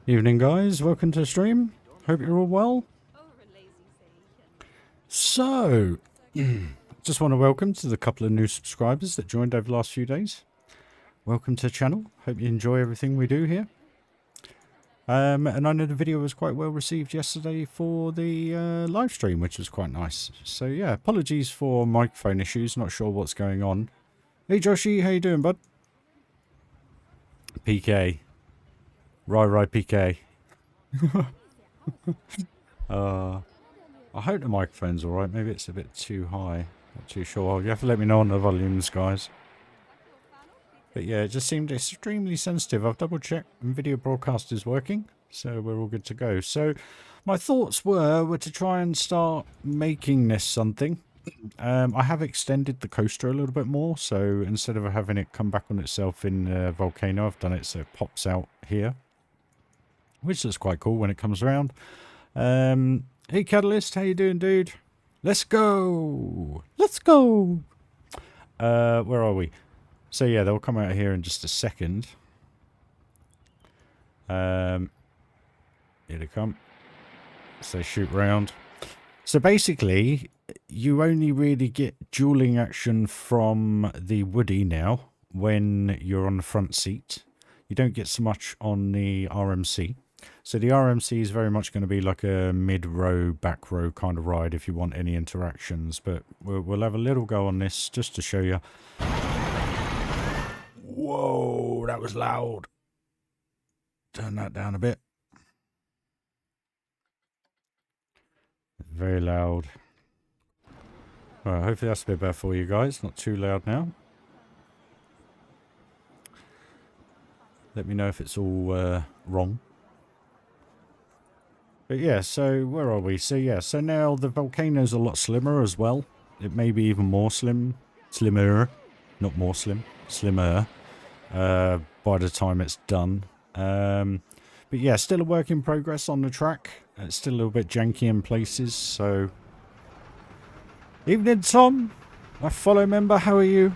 Evening guys, welcome to the stream. Hope you're all well. So, just want to welcome to the couple of new subscribers that joined over the last few days. Welcome to the channel. Hope you enjoy everything we do here. And I know the video was quite well received yesterday for the live stream, which was quite nice. So yeah, apologies for microphone issues, not sure what's going on. Hey Joshy, how you doing, bud? PK. RyRy PK. I hope the microphone's alright. Maybe it's a bit too high. Not too sure. You have to let me know on the volumes, guys. But yeah, it just seemed extremely sensitive. I've double checked and video broadcast is working. So we're all good to go. So my thoughts were to try and start making this something. I have extended the coaster a little bit more. So instead of having it come back on itself in the volcano, I've done it so it pops out here. Which is quite cool when it comes around. Hey Catalyst, how you doing, dude? Let's go! Let's go! Where are we? So yeah, they'll come out here in just a second. Here they come. So they shoot round. So basically, you only really get dueling action from the Woody now when you're on the front seat. You don't get so much on the RMC. So the RMC is very much going to be like a mid-row, back-row kind of ride if you want any interactions. But we'll have a little go on this just to show you. Whoa, that was loud. Turn that down a bit. Very loud. Alright, hopefully that's a bit better for you guys. Not too loud now. Let me know if it's all wrong. But yeah, so where are we? So yeah, so now the volcano's a lot slimmer as well. It may be even more slimmer, not more slim, slimmer, by the time it's done. But yeah, still a work in progress on the track. It's still a little bit janky in places, so... Evening, Tom, my follow member, how are you?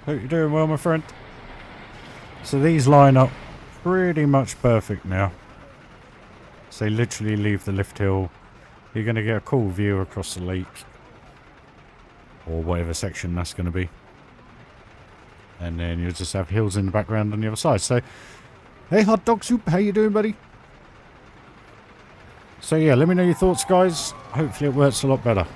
Hope you're doing well, my friend. So these line up pretty much perfect now. So literally leave the lift hill. You're going to get a cool view across the lake. Or whatever section that's going to be. And then you'll just have hills in the background on the other side. So, hey Hot Dog Soup, how you doing, buddy? So yeah, let me know your thoughts, guys. Hopefully it works a lot better.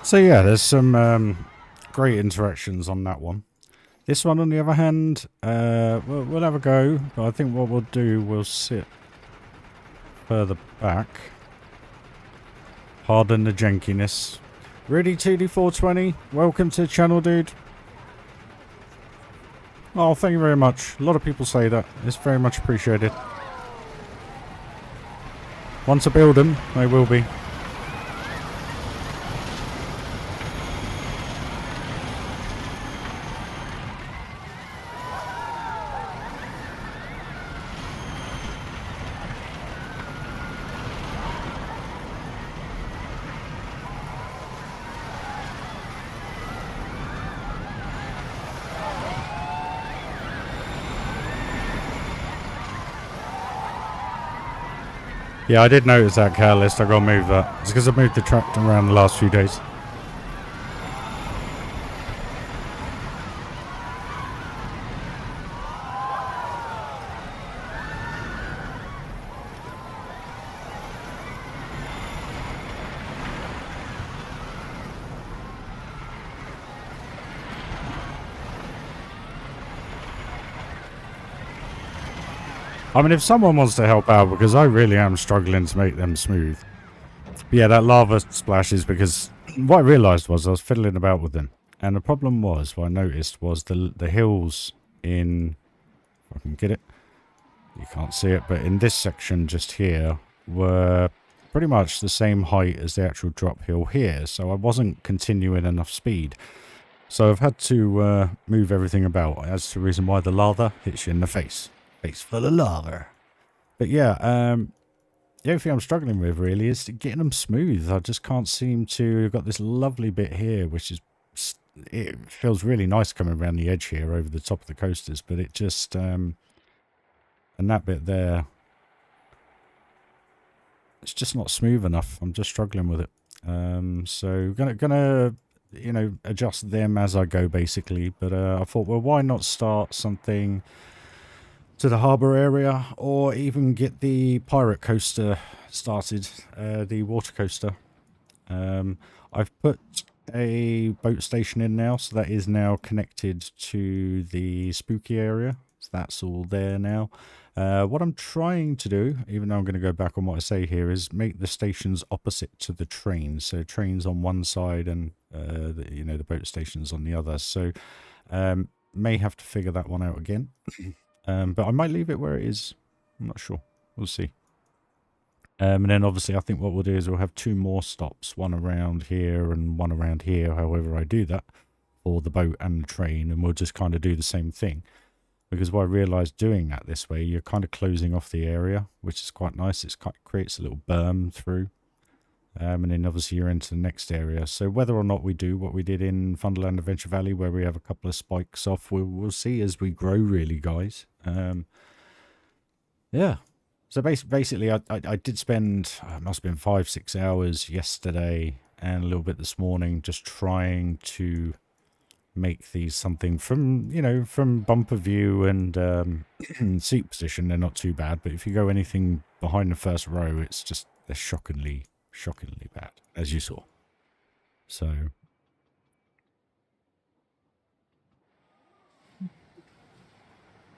So yeah, there's some great interactions on that one. This one, on the other hand, we'll have a go, but I think what we'll do, we'll sit further back. Pardon the jankiness. Really, TD420, welcome to the channel, dude. Oh, thank you very much. A lot of people say that. It's very much appreciated. Once I build them, they will be. Yeah, I did notice that catalyst. I gotta move that. It's because I've moved the track around the last few days. I mean, if someone wants to help out, because I really am struggling to make them smooth. But yeah, that lava splash is because what I realised was I was fiddling about with them. And the problem was, what I noticed was the hills in... If I can get it. You can't see it, but in this section just here were pretty much the same height as the actual drop hill here. So I wasn't continuing enough speed. So I've had to move everything about. That's the reason why the lava hits you in the face. Face full of lava. But yeah, the only thing I'm struggling with really is getting them smooth. I just can't seem to... I've got this lovely bit here, which is... It feels really nice coming around the edge here over the top of the coasters, but it just... and that bit there... It's just not smooth enough. I'm just struggling with it. So gonna you know, adjust them as I go basically. But I thought, well, why not start something to the harbour area, or even get the pirate coaster started, the water coaster. I've put a boat station in now, so that is now connected to the spooky area. So that's all there now. What I'm trying to do, even though I'm going to go back on what I say here, is make the stations opposite to the trains. So trains on one side and you know, the boat stations on the other. So may have to figure that one out again. But I might leave it where it is. I'm not sure. We'll see. And then obviously I think what we'll do is we'll have two more stops, one around here and one around here, however I do that, for the boat and the train, and we'll just kind of do the same thing. Because what I realised doing that this way, you're kind of closing off the area, which is quite nice. It creates a little berm through. And then obviously you're into the next area. So whether or not we do what we did in Thunderland Adventure Valley, where we have a couple of spikes off, we'll see as we grow, really, guys. Yeah. So basically, I did spend, it must have been 5-6 hours yesterday and a little bit this morning just trying to make these something from, you know, from bumper view and seat position. They're not too bad, but if you go anything behind the first row, it's just, they're shockingly bad, as you saw. So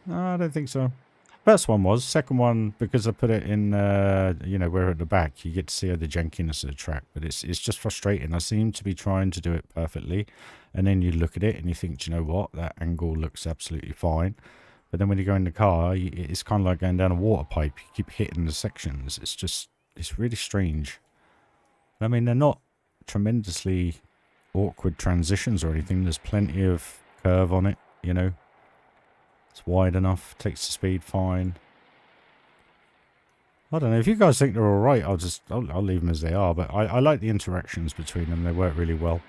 no, I don't think so. First one was. Second one, because I put it in, you know, we're at the back, you get to see the jankiness of the track, but it's just frustrating. I seem to be trying to do it perfectly, and then you look at it and you think, do you know what, that angle looks absolutely fine. But then when you go in the car, it's kind of like going down a water pipe. You keep hitting the sections. It's just, it's really strange. I mean, they're not tremendously awkward transitions or anything. There's plenty of curve on it, you know. It's wide enough, takes the speed fine. I don't know, if you guys think they're alright, I'll leave them as they are, but I like the interactions between them. They work really well.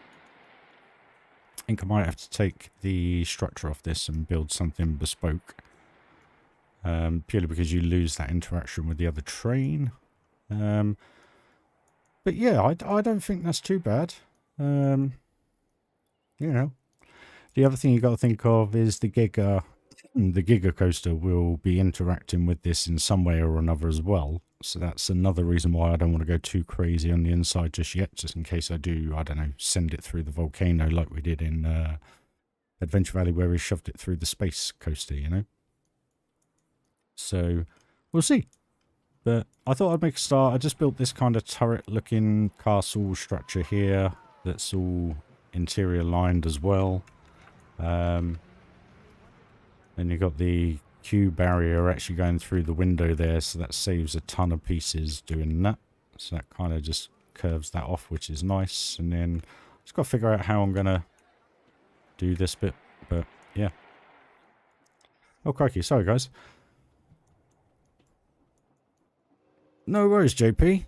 I think I might have to take the structure off this and build something bespoke. Purely because you lose that interaction with the other train. But yeah, I don't think that's too bad. You know. The other thing you got to think of is the Giga Coaster will be interacting with this in some way or another as well. So that's another reason why I don't want to go too crazy on the inside just yet, just in case I do, I don't know, send it through the volcano like we did in Adventure Valley, where we shoved it through the space coaster, you know. So we'll see. But I thought I'd make a start. I just built this kind of turret-looking castle structure here that's all interior lined as well. Then you've got the Q barrier actually going through the window there, so that saves a ton of pieces doing that. So that kind of just curves that off, which is nice. And then just got to figure out how I'm going to do this bit. But yeah. Oh, crikey. Sorry, guys. No worries, JP.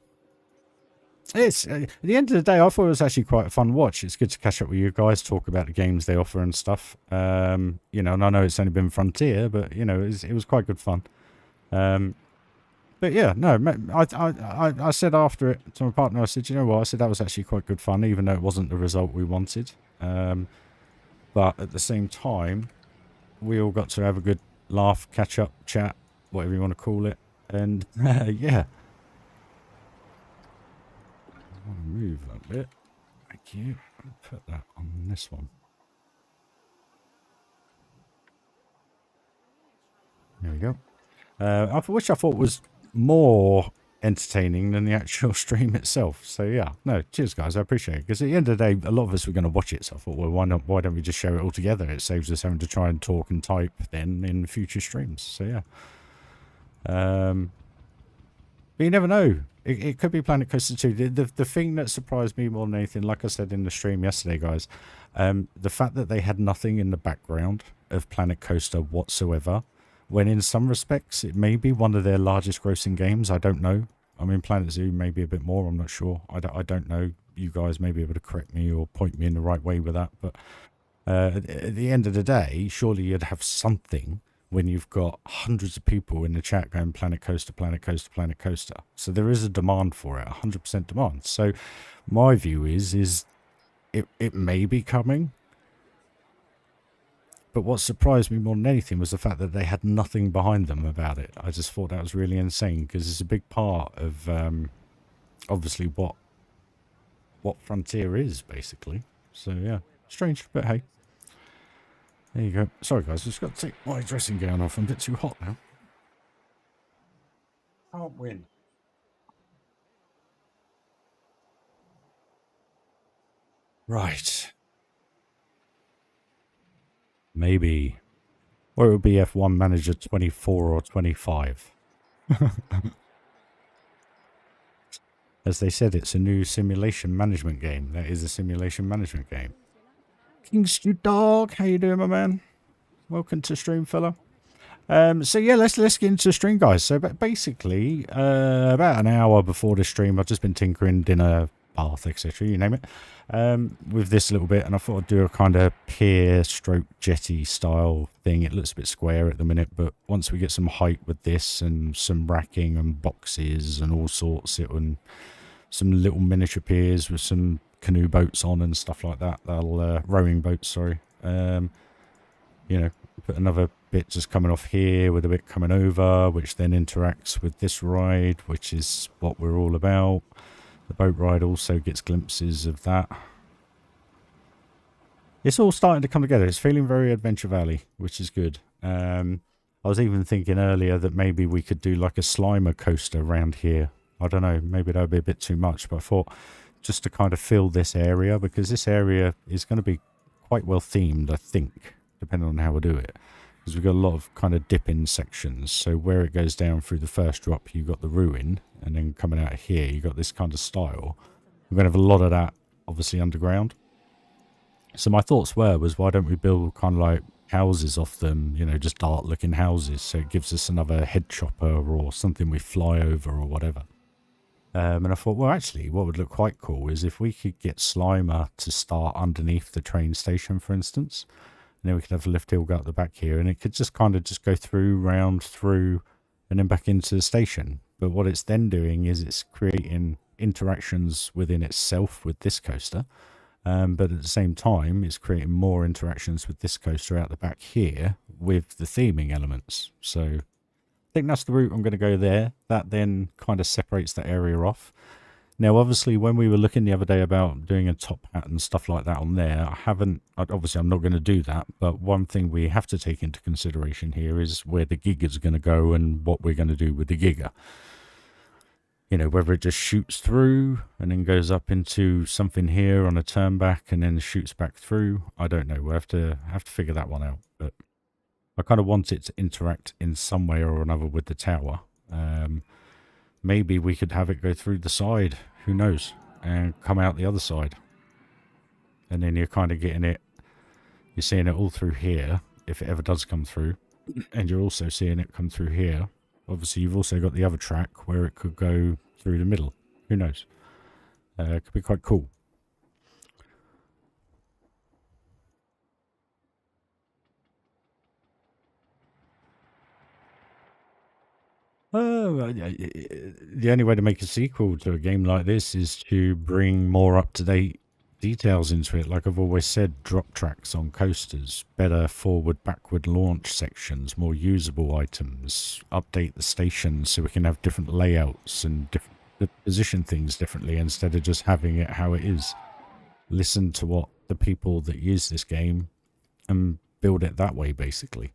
It's at the end of the day, I thought it was actually quite a fun watch. It's good to catch up with you guys, talk about the games they offer and stuff. You know, and I know it's only been Frontier, but you know, it was quite good fun. But yeah, no, I said after it to my partner, I said, you know what, I said that was actually quite good fun, even though it wasn't the result we wanted. But at the same time, we all got to have a good laugh, catch up, chat, whatever you want to call it, and yeah. I want to move that bit. Thank you. I'll put that on this one. There we go. which I thought was more entertaining than the actual stream itself. So yeah, no, cheers guys, I appreciate it. Because at the end of the day, a lot of us were going to watch it, so I thought, well, why don't we just share it all together? It saves us having to try and talk and type then in future streams. So yeah. But you never know. It could be Planet Coaster 2. The thing that surprised me more than anything, like I said in the stream yesterday, guys, the fact that they had nothing in the background of Planet Coaster whatsoever, when in some respects it may be one of their largest grossing games. I don't know. I mean, Planet Zoo may be a bit more. I'm not sure. I don't know. You guys may be able to correct me or point me in the right way with that. But at the end of the day, surely you'd have something when you've got hundreds of people in the chat going Planet Coaster, Planet Coaster, Planet Coaster. So there is a demand for it, 100% demand. So my view is it may be coming. But what surprised me more than anything was the fact that they had nothing behind them about it. I just thought that was really insane, because it's a big part of obviously what Frontier is, basically. So yeah, strange, but hey. There you go. Sorry guys, I've just got to take my dressing gown off. I'm a bit too hot now. Can't win. Right. Maybe. Or it would be F1 Manager 24 or 25. As they said, it's a new simulation management game. That is a simulation management game. Kingstew Dog, how you doing, my man? Welcome to stream, fella. So yeah, let's get into the stream, guys. So basically, about an hour before the stream, I've just been tinkering, dinner, bath, etc. You name it, with this a little bit, and I thought I'd do a kind of pier stroke jetty style thing. It looks a bit square at the minute, but once we get some height with this and some racking and boxes and all sorts, and some little miniature piers with some canoe boats on and stuff like that, that'll rowing boats, sorry. You know, put another bit just coming off here with a bit coming over, which then interacts with this ride, which is what we're all about. The boat ride also gets glimpses of that. It's all starting to come together. It's feeling very Adventure Valley, which is good. I was even thinking earlier that maybe we could do like a Slimer coaster around here. I don't know, maybe that would be a bit too much, but I thought just to kind of fill this area, because this area is going to be quite well themed, I think, depending on how we do it. Because we've got a lot of kind of dip-in sections. So where it goes down through the first drop, you've got the ruin, and then coming out of here, you've got this kind of style. We're going to have a lot of that, obviously, underground. So my thoughts was, why don't we build kind of like houses off them, you know, just dark-looking houses, so it gives us another head chopper or something we fly over or whatever. And I thought, well, actually, what would look quite cool is if we could get Slimer to start underneath the train station, for instance. And then we could have a lift hill go up the back here, and it could just kind of just go through, round through, and then back into the station. But what it's then doing is it's creating interactions within itself with this coaster. But at the same time, it's creating more interactions with this coaster out the back here with the theming elements. So I think that's the route I'm going to go there. That then kind of separates that area off. Now, obviously, when we were looking the other day about doing a top hat and stuff like that on there, obviously I'm not going to do that, but one thing we have to take into consideration here is where the Giga's going to go and what we're going to do with the Giga. You know, whether it just shoots through and then goes up into something here on a turn back and then shoots back through. I don't know. We'll have to figure that one out. But I kind of want it to interact in some way or another with the tower. Maybe we could have it go through the side, who knows, and come out the other side. And then you're kind of getting it, you're seeing it all through here, if it ever does come through. And you're also seeing it come through here. Obviously, you've also got the other track where it could go through the middle. Who knows? It could be quite cool. The only way to make a sequel to a game like this is to bring more up-to-date details into it. Like I've always said, drop tracks on coasters, better forward-backward launch sections, more usable items, update the stations so we can have different layouts and position things differently instead of just having it how it is. Listen to what the people that use this game and build it that way, basically.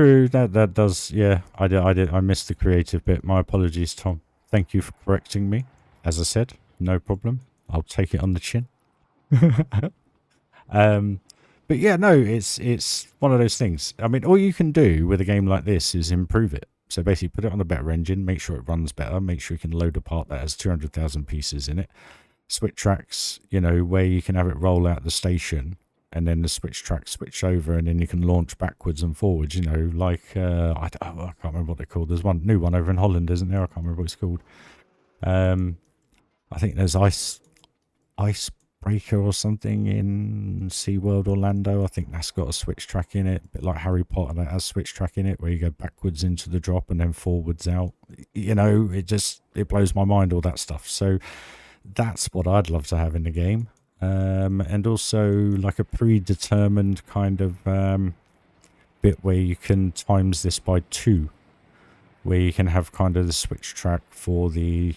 True, that does, yeah. I missed the creative bit. My apologies, Tom. Thank you for correcting me. As I said, no problem. I'll take it on the chin. But yeah, no, it's one of those things. I mean, all you can do with a game like this is improve it. So basically, put it on a better engine, make sure it runs better, make sure you can load a part that has 200,000 pieces in it. Switch tracks, you know, where you can have it roll out the station, and then the switch tracks switch over, and then you can launch backwards and forwards. You know, like I can't remember what they're called. There's one new one over in Holland, isn't there? I can't remember what it's called. I think there's Icebreaker or something in SeaWorld Orlando. I think that's got a switch track in it, a bit like Harry Potter that has switch track in it, where you go backwards into the drop and then forwards out. You know, it blows my mind, all that stuff. So that's what I'd love to have in the game. And also like a predetermined kind of bit where you can times this by 2, where you can have kind of the switch track for the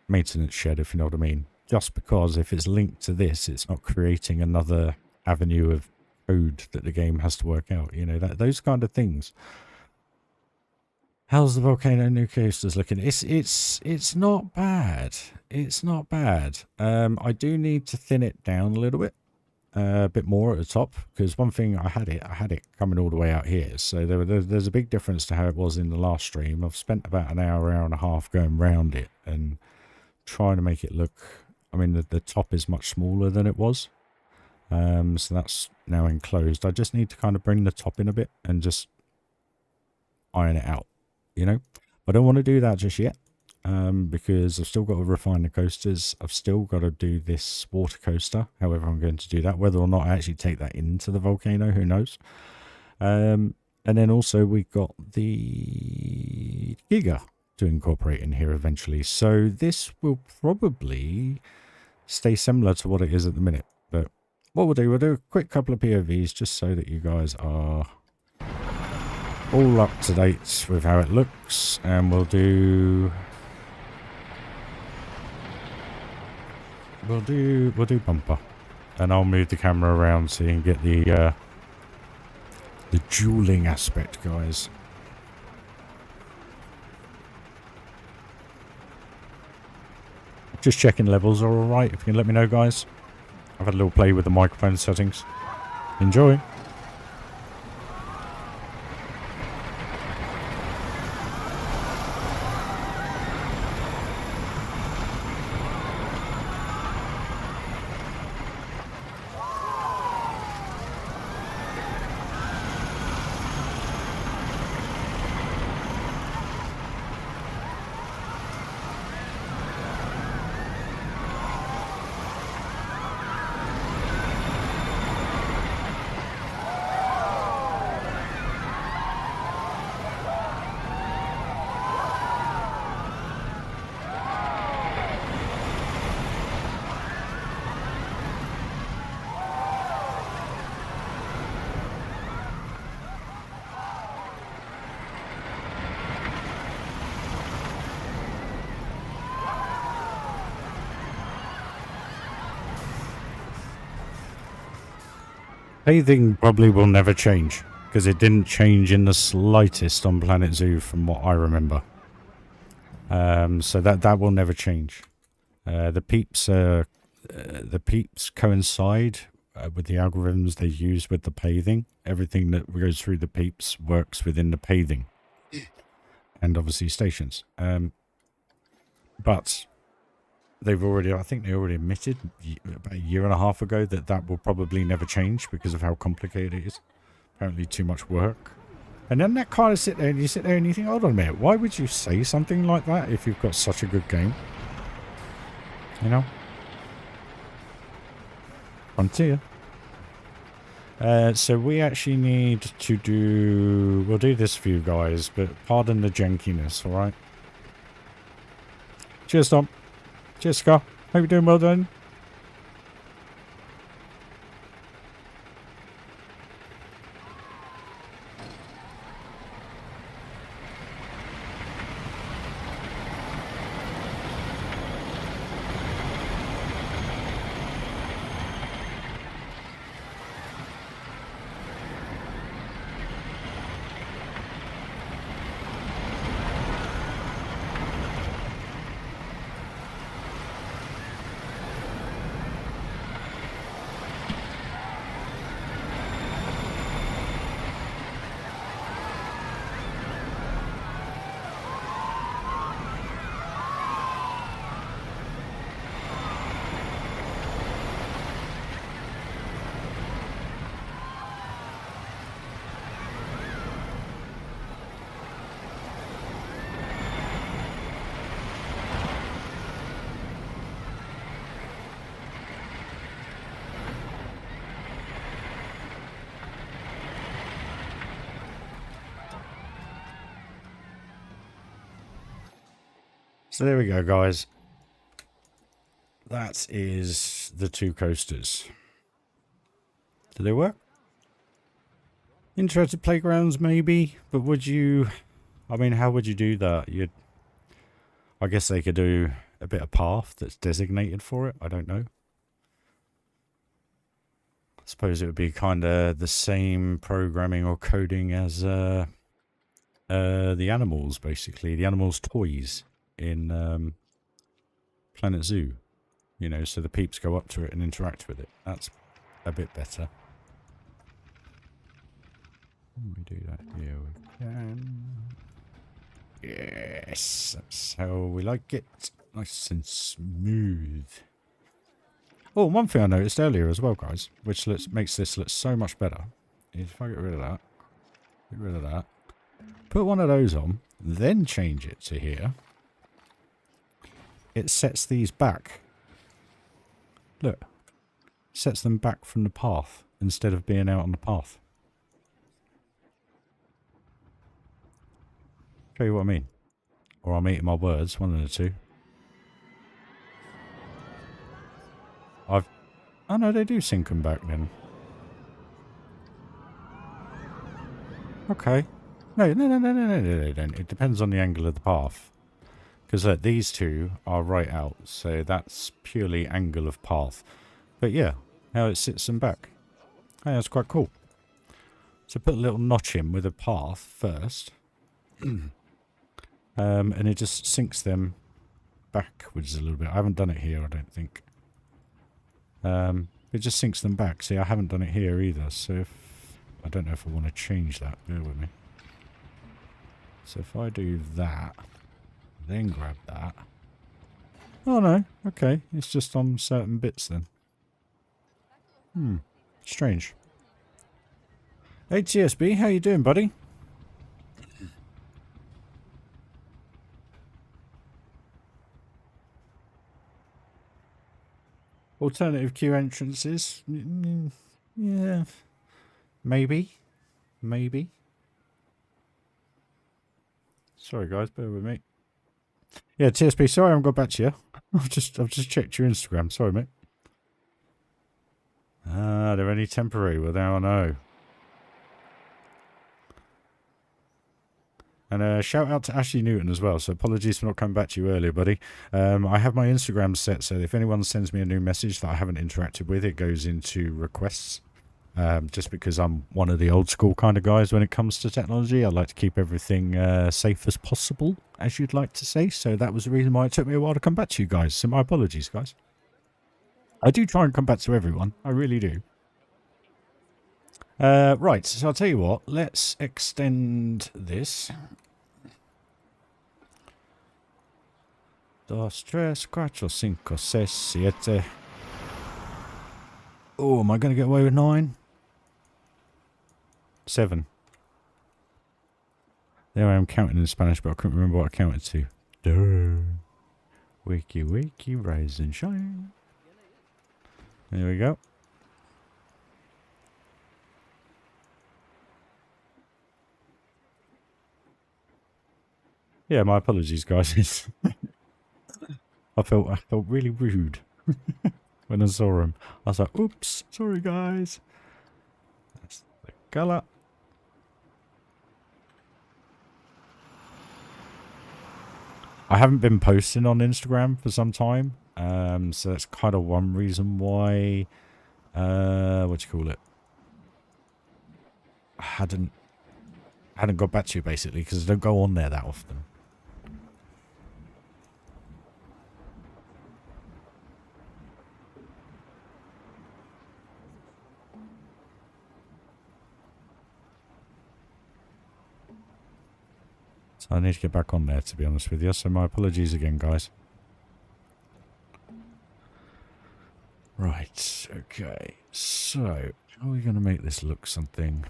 maintenance shed, if you know what I mean. Just because if it's linked to this, it's not creating another avenue of code that the game has to work out. You know, those kind of things. How's the volcano new coasters looking? It's not bad. It's not bad. I do need to thin it down a little bit, a bit more at the top, because one thing I had it coming all the way out here. So there's a big difference to how it was in the last stream. I've spent about an hour and a half going round it and trying to make it look. I mean, the top is much smaller than it was. So that's now enclosed. I just need to kind of bring the top in a bit and just iron it out, you know. I don't want to do that just yet, because I've still got to refine the coasters. I've still got to do this water coaster. However, I'm going to do that. Whether or not I actually take that into the volcano, who knows. And then also we got the Giga to incorporate in here eventually. So this will probably stay similar to what it is at the minute. But what we'll do a quick couple of POVs just so that you guys are all up to date with how it looks, and we'll do bumper, and I'll move the camera around so you can get the dueling aspect, guys. Just checking levels are alright. If you can let me know, guys. I've had a little play with the microphone settings. Enjoy. Bathing probably will never change, because it didn't change in the slightest on Planet Zoo from what I remember. So that will never change. The peeps coincide with the algorithms they use with the pathing. Everything that goes through the peeps works within the pathing, and obviously stations. But they've already, I think they already admitted about a year and a half ago that will probably never change because of how complicated it is. Apparently too much work. And then that kind of sit there and you think, hold on a minute, why would you say something like that if you've got such a good game? You know? Frontier. So we actually need to do, we'll do this for you guys, but pardon the jankiness, alright? Cheers, Tom. Cheers, Scott. Hope you're doing well done. So there we go, guys. That is the 2 coasters. Do they work? Interactive playgrounds, maybe, but would you... I mean, how would you do that? I guess they could do a bit of path that's designated for it. I don't know. I suppose it would be kind of the same programming or coding as the animals, basically. The animals' toys in Planet Zoo. You know, so the peeps go up to it and interact with it. That's a bit better. Let me do that here. We can. Yes, that's how we like it. Nice and smooth. Oh, one thing I noticed earlier as well, guys, which makes this look so much better, is if I get rid of that, put one of those on, then change it to here, it sets these back. Look, sets them back from the path instead of being out on the path. Show you what I mean. Or I'm eating my words, one of the two. Oh no, they do sync them back then. Okay. No, they don't. It depends on the angle of the path. Because look, these two are right out, so that's purely angle of path. But yeah, how it sits them back. Hey, that's quite cool. So put a little notch in with a path first. And it just sinks them backwards a little bit. I haven't done it here, I don't think. It just sinks them back. See, I haven't done it here either, so I don't know if I want to change that. Bear with me. So if I do that, then grab that. Oh no, okay. It's just on certain bits then. Strange. Hey TSB, how you doing, buddy? Alternative queue entrances? Yeah. Maybe. Maybe. Sorry guys, bear with me. Yeah, TSB, sorry I haven't got back to you. I've just checked your Instagram. Sorry, mate. Ah, they're only temporary. Well, now I know. And shout out to Ashley Newton as well. So apologies for not coming back to you earlier, buddy. I have my Instagram set, so if anyone sends me a new message that I haven't interacted with, it goes into requests. Just because I'm one of the old school kind of guys when it comes to technology. I like to keep everything safe as possible, as you'd like to say. So that was the reason why it took me a while to come back to you guys. So my apologies, guys. I do try and come back to everyone. I really do. Right, so I'll tell you what. Let's extend this. 2, 3, 4, 5, 6, 7. Oh, am I going to get away with 9? 7. There I am counting in Spanish, but I couldn't remember what I counted to. Duh. Wakey, wakey, rise and shine. There we go. Yeah, my apologies, guys. I felt really rude when I saw him. I was like, oops, sorry guys. That's the colour. I haven't been posting on Instagram for some time. So that's kind of one reason why, what do you call it? I hadn't got back to you basically because I don't go on there that often. So I need to get back on there, to be honest with you. So my apologies again, guys. Right, okay. So, how are we going to make this look something?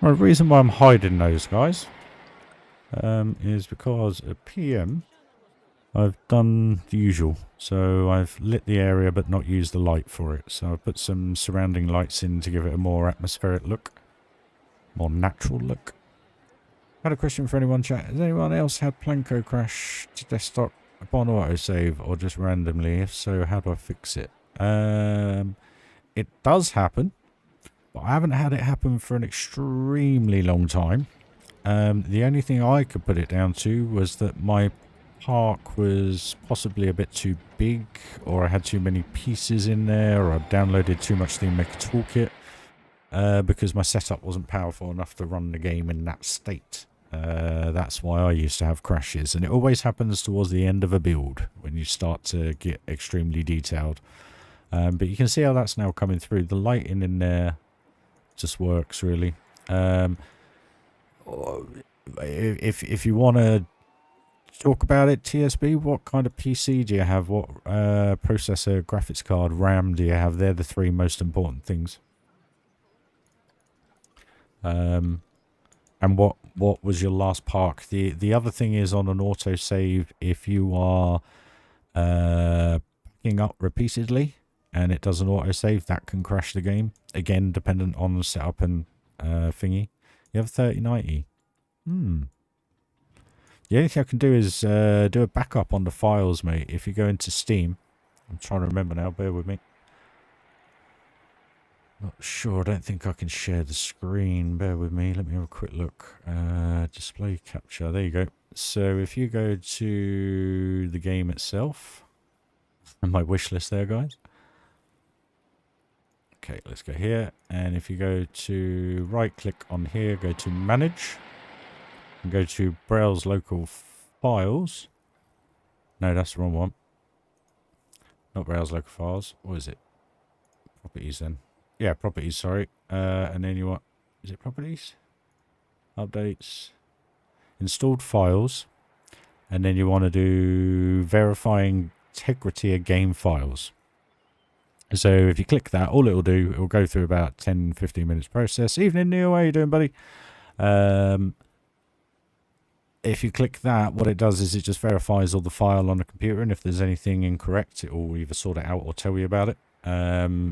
Well, the reason why I'm hiding those guys is because at PM I've done the usual. So I've lit the area but not used the light for it. So I've put some surrounding lights in to give it a more atmospheric look. More natural look. I had a question for anyone chat. Has anyone else had Planko crash to desktop upon autosave or just randomly? If so, how do I fix it? It does happen, but I haven't had it happen for an extremely long time. The only thing I could put it down to was that my park was possibly a bit too big, or I had too many pieces in there, or I downloaded too much Theme Maker Toolkit, because my setup wasn't powerful enough to run the game in that state. That's why I used to have crashes, and it always happens towards the end of a build when you start to get extremely detailed. But you can see how that's now coming through. The lighting in there just works really. If you want to talk about it, TSB, what kind of PC do you have? What processor, graphics card, RAM do you have? They're the three most important things. And what was your last park? The other thing is on an autosave, if you are picking up repeatedly and it doesn't autosave, that can crash the game. Again, dependent on the setup and thingy. You have 3090. The only thing I can do is do a backup on the files, mate. If you go into Steam, I'm trying to remember now, bear with me. Not sure, I don't think I can share the screen. Bear with me, let me have a quick look. Display capture, there you go. So if you go to the game itself, and my wish list there, guys. Okay, let's go here. And if you go to right click on here, go to manage. And go to browse local files. No, that's the wrong one. Not browse local files. What is it? Properties then. Yeah, properties, sorry. And then you want, is it properties? Updates. Installed files. And then you want to do verifying integrity of game files. So if you click that, all it will do, it will go through about 10-15 minutes process. Evening, Neil, how you doing, buddy? If you click that, what it does is it just verifies all the file on the computer, and if there's anything incorrect, it will either sort it out or tell you about it.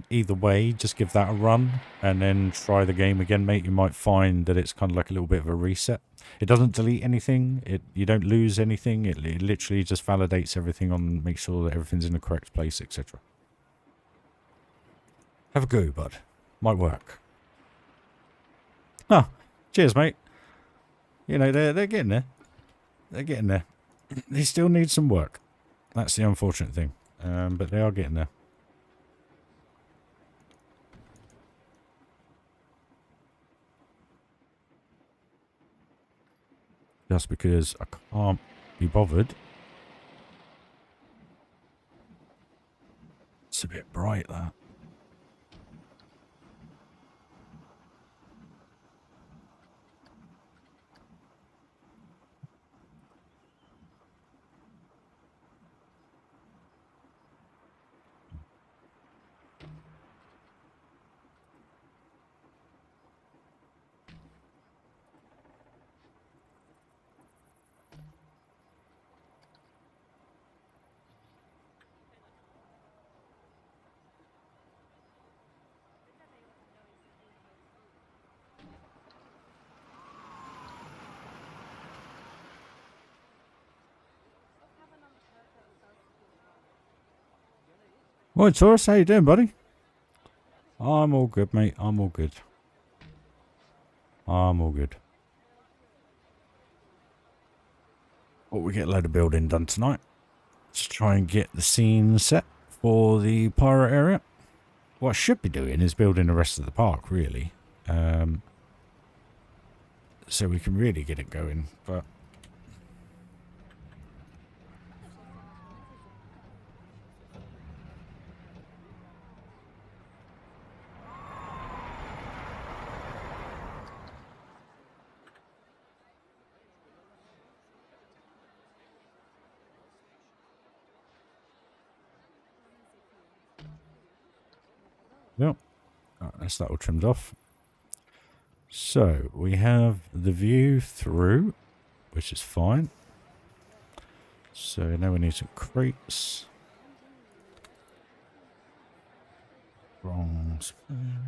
Either way, just give that a run and then try the game again, mate. You might find that it's kind of like a little bit of a reset. It doesn't delete anything. You don't lose anything. It literally just validates everything on, make sure that everything's in the correct place, etc. Have a go, bud. Might work. Oh, cheers, mate. You know, they're getting there. They're getting there. They still need some work. That's the unfortunate thing. But they are getting there. Just because I can't be bothered. It's a bit bright, that. Right, Taurus, how you doing, buddy? I'm all good, mate. I'm all good. I'm all good. Well, we get a load of building done tonight. Let's try and get the scene set for the pirate area. What I should be doing is building the rest of the park, really. So we can really get it going, but... Yep. Right, that's that all trimmed off. So we have the view through, which is fine. So now we need some crates. Wrong spoon.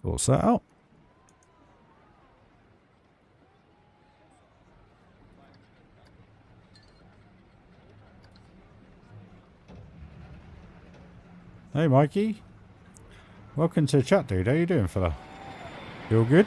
What's that out? Hey Mikey. Welcome to the chat, dude. How you doing, fella? You all good?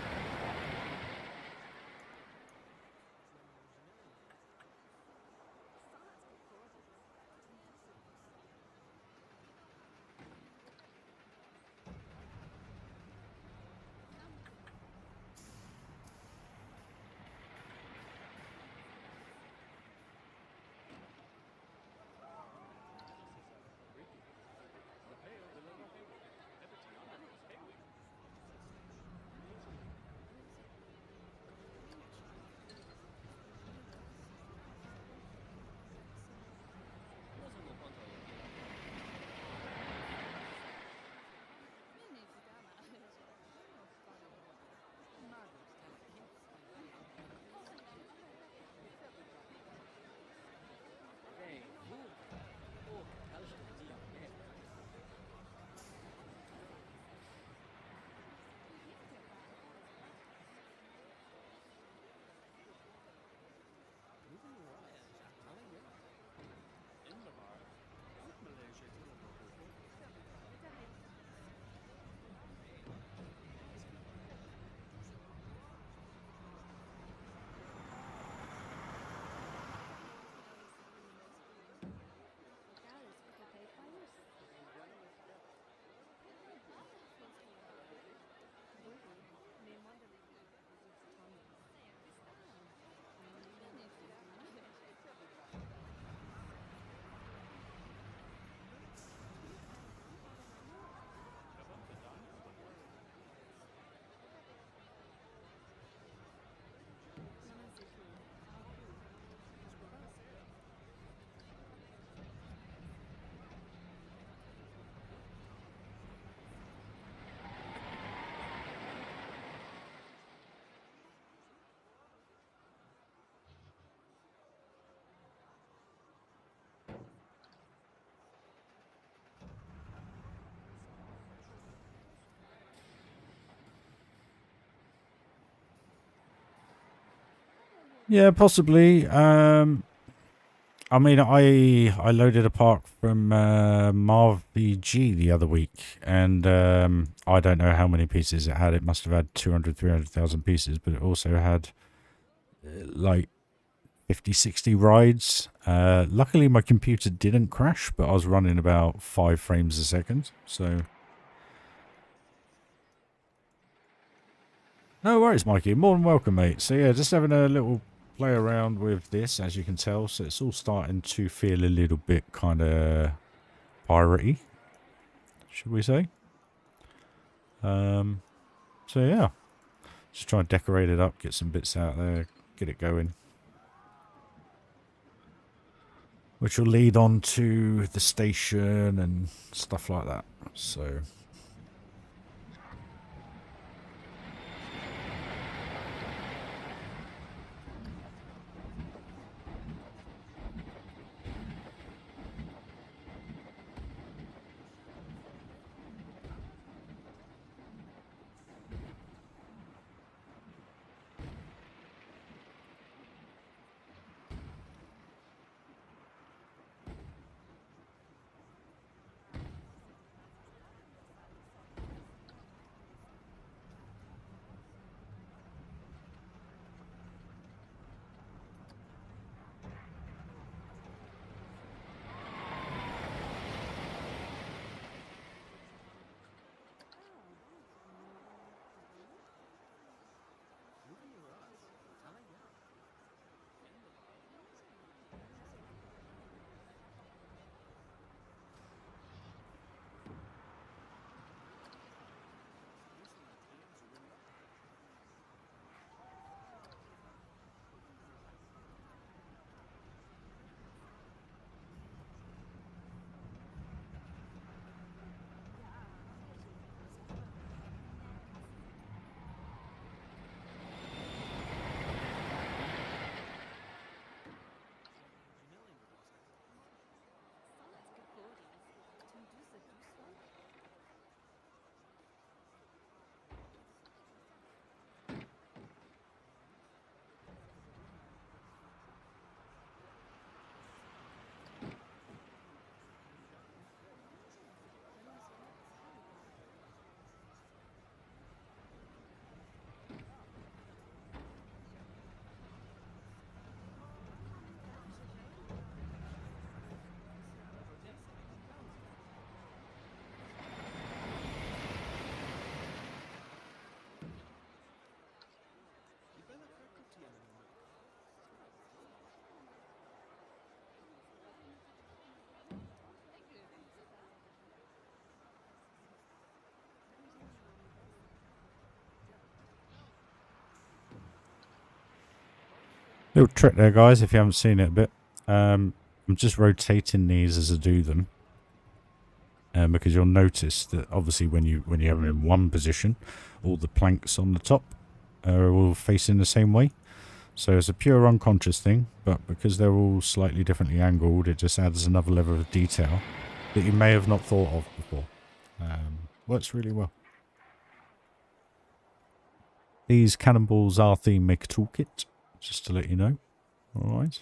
Yeah, possibly. I mean, I loaded a park from Marv VG the other week, and I don't know how many pieces it had. It must have had 200, 300,000 pieces, but it also had like 50, 60 rides. Luckily, my computer didn't crash, but I was running about 5 frames a second, so... No worries, Mikey. More than welcome, mate. So yeah, just having a little play around with this, as you can tell. So it's all starting to feel a little bit kind of piratey, should we say. So yeah, just try and decorate it up, get some bits out there, get it going. Which will lead on to the station and stuff like that. So Little trick there, guys, if you haven't seen it a bit. I'm just rotating these as I do them. Because you'll notice that obviously when you have them in one position, all the planks on the top are all facing the same way. So it's a pure unconscious thing, but because they're all slightly differently angled, it just adds another level of detail that you may have not thought of before. Works really well. These cannonballs are theme maker toolkit, just to let you know. Alright.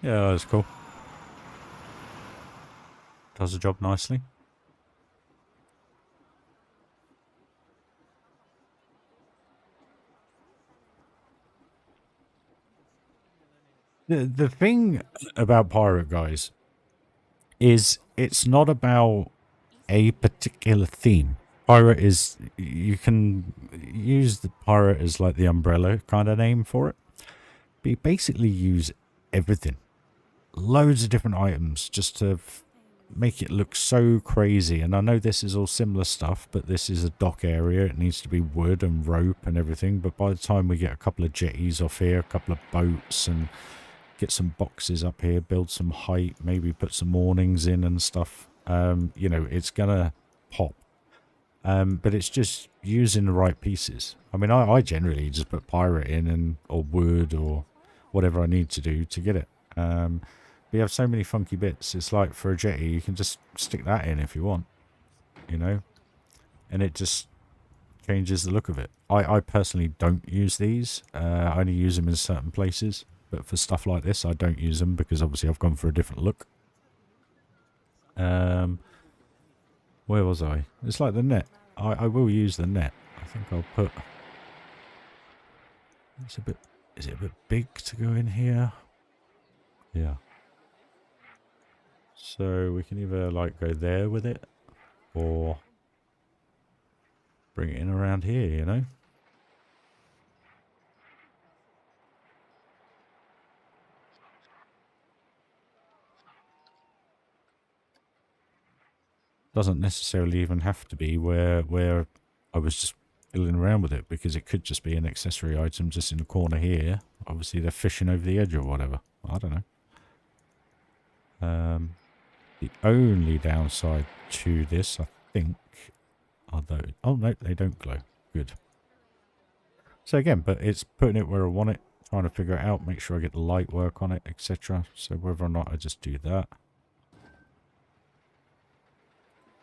Yeah, that's cool. Does the job nicely. The thing about Pirate Guys is it's not about a particular theme. Pirate is, you can use the pirate as like the umbrella kind of name for it. But you basically use everything. Loads of different items just to make it look so crazy. And I know this is all similar stuff, but this is a dock area. It needs to be wood and rope and everything. But by the time we get a couple of jetties off here, a couple of boats, and get some boxes up here, build some height, maybe put some awnings in and stuff, you know, it's gonna pop. But it's just using the right pieces. I mean, I generally just put pirate in, and or wood or whatever I need to do to get it. We have so many funky bits. It's like for a jetty, you can just stick that in if you want, you know, and it just changes the look of it. I personally don't use these. I only use them in certain places. But for stuff like this, I don't use them because obviously I've gone for a different look. Where was I? It's like the net. I will use the net. I think I'll put... It's a bit... Is it a bit big to go in here? Yeah. So we can either like go there with it, or bring it in around here, you know? Doesn't necessarily even have to be where I was just fiddling around with it, because it could just be an accessory item just in the corner here. Obviously they're fishing over the edge or whatever. I don't know. The only downside to this, I think, are those. Oh no, they don't glow. Good. So again, but it's putting it where I want it, trying to figure it out, make sure I get the light work on it, etc. So whether or not I just do that.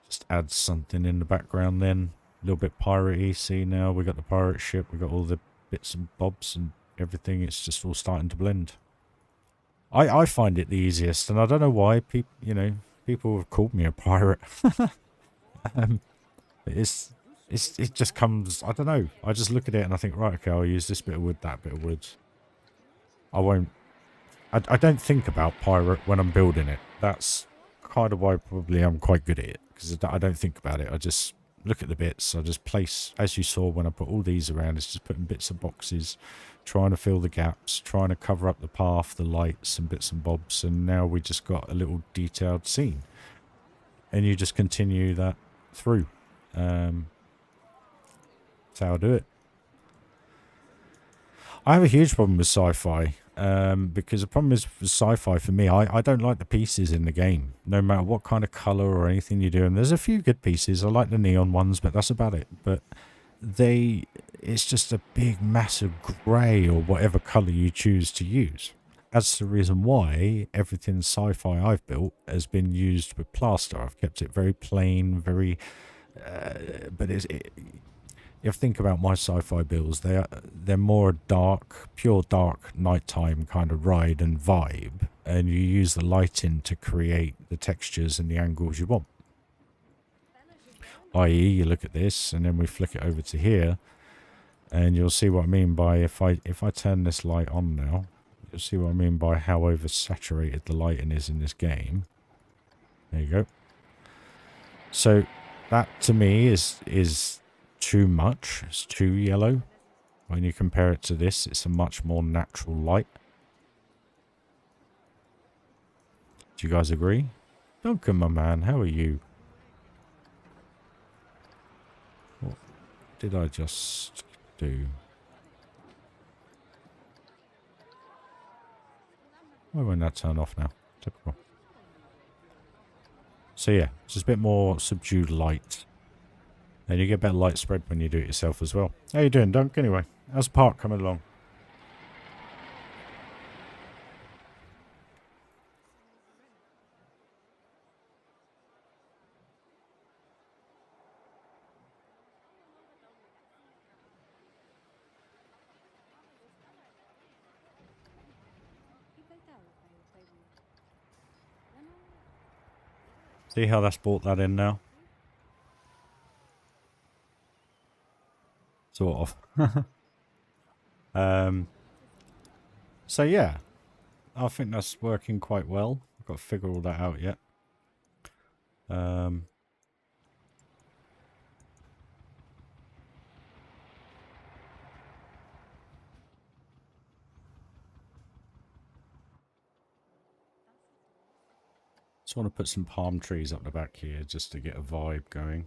Just add something in the background then. A little bit pirate-y. See, now we got the pirate ship, we got all the bits and bobs and everything. It's just all starting to blend. I find it the easiest, and I don't know why people, you know, people have called me a pirate. It just comes, I don't know. I just look at it and I think, right, okay, I'll use this bit of wood, that bit of wood. I don't think about pirate when I'm building it. That's kind of why probably I'm quite good at it, because I don't think about it. I just look at the bits. I just place, as you saw when I put all these around, it's just putting bits of boxes, trying to fill the gaps, trying to cover up the path, the lights and bits and bobs, and now we just got a little detailed scene. And you just continue that through. That's how I do it. I have a huge problem with sci-fi. Because the problem is with sci-fi for me, I don't like the pieces in the game, no matter what kind of color or anything you do. And there's a few good pieces. I like the neon ones, but that's about it. But it's just a big, massive grey or whatever color you choose to use. That's the reason why everything sci-fi I've built has been used with plaster. I've kept it very plain, very, but if you think about my sci-fi builds, they're more dark, pure dark nighttime kind of ride and vibe, and you use the lighting to create the textures and the angles you want. I.e., you look at this, and then we flick it over to here, and you'll see what I mean by if I turn this light on now, you'll see what I mean by how oversaturated the lighting is in this game. There you go. So that to me is too much. It's too yellow. When you compare it to this, it's a much more natural light. Do you guys agree? Duncan, my man, how are you? What did I just do? Why won't that turn off now? Typical. So yeah, it's just a bit more subdued light. And you get better light spread when you do it yourself as well. How you doing, Dunk? Anyway, how's the park coming along? See how that's brought that in now? Sort of. So yeah, I think that's working quite well. I've got to figure all that out yet. Just want to put some palm trees up the back here just to get a vibe going.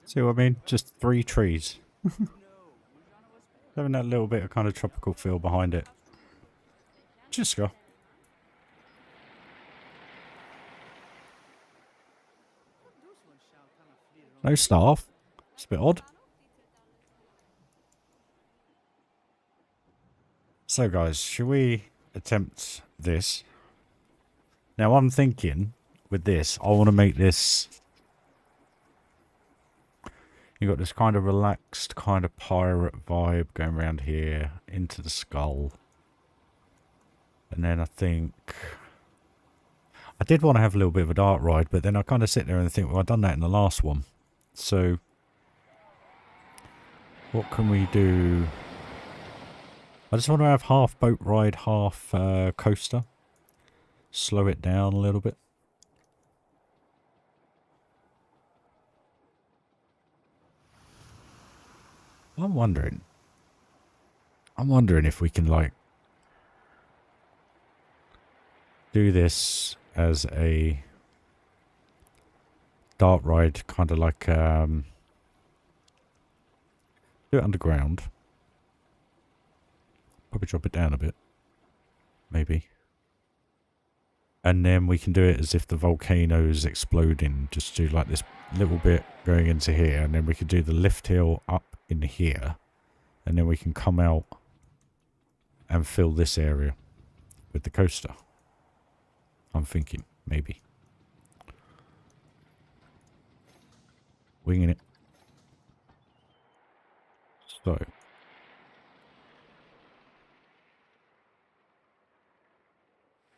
See what I mean? Just 3 trees. Having that little bit of kind of tropical feel behind it. Just go. No staff. It's a bit odd. So guys, should we attempt this? Now I'm thinking with this, I want to make this... You got this kind of relaxed, kind of pirate vibe going around here into the skull. And then I think... I did want to have a little bit of a dark ride, but then I kind of sit there and think, well, I've done that in the last one. So, what can we do? I just want to have half boat ride, half coaster. Slow it down a little bit. I'm wondering if we can, like, do this as a dark ride, kind of like, do it underground. Probably drop it down a bit. Maybe. And then we can do it as if the volcano is exploding. Just do like this little bit going into here. And then we could do the lift hill up in here. And then we can come out and fill this area. with the coaster. I'm thinking, maybe. Winging it. So.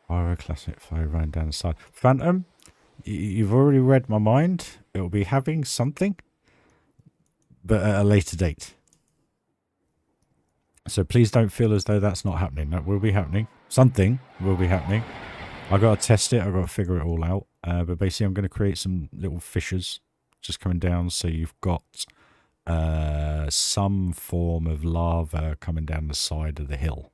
RyRy Classic flow running down the side. Phantom, you've already read my mind. It'll be having something, but at a later date. So please don't feel as though that's not happening. That will be happening. Something will be happening. I've got to test it. I've got to figure it all out. But basically, I'm going to create some little fissures just coming down. So you've got some form of lava coming down the side of the hill.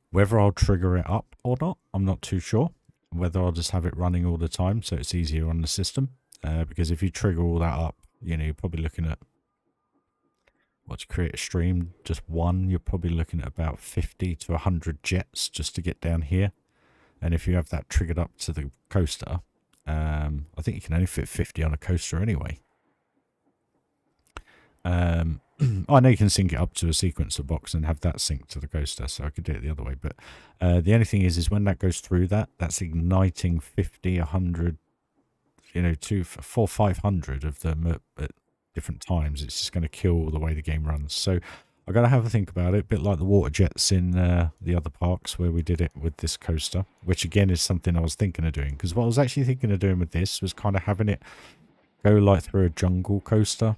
Whether I'll trigger it up or not, I'm not too sure. Whether I'll just have it running all the time so it's easier on the system. Because if you trigger all that up, you know, you're probably looking at, to create a stream, just one, you're probably looking at about 50 to 100 jets just to get down here. And if you have that triggered up to the coaster, I think you can only fit 50 on a coaster anyway. I know you can sync it up to a sequencer box and have that synced to the coaster, so I could do it the other way. But the only thing is when that goes through that's igniting 50, 100, you know, 400, 500 of them at different times. It's just going to kill the way the game runs. So I've got to have a think about it, a bit like the water jets in the other parks where we did it with this coaster, which again is something I was thinking of doing. Because what I was actually thinking of doing with this was kind of having it go like through a jungle coaster.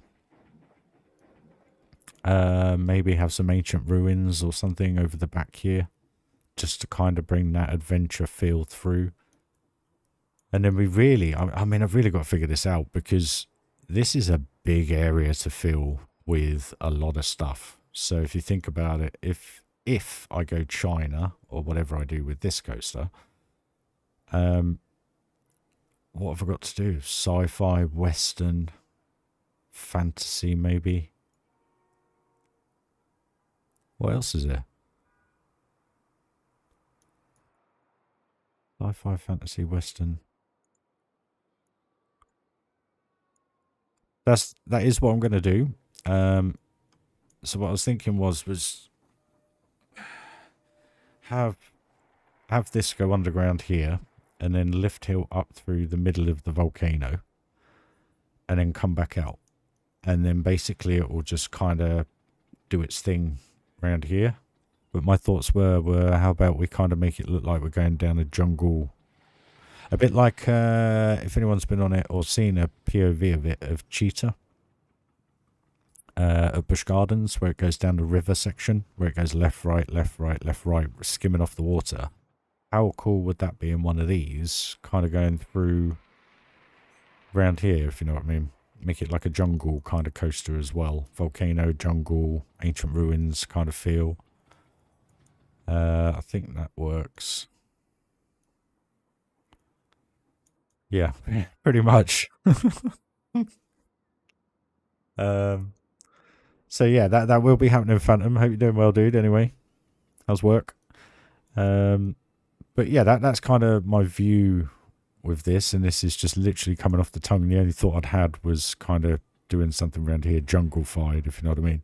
Maybe have some ancient ruins or something over the back here, just to kind of bring that adventure feel through. And then we really, I mean, I've really got to figure this out because this is a big area to fill with a lot of stuff. So if you think about it, if I go China or whatever I do with this coaster, what have I got to do? Sci-fi, Western, fantasy, maybe. What else is there? Sci-fi, fantasy, Western. That is what I'm going to do. So what I was thinking was have this go underground here, and then lift hill up through the middle of the volcano, and then come back out, and then basically it will just kind of do its thing around here. But my thoughts were how about we kind of make it look like we're going down a jungle, a bit like if anyone's been on it or seen a POV of it of Cheetah at Busch Gardens, where it goes down the river section, where it goes left, right, left, right, left, right, skimming off the water. How cool would that be in one of these, kind of going through around here, if you know what I mean? Make it like a jungle kind of coaster as well. Volcano, jungle, ancient ruins kind of feel. I think that works. Yeah, pretty much. So yeah, that will be happening, Phantom. Hope you're doing well, dude. Anyway, how's work? But yeah, that's kind of my view with this, and this is just literally coming off the tongue. The only thought I'd had was kind of doing something around here, jungle-fied, if you know what I mean.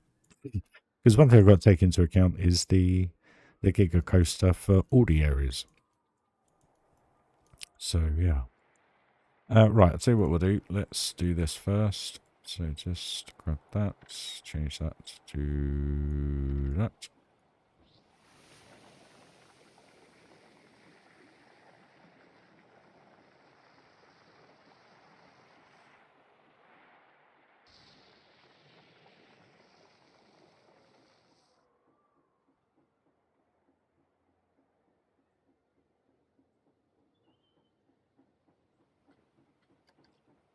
Because one thing I've got to take into account is the Giga Coaster for all the areas. So yeah. Right, I'll tell you what we'll do. Let's do this first. So just grab that, change that to that.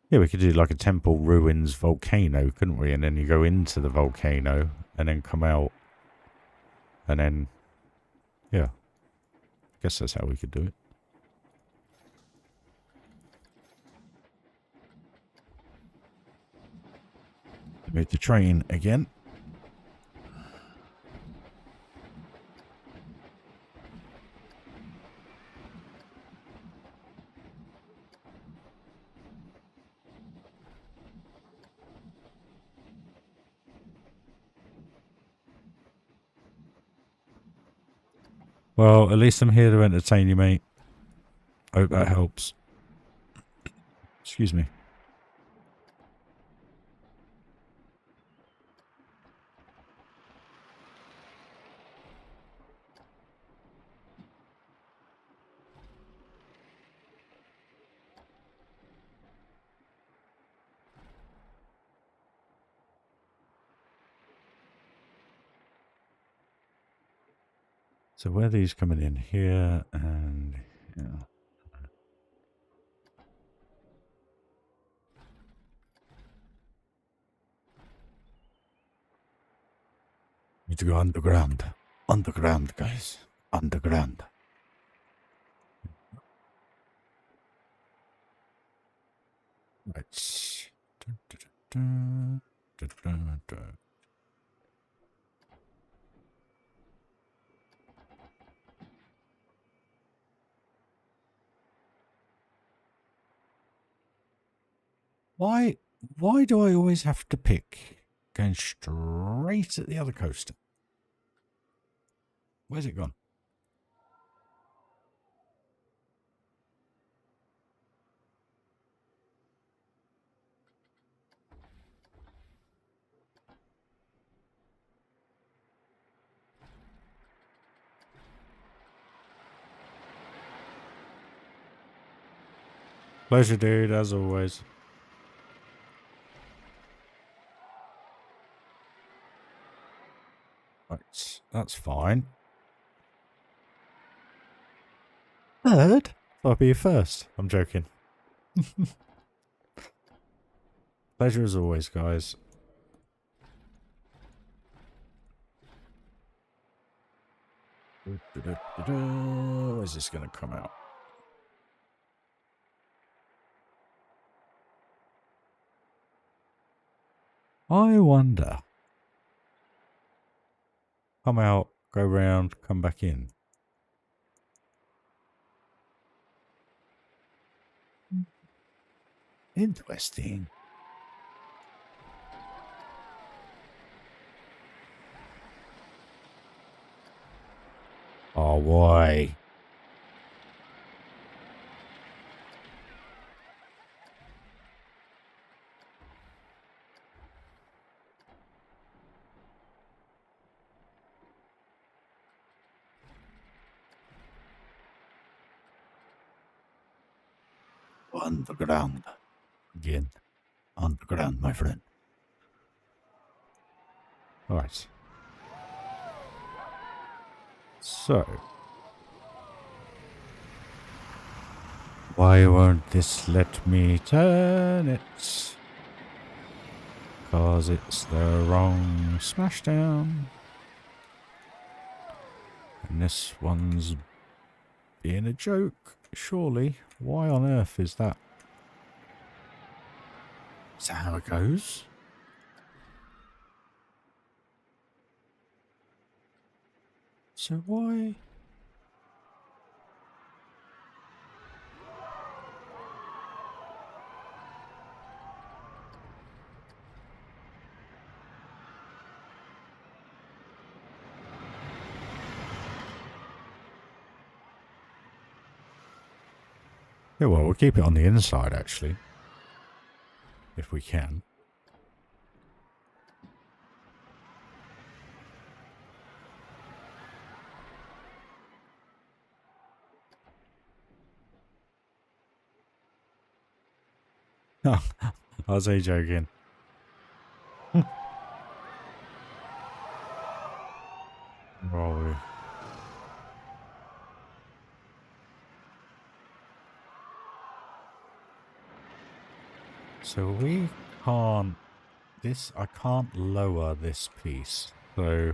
Yeah, we could do like a temple ruins volcano, couldn't we? And then you go into the volcano and then come out. And then, yeah. I guess that's how we could do it. Move the train again. Well, at least I'm here to entertain you, mate. Hope that helps. Excuse me. So where are these coming in? Here and here. Need to go underground. Underground, guys. Underground. Right. Why do I always have to pick going straight at the other coaster? Where's it gone? Pleasure, dude, as always. Right, that's fine. Third? I'll be first. I'm joking. Pleasure as always, guys. Where's this going to come out? I wonder. Come out, go round, come back in. Interesting. Oh, why? Underground. Again. Underground, my friend. Alright. So. Why won't this let me turn it? Cause it's the wrong smashdown. And this one's being a joke, surely. Why on earth is that? Is that how it goes? So why? Yeah, well, we'll keep it on the inside, actually. If we can. I was joking. Probably. So we can't... I can't lower this piece. So...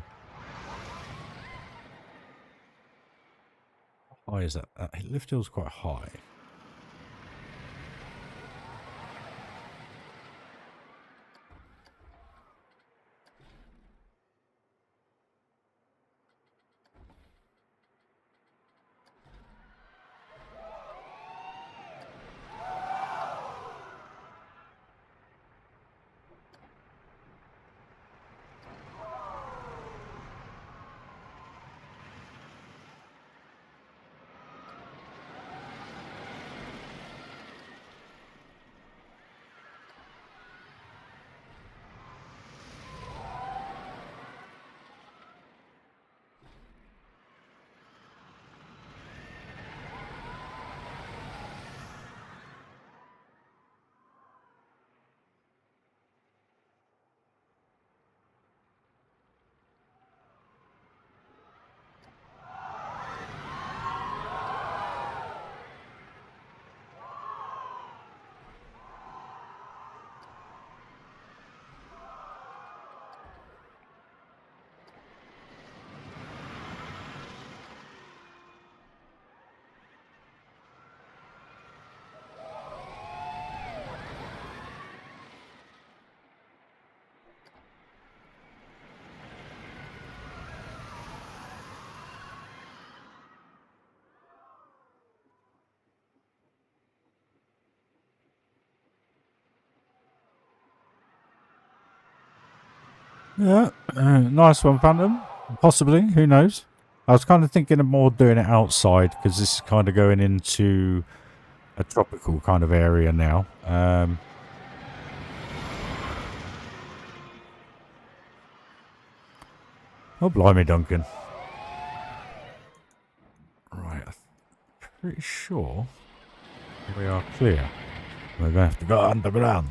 How high is that? Lift hill's quite high. Yeah, nice one, Phantom. Possibly, who knows? I was kind of thinking of more doing it outside because this is kind of going into a tropical kind of area now. Oh, blimey, Duncan. Right, I'm pretty sure we are clear. We're going to have to go underground.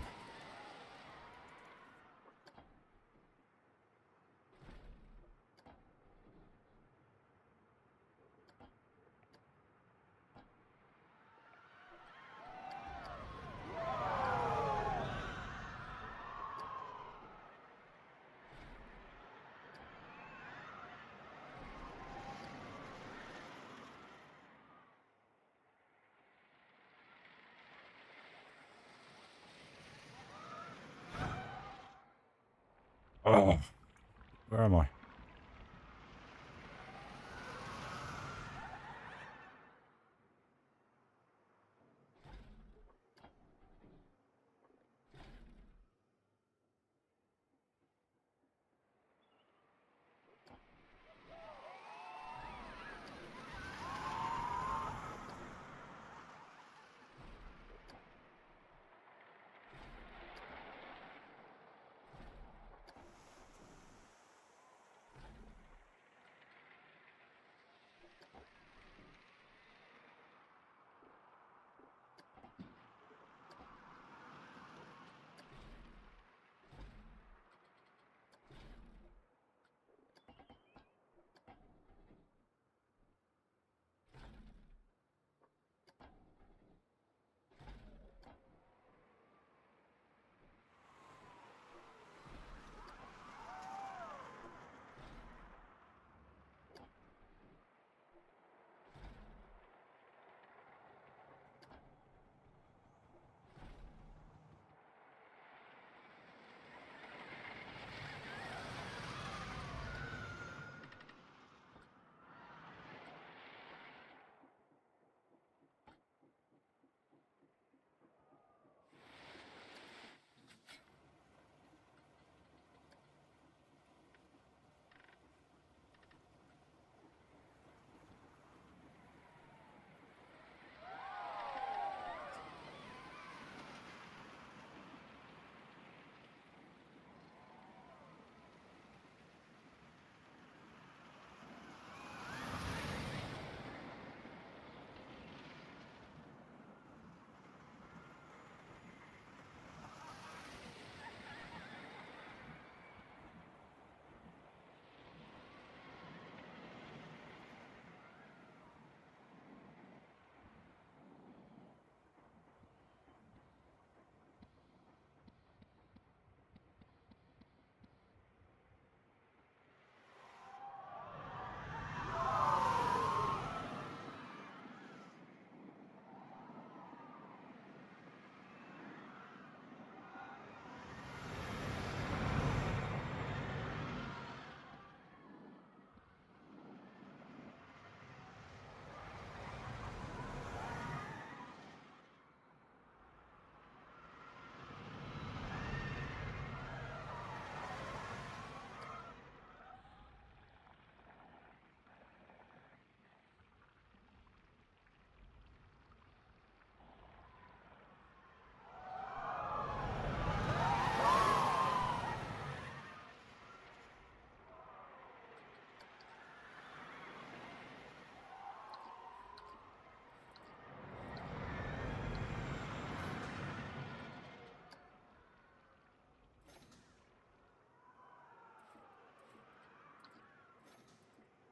Oh, where am I?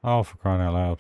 Oh, for crying out loud.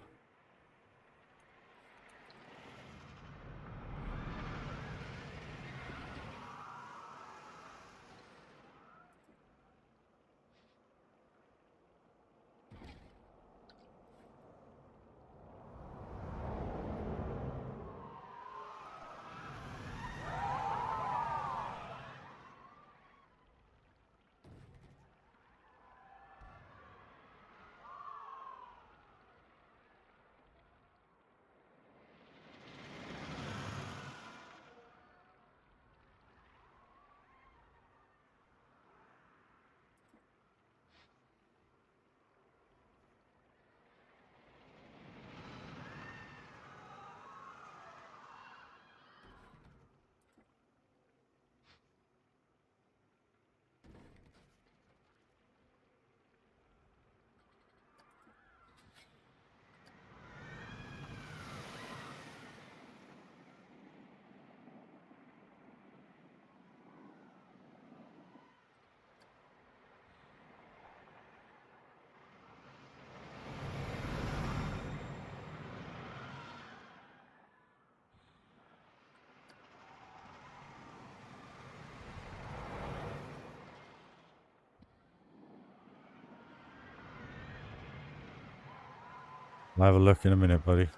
I'll have a look in a minute, buddy.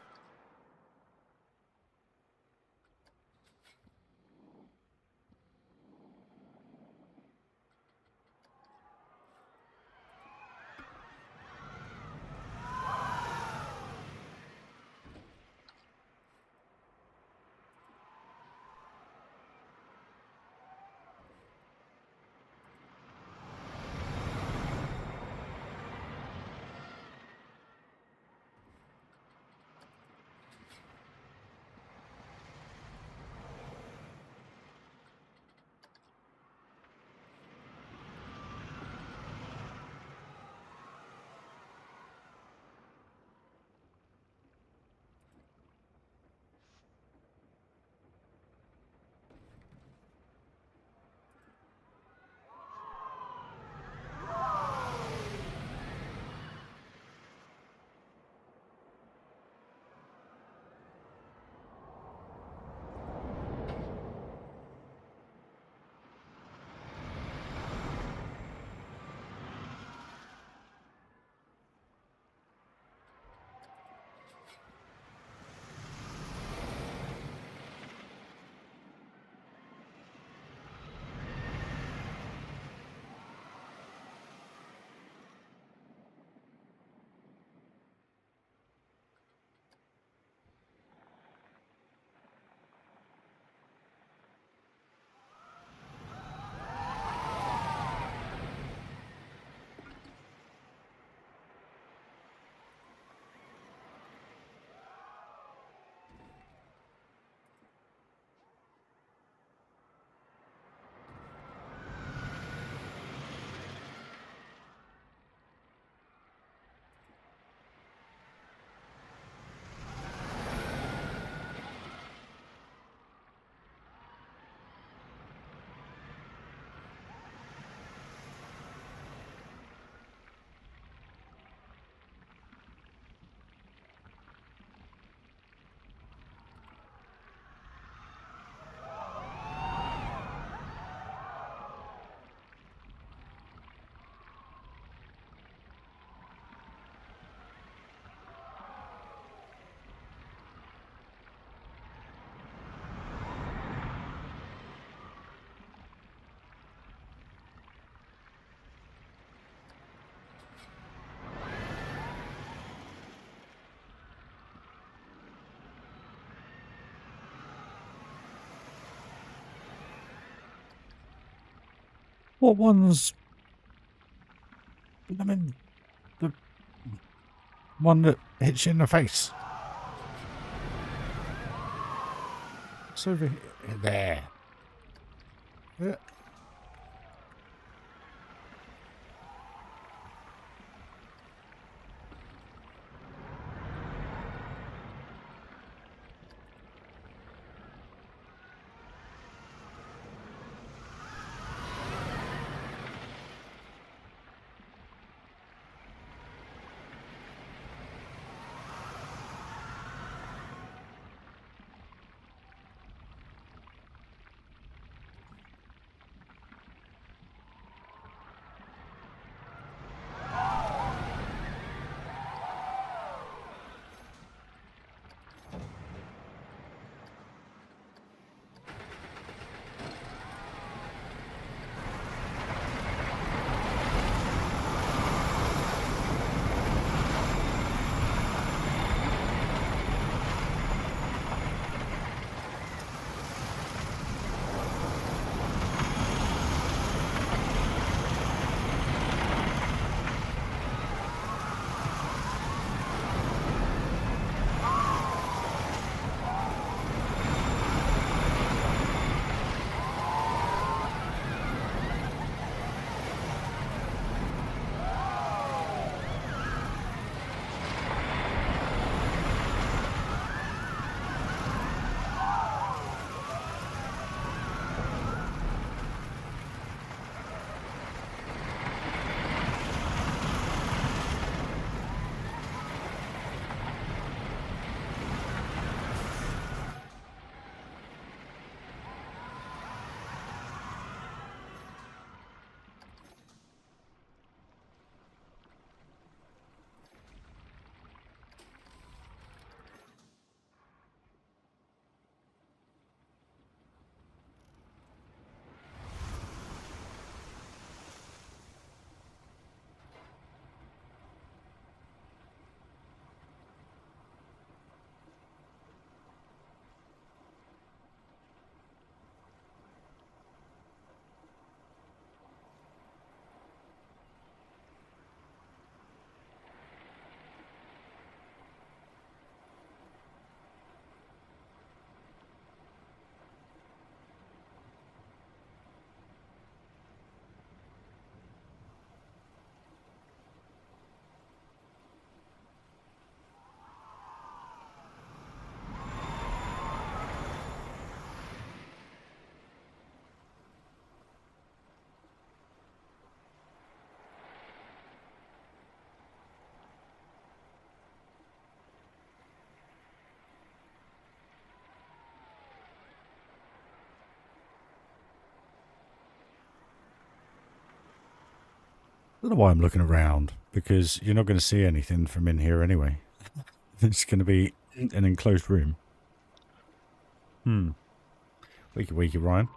What one's... I mean, the one that hits you in the face. It's over here. There. Yeah. don't know why I'm looking around, because you're not going to see anything from in here anyway. It's going to be an enclosed room. Wakey wakey, Ryan.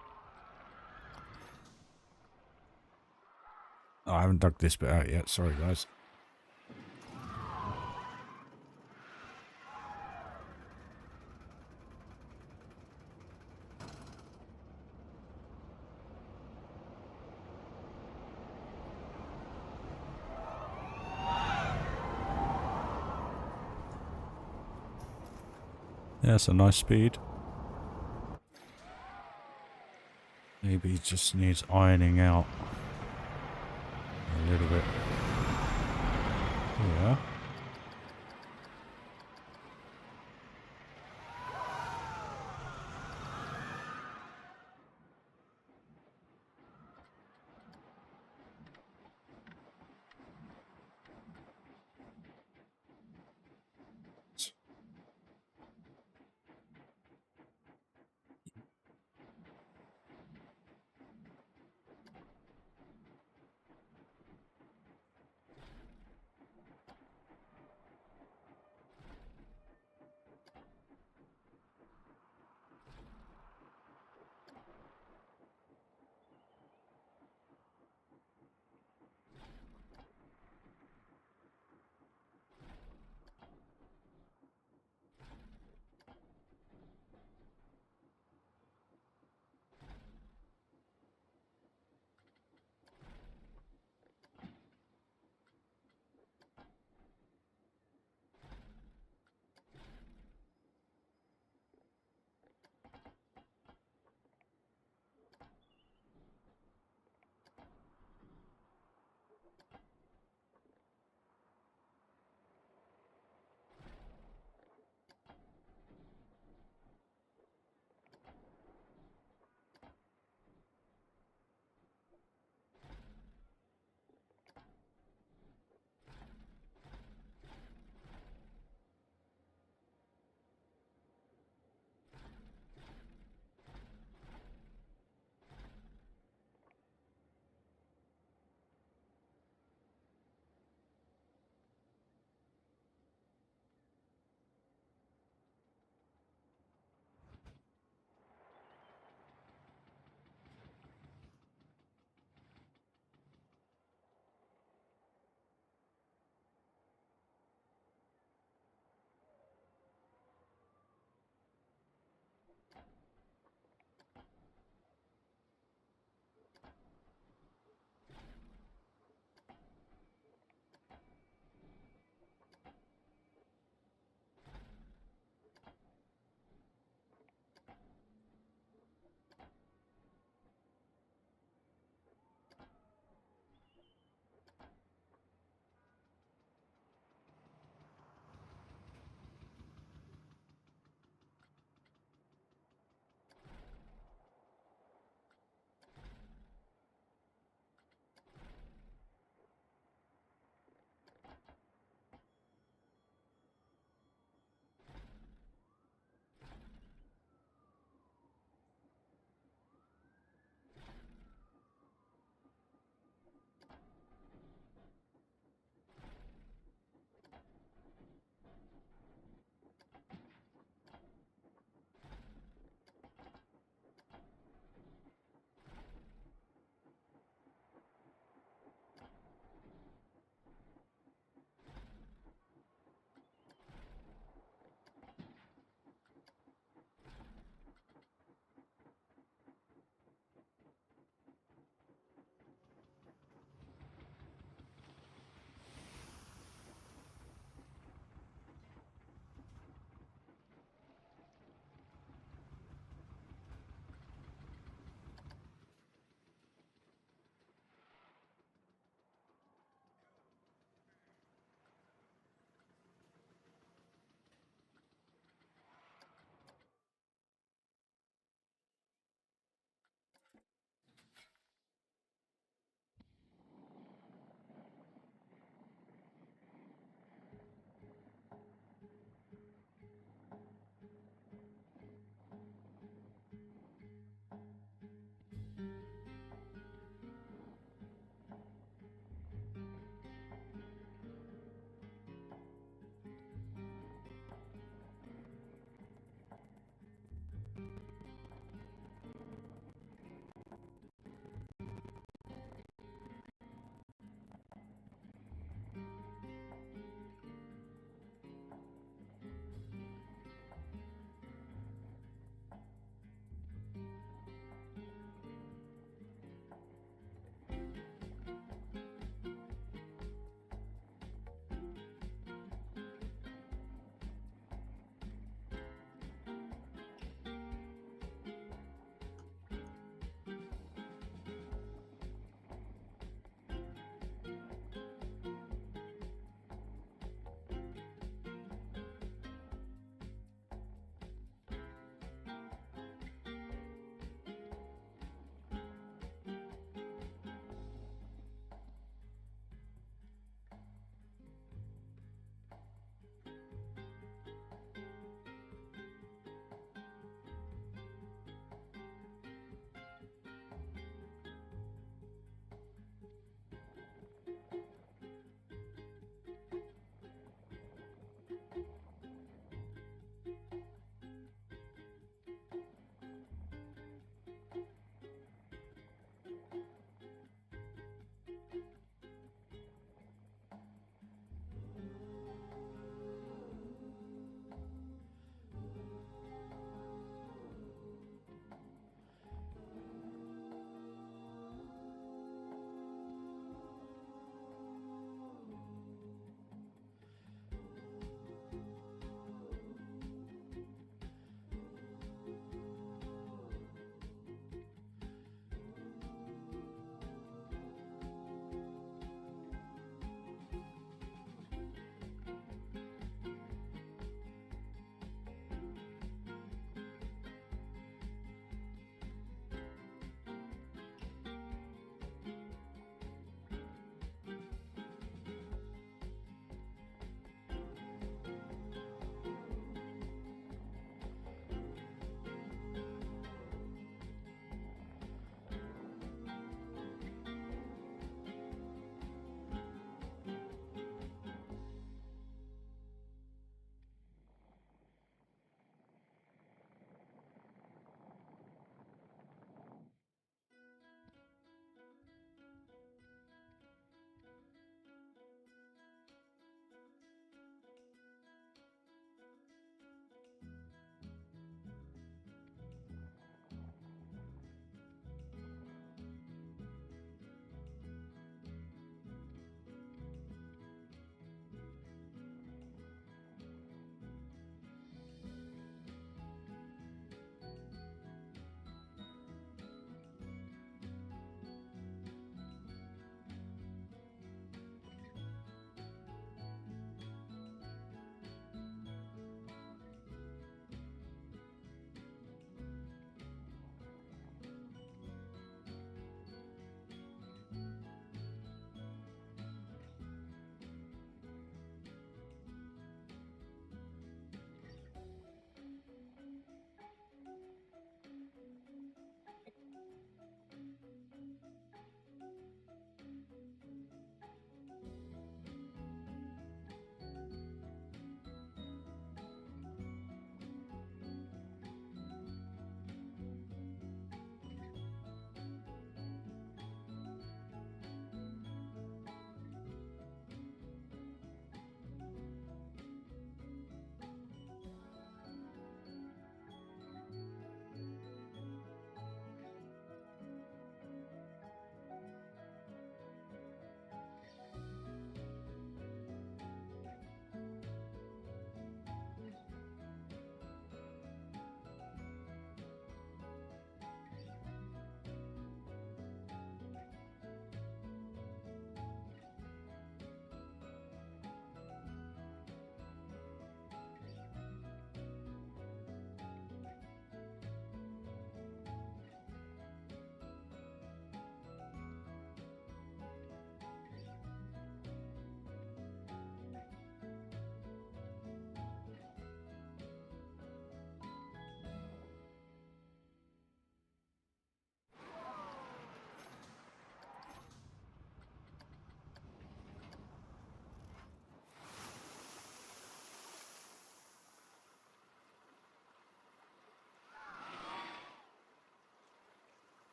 Oh, I haven't dug this bit out yet. Sorry, guys. Yeah, it's a nice speed. Maybe it just needs ironing out a little bit. Yeah.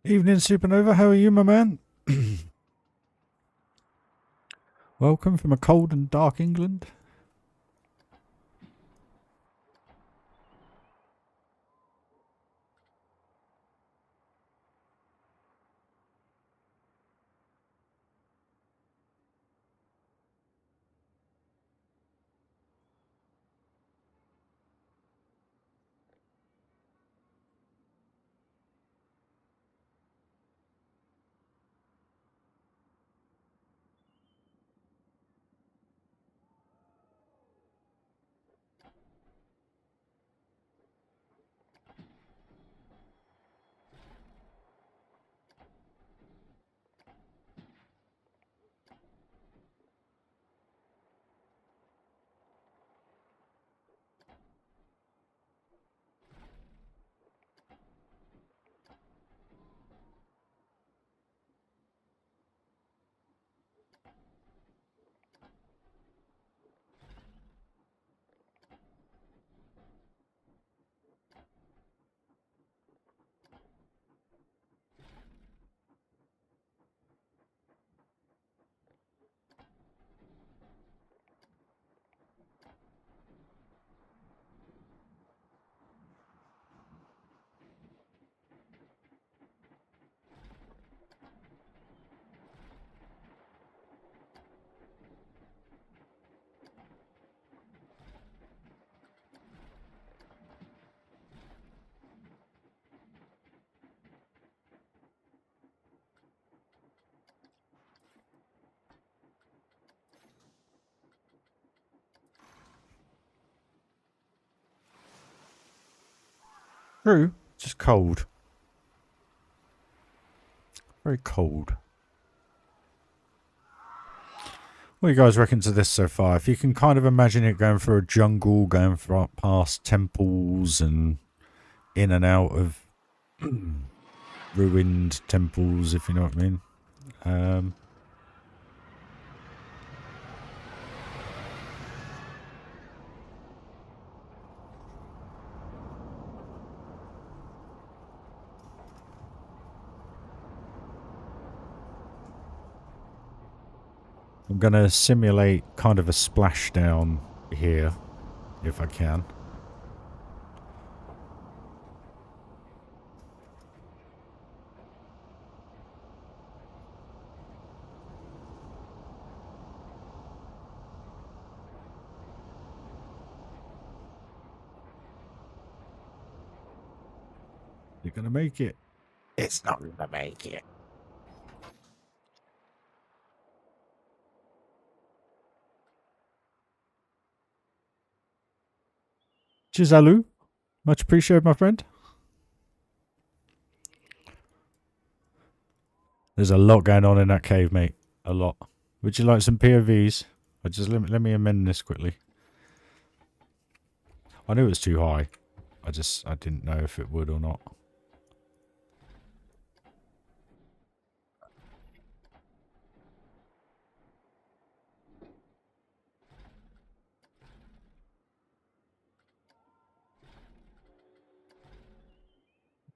Evening, Supernova. How are you, my man? Welcome from a cold and dark England. True, just cold. Very cold. What do you guys reckon to this so far? If you can kind of imagine it going through a jungle, going past temples and in and out of ruined temples, if you know what I mean. I'm going to simulate kind of a splashdown here, if I can. You're going to make it. It's not going to make it. Chizalu, much appreciated, my friend. There's a lot going on in that cave, mate. A lot. Would you like some POVs? Let me amend this quickly. I knew it was too high. I didn't know if it would or not.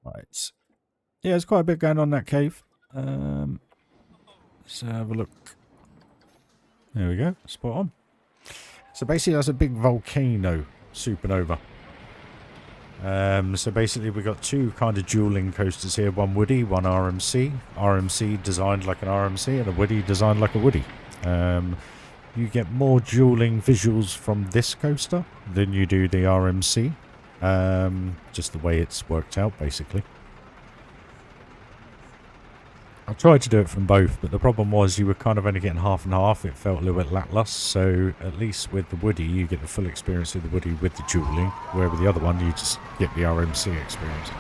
Right. Yeah, there's quite a bit going on in that cave. Let's have a look. There we go. Spot on. So basically that's a big volcano supernova. So basically we got two kind of dueling coasters here. One Woody, one RMC. RMC designed like an RMC and a Woody designed like a Woody. You get more dueling visuals from this coaster than you do the RMC. Just the way it's worked out, basically. I tried to do it from both, but the problem was you were kind of only getting half and half. It felt a little bit lackluster, so at least with the Woody, you get the full experience of the Woody with the dueling, where with the other one, you just get the RMC experience.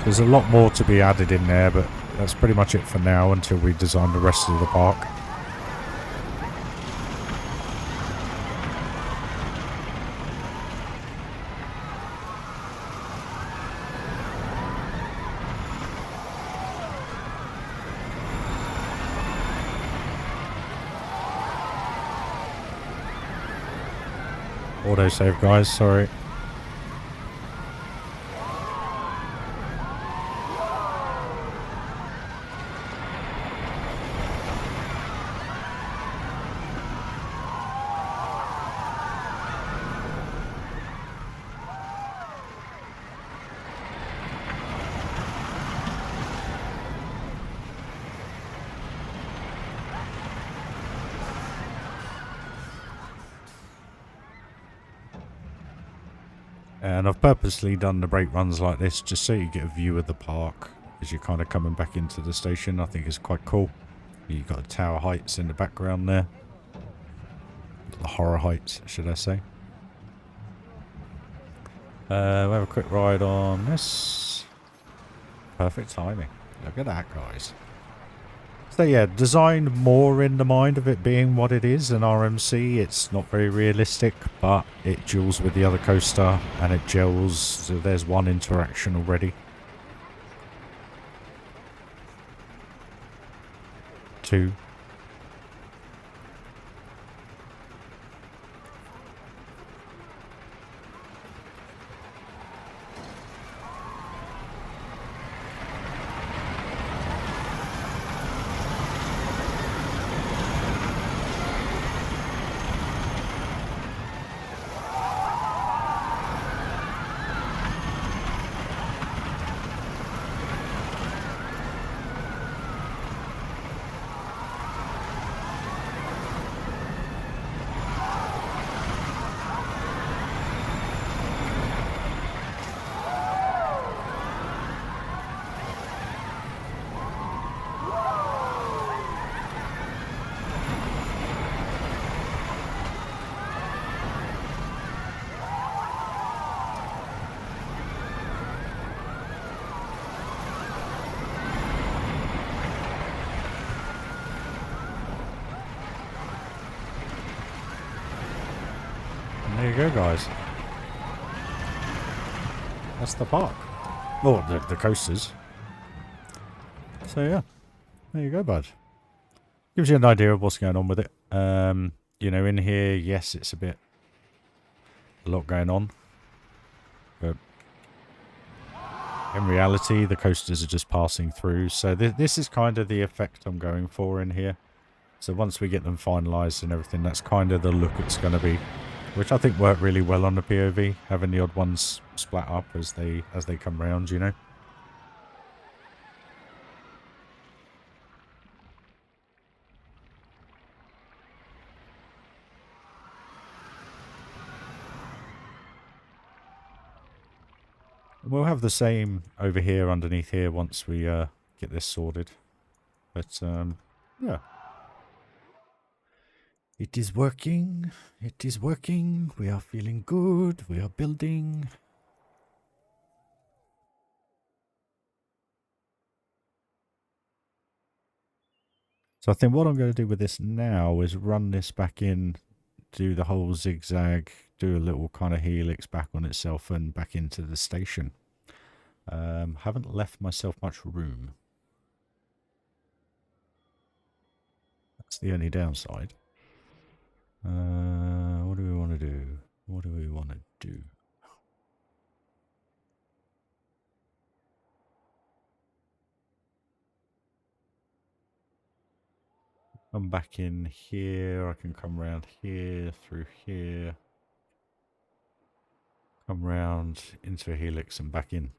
There's a lot more to be added in there, but that's pretty much it for now until we design the rest of the park. Autosave, guys, sorry. And I've purposely done the brake runs like this just so you get a view of the park as you're kind of coming back into the station. I think it's quite cool. You've got the Tower Heights in the background there. The Horror Heights, should I say. We'll have a quick ride on this. Perfect timing. Look at that, guys. So yeah, designed more in the mind of it being what it is, an RMC. It's not very realistic, but it gels with the other coaster and it gels. So there's one interaction already. 2. And there you go, guys. That's the park. Oh, the coasters. So yeah, there you go, bud. Gives you an idea of what's going on with it. You know, in here, yes, it's a lot going on, but in reality, the coasters are just passing through. So this is kind of the effect I'm going for in here. So once we get them finalised and everything, that's kind of the look it's going to be, which I think worked really well on the POV, having the odd ones splat up as they come round, you know. We'll have the same over here underneath here once we get this sorted. But yeah. It is working. It is working. We are feeling good. We are building. So I think what I'm going to do with this now is run this back in, do the whole zigzag, do a little kind of helix back on itself and back into the station. Haven't left myself much room. That's the only downside. What do we want to do? What do we want to do? Come back in here. I can come around here, through here. Come round into a helix and back in.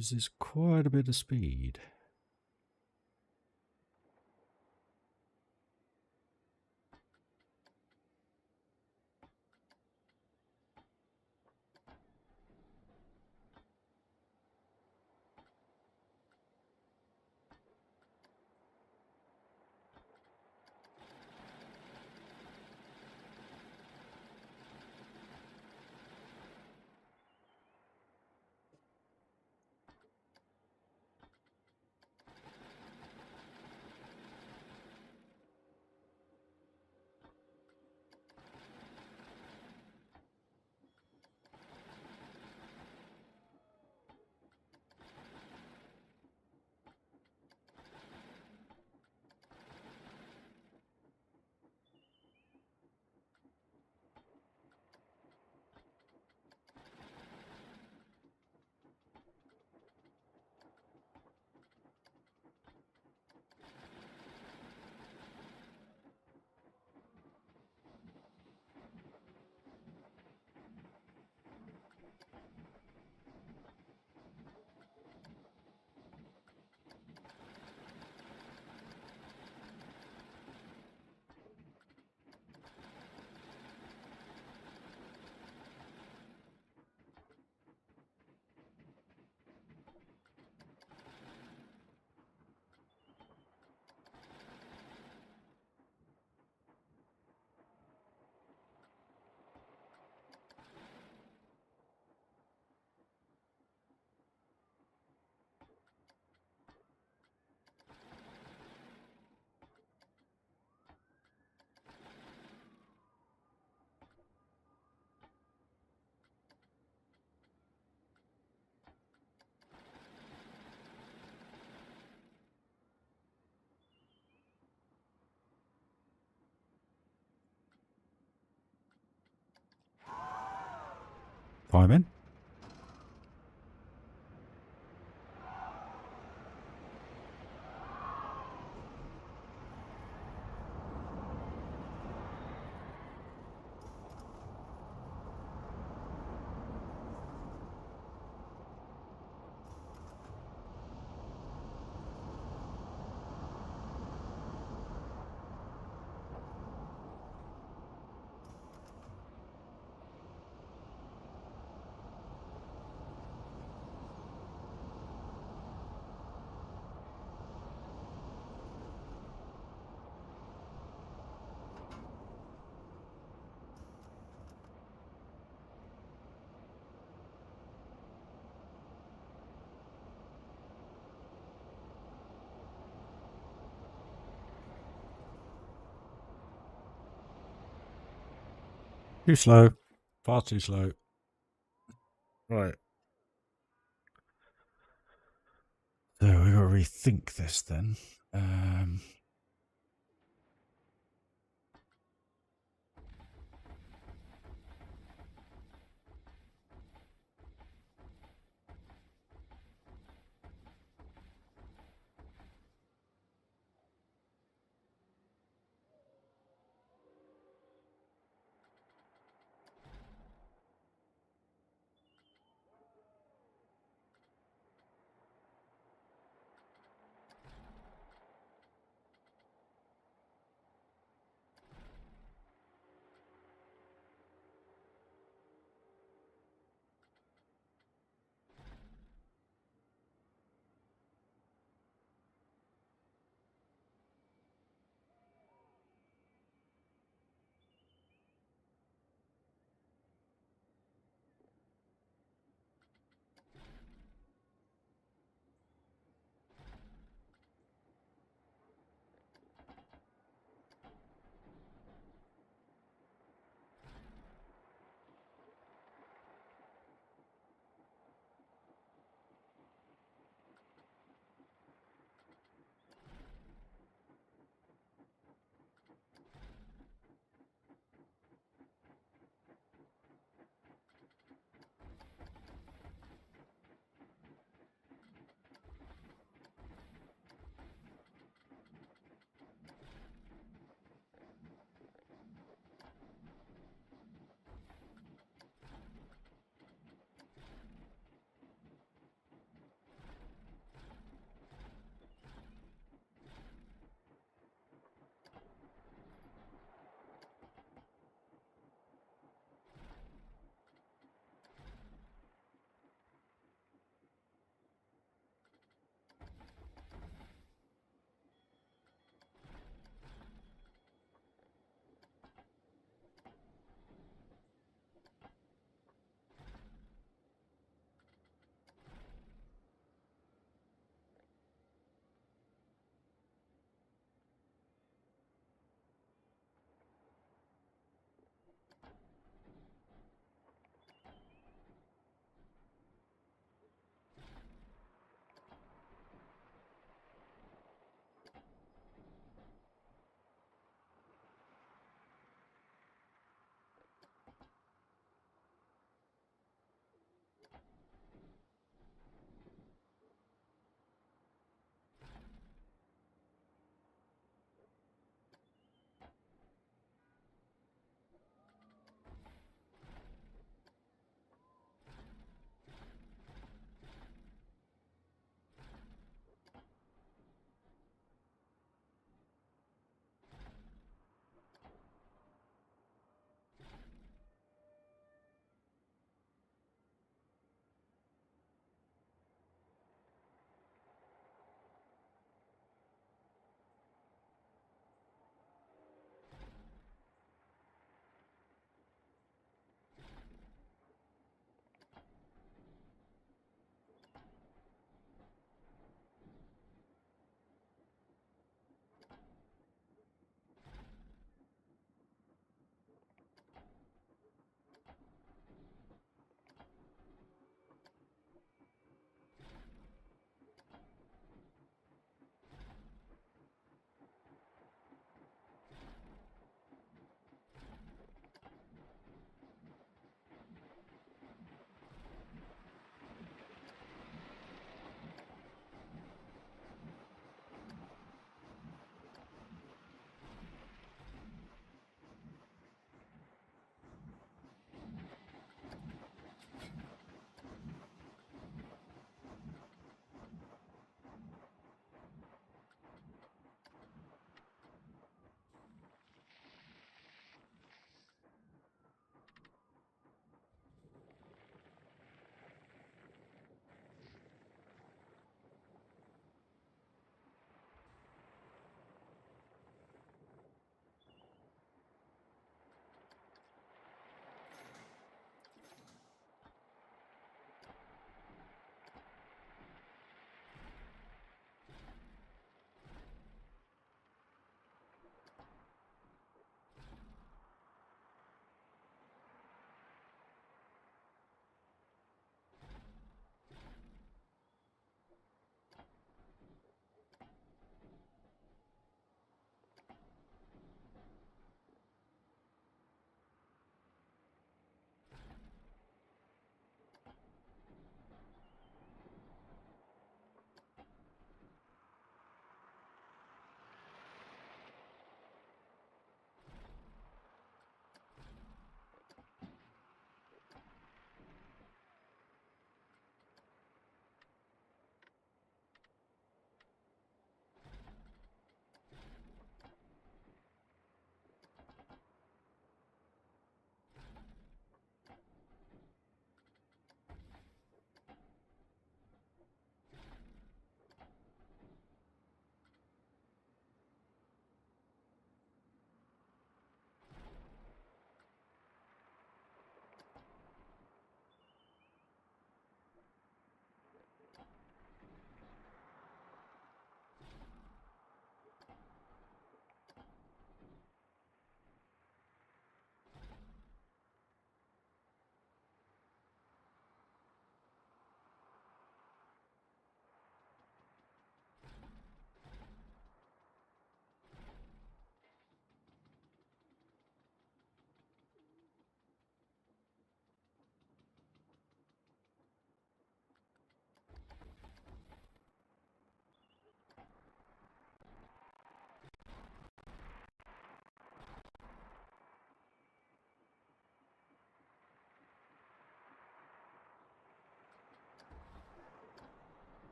uses quite a bit of speed. Climb in. Too slow. Far too slow. Right. So we've got to rethink this then.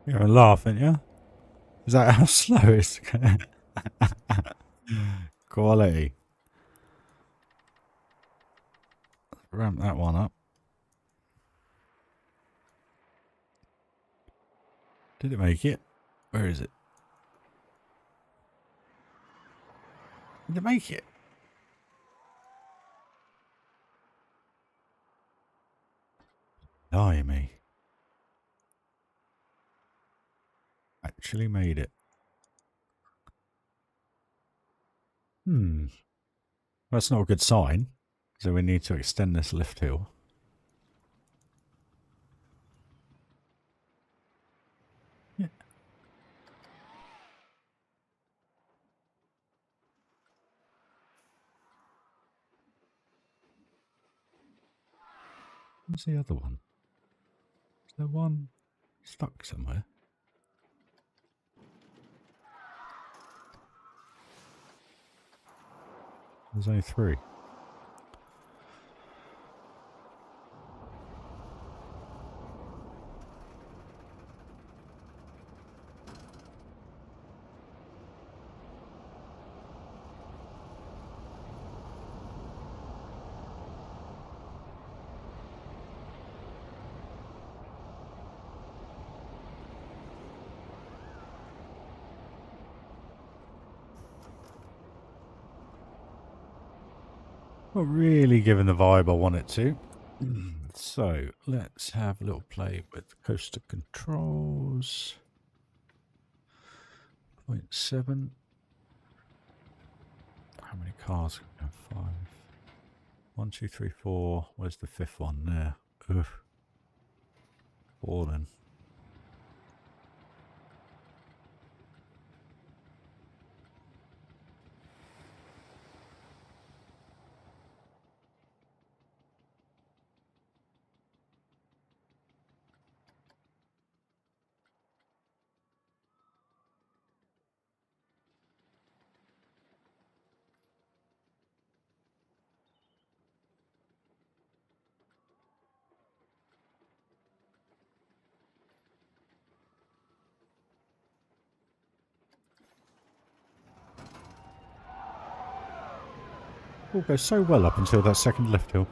You're laughing, yeah? Is that how slow it's going? Quality. Ramp that one up. Did it make it? Where is it? Did it make it? Blimey. Actually made it. That's not a good sign. So we need to extend this lift hill. Yeah. Where's the other one? Is there one stuck somewhere? There's only 3. Not really giving the vibe I want it to. So let's have a little play with coaster controls. 0.7. How many cars? 5. 1, 2, 3, 4. Where's the 5th one? There. Ugh. 4 then. All goes so well up until that second lift hill.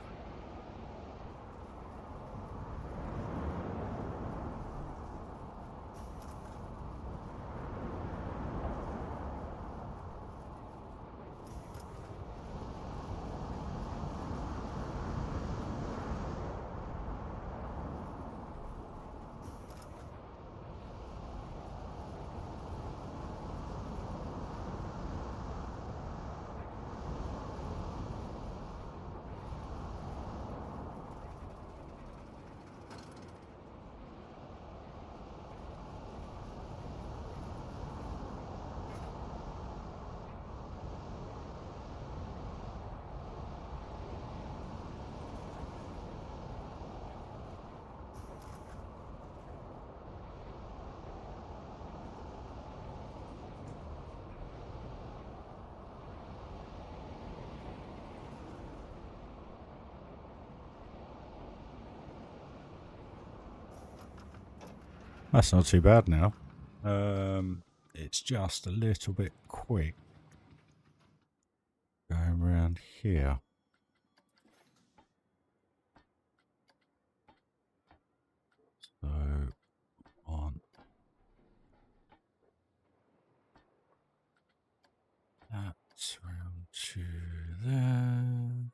That's not too bad now. It's just a little bit quick going around here. So on that round to there.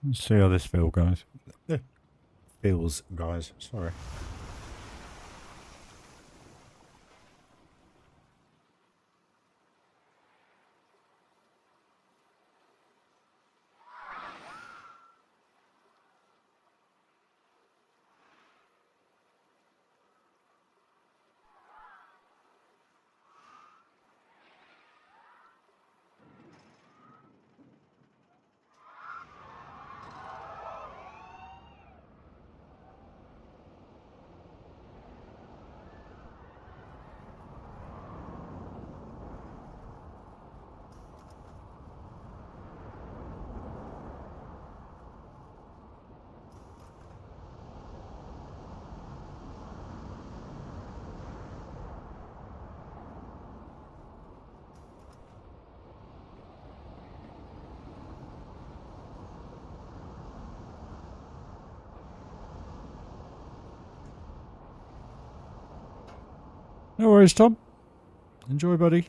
Let's see how this feels, guys. Feels, guys. Sorry. No worries, Tom. Enjoy, buddy.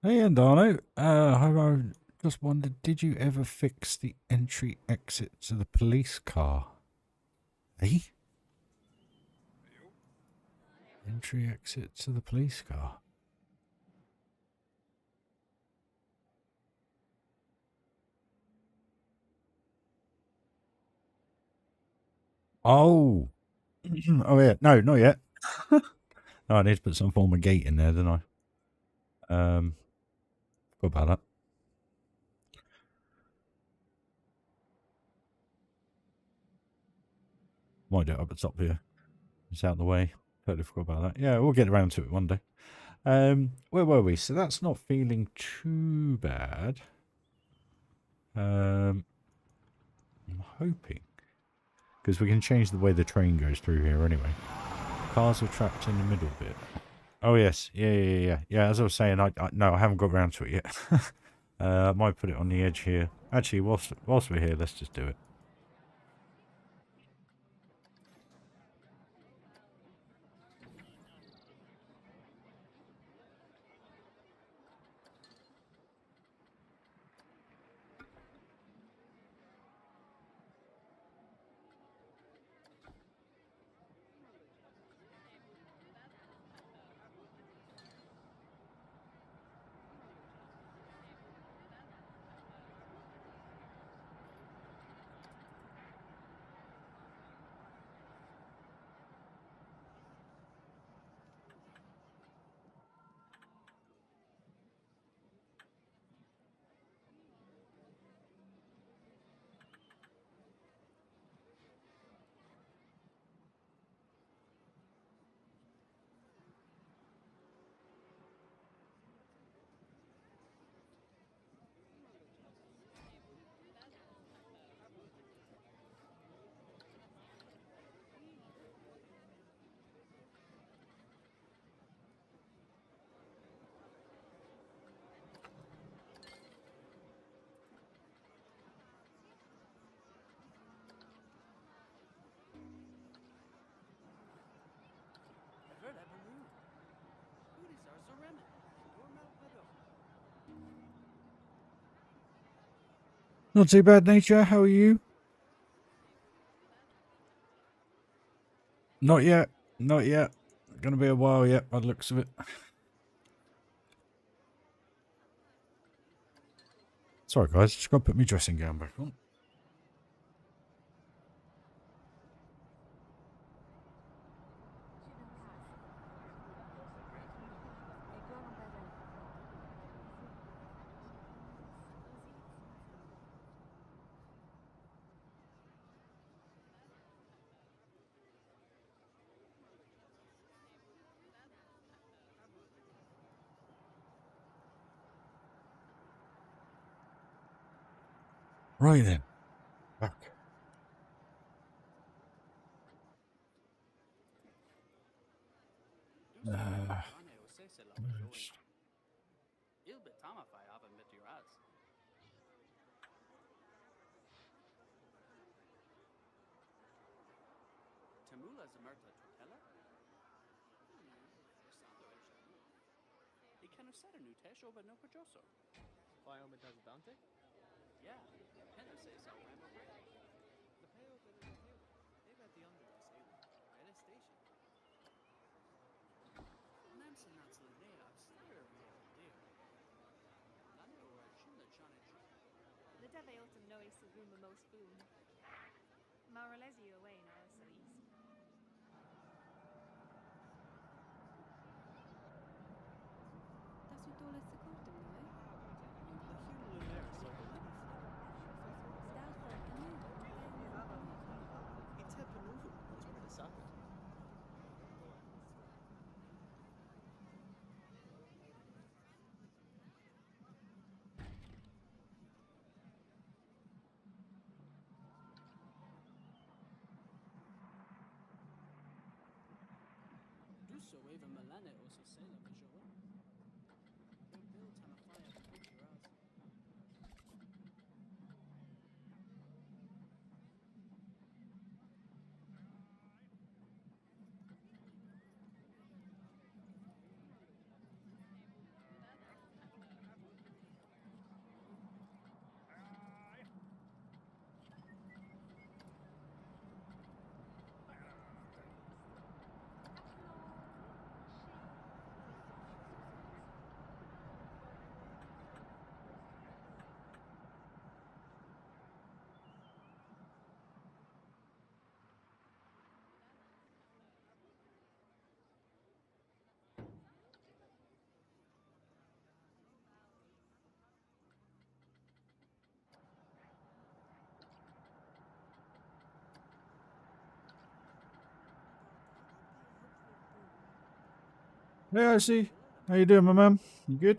Hey, Andano. I just wondered, did you ever fix the entry exit to the police car? Eh? Entry exit to the police car. Oh. Oh, yeah. No, not yet. No, I need to put some form of gate in there, don't I? Forgot about that. Might do it up at the top here. It's out of the way. Totally forgot about that. Yeah, we'll get around to it one day. Where were we? So that's not feeling too bad. I'm hoping. Because we can change the way the train goes through here anyway. Cars are trapped in the middle bit. Oh, yes. Yeah. Yeah, as I was saying, no, I haven't got around to it yet. I might put it on the edge here. Actually, whilst we're here, let's just do it. Not too bad, Nature. How are you? Not yet. Not yet. Gonna be a while yet, by the looks of it. Sorry, guys. Just gotta put my dressing gown back on. Right then. Back. Hey, I see. How you doing, my man? You good?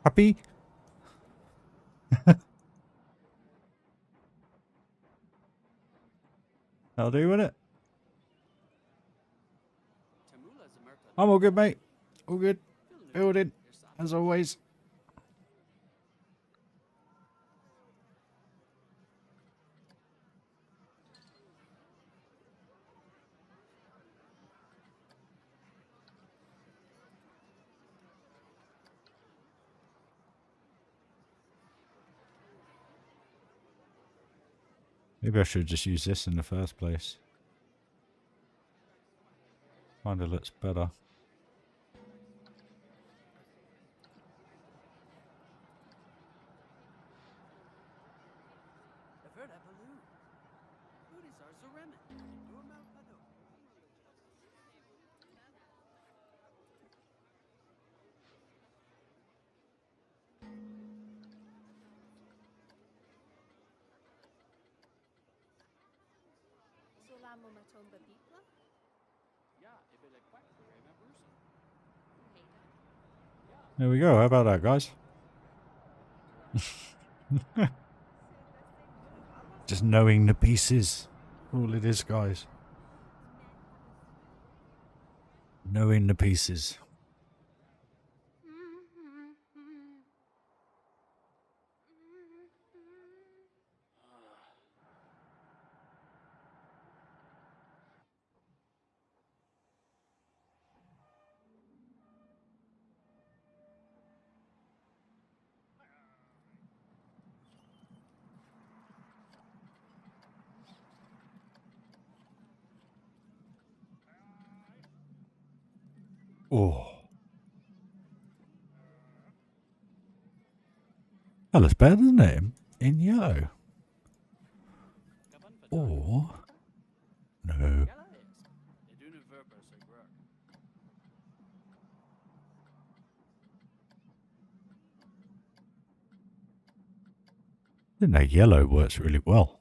Happy? I'll do with it. I'm all good, mate. All good. Building, as always. Maybe I should just use this in the first place. Kinda looks better. There we go. How about that, guys? Just knowing the pieces. All it is, guys. Knowing the pieces. Oh. Well, it's better than it in yellow. Or no. I think that yellow works really well.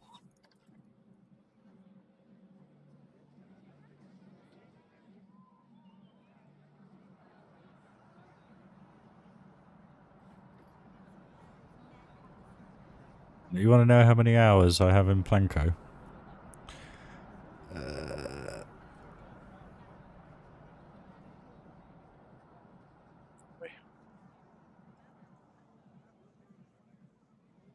You want to know how many hours I have in Planko?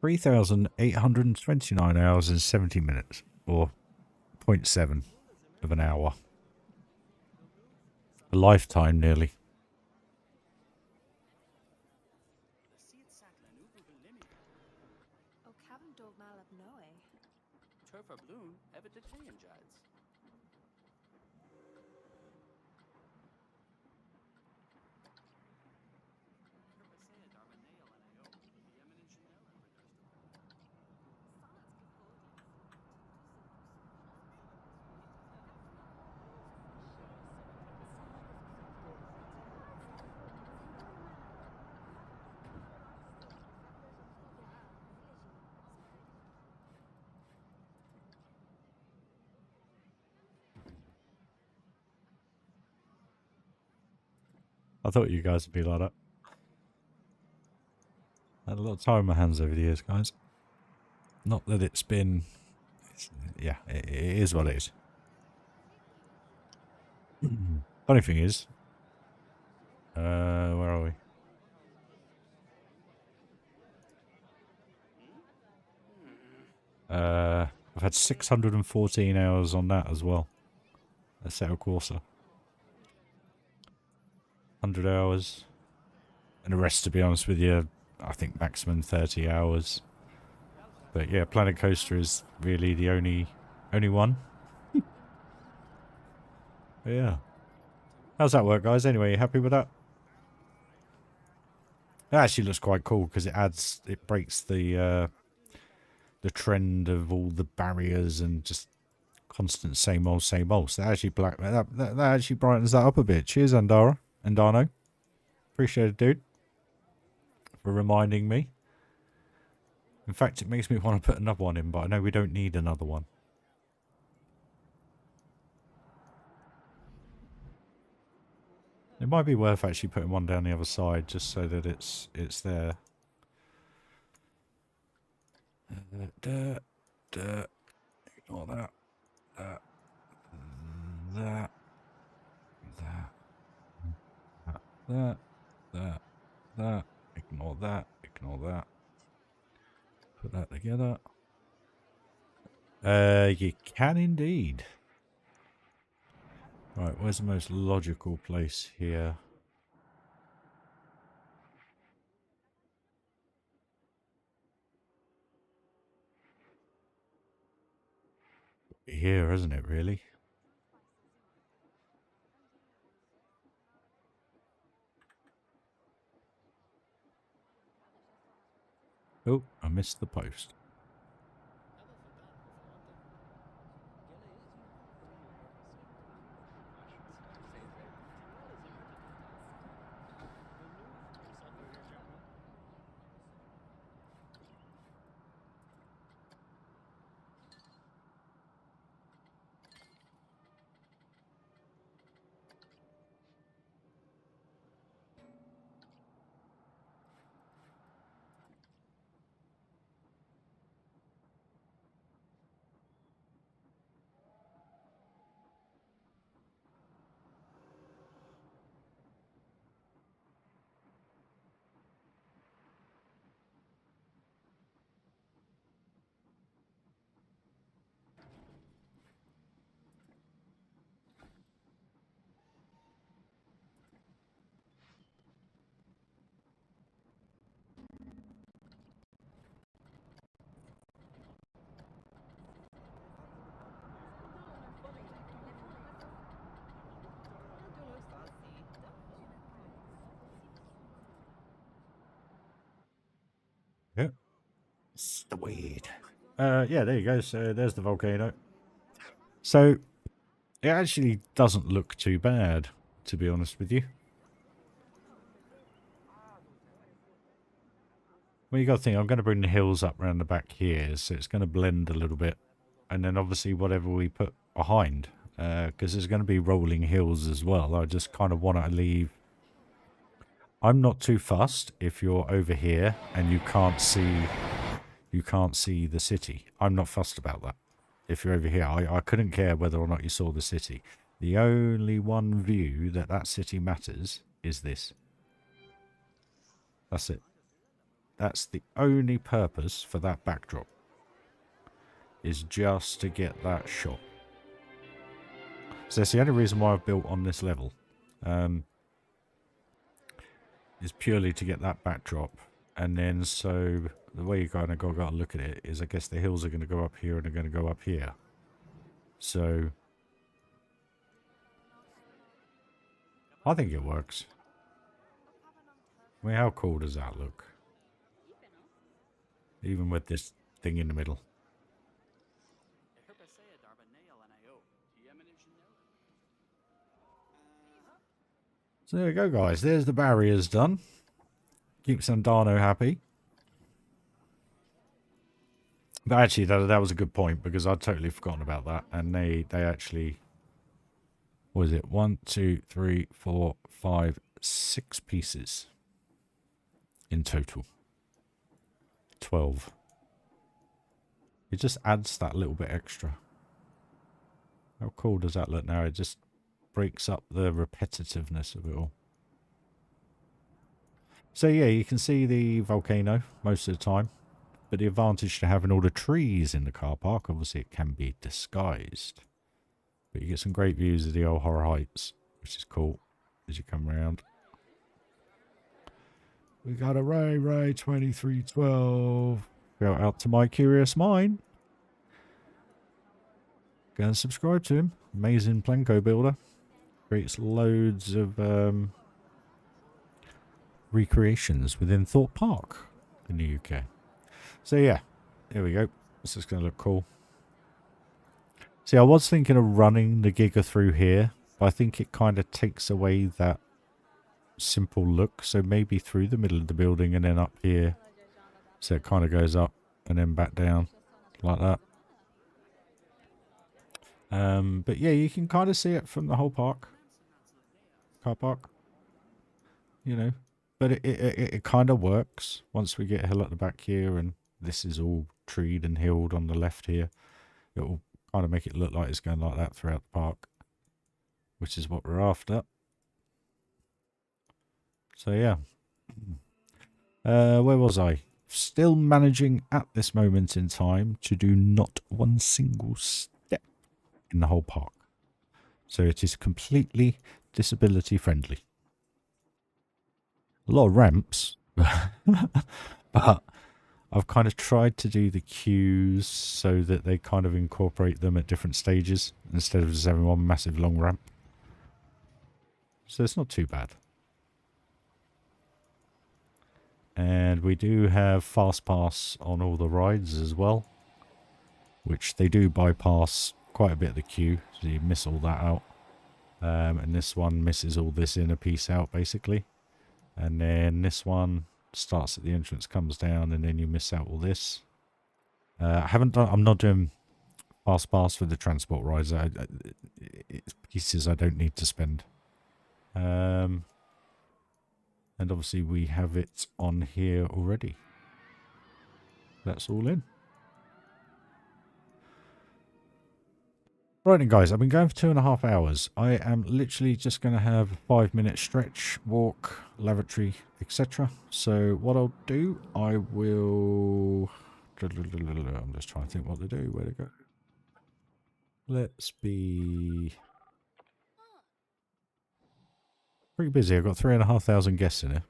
3,829 hours and 70 minutes, or 0.7 of an hour. A lifetime, nearly. I thought you guys would be like that. I had a lot of time on my hands over the years, guys. Not that it's been... yeah, it is what it is. Funny thing is... where are we? I've had 614 hours on that as well. A Assetto Corsa. 100 hours. And the rest, to be honest with you, I think maximum 30 hours. But yeah, Planet Coaster is really the only one. But yeah. How's that work, guys? Anyway, you happy with that? It actually looks quite cool because it breaks the trend of all the barriers and just constant same old, same old. So that actually that actually brightens that up a bit. Cheers, Andano. Appreciate it, dude, for reminding me. In fact, it makes me want to put another one in, but I know we don't need another one. It might be worth actually putting one down the other side just so that it's there. Ignore that. That. That. Ignore that. Ignore that. Put that together. You can indeed. Right, where's the most logical place here? Here, isn't it, really? Oh, I missed the post. Yep. Sweet. Yeah, there you go. So there's the volcano. So it actually doesn't look too bad, to be honest with you. Well, you got to think, I'm going to bring the hills up around the back here, so it's going to blend a little bit. And then obviously whatever we put behind, because there's going to be rolling hills as well. I just kind of want to leave... I'm not too fussed if you're over here and you can't see the city. I'm not fussed about that. If you're over here, I couldn't care whether or not you saw the city. The only one view that city matters is this. That's it. That's the only purpose for that backdrop. Is just to get that shot. So that's the only reason why I've built on this level. Is purely to get that backdrop. And then so the way you kind of got to look at it is I guess the hills are going to go up here and are going to go up here. So I think it works. I mean, how cool does that look? Even with this thing in the middle. So there we go, guys. There's the barriers done. Keeps Andano happy. But actually, that was a good point because I'd totally forgotten about that. And they actually... What is it? 1, 2, 3, 4, 5, 6 pieces in total. 12. It just adds that little bit extra. How cool does that look now? It just breaks up the repetitiveness of it all. So yeah, you can see the volcano most of the time. But the advantage to having all the trees in the car park, obviously it can be disguised. But you get some great views of the old Horror Heights, which is cool as you come around. We got a RyRy 2312. Go out to my curious mind. Go and subscribe to him. Amazing Plenko builder. Creates loads of recreations within Thorpe Park in the UK. So yeah, here we go. This is going to look cool. See, I was thinking of running the Giga through here, but I think it kind of takes away that simple look. So maybe through the middle of the building and then up here. So it kind of goes up and then back down like that. But yeah, you can kind of see it from the whole car park, you know. But it kind of works once we get a hill at the back here, and this is all treed and hilled on the left here. It will kind of make it look like it's going like that throughout the park, which is what we're after. So yeah. Where was I? Still managing at this moment in time to do not one single step in the whole park. So it is completely disability friendly. A lot of ramps, but I've kind of tried to do the queues so that they kind of incorporate them at different stages instead of just having one massive long ramp. So it's not too bad. And we do have fast pass on all the rides as well, which they do bypass quite a bit of the queue, so you miss all that out. And this one misses all this inner piece out basically. And then this one starts at the entrance, comes down, and then you miss out all this. I'm not doing fast pass for the transport rides. It's pieces I don't need to spend. And obviously we have it on here already. That's all in. Right then guys, I've been going for 2.5 hours. I am literally just going to have a 5-minute stretch, walk, lavatory, etc. So what I'll do, I will... I'm just trying to think what to do, where to go. Let's be... pretty busy. I've got 3,500 guests in here.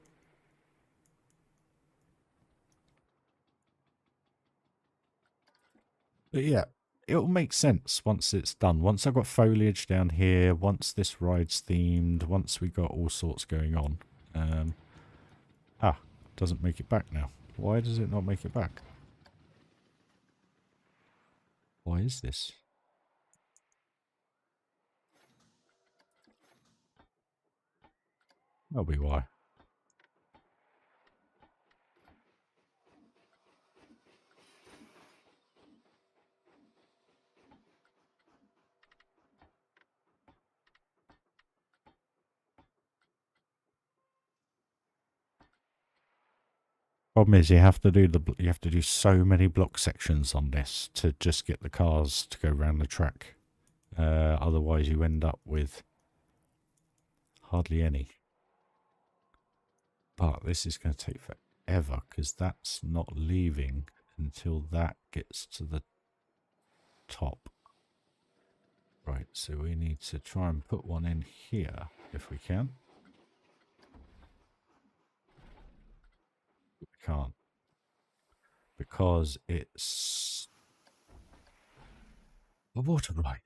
But yeah, it'll make sense once it's done. Once I've got foliage down here, once this ride's themed, once we got all sorts going on. Doesn't make it back now. Why does it not make it back? Why is this? That'll be why. Problem is, you have to do so many block sections on this to just get the cars to go around the track. Otherwise, you end up with hardly any. But this is going to take forever because that's not leaving until that gets to the top. Right, so we need to try and put one in here if we can. We can't. Because it's a water ride.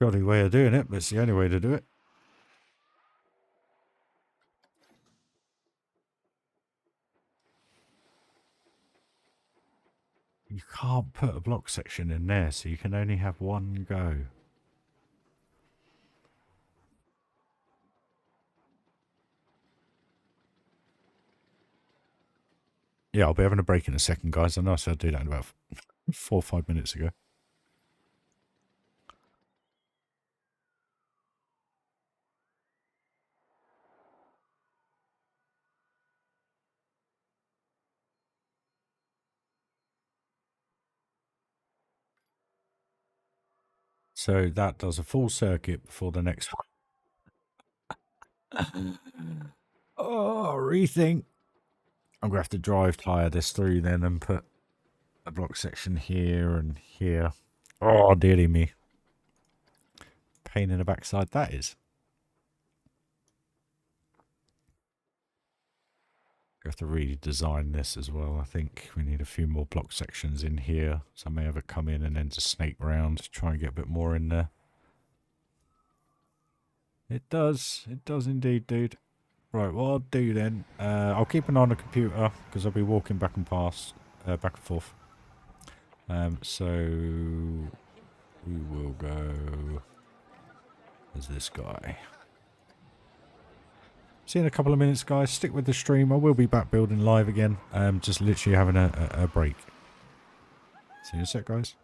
Got any way of doing it, but it's the only way to do it. You can't put a block section in there, so you can only have one go. Yeah, I'll be having a break in a second, guys. I know I said I'd do that in about 4 or 5 minutes ago. So that does a full circuit before the next one. Oh, rethink. I'm going to have to drive tire this through then and put a block section here and here. Oh, dearie me. Pain in the backside that is. We have to redesign this as well. I think we need a few more block sections in here. So I may have it come in and then just snake round to try and get a bit more in there. It does. It does indeed, dude. Right, what I'll do then, I'll keep an eye on the computer because I'll be walking back and back and forth. So we will go as this guy. See you in a couple of minutes, guys. Stick with the stream. I will be back building live again. Just literally having a break. See you in a sec, guys.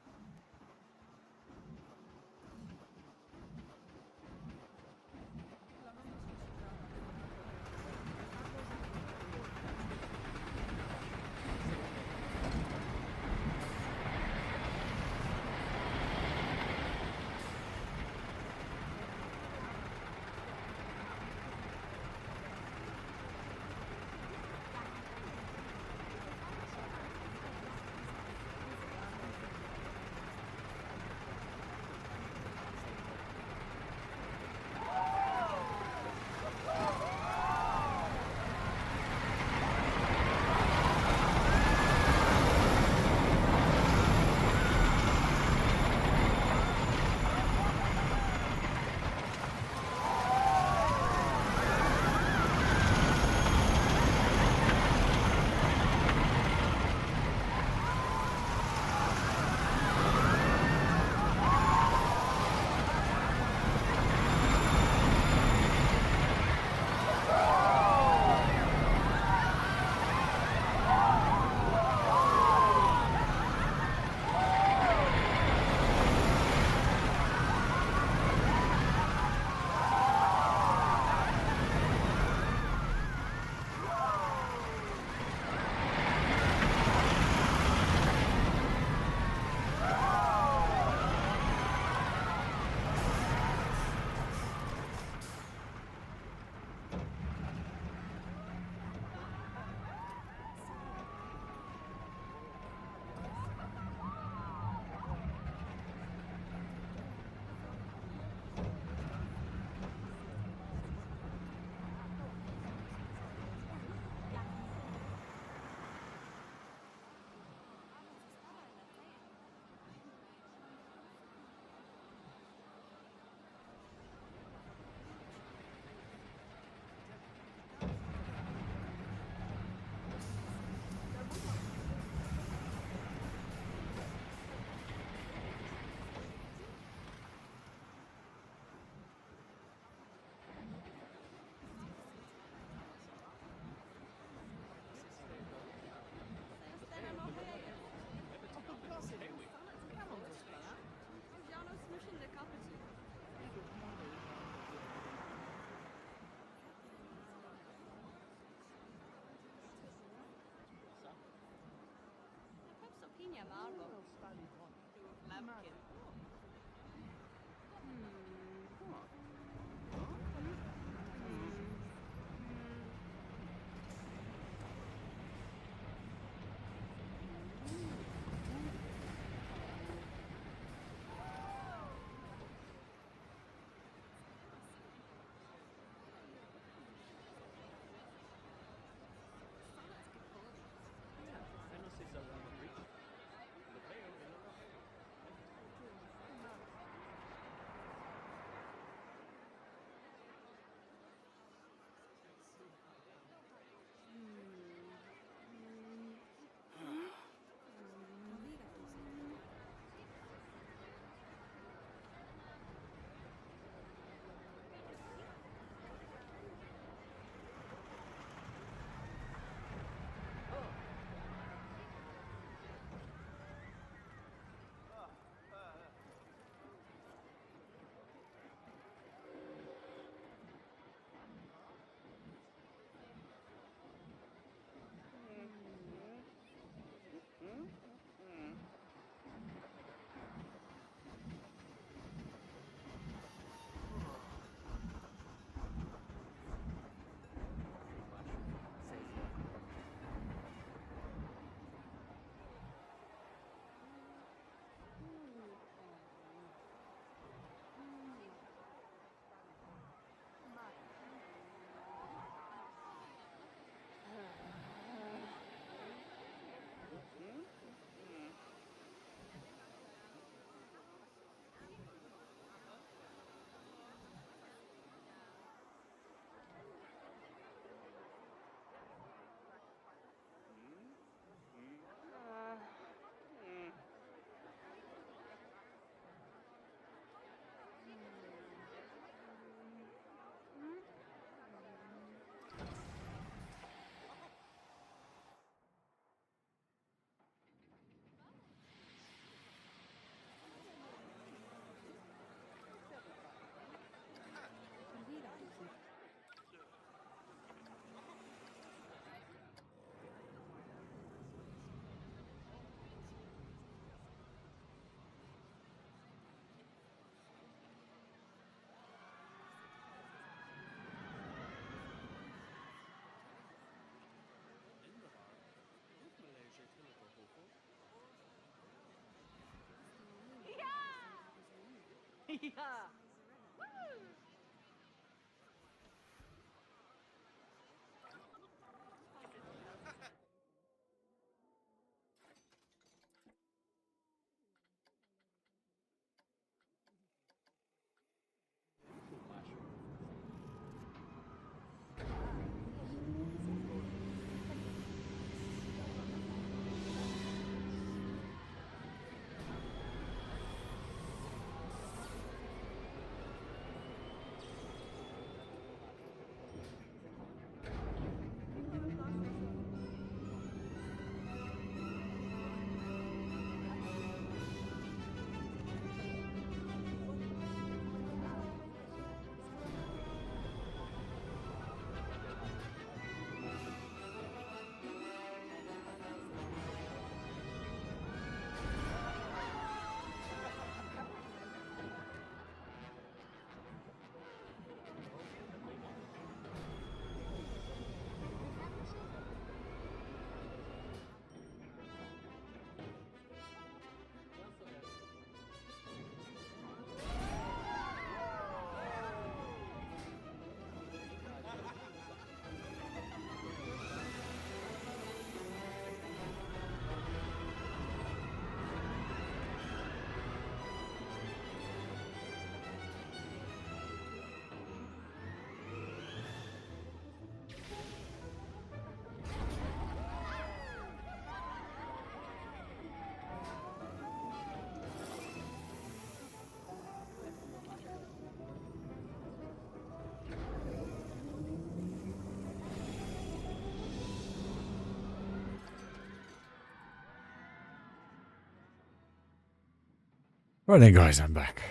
Right then, guys, I'm back.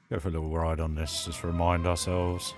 Go for a little ride on this, just to remind ourselves.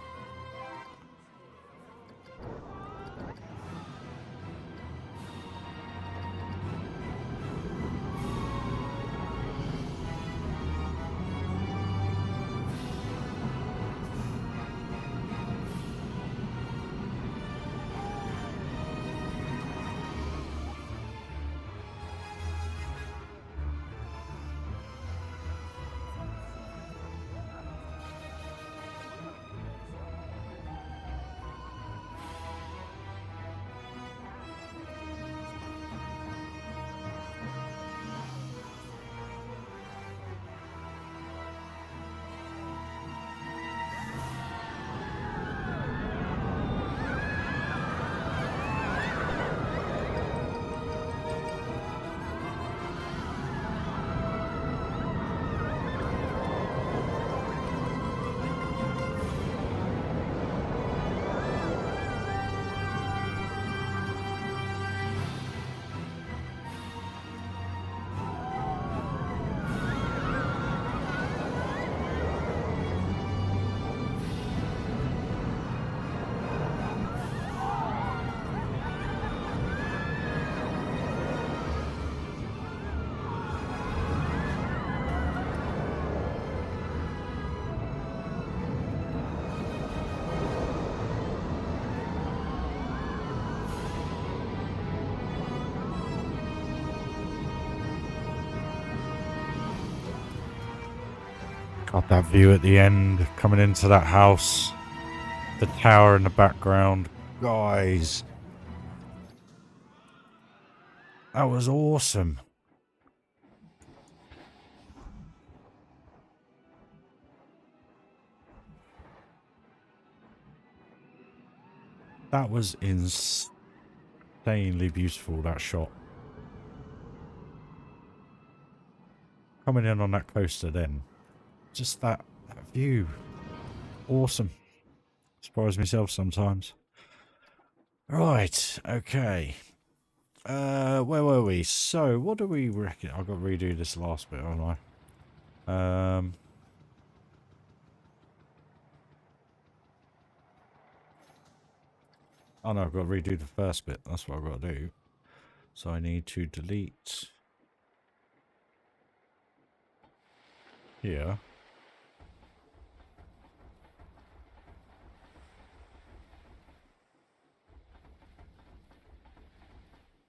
Got that view at the end, coming into that house. The tower in the background. Guys. That was awesome. That was insanely beautiful, that shot. Coming in on that coaster then. Just that view. Awesome. Surprise myself sometimes. Right, okay. Where were we? So, what do we reckon? I've got to redo this last bit, haven't I? Oh no, I've got to redo the first bit. That's what I've got to do. So I need to delete here.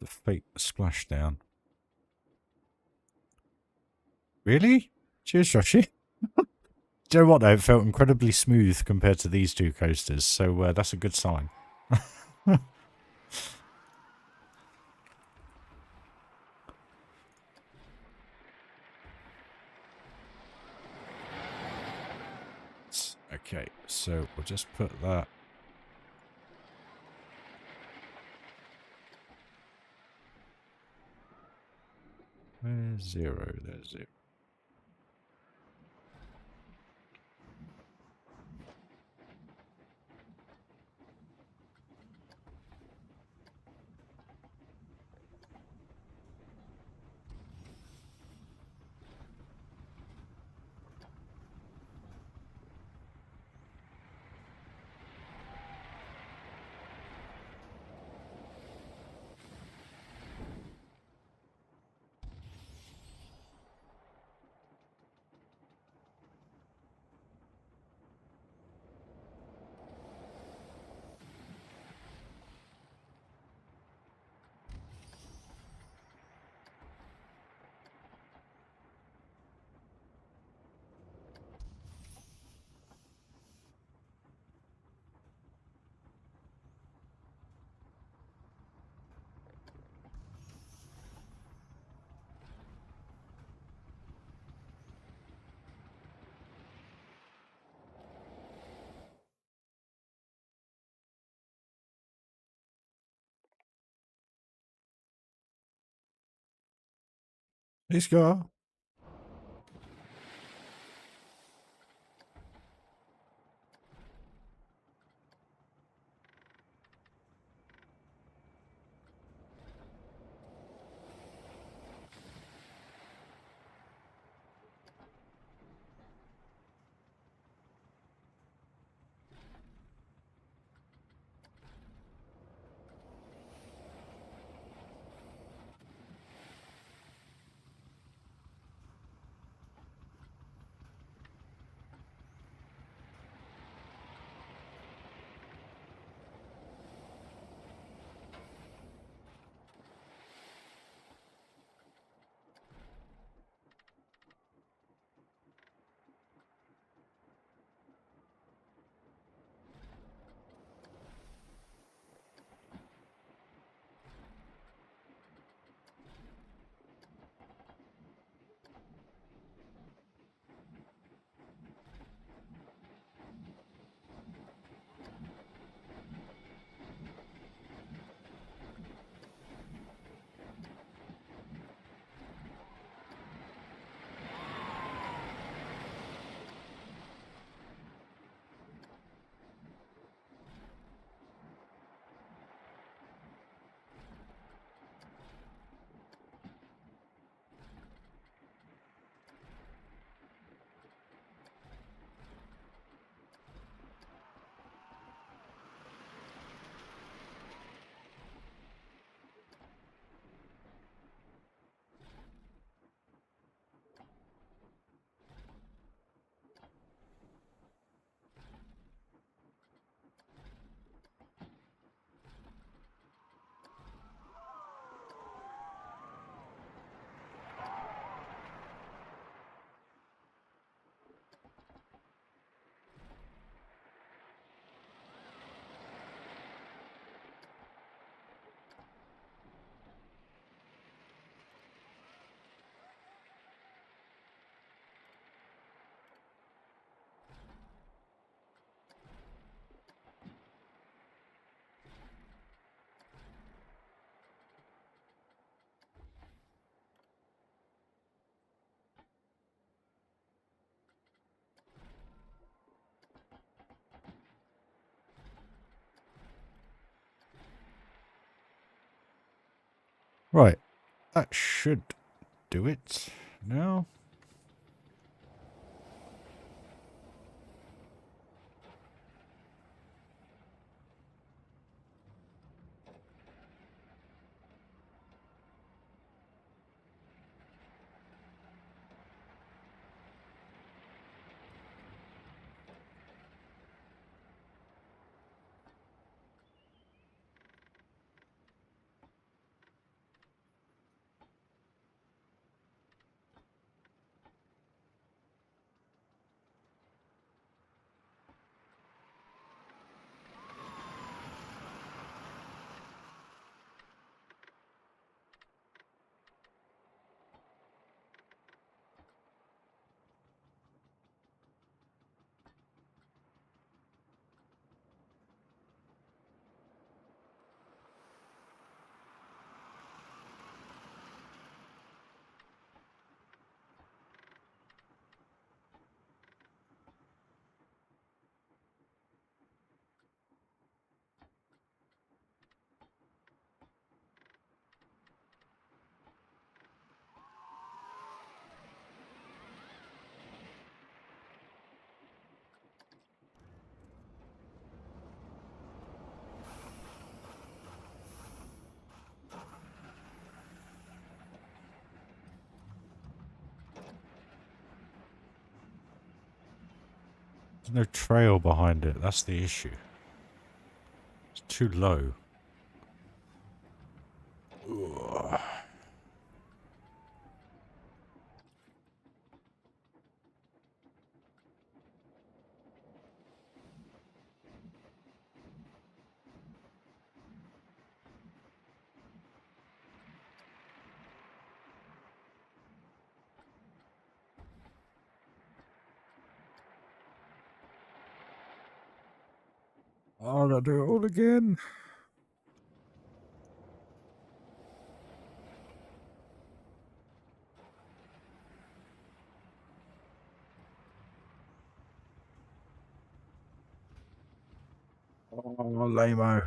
The fake splashdown. Really? Cheers, Joshi. Do you know what though? It felt incredibly smooth compared to these two coasters, so that's a good sign. Okay, so we'll just put that. Where's 0? There's 0. Let's go. Right, that should do it now. There's no trail behind it, that's the issue. It's too low. Ugh. Oh, I gotta do it all again. Oh, lame-o.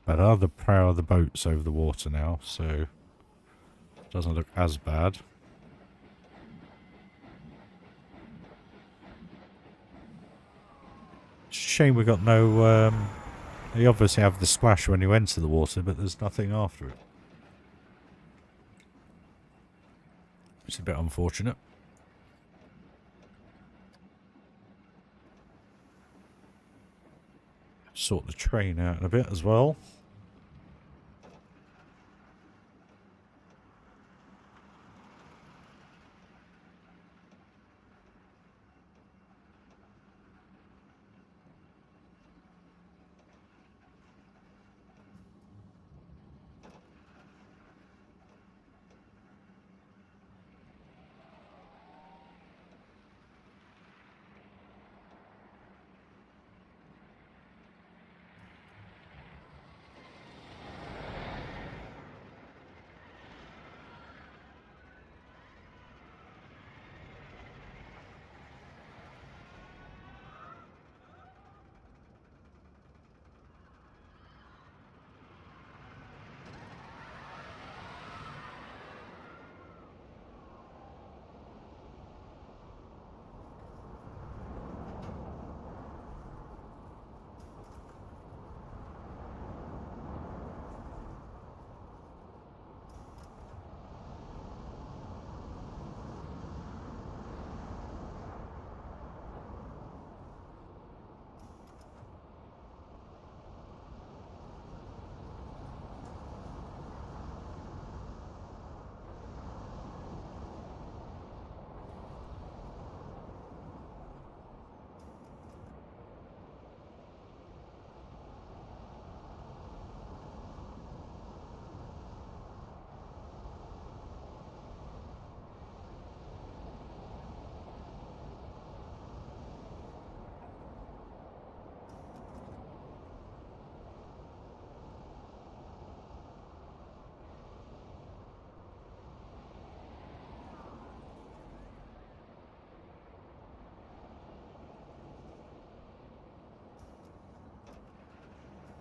But I have the prow of the boats over the water now, so it doesn't look as bad. Shame we got no, you obviously have the splash when you enter the water, but there's nothing after it. It's a bit unfortunate. Sort the train out in a bit as well.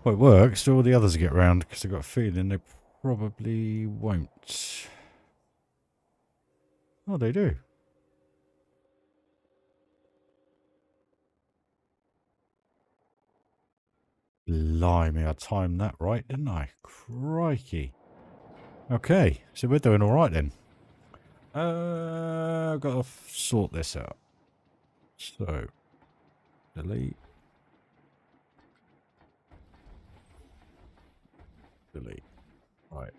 Well, it works. Do all the others get round? Because I've got a feeling they probably won't. Oh, they do. Blimey, I timed that right, didn't I? Crikey. Okay, so we're doing all right then. I've got to sort this out. So, delete. Delete. Right.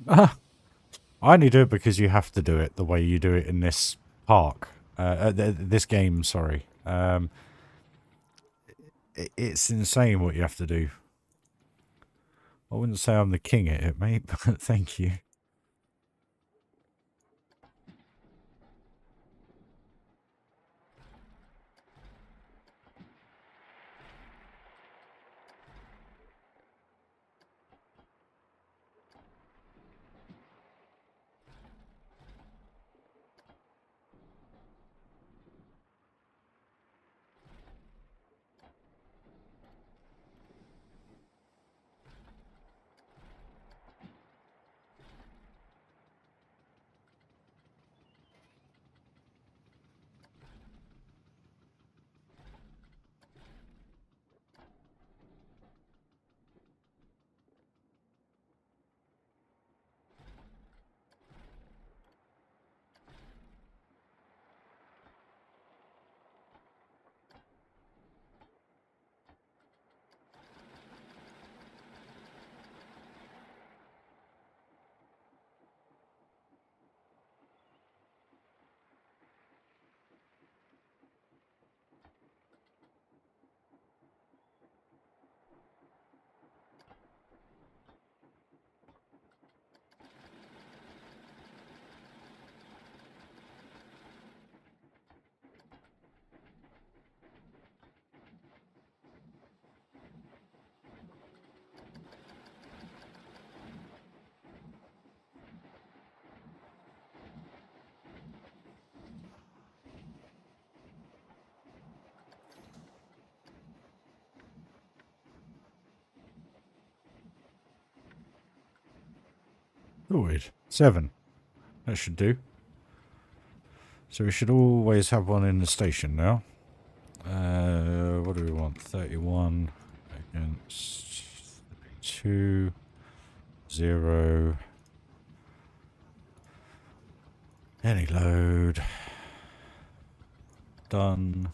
Ah, I only do it because you have to do it the way you do it in this park. This game, sorry. It's insane what you have to do. I wouldn't say I'm the king at it, mate, but thank you. Good. 7. That should do. So we should always have one in the station now. What do we want? 31 against 2, 0. Any load. Done.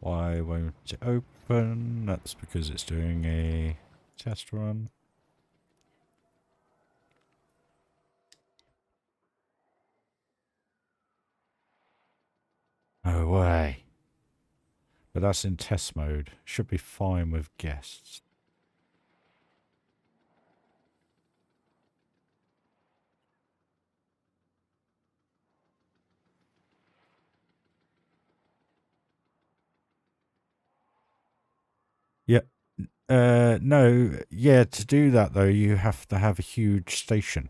Why won't it open? That's because it's doing a test run. No way. But that's in test mode. Should be fine with guests. Yep. No, yeah, to do that though, you have to have a huge station.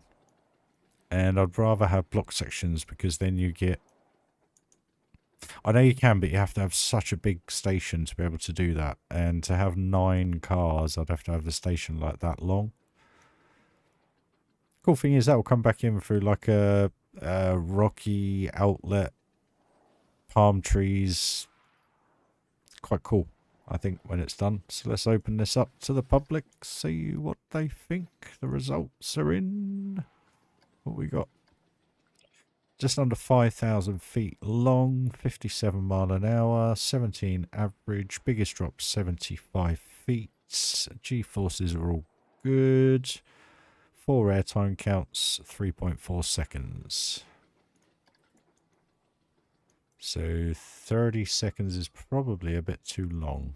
And I'd rather have block sections because then you get... I know you can, but you have to have such a big station to be able to do that. And to have 9 cars, I'd have to have the station like that long. Cool thing is that will come back in through like a rocky outlet palm trees. Quite cool, I think, when it's done. So let's open this up to the public, see what they think. The results are in. What we got? Just under 5,000 feet long, 57 mile an hour, 17 average, biggest drop 75 feet. G-forces are all good. 4 airtime counts, 3.4 seconds. So 30 seconds is probably a bit too long.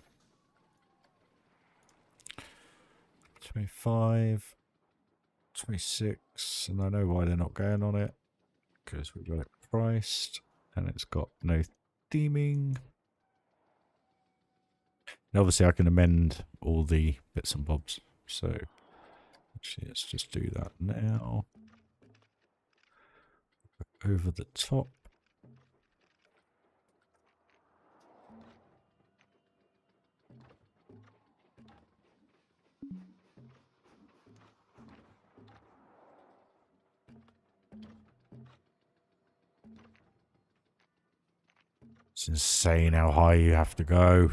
25, 26, and I know why they're not going on it. Because we've got it priced, and it's got no theming. And obviously I can amend all the bits and bobs. So actually let's just do that now. Over the top. It's insane how high you have to go.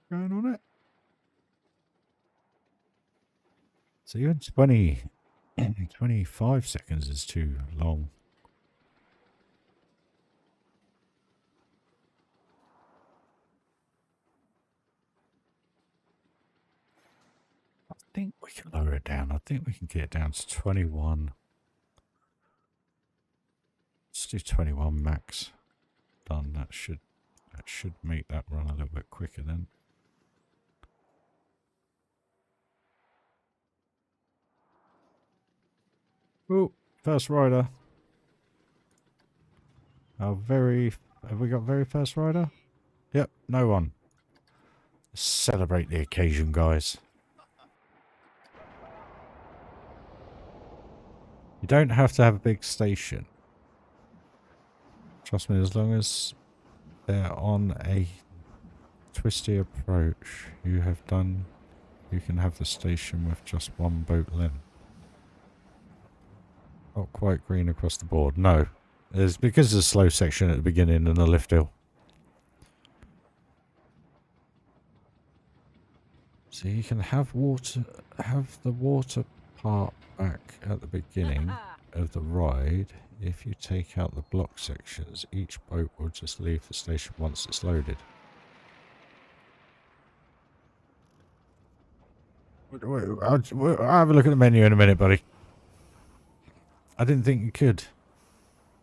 Going on it. So even 25 seconds is too long. I think we can lower it down. I think we can get it down to 21. Let's do 21 max. Done. That should make that run a little bit quicker then. Oh, first rider. Have we got very first rider? Yep, no one. Celebrate the occasion, guys. You don't have to have a big station. Trust me, as long as they're on a twisty approach, you can have the station with just one boat length. Not quite green across the board. No. It's because there's a slow section at the beginning and a lift hill. So you can have the water part back at the beginning of the ride. If you take out the block sections, each boat will just leave the station once it's loaded. I'll have a look at the menu in a minute, buddy. I didn't think you could.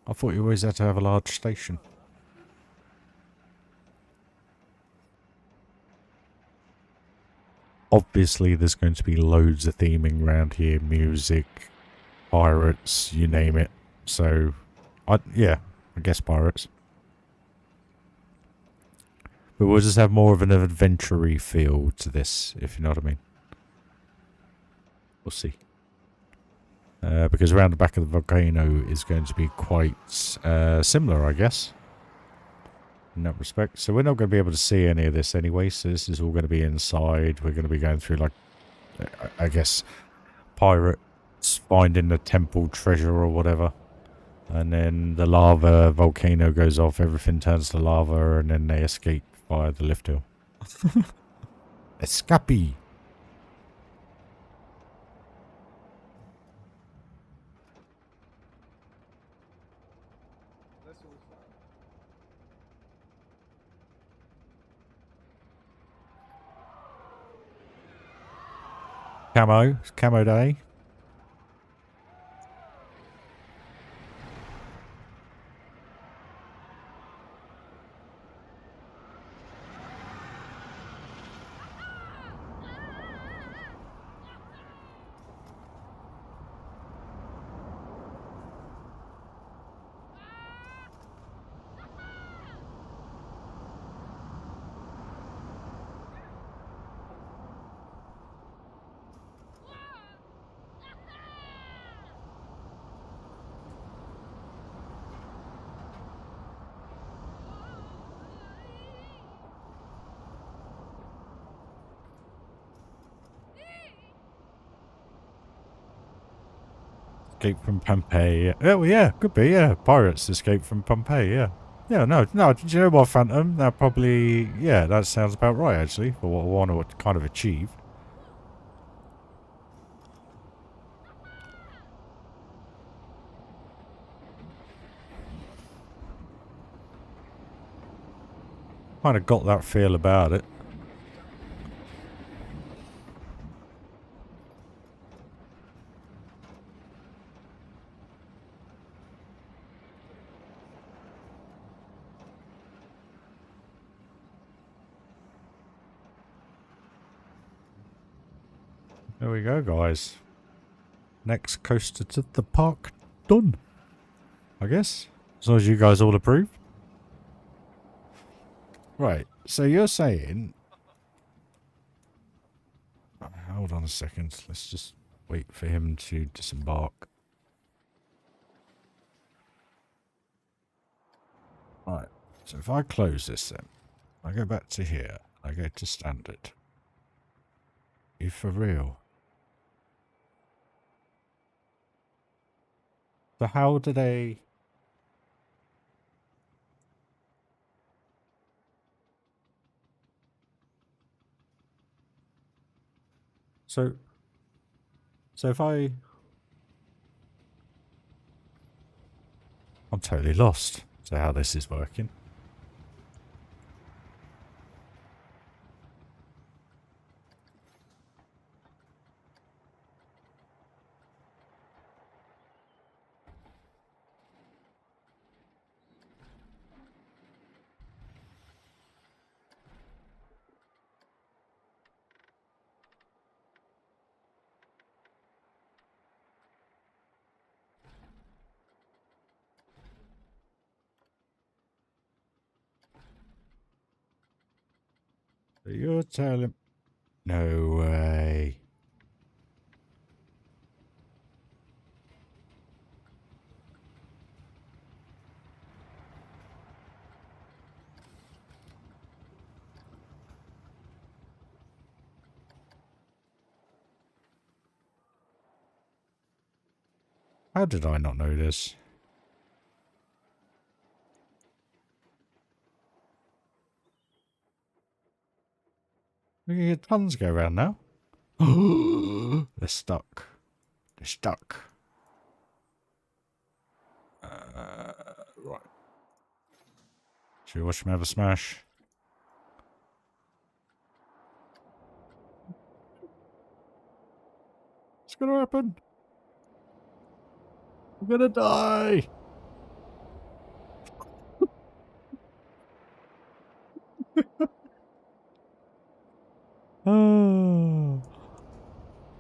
I thought you always had to have a large station. Obviously, there's going to be loads of theming around here. Music, pirates, you name it. So, yeah, I guess pirates. But we'll just have more of an adventure-y feel to this, if you know what I mean. We'll see. Because around the back of the volcano is going to be quite similar, I guess. In that respect. So we're not going to be able to see any of this anyway. So this is all going to be inside. We're going to be going through, like, I guess, pirates finding the temple treasure or whatever. And then the lava volcano goes off. Everything turns to lava. And then they escape via the lift hill. Escape. Camo day. Escape from Pompeii. Oh, yeah, could be, yeah. Pirates escape from Pompeii, yeah. Yeah, no, do you know what, Phantom? That probably, yeah, that sounds about right, actually, for what I want to kind of achieve. Kind of got that feel about it. There we go, guys. Next coaster to the park done. I guess. As long as you guys all approve. Right, so you're saying... Hold on a second. Let's just wait for him to disembark. Right, so if I close this then, I go back to here, I go to standard. You for real? So how do they... So if I'm totally lost to how this is working. So you're telling... No way. How did I not know this? We can get tons go around now. They're stuck. They're stuck. Right. Should we watch him have a smash? It's gonna happen. I'm gonna die. Oh.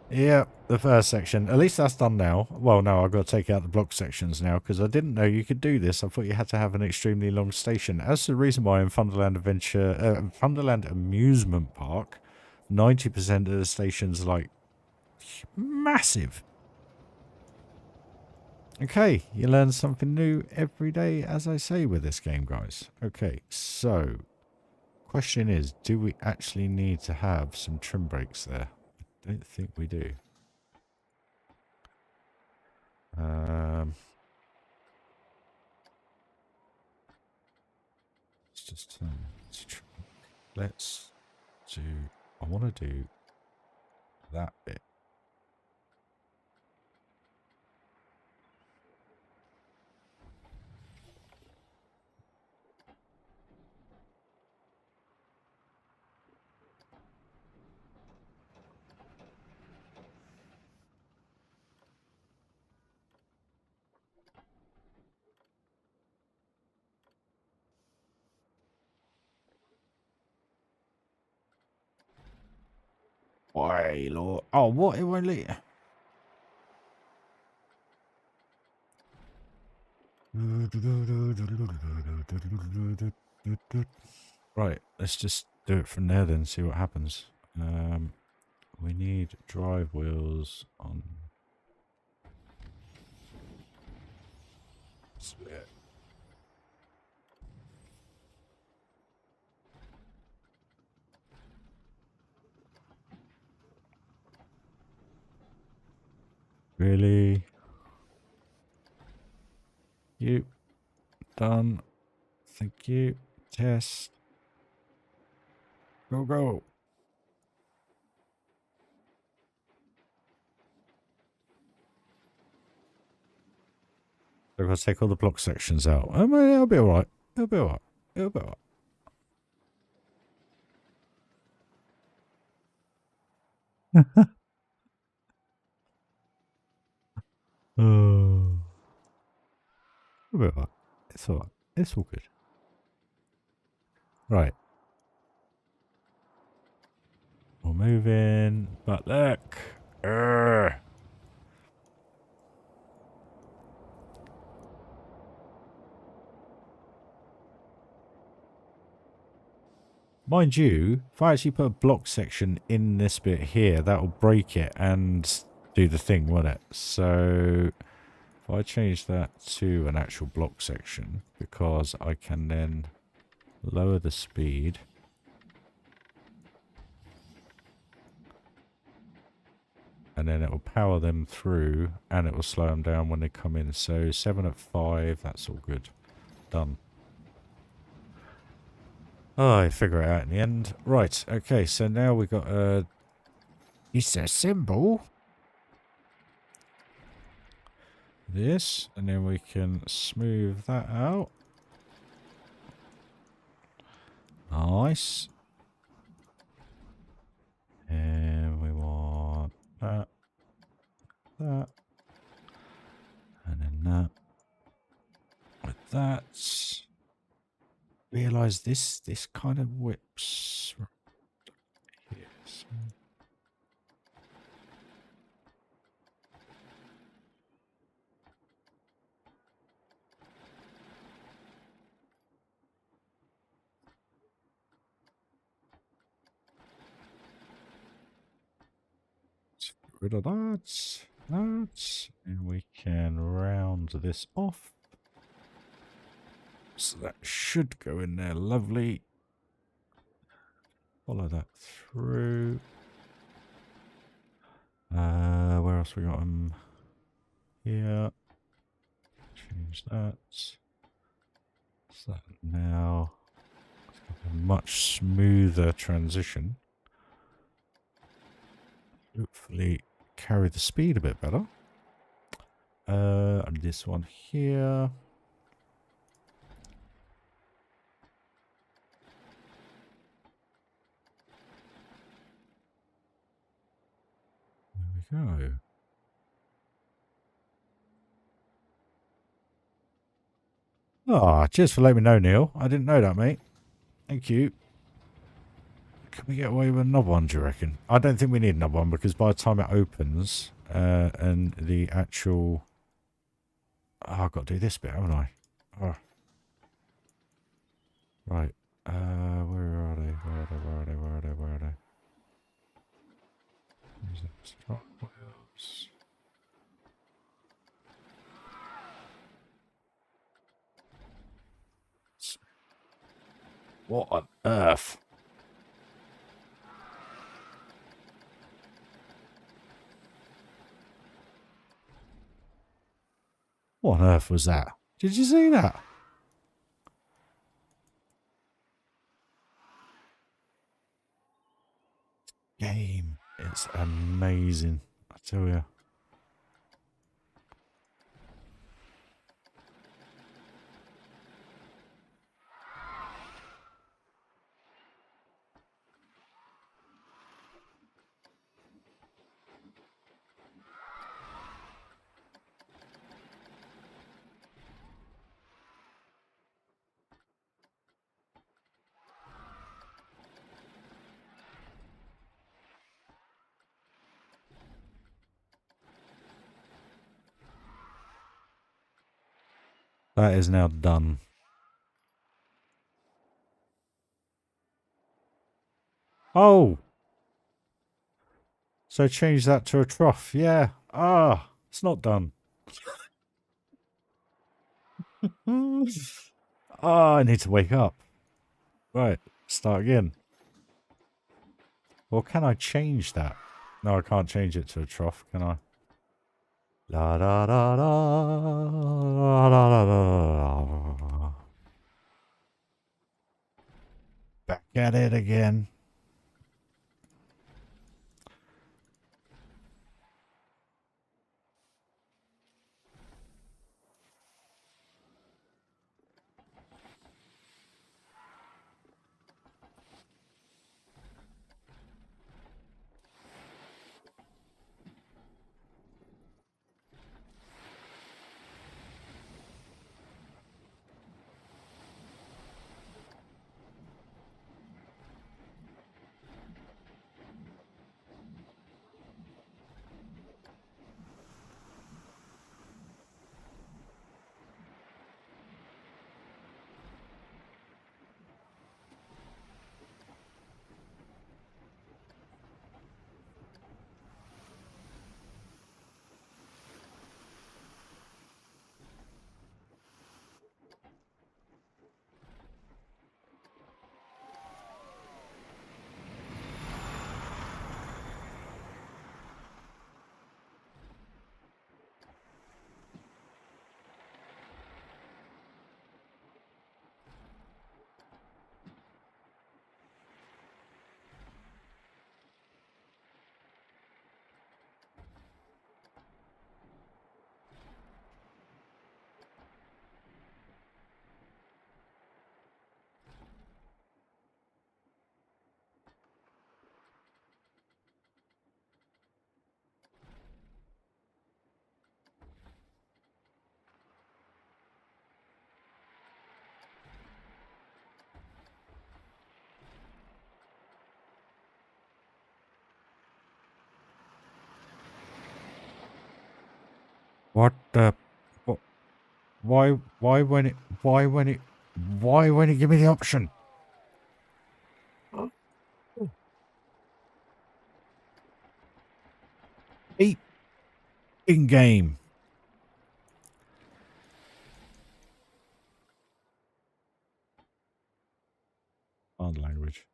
Yeah, the first section. At least that's done now. Well, no, I've got to take out the block sections now because I didn't know you could do this. I thought you had to have an extremely long station. That's the reason why in Thunderland Amusement Park, 90% of the stations are like massive. Okay, you learn something new every day, as I say, with this game, guys. Okay, so question is, do we actually need to have some trim brakes there? I don't think we do. Let's just let's do. I want to do that bit. Why, Lord? Oh, what? It won't let you. Right, let's just do it from there then, see what happens. We need drive wheels on. Split. Really? you. Done. Thank you. Test. Go, go. I've got to take all the block sections out. I mean, it'll be alright. It'll be alright. It'll be alright. Oh. It'll be alright. It's alright. It's all good. Right. We're moving. But look. Mind you, if I actually put a block section in this bit here, that will break it and do the thing, won't it? So if I change that to an actual block section, because I can then lower the speed. And then it will power them through and it will slow them down when they come in. So 7 at 5, that's all good. Done. Oh, I figure it out in the end. Right, okay, so now we've got a... It's a symbol. This, and then we can smooth that out. Nice. And we want that, that, and then that. With that. Realise this kind of whips here. So. Let's get rid of that, and we can round this off. So that should go in there, lovely. Follow that through. Where else we got them? Here. Change that. So that now. It's got a much smoother transition. Hopefully carry the speed a bit better. And this one here. There we go. Ah, cheers for letting me know, Neil. I didn't know that, mate. Thank you. Can we get away with another one, do you reckon? I don't think we need another one because by the time it opens and the actual... Oh, I've got to do this bit, haven't I? Oh. Right. Where are they? Where are they? Where are they? Where are they? Where are they? Stop wheels. What on earth? What on earth was that? Did you see that? Game. It's amazing. I tell you. That is now done. Oh! So change that to a trough. Yeah. Ah, it's not done. I need to wake up. Right, start again. Well, can I change that? No, I can't change it to a trough, can I? La da da da la da Back at it again. What the? What? Why when it give me the option? Eat in game. Odd language.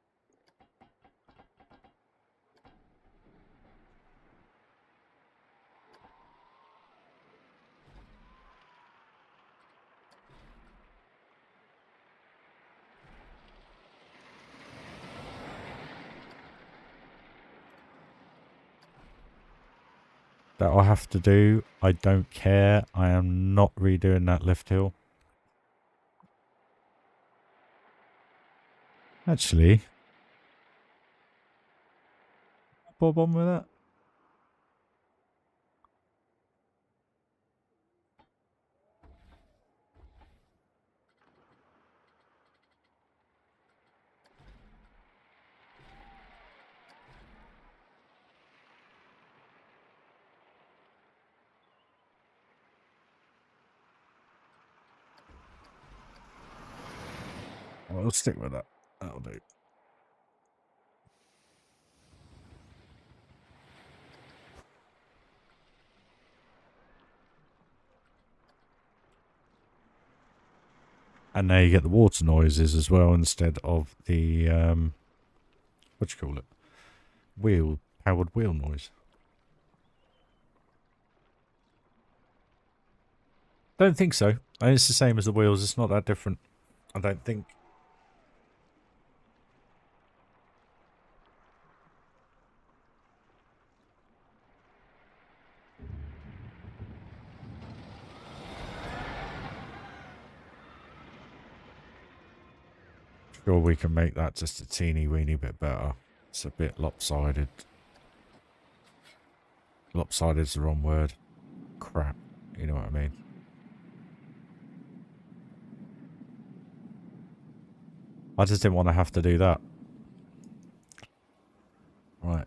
That I have to do. I don't care. I am not redoing that lift hill. Actually, bob on with that. Well, let's stick with that. That'll do. And now you get the water noises as well instead of the what do you call it? Powered wheel noise. Don't think so. And it's the same as the wheels. It's not that different. I don't think. Sure, we can make that just a teeny weeny bit better. It's a bit lopsided. Lopsided is the wrong word. Crap. You know what I mean? I just didn't want to have to do that. Right.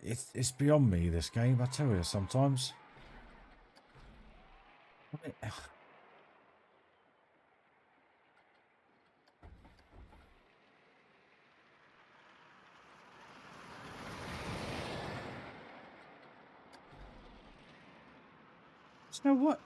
It's beyond me, this game, I tell you, sometimes. You know what?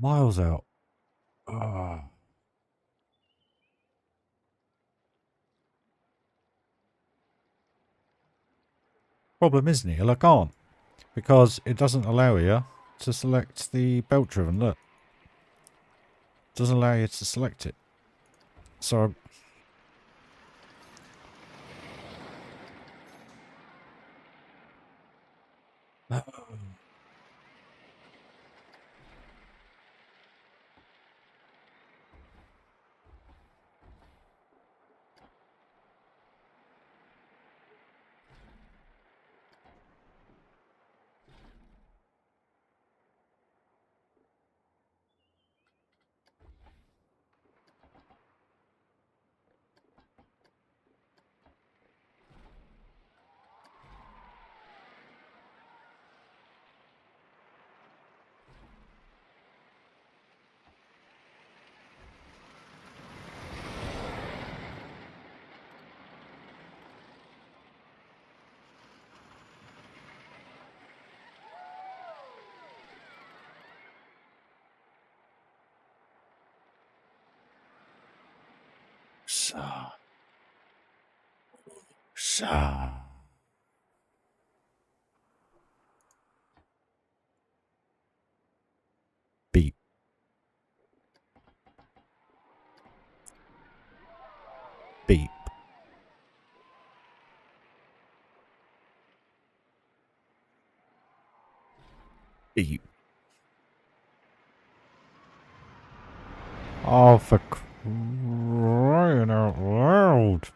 Miles out. Ah. Problem is, Neil, I can't. Because it doesn't allow you to select the belt driven. Look. It doesn't allow you to select it. So beep. Beep. Beep. Oh, for crying out loud.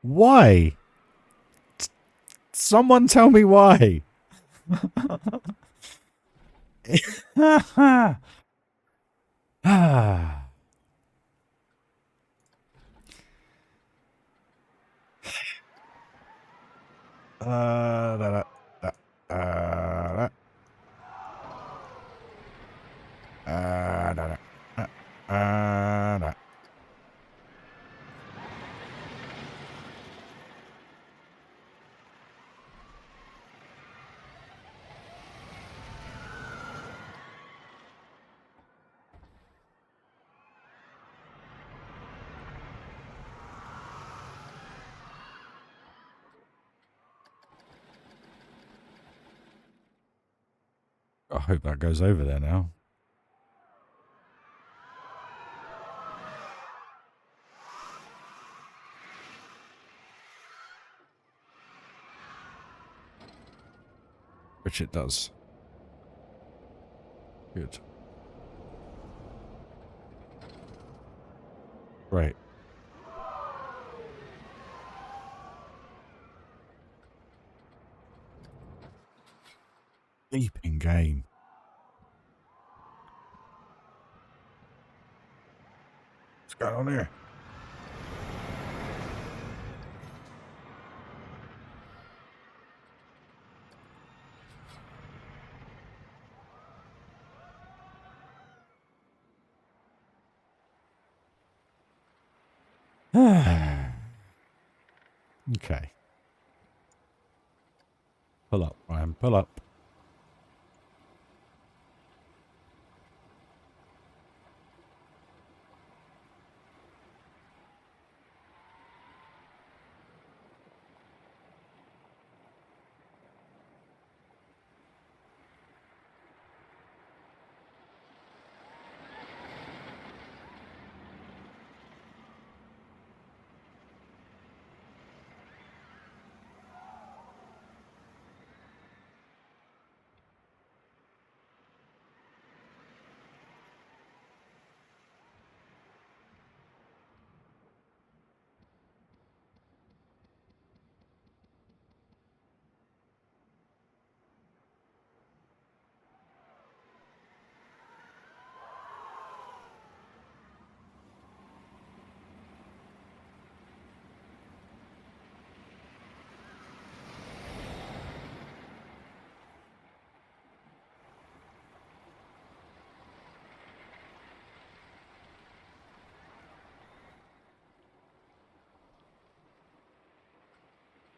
Why? Someone tell me why. Da, da, da, da, da, da, da. I hope that goes over there now. Which it does. Good. Right. Deep in game. What's going on here? Okay. Pull up, Ryan, pull up.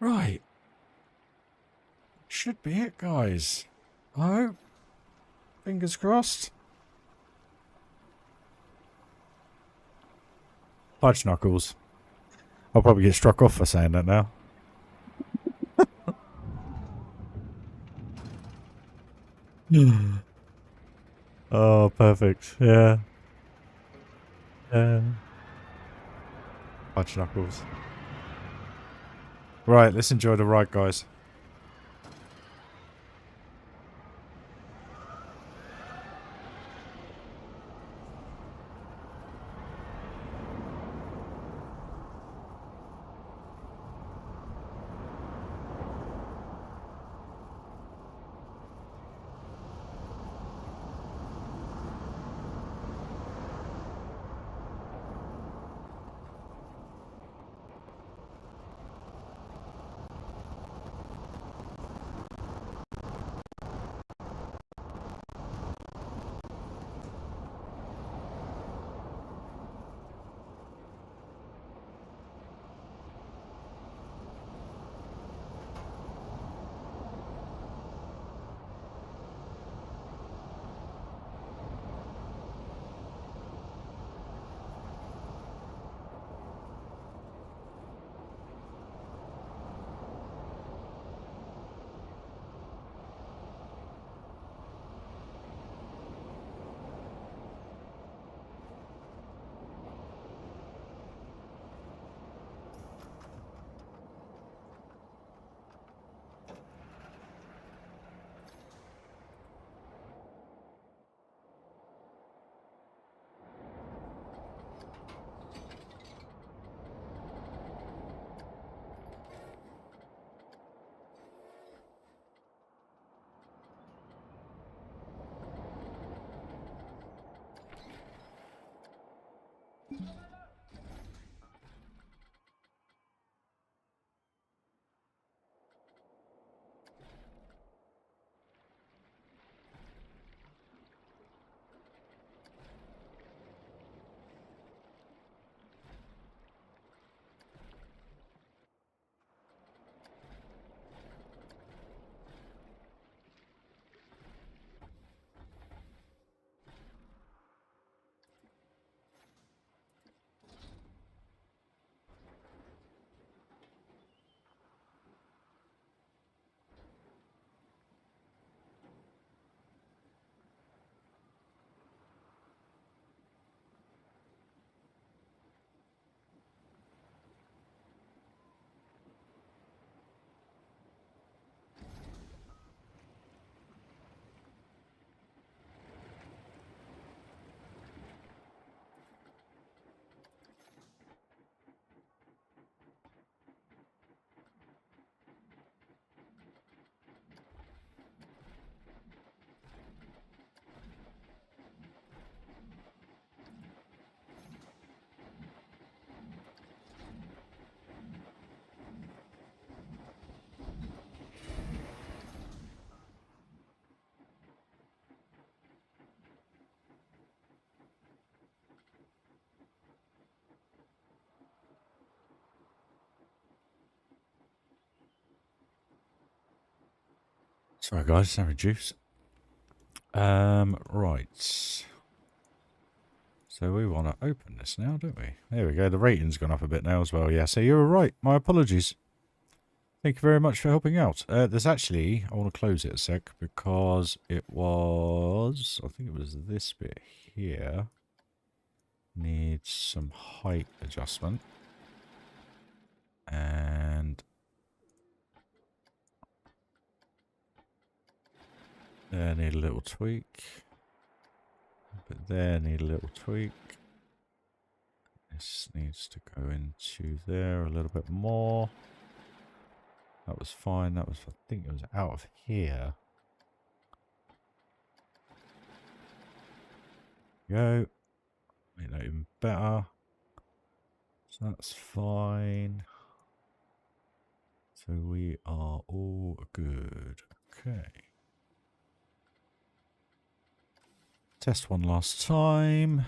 Right. Should be it, guys. I hope. Fingers crossed. Fudge knuckles. I'll probably get struck off for saying that now. Oh, perfect. Yeah. Yeah. Fudge knuckles. Right, let's enjoy the ride, guys. Sorry guys, no juice. Right. So we want to open this now, don't we? There we go. The rating's gone up a bit now as well. Yeah, so you were right. My apologies. Thank you very much for helping out. There's actually, I want to close it a sec because it was, I think it was this bit here. Needs some height adjustment. And there need a little tweak. But there need a little tweak. This needs to go into there a little bit more. That was fine. That was, I think it was out of here. Go. Make that even better. So that's fine. So we are all good. Okay. Test one last time.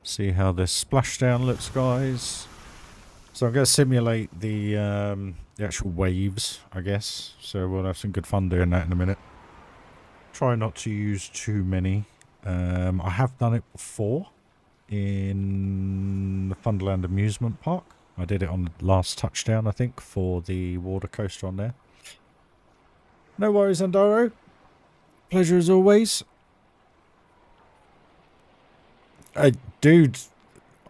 See how this splashdown looks, guys. So I'm going to simulate the actual waves, I guess. So we'll have some good fun doing that in a minute. Try not to use too many. I have done it before in the Funderland amusement park. I did it on the last touchdown, I think, for the water coaster on there. No worries, Andaro. Pleasure as always. Dude,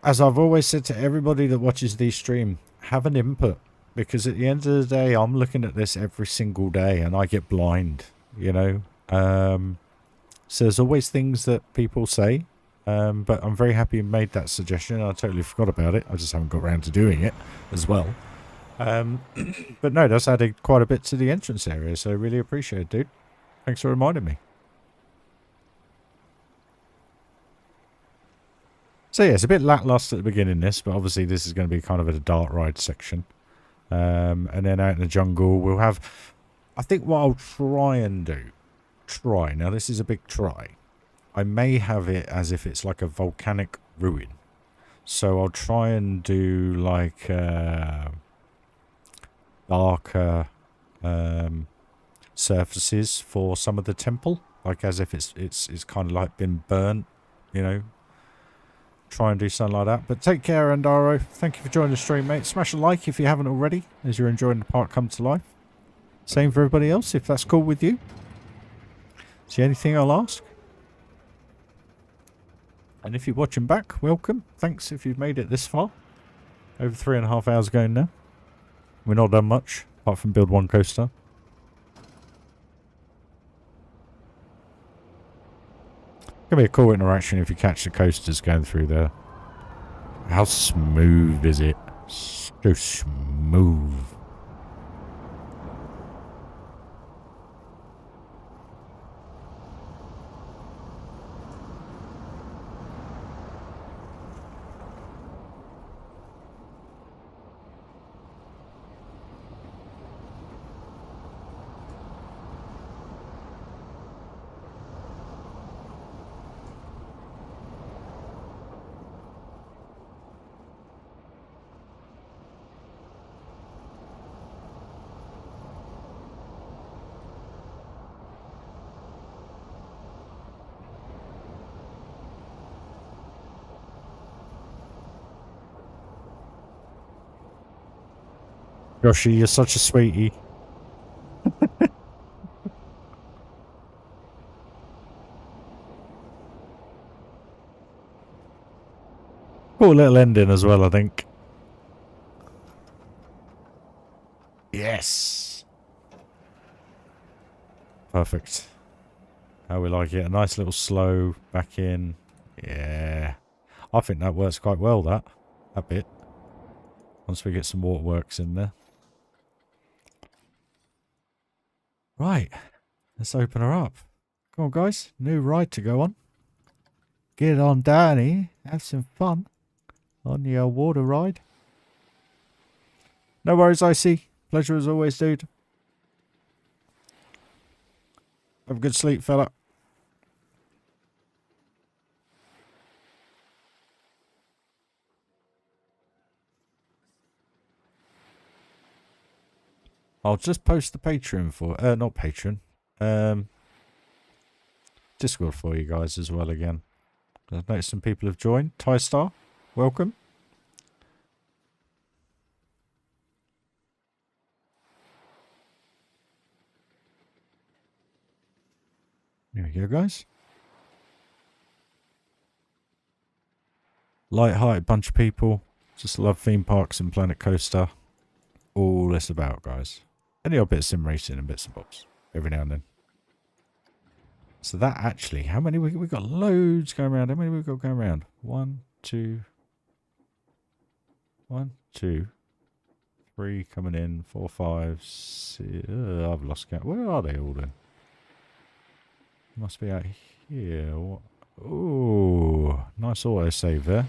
as I've always said to everybody that watches these stream, have an input. Because at the end of the day, I'm looking at this every single day and I get blind, you know. So there's always things that people say. But I'm very happy you made that suggestion. I totally forgot about it. I just haven't got around to doing it as well. But no, that's added quite a bit to the entrance area. So I really appreciate it, dude. Thanks for reminding me. So yeah, it's a bit lackluster at the beginning this, but obviously this is going to be kind of a dart ride section. And then out in the jungle we'll have, I think what I'll try and do, now this is a big try. I may have it as if it's like a volcanic ruin. So I'll try and do like darker surfaces for some of the temple. Like as if it's kind of like been burnt, you know. Try and do something like that. But take care, Andaro. Thank you for joining the stream, mate. Smash a like if you haven't already, as you're enjoying the park come to life. Same for everybody else, if that's cool with you. See anything I'll ask? And if you're watching back, welcome. Thanks if you've made it this far. Over 3.5 hours going now. We're not done much, apart from build one coaster. Gonna be a cool interaction if you catch the coasters going through there. How smooth is it? So smooth. Yoshi, you're such a sweetie. Cool little ending as well, I think. Yes. Perfect. How we like it. A nice little slow back in. Yeah. I think that works quite well, that bit. Once we get some waterworks in there. Right. Let's open her up. Come on, guys. New ride to go on. Get on down here. Have some fun on the water ride. No worries, Icy. Pleasure as always, dude. Have a good sleep, fella. I'll just post the Patreon for, not Patreon, Discord for you guys as well again. I've noticed some people have joined. Ty Star, welcome. There we go, guys. Light-hearted bunch of people. Just love theme parks and Planet Coaster. All it's about, guys. And a little bit of sim racing and bits and bobs every now and then. So that actually, how many we got? Loads going around. How many we got going around? 1, 2, 3 coming in. 4, 5, 6. I've lost count. Where are they all then? Must be out here. Oh, nice auto save there.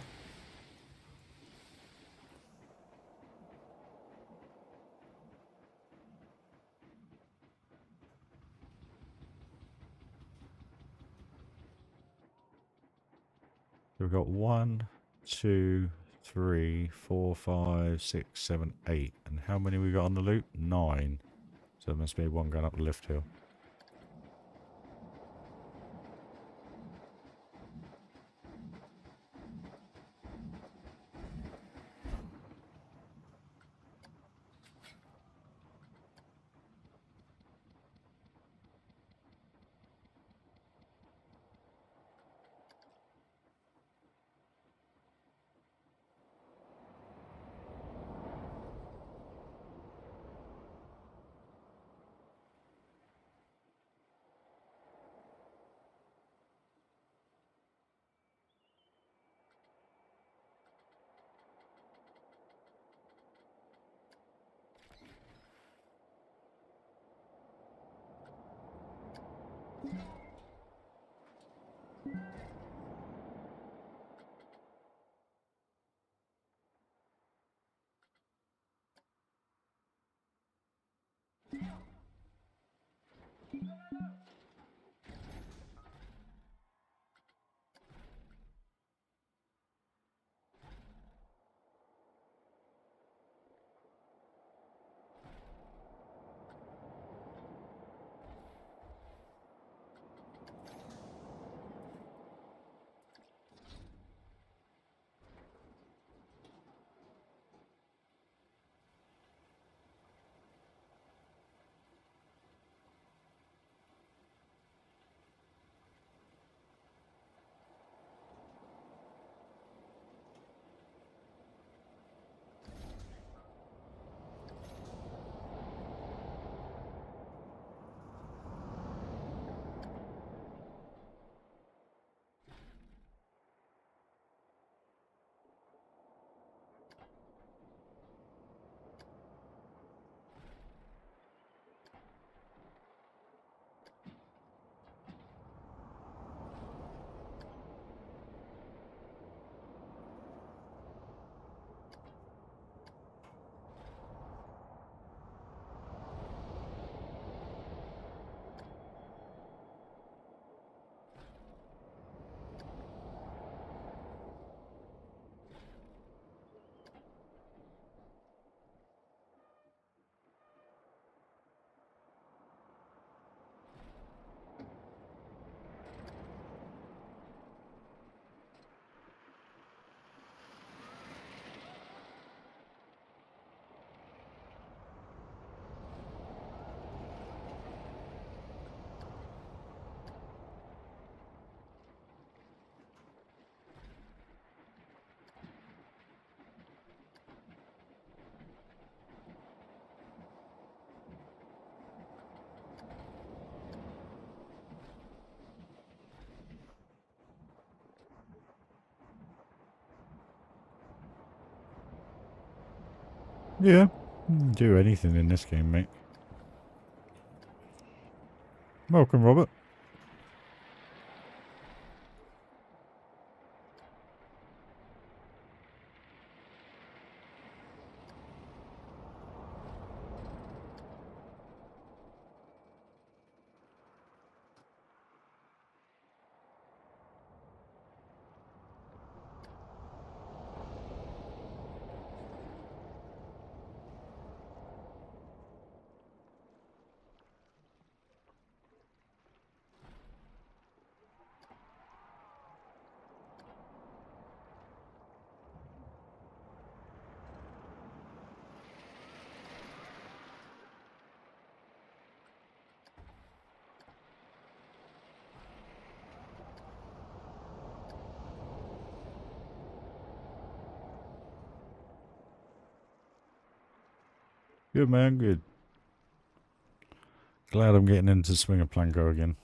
So we've got 1, 2, 3, 4, 5, 6, 7, 8. And how many we got on the loop? 9. So there must be one going up the lift hill. Yeah, do anything in this game, mate. Welcome, Robert. Good, man, good. Glad I'm getting into Swinger Planko again.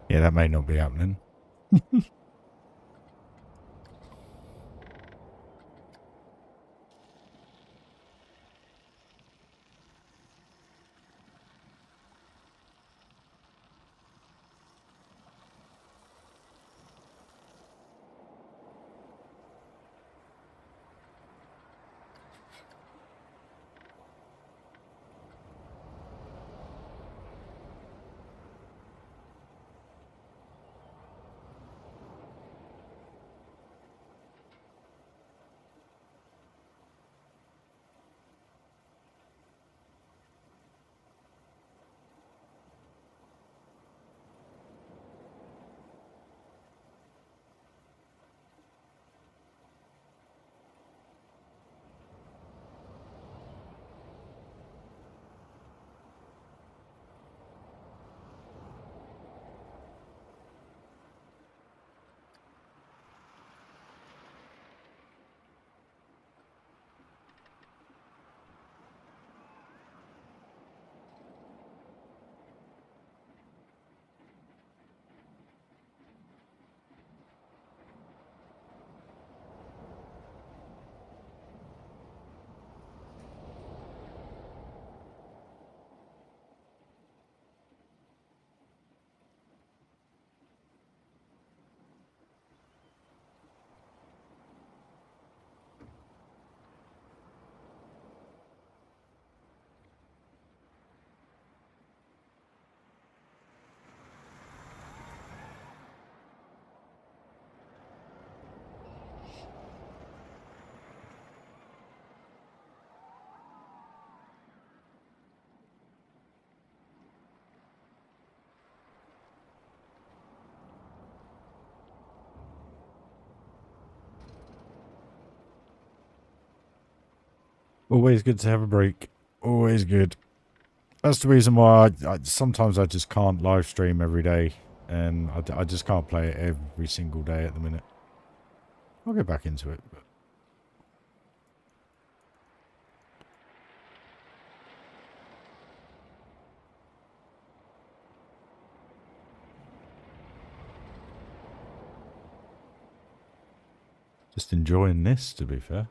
Yeah, that may not be happening. Always good to have a break. Always good. That's the reason why sometimes I just can't live stream every day. And I just can't play it every single day at the minute. I'll get back into it. But just enjoying this, to be fair.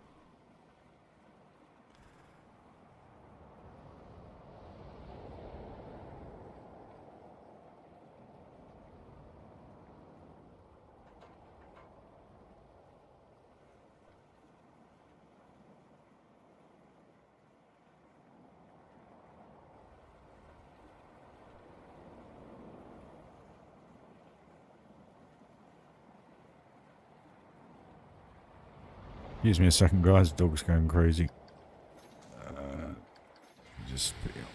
Excuse me a second, guys. Dog's going crazy. Just put it on.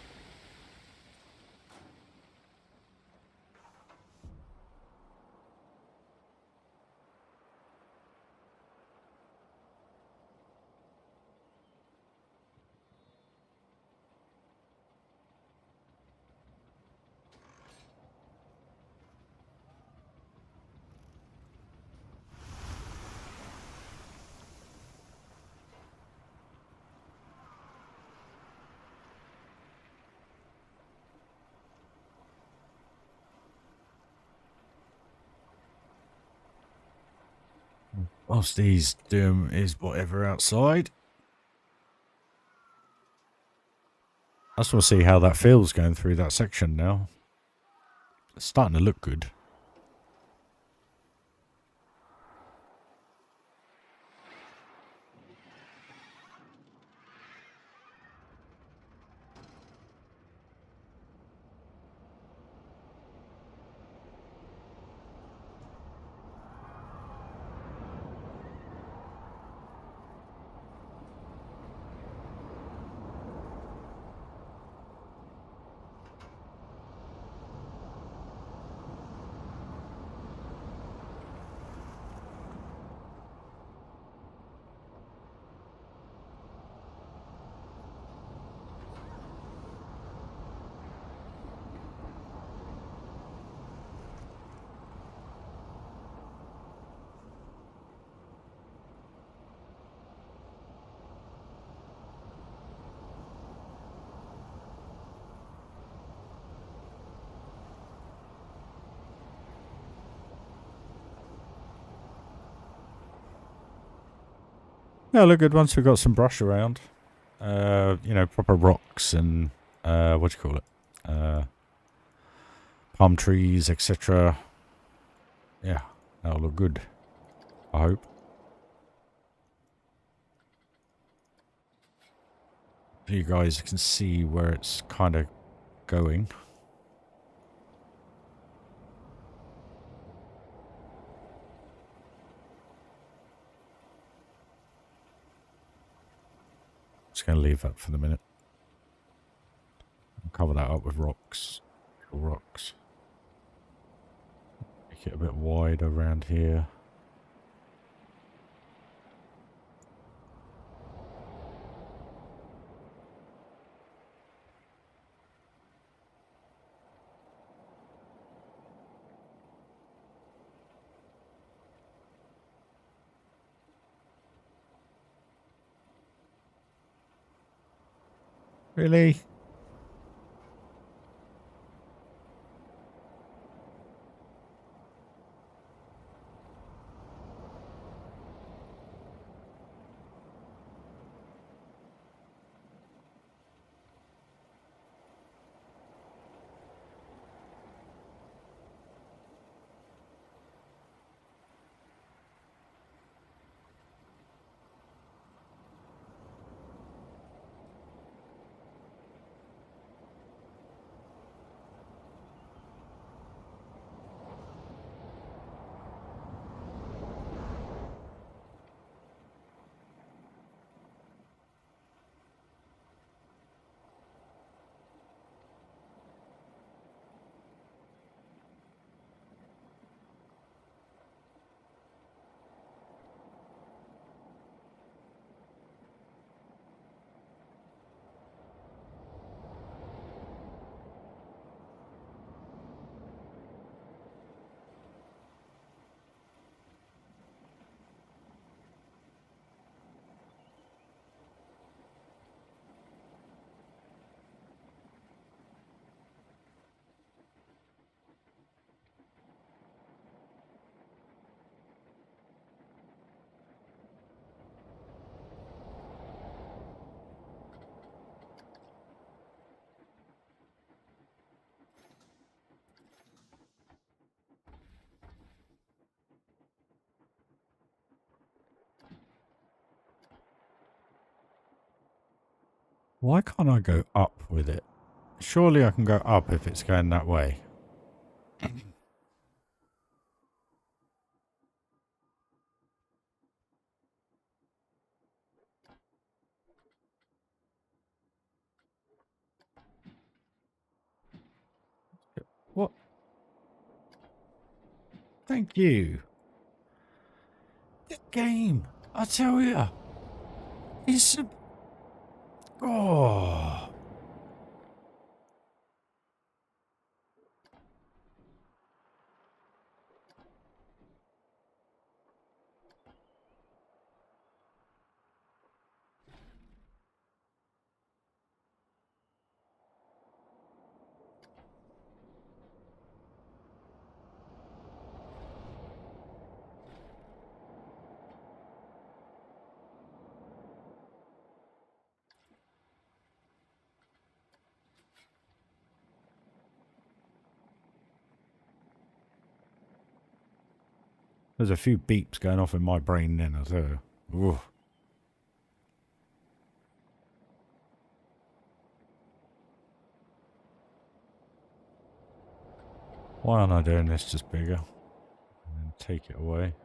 Whilst he's doing his whatever outside. I just want to see how that feels going through that section now. It's starting to look good. Yeah, look good once we've got some brush around. You know, proper rocks and, what do you call it? Palm trees, etc. Yeah, that'll look good. I hope. You guys can see where it's kind of going. Just going to leave that for the minute. I'll cover that up with rocks. Rocks. Make it a bit wide around here. Really? Why can't I go up with it? Surely I can go up if it's going that way. What? Thank you. This game, I tell you, it's a... Oh. There's a few beeps going off in my brain then, I tell you. Ooh. Why aren't I doing this just bigger? And then take it away.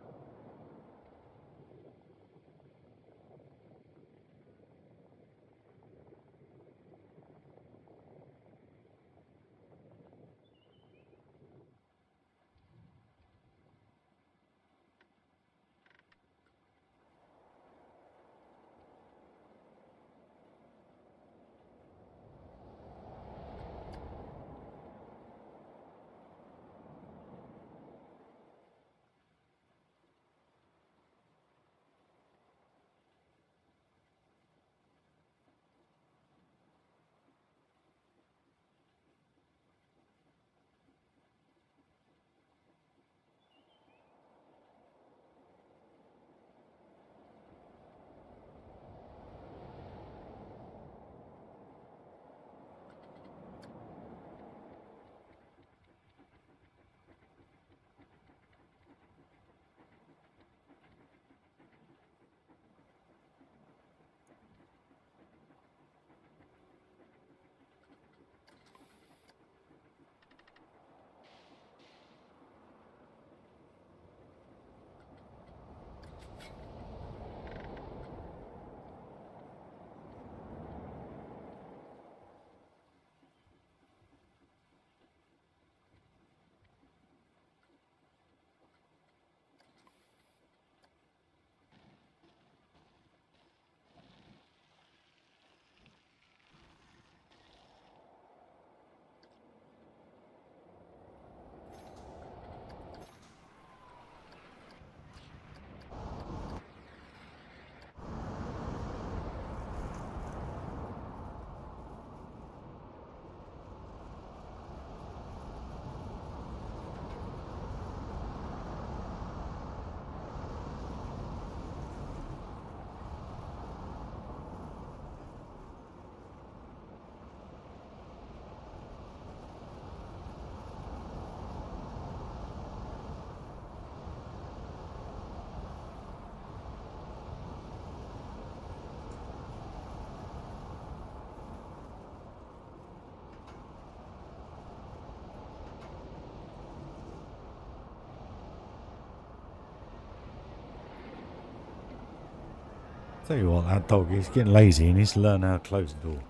Tell you what, that dog is getting lazy. He needs to learn how to close the door.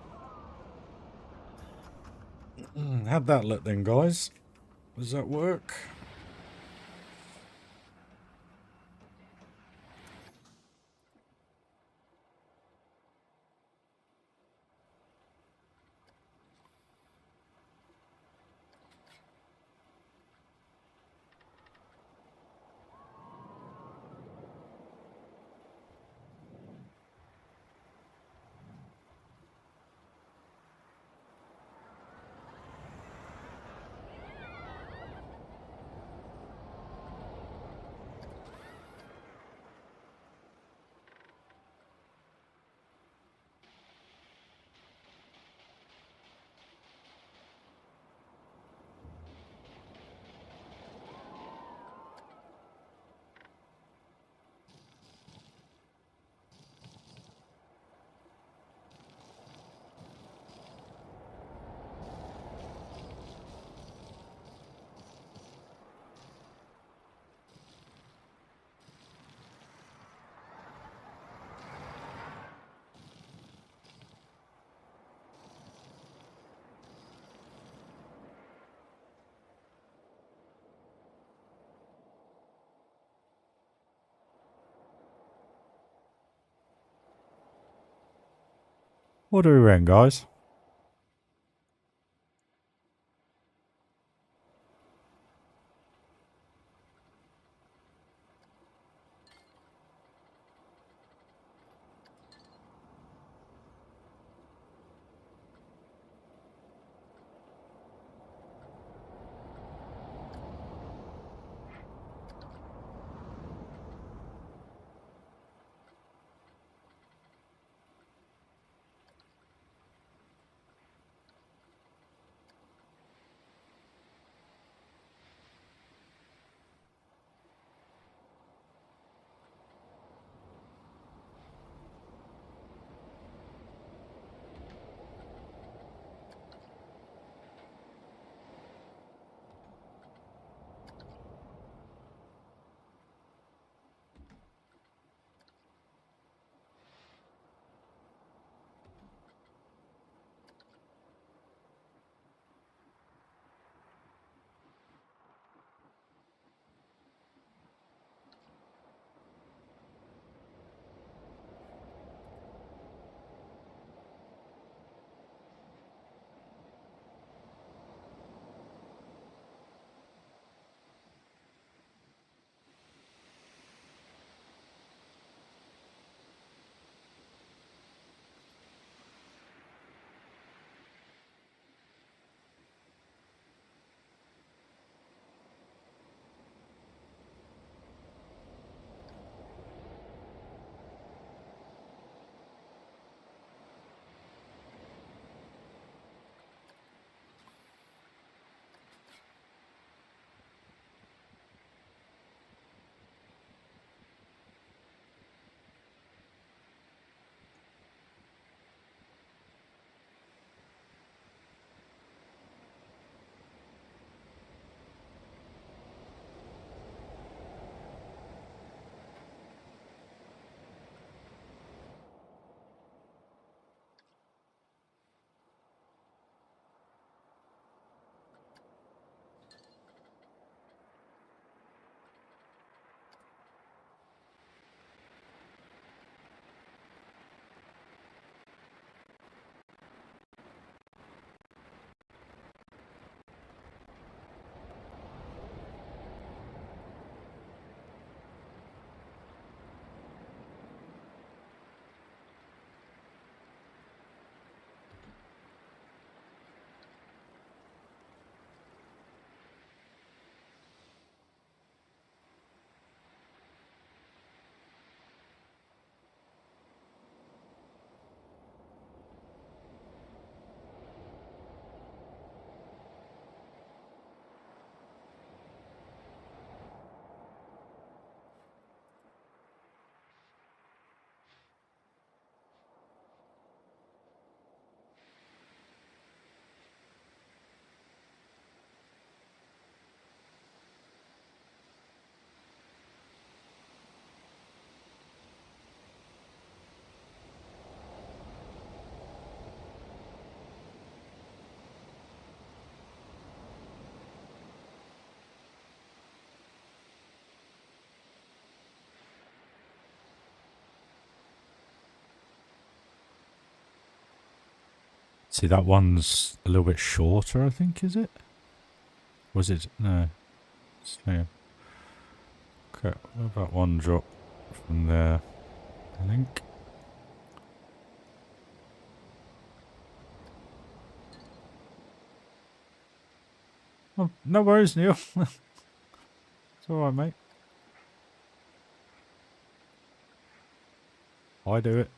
How'd that look then, guys? Does that work? What do we reckon, guys? See, that one's a little bit shorter, I think, is it? Was it? No. Same. Okay, what about one drop from there? I think. Oh, no worries, Neil. It's alright, mate. I do it.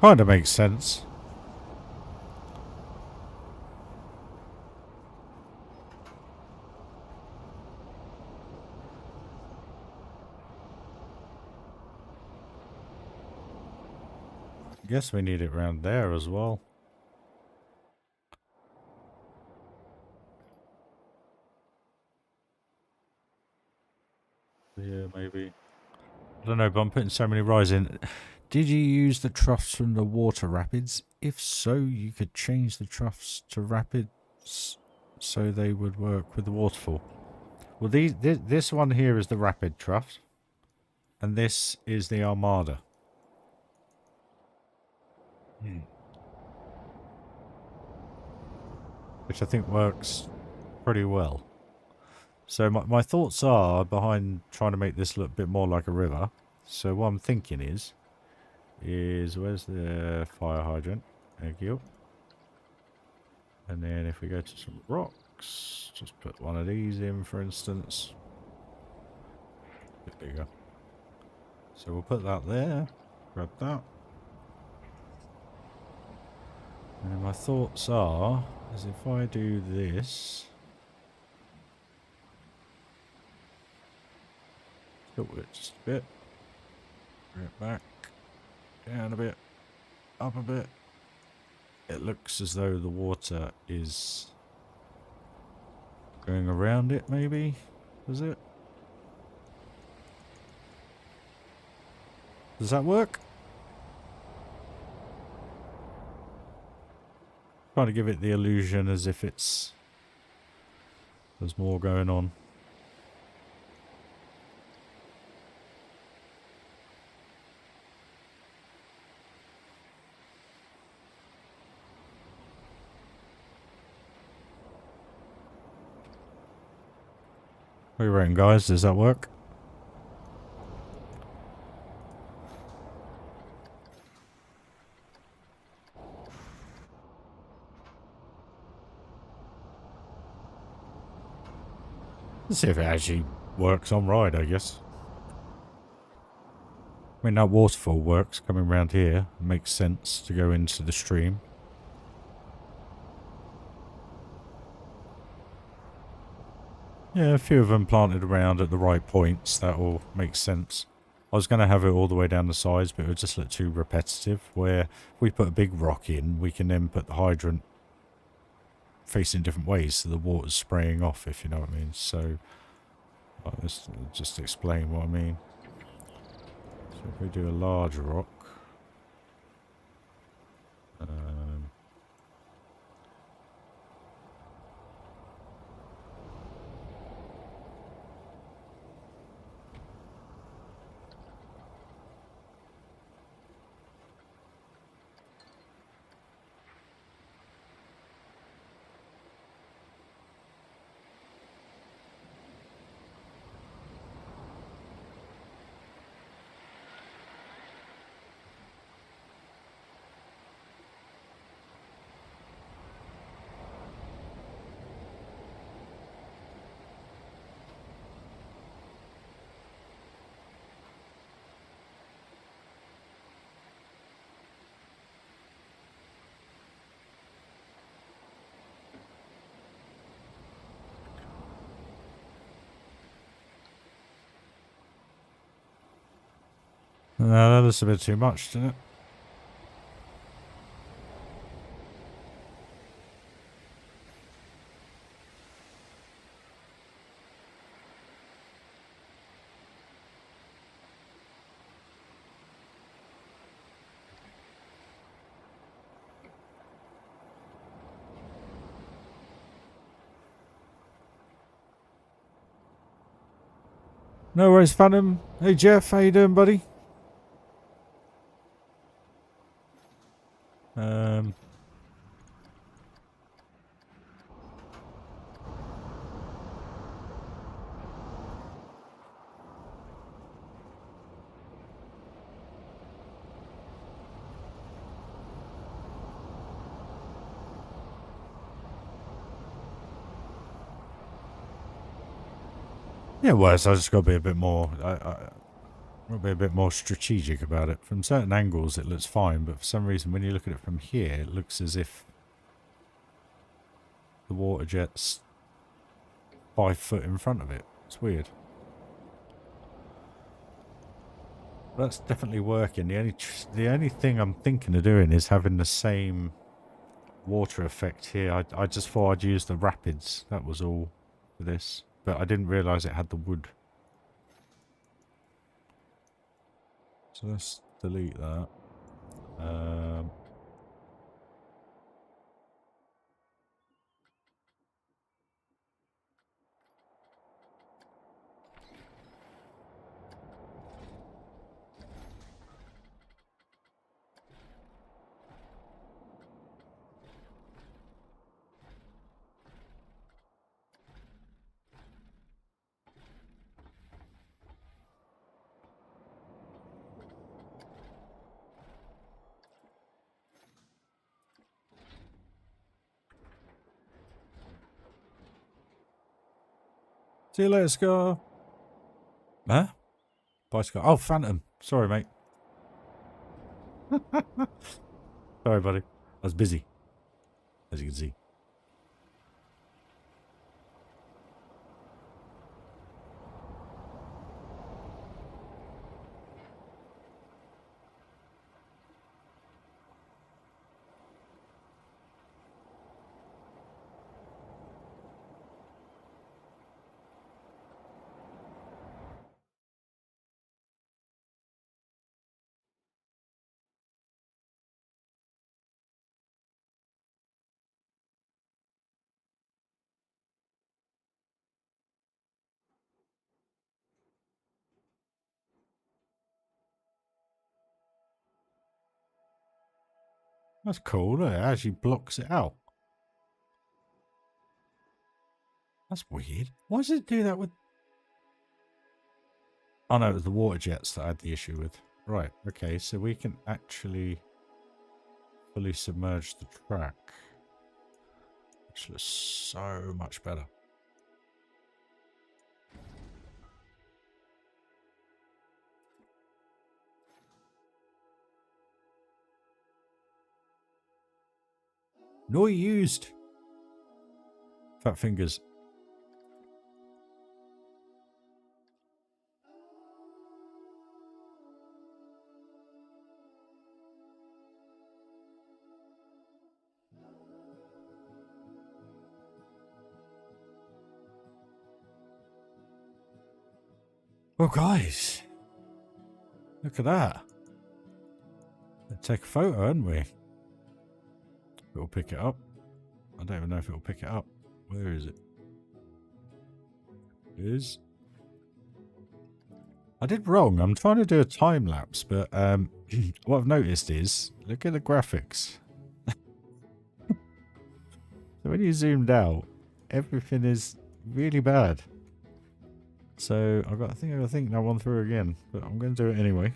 Kind of makes sense. Guess we need it round there as well. Yeah, maybe. I don't know, but I'm putting so many Rys in. Did you use the troughs from the water rapids? If so, you could change the troughs to rapids so they would work with the waterfall. Well, this one here is the rapid trough, and this is the Armada. Which I think works pretty well. So my thoughts are behind trying to make this look a bit more like a river. So what I'm thinking is where's the fire hydrant? Thank you. And then if we go to some rocks, just put one of these in, for instance. A bit bigger. So we'll put that there. Grab that. And my thoughts are, is if I do this, tilt it just a bit, bring it back, down a bit, up a bit. It looks as though the water is going around it, maybe? Does it? Does that work? Trying to give it the illusion as if there's more going on. What are you reckon, guys? Does that work? Let's see if it actually works on ride, I guess. I mean, that waterfall works coming around here. It makes sense to go into the stream. Yeah, a few of them planted around at the right points. That all makes sense. I was going to have it all the way down the sides, but it would just look too repetitive. Where if we put a big rock in, we can then put the hydrant facing different ways so the water's spraying off, if you know what I mean. So, let's just explain what I mean. So if we do a large rock, no, that was a bit too much, didn't it? No worries, Phantom. Hey, Jeff. How you doing, buddy? Yeah, well, so I just got to be a bit more. I'll be a bit more strategic about it. From certain angles it looks fine, but for some reason when you look at it from here, it looks as if the water jet's 5 foot in front of it. It's weird. That's definitely working. The only thing I'm thinking of doing is having the same water effect here. I just thought I'd use the rapids. That was all for this. But I didn't realise it had the wood. So let's delete that. See you later, Scar. Huh? Bicycle. Oh, Phantom. Sorry, mate. Sorry, buddy. I was busy, as you can see. That's cool. Look, it actually blocks it out. That's weird. Why does it do that with... Oh no, it was the water jets that I had the issue with. Right, okay, so we can actually fully submerge the track. Which looks so much better. No used. Fat fingers. Oh, guys. Look at that. Let's take a photo, hadn't we? It'll pick it up. I don't even know if it'll pick it up. Where is it? It is. I did wrong. I'm trying to do a time lapse, but what I've noticed is, look at the graphics. So when you zoomed out, everything is really bad. So I think I got to think that one through again, but I'm going to do it anyway.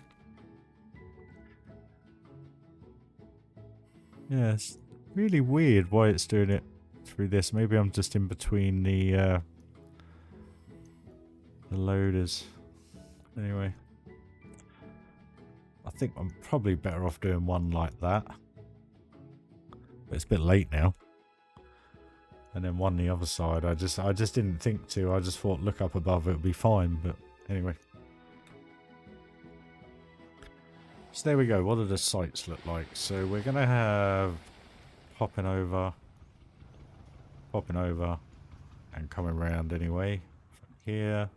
Yeah, it's really weird why it's doing it through this. Maybe I'm just in between the loaders. Anyway, I think I'm probably better off doing one like that. But it's a bit late now. And then one the other side. I just didn't think to. I just thought look up above, it would be fine. But anyway. So there we go. What do the sights look like? So we're going to have popping over, and coming around anyway. From here.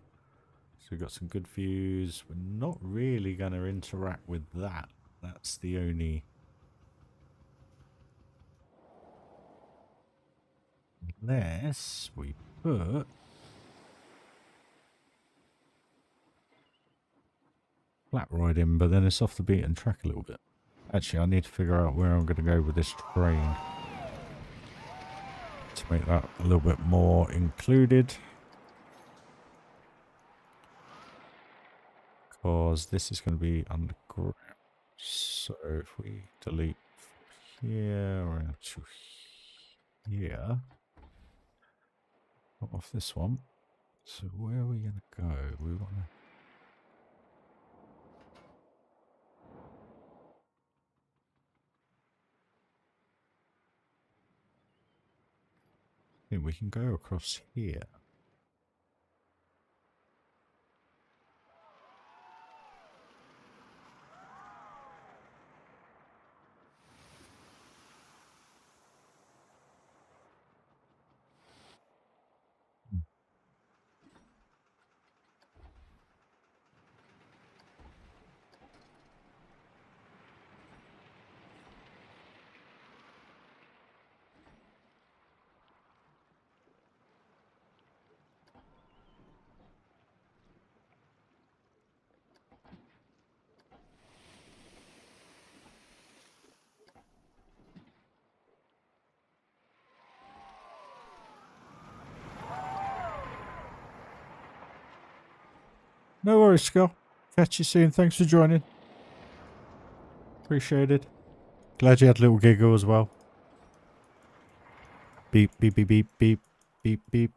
So we've got some good views. We're not really going to interact with that. That's the only... Unless we put... flat ride in, but then it's off the beaten track a little bit. Actually, I need to figure out where I'm going to go with this train. To make that a little bit more included. Because this is going to be underground. So if we delete from here around to here. Not off this one. So where are we going to go? We want to... think we can go across here. No worries, Skull. Catch you soon. Thanks for joining. Appreciate it. Glad you had a little giggle as well. Beep, beep, beep, beep, beep, beep, beep.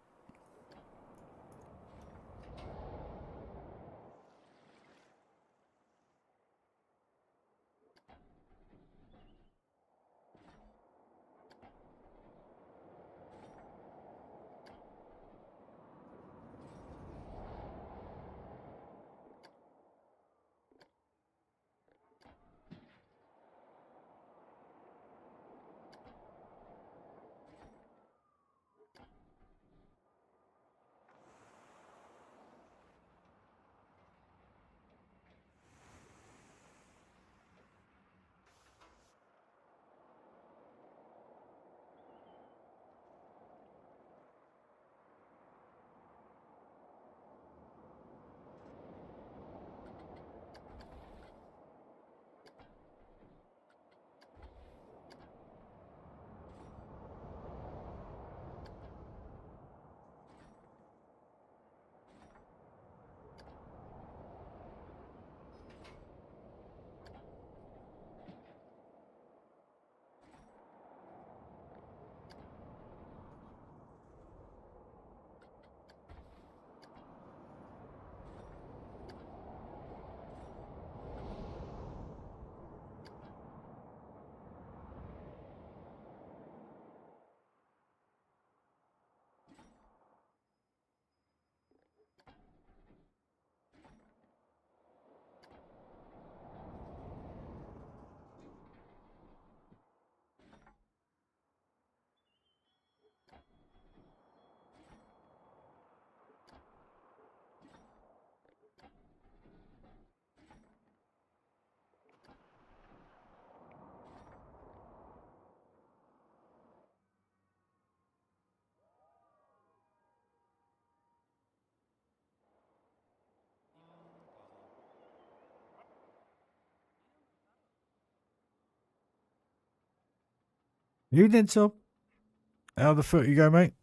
Evening, Tom. How the foot you go, mate?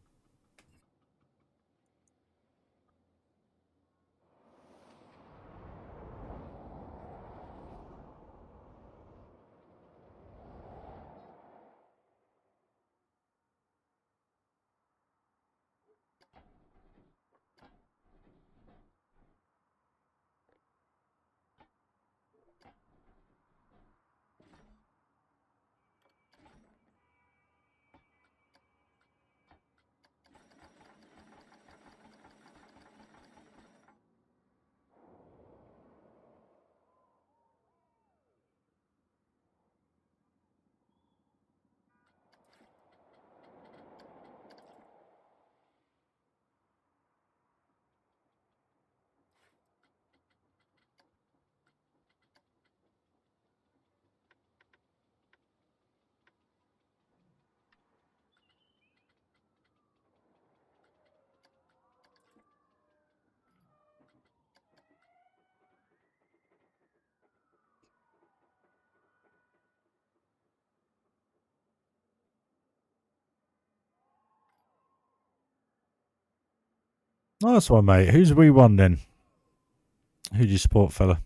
Nice one, mate. Who's we won then? Who do you support, fella?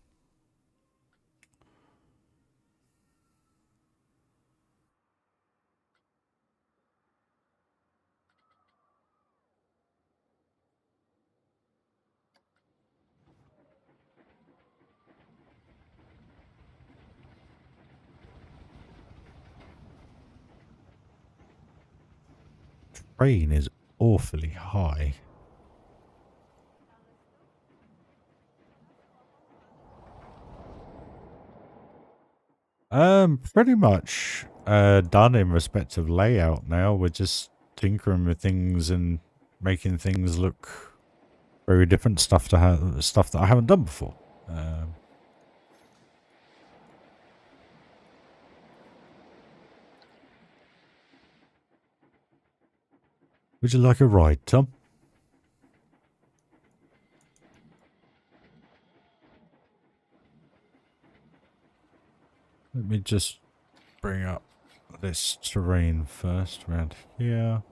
Train is awfully high. Pretty much done in respect of layout now. We're just tinkering with things and making things look very different, stuff that I haven't done before. Would you like a ride, Tom? Let me just bring up this terrain first around here.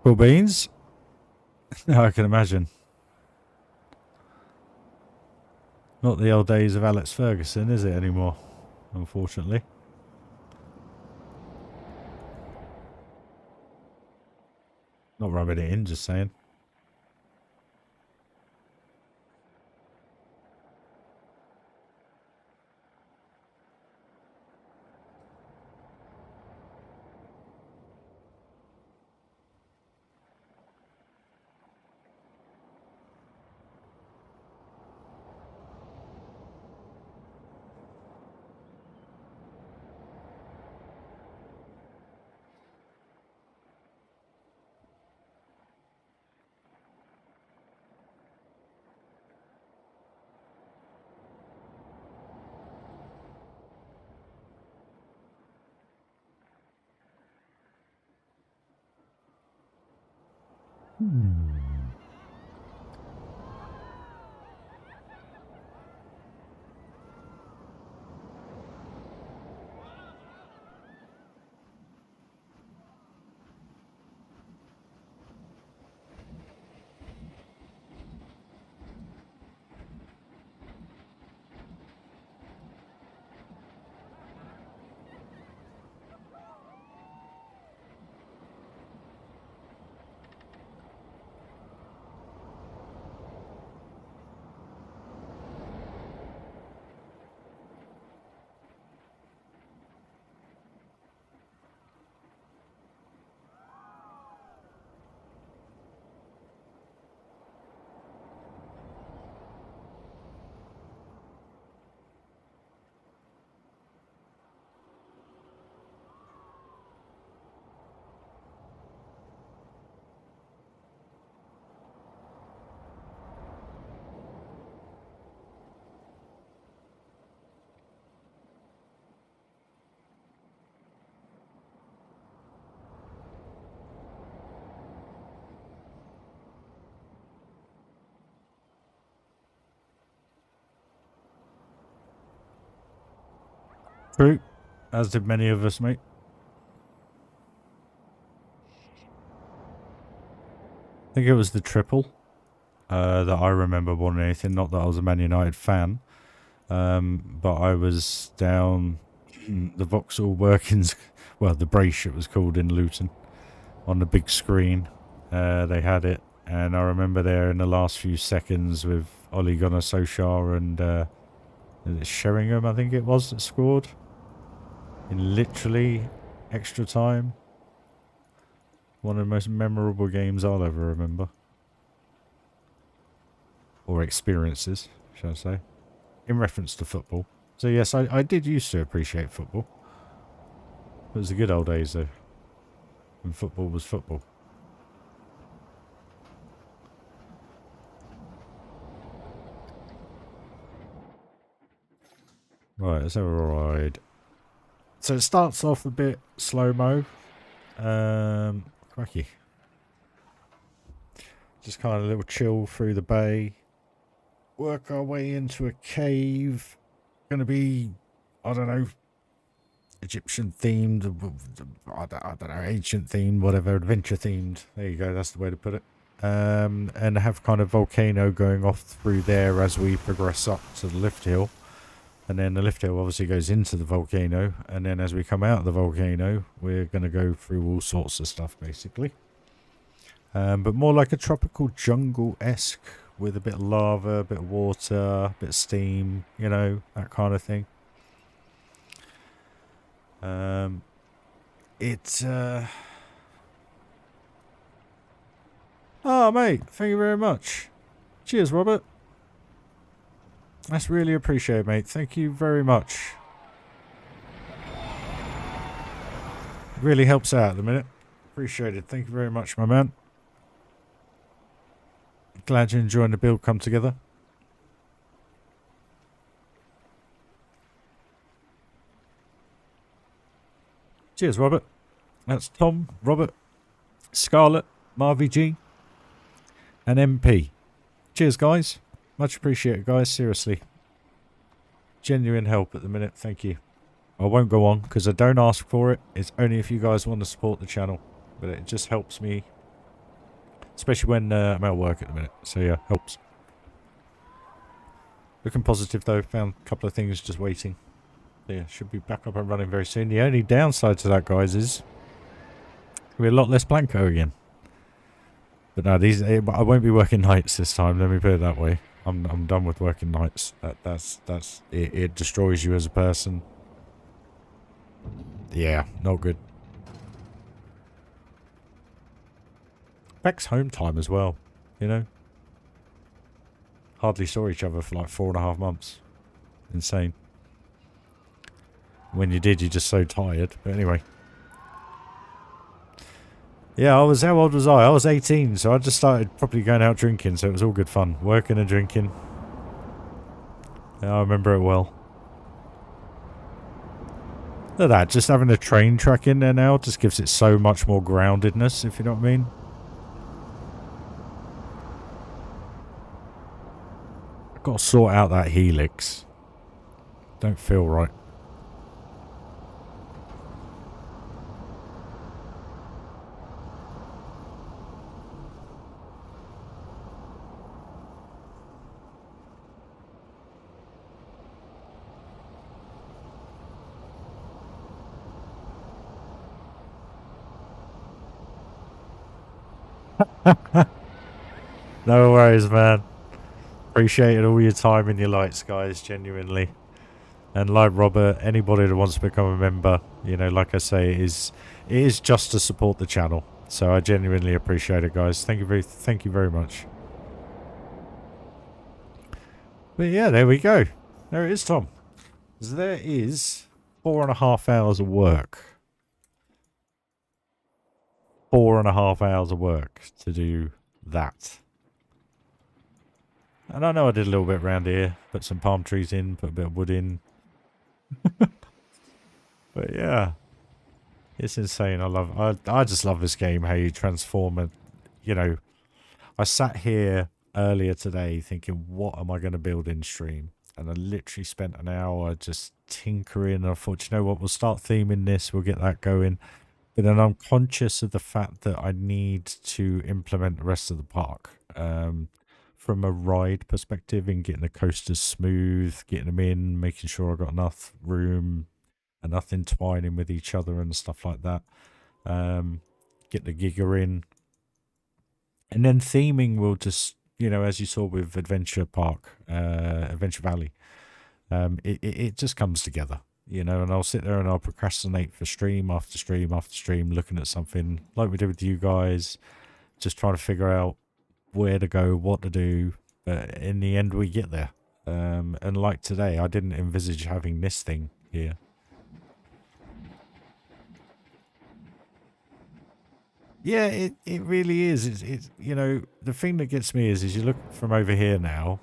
Cool beans? I can imagine. Not the old days of Alex Ferguson, is it anymore? Unfortunately. Not rubbing it in, just saying. True. As did many of us, mate. I think it was the triple that I remember more than anything. Not that I was a Man United fan. But I was down the Vauxhall Workings, well, the Brace it was called in Luton, on the big screen. They had it, and I remember there in the last few seconds with Ole Gunnar Solskjaer and Sheringham, I think it was, that scored in literally extra time. One of the most memorable games I'll ever remember. Or experiences, shall I say. In reference to football. So yes, I did used to appreciate football. It was the good old days though. When football was football. Right, let's have a ride. So it starts off a bit slow-mo. Cracky. Just kind of a little chill through the bay. Work our way into a cave. Gonna be, I don't know, Egyptian themed, I don't know, ancient themed, whatever, adventure themed. There you go, that's the way to put it. and have kind of volcano going off through there as we progress up to the lift hill. And then the lift hill obviously goes into the volcano, and then as we come out of the volcano, we're going to go through all sorts of stuff, basically. But more like a tropical jungle-esque, with a bit of lava, a bit of water, a bit of steam, you know, that kind of thing. Oh, mate, thank you very much. Cheers, Robert. That's really appreciated, mate. Thank you very much. Really helps out at the minute. Appreciate it. Thank you very much, my man. Glad you're enjoying the build come together. Cheers, Robert. That's Tom, Robert, Scarlett, Marvy G, and MP. Cheers, guys. Much appreciated, guys. Seriously. Genuine help at the minute. Thank you. I won't go on because I don't ask for it. It's only if you guys want to support the channel. But it just helps me. Especially when I'm at work at the minute. So yeah, helps. Looking positive though. Found a couple of things just waiting. So yeah, should be back up and running very soon. The only downside to that, guys, is we're a lot less Blanco again. But no, I won't be working nights this time. Let me put it that way. I'm done with working nights. It destroys you as a person. Yeah, not good. Affects home time as well, you know. Hardly saw each other for like 4.5 months. Insane. When you did, you're just so tired. But anyway. Yeah, how old was I? I was 18, so I just started properly going out drinking, so it was all good fun. Working and drinking. Yeah, I remember it well. Look at that, just having a train track in there now just gives it so much more groundedness, if you know what I mean. I've got to sort out that helix. Don't feel right. No worries, man. Appreciate all your time and your lights, guys, genuinely. And like Robert, anybody that wants to become a member, you know, like I say, it is just to support the channel. So I genuinely appreciate it, guys. Thank you very much. But yeah, there we go. There it is, Tom. So there is 4.5 hours of work. 4.5 hours of work to do that. And I know I did a little bit around here. Put some palm trees in, put a bit of wood in. But yeah. It's insane. I just love this game, how you transform it. You know, I sat here earlier today thinking, what am I going to build in stream? And I literally spent an hour just tinkering. And I thought, you know what, we'll start theming this. We'll get that going. But then I'm conscious of the fact that I need to implement the rest of the park. From a ride perspective, in getting the coasters smooth, getting them in, making sure I've got enough room, enough entwining with each other and stuff like that. Get the Giga in. And then theming will just, you know, as you saw with Adventure Park, Adventure Valley, it just comes together, you know, and I'll sit there and I'll procrastinate for stream after stream after stream, looking at something like we did with you guys, just trying to figure out where to go, what to do, but in the end we get there. And like today, I didn't envisage having this thing here. Yeah, it really is. It's you know, the thing that gets me is you look from over here now,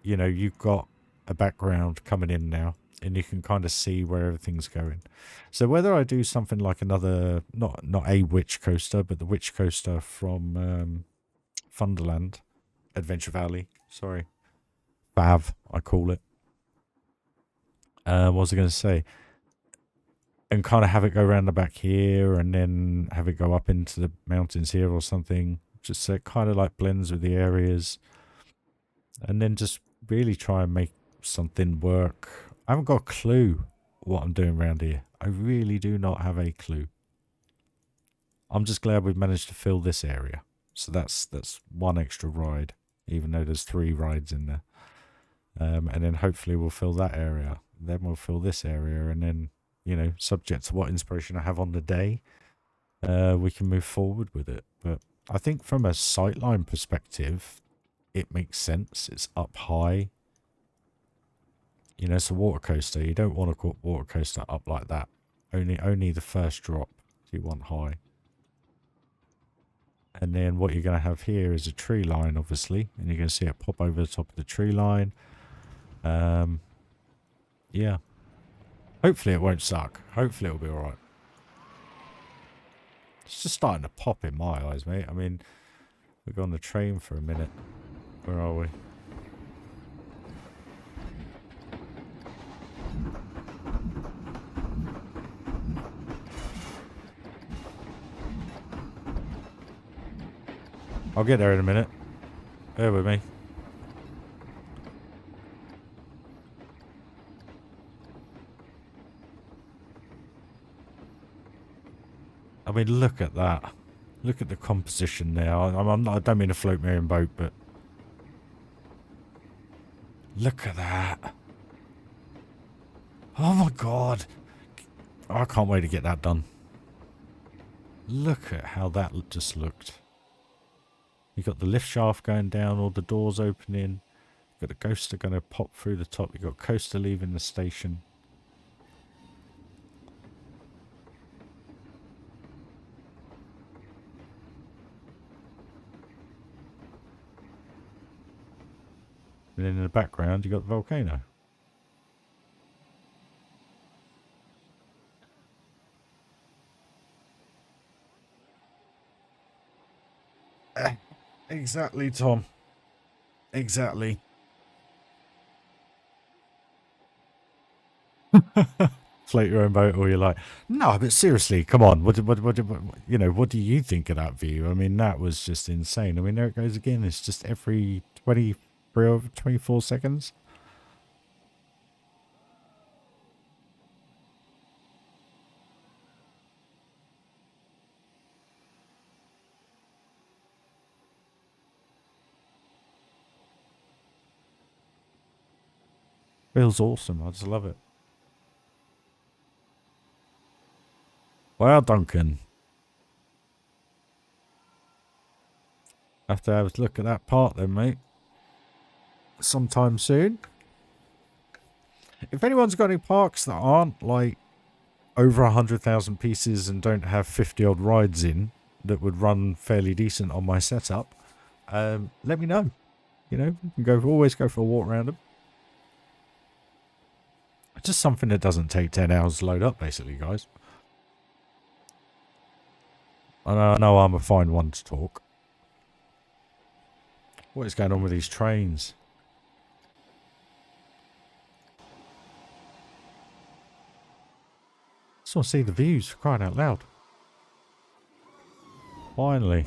you know, you've got a background coming in now, and you can kind of see where everything's going. So whether I do something like another, not a witch coaster, but the witch coaster from Thunderland, Adventure Valley, sorry, Fav, I call it. What was I going to say? And kind of have it go around the back here and then have it go up into the mountains here or something. just so it kind of like blends with the areas. And then just really try and make something work. I haven't got a clue what I'm doing around here. I really do not have a clue. I'm just glad we've managed to fill this area. So that's one extra ride, even though there's 3 rides in there. And then hopefully we'll fill that area. Then we'll fill this area, and then, you know, subject to what inspiration I have on the day, we can move forward with it. But I think from a sightline perspective, it makes sense. It's up high. You know, it's a water coaster. You don't want a water coaster up like that. Only the first drop you want high. And then what you're going to have here is a tree line, obviously. And you're going to see it pop over the top of the tree line. Yeah. Hopefully it won't suck. Hopefully it'll be alright. It's just starting to pop in my eyes, mate. I mean, we've gone on the train for a minute. Where are we? I'll get there in a minute. Bear with me. I mean, look at that. Look at the composition there. I don't mean to float my own boat, but look at that. Oh my god. I can't wait to get that done. Look at how that just looked. You've got the lift shaft going down, all the doors opening. You've got the coaster going to pop through the top. You've got coaster leaving the station. And then in the background, you've got the volcano. Exactly, Tom. Exactly. Float your own boat, or you're like, no, but seriously, come on. What, you know, what do you think of that view? I mean, that was just insane. I mean, there it goes again. It's just every 23 or 24 seconds. Feels awesome. I just love it. Well, Duncan. Have to have a look at that part then, mate. Sometime soon. If anyone's got any parks that aren't like over 100,000 pieces and don't have 50 odd rides in that would run fairly decent on my setup, let me know. You know, you can always go for a walk around them. Just something that doesn't take 10 hours to load up, basically, guys. I know I'm a fine one to talk. What is going on with these trains? Just want to see the views, for crying out loud. Finally.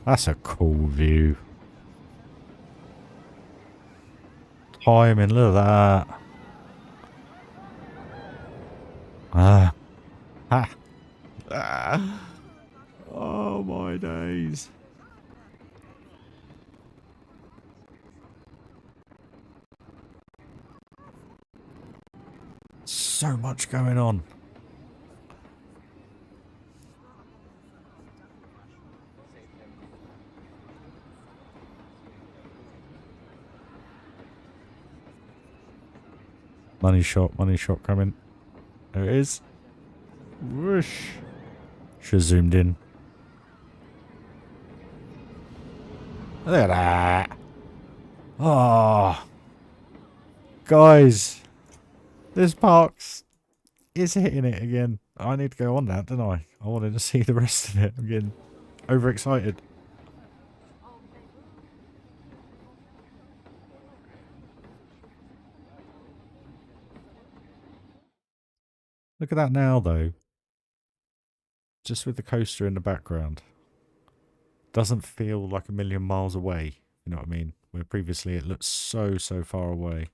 That's a cool view. Timing, look at that. Ah. Oh my days. So much going on. Money shot coming. There it is. Whoosh. Should have zoomed in. Look at that. Oh. Guys. This park's is hitting it again. I need to go on that, don't I? I wanted to see the rest of it. I'm getting overexcited. Look at that now, though. just with the coaster in the background. Doesn't feel like a million miles away, you know what I mean? Where previously it looked so far away.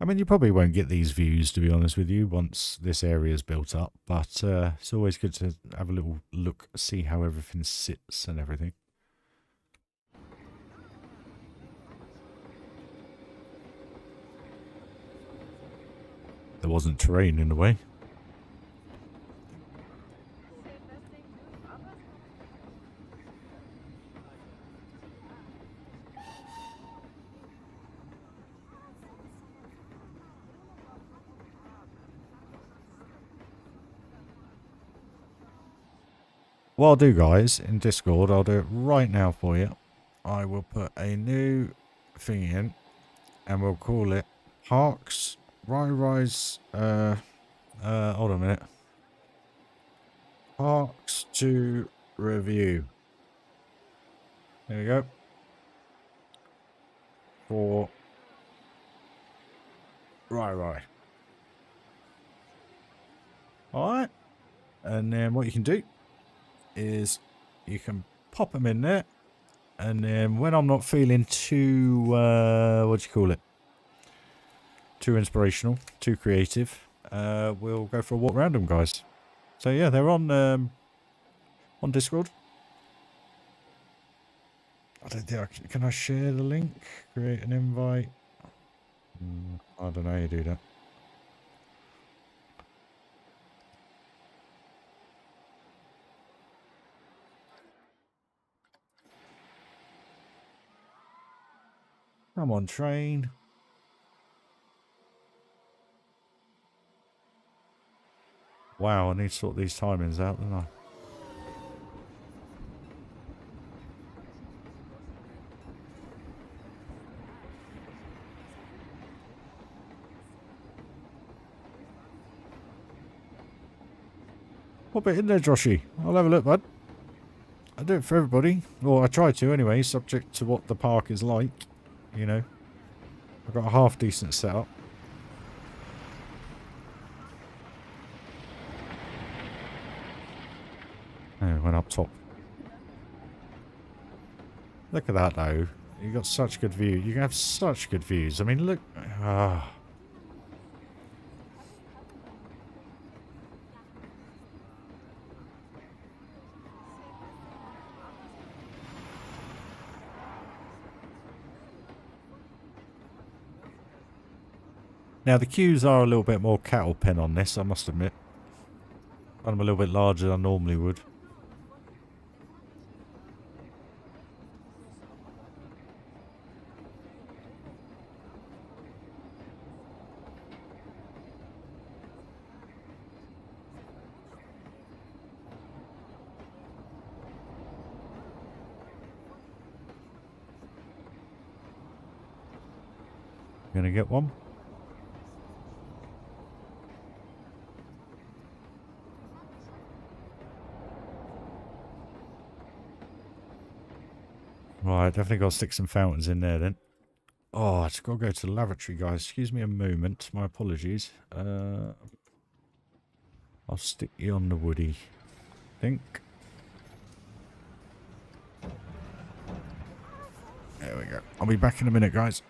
I mean, you probably won't get these views, to be honest with you, once this area is built up. But it's always good to have a little look, see how everything sits and everything. There wasn't terrain in the way. What I'll do, guys, in Discord, I'll do it right now for you. I will put a new thing in, and we'll call it Parks RyRy's. Hold on a minute. Parks to review. There we go. For RyRy. Alright. And then what you can do is you can pop them in there. And then when I'm not feeling too, what do you call it? Too inspirational, too creative, we'll go for a walk around them, guys. So yeah, they're on Discord. I don't think can I share the link? Create an invite? I don't know how you do that. Come on, train. Wow, I need to sort these timings out, don't I? Pop it in there, Joshy. I'll have a look, bud. I do it for everybody. Well, I try to anyway, subject to what the park is like. You know. I've got a half decent setup. Oh, it went up top. Look at that, though. You got such good view. You can have such good views. I mean, look. Ah. Now, the queues are a little bit more cattle pen on this, I must admit. I'm a little bit larger than I normally would. Gonna get one. Right, definitely got to stick some fountains in there then. Oh, I just got to go to the lavatory, guys. Excuse me a moment. My apologies. I'll stick you on the woody. I think. There we go. I'll be back in a minute, guys.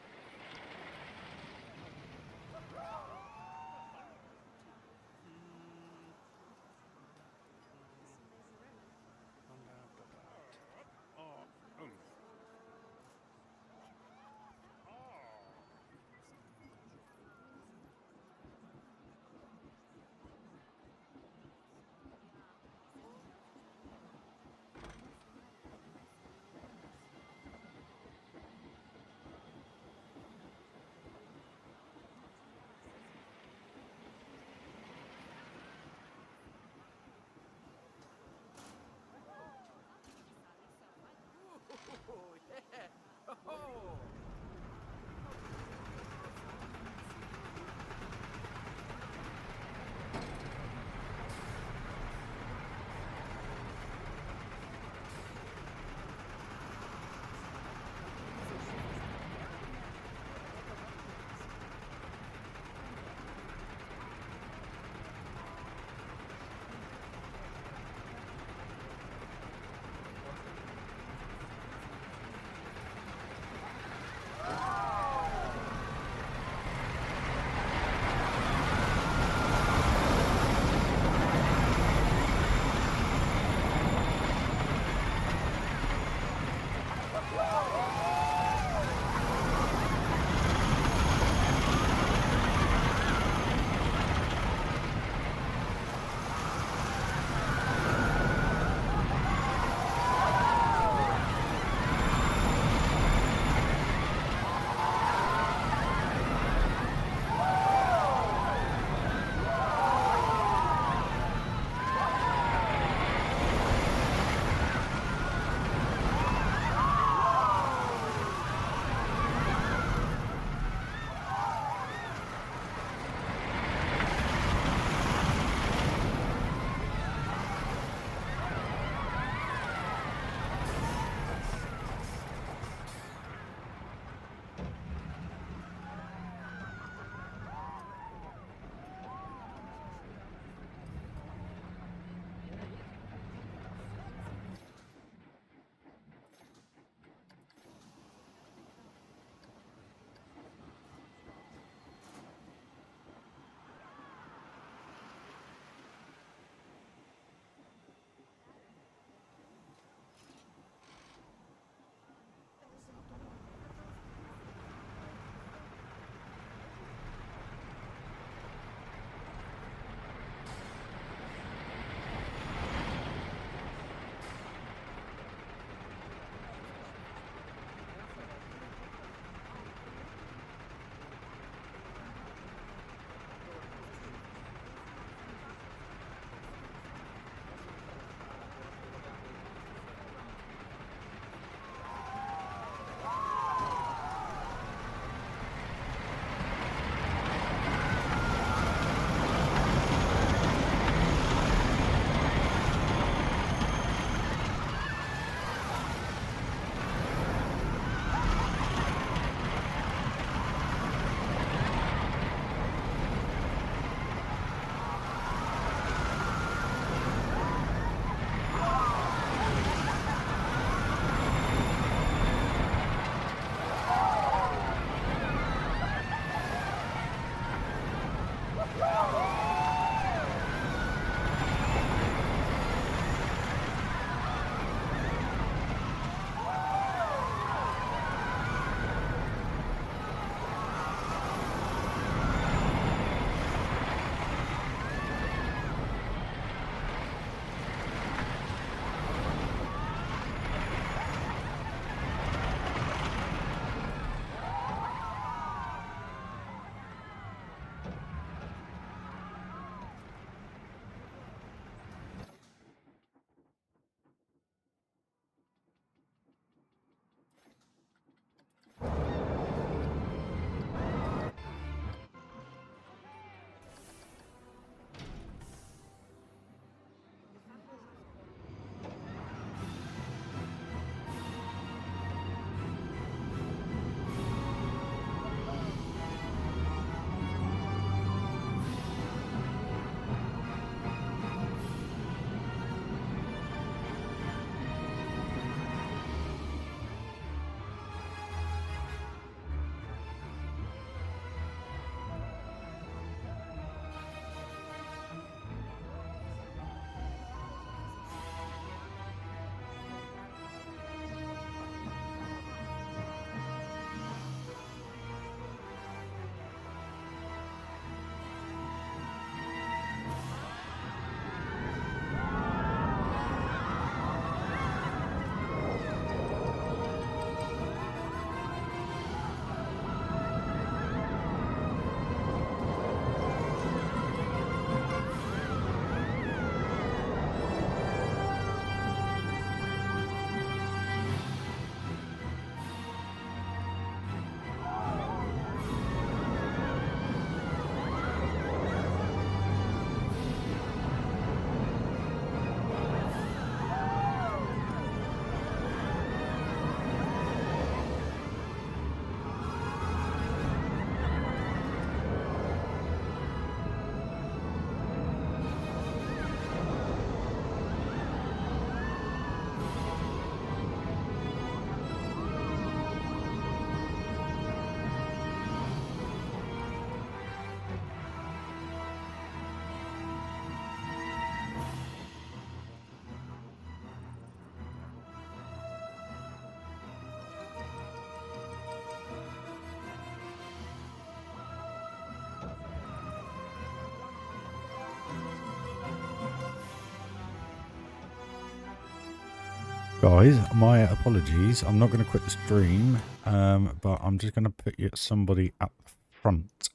Guys, my apologies. I'm not going to quit the stream, but I'm just going to put somebody up front,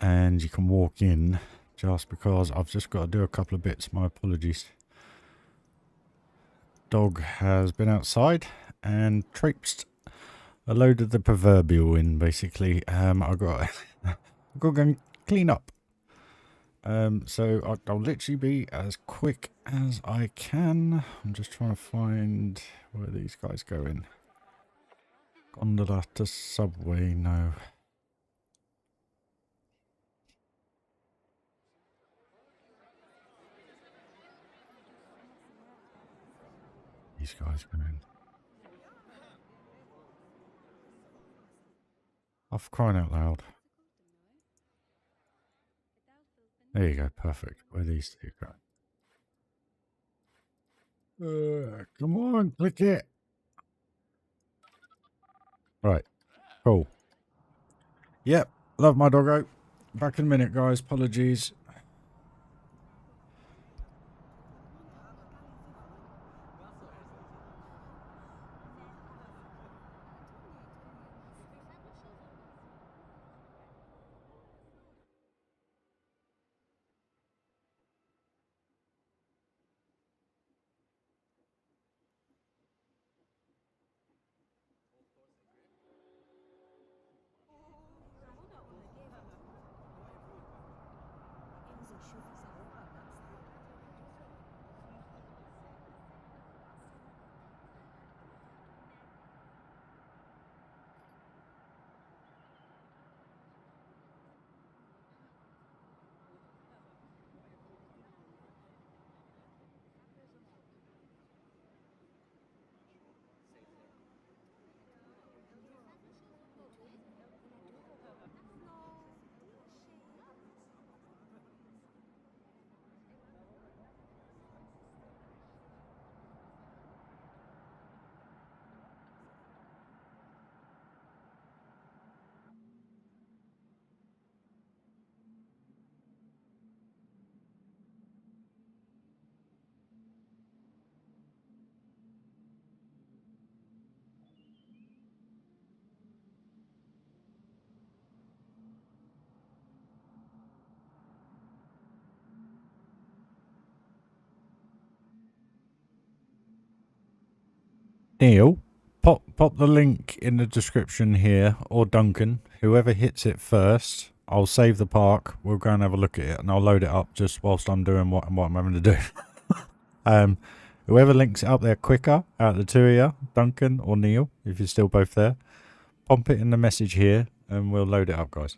and you can walk in just because I've just got to do a couple of bits. My apologies. Dog has been outside and traipsed a load of the proverbial in, basically. I've got to go and clean up. So I'll literally be as quick as I can. I'm just trying to find where these guys go in. Gondola to subway, no. These guys go in. Oh, for crying out loud. There you go, perfect. Where these two go? Come on, click it. Right, cool. Yep, love my doggo. Back in a minute, guys. Apologies. Neil, pop the link in the description here, or Duncan, whoever hits it first. I'll save the park. We'll go and have a look at it, and I'll load it up just whilst I'm doing what I'm having to do. Whoever links it up there quicker out of the two of you, Duncan or Neil, if you're still both there, pump it in the message here, and we'll load it up, guys.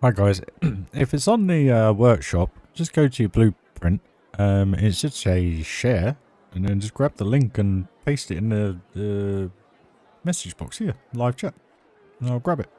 Right, guys, if it's on the workshop, just go to your blueprint. It should say share, and then just grab the link and paste it in the message box here, live chat, and I'll grab it.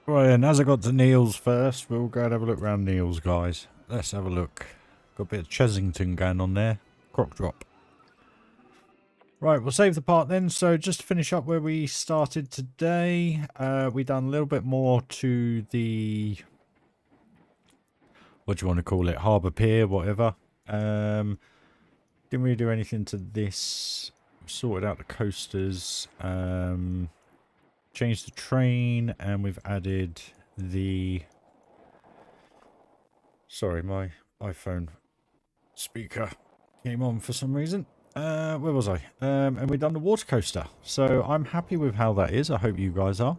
Right, and as I got to Neil's first, we'll go and have a look around Neil's, guys. Let's have a look. Got a bit of Chesington going on there. Croc drop. Right, we'll save the part then. So just to finish up where we started today, we done a little bit more to the, what do you want to call it, harbour pier, whatever. Didn't really do anything to this. Sorted out the coasters, changed the train, and we've added the, sorry, my iPhone speaker came on for some reason. Where was I? And we've done the water coaster. So I'm happy with how that is. I hope you guys are.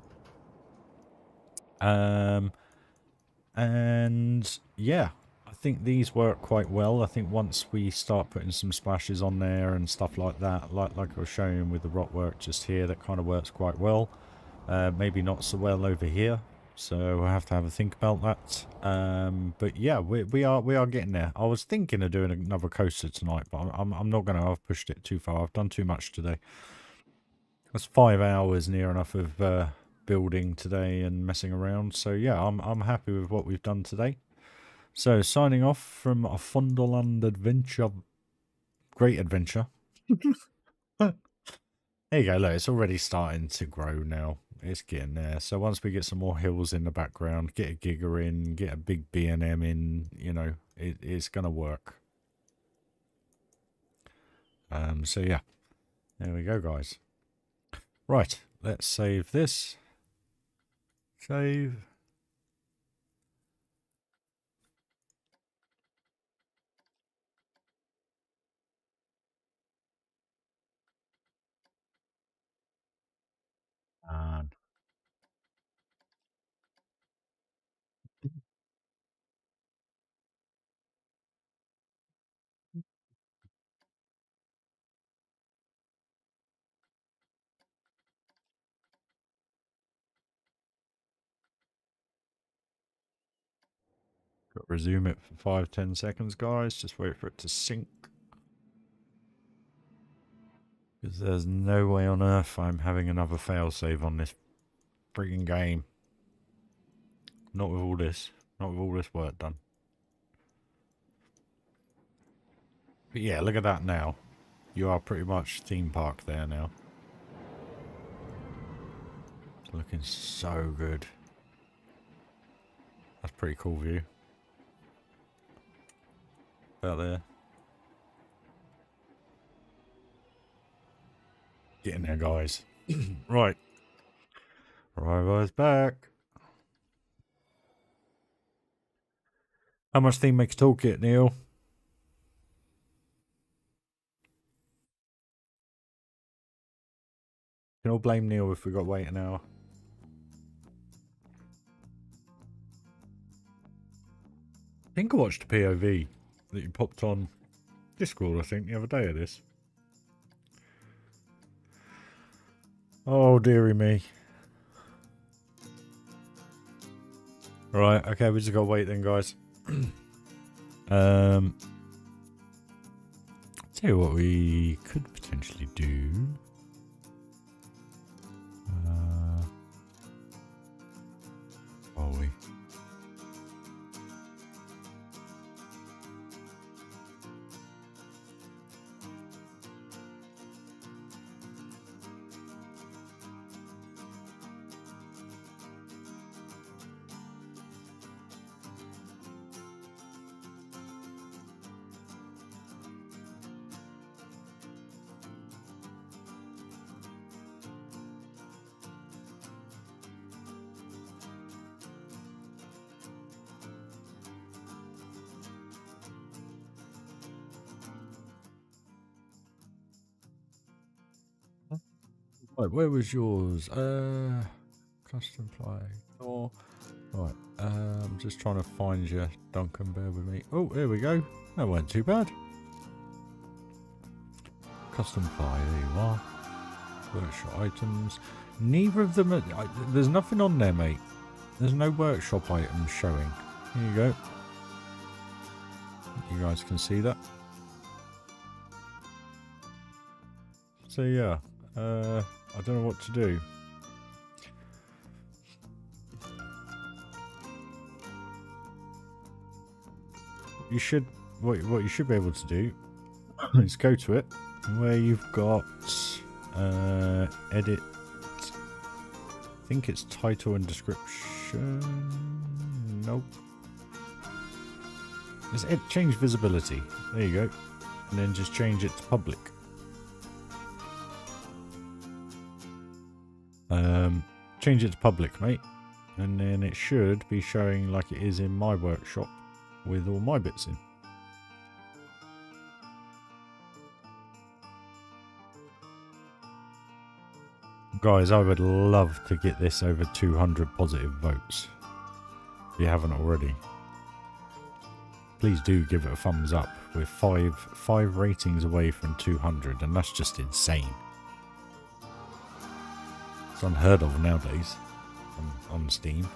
And yeah, I think these work quite well. I think once we start putting some splashes on there and stuff like that, like I was showing with the rock work just here, that kind of works quite well. Maybe not so well over here. So we'll have to have a think about that. But yeah, we are getting there. I was thinking of doing another coaster tonight, but I'm not going to. I've pushed it too far. I've done too much today. That's 5 hours near enough of building today and messing around. So yeah, I'm happy with what we've done today. So signing off from a Fondleland adventure, great adventure. There you go. Look, it's already starting to grow now. It's getting there. So once we get some more hills in the background, get a Giga in, get a big B&M in, you know, it's going to work. So yeah, there we go, guys. Right, let's save this. Save. And got to resume it for 5-10 seconds, guys. Just wait for it to sync. Because there's no way on earth I'm having another failsave on this frigging game. Not with all this. Not with all this work done. But yeah, look at that now. You are pretty much theme park there now. It's looking so good. That's a pretty cool view. Out there. Get in there, guys. Right. RyRy's back. How much theme makes toolkit, Neil? Can all blame Neil if we got to wait an hour. I think I watched a POV that you popped on Discord, I think, the other day of this. Oh, dearie me. Right, okay, we just got to wait then, guys. Tell you what we could potentially do. Are we? Right, where was yours? Custom play. Oh, right. I'm just trying to find you, Duncan. Bear with me. Oh, here we go. That weren't too bad. Custom play. There you are. Workshop items. Neither of them. There's nothing on there, mate. There's no workshop items showing. Here you go. You guys can see that. So yeah. I don't know what to do. you should what you should be able to do is go to it where you've got edit. I think it's title and description. Nope. Just change visibility. There you go. And then just change it to public. Change it to public, mate. And then it should be showing like it is in my workshop with all my bits in. Guys, I would love to get this over 200 positive votes. If you haven't already. Please do give it a thumbs up. We're five ratings away from 200, and that's just insane. It's unheard of nowadays on Steam.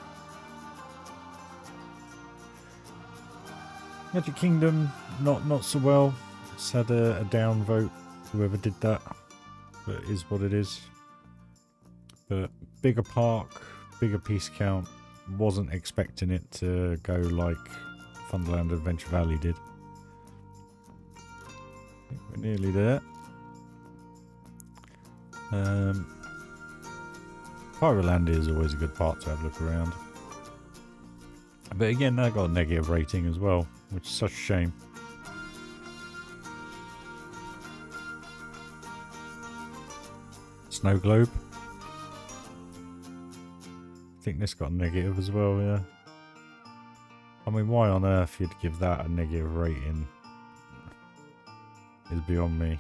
Magic Kingdom, not so well. It's had a down vote, whoever did that. But it is what it is. But bigger park, bigger piece count. Wasn't expecting it to go like Thunderland Adventure Valley did. I think we're nearly there. Pyroland is always a good part to have a look around. But again, that got a negative rating as well, which is such a shame. Snow Globe. I think this got a negative as well, yeah. I mean, why on earth you'd give that a negative rating is beyond me.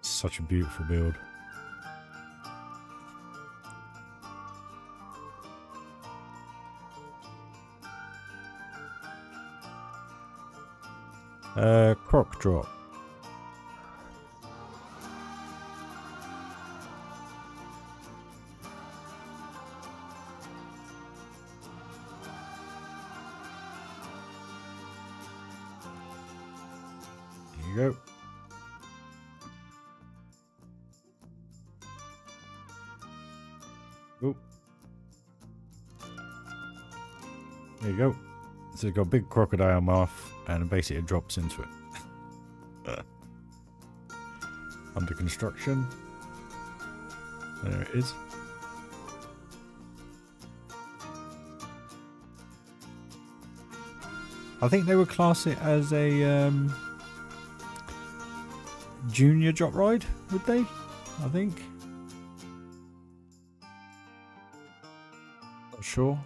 Such a beautiful build. Croc drop. There you go. Oh. There you go. So it's got a big crocodile mouth and basically it drops into it. Under construction. There it is. I think they would class it as a junior drop ride, would they? I think. Not sure.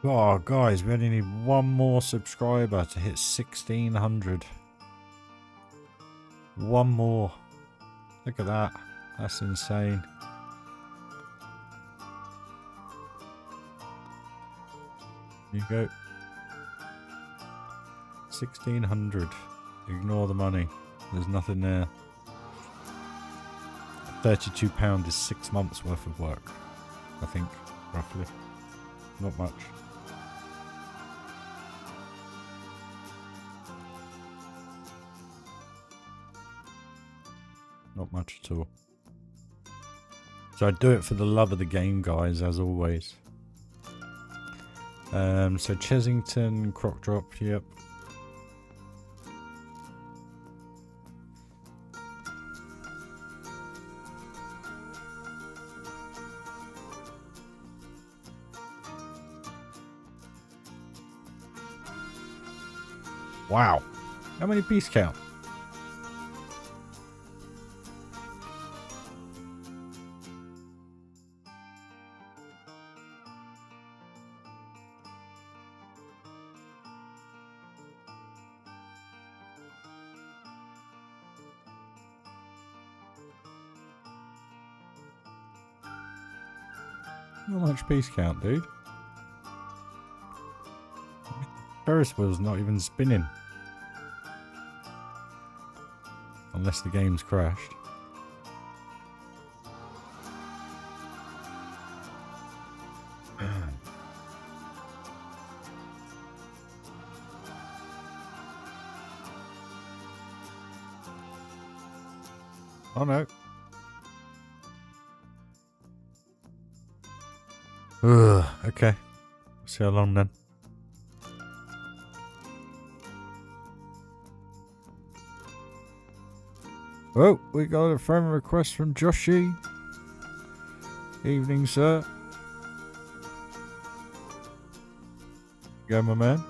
Oh, guys, we only need one more subscriber to hit 1600. One more. Look at that. That's insane. There you go. 1600. Ignore the money. There's nothing there. £32 is 6 months worth of work. I think, roughly. Not much. Not much at all. So I do it for the love of the game, guys, as always. So Chesington, Croc Drop, yep. Wow. How many piece count? Not much piece count, dude. Ferris wheel's not even spinning. Unless the game's crashed. Oh no. Ugh, okay. See how long then. Oh, we got a friend request from Joshy. Evening, sir. Go, my man.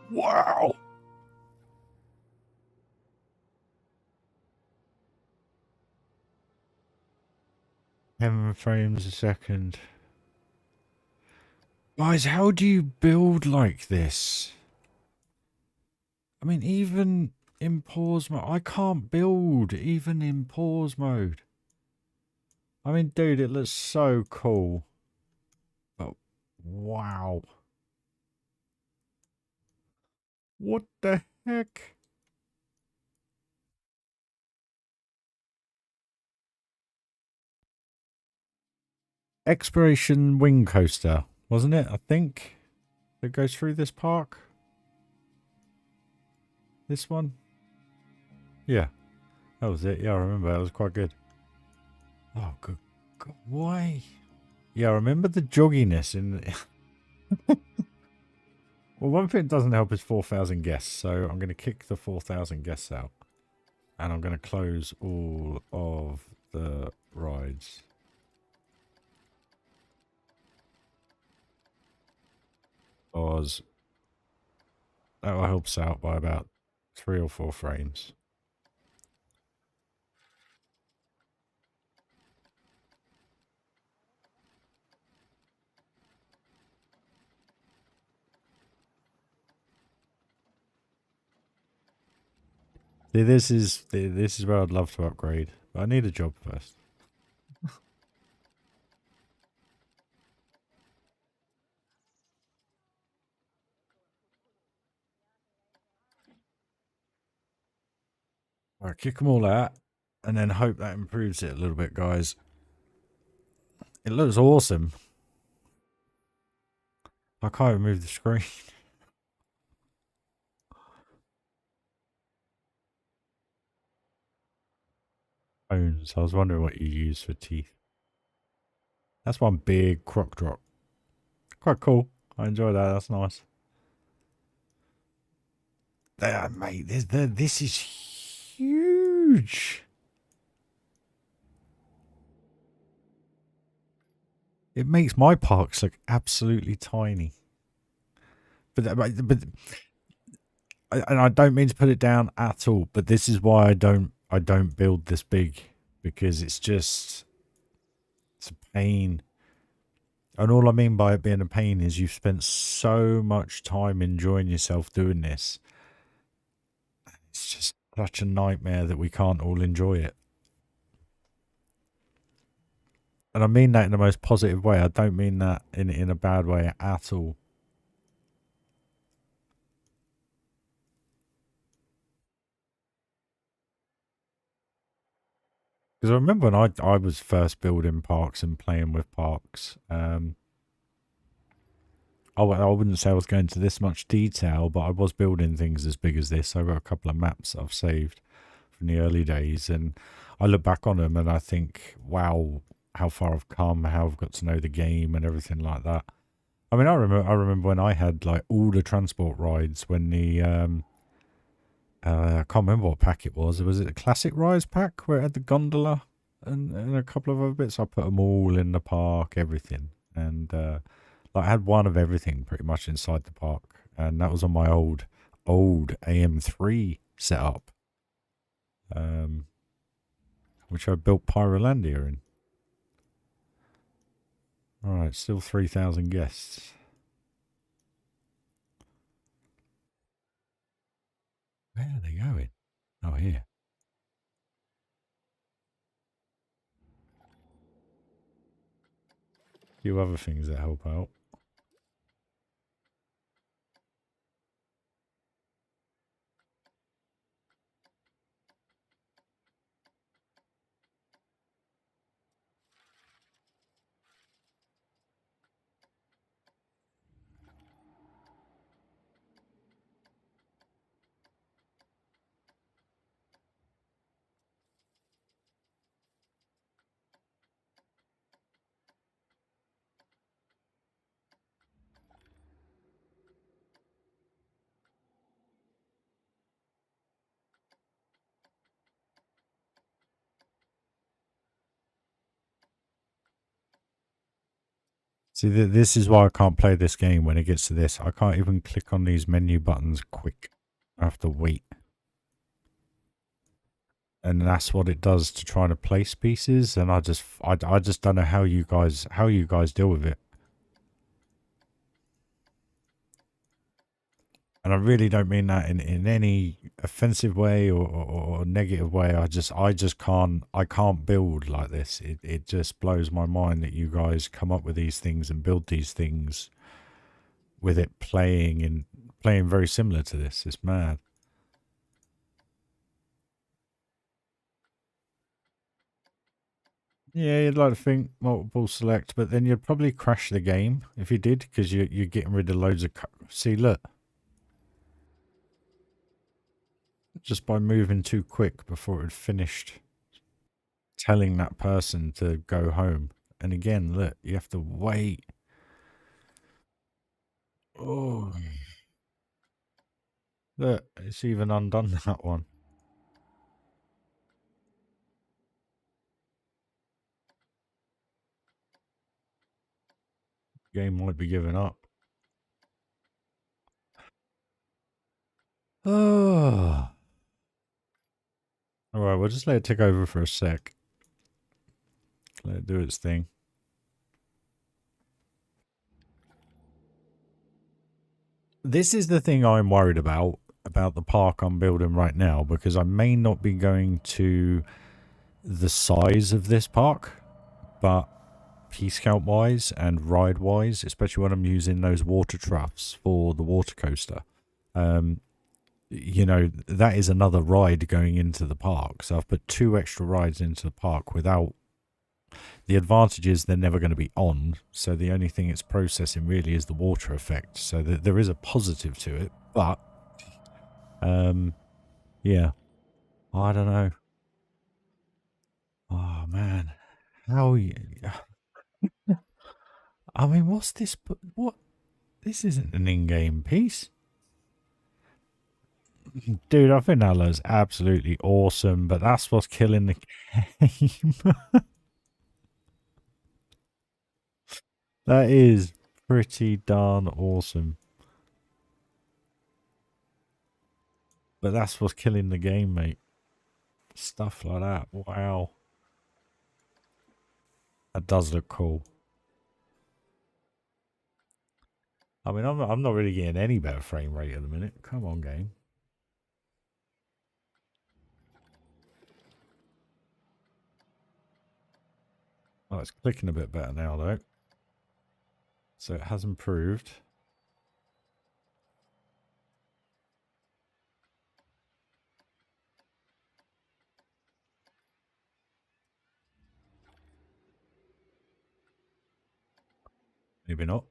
Wow. Ten frames a second. Guys, how do you build like this? I mean, even in pause mode, I can't build even in pause mode. I mean, dude, it looks so cool. But wow. What the heck? Exploration Wing Coaster, wasn't it? I think that goes through this park. This one? Yeah, that was it. Yeah, I remember. That was quite good. Oh, good God. Why? Yeah, I remember the jogginess in the... Well, one thing that doesn't help is 4,000 guests, so I'm going to kick the 4,000 guests out. And I'm going to close all of the rides. Because that will help us out by about 3 or 4 frames. See, this is where I'd love to upgrade, but I need a job first. All right, kick them all out, and then hope that improves it a little bit, guys. It looks awesome. I can't even move the screen. Bones. I was wondering what you use for teeth. That's one big croc drop. Quite cool. I enjoy that. That's nice. There, mate. This is huge. It makes my parks look absolutely tiny. But and I don't mean to put it down at all. But this is why I don't build this big, because it's a pain. And all I mean by it being a pain is you've spent so much time enjoying yourself doing this. It's just such a nightmare that we can't all enjoy it. And I mean that in the most positive way. I don't mean that in a bad way at all. Because I remember when I was first building parks and playing with parks, I wouldn't say I was going to this much detail, but I was building things as big as this. I've got a couple of maps I've saved from the early days, and I look back on them and I think, wow, how far I've come, how I've got to know the game and everything like that. I mean, I remember when I had like all the transport rides when the I can't remember what pack it was. Was it a classic rides pack where it had the gondola and a couple of other bits? I put them all in the park, everything, and like I had one of everything pretty much inside the park, and that was on my old AM3 setup, um, which I built Pyrolandia in. All right, still 3,000 guests. Where are they going? Oh, here. A few other things that help out. See, this is why I can't play this game when it gets to this. I can't even click on these menu buttons quick. I have to wait. And that's what it does to try to place pieces. And I just don't know how you guys deal with it. And I really don't mean that in any offensive way or negative way. I just can't build like this. It just blows my mind that you guys come up with these things and build these things with it playing very similar to this. It's mad. Yeah, you'd like to think multiple select, but then you'd probably crash the game if you did, because you're getting rid of loads of... See, look. Just by moving too quick before it had finished telling that person to go home. And again, look, you have to wait. Oh, look, it's even undone that one. Game might be giving up. Oh. Alright, we'll just let it take over for a sec. Let it do its thing. This is the thing I'm worried about the park I'm building right now, because I may not be going to the size of this park, but piece count wise and ride wise, especially when I'm using those water troughs for the water coaster. You know, that is another ride going into the park. So I've put 2 extra rides into the park without... The advantage is they're never going to be on. So the only thing it's processing really is the water effect. So there is a positive to it. But, yeah. I don't know. Oh, man. How you... I mean, what's this? What? This isn't an in-game piece. Dude, I think that looks absolutely awesome, but that's what's killing the game. That is pretty darn awesome. But that's what's killing the game, mate. Stuff like that. Wow. That does look cool. I mean, I'm not really getting any better frame rate at the minute. Come on, game. Oh, it's clicking a bit better now, though. So it has improved. Maybe not.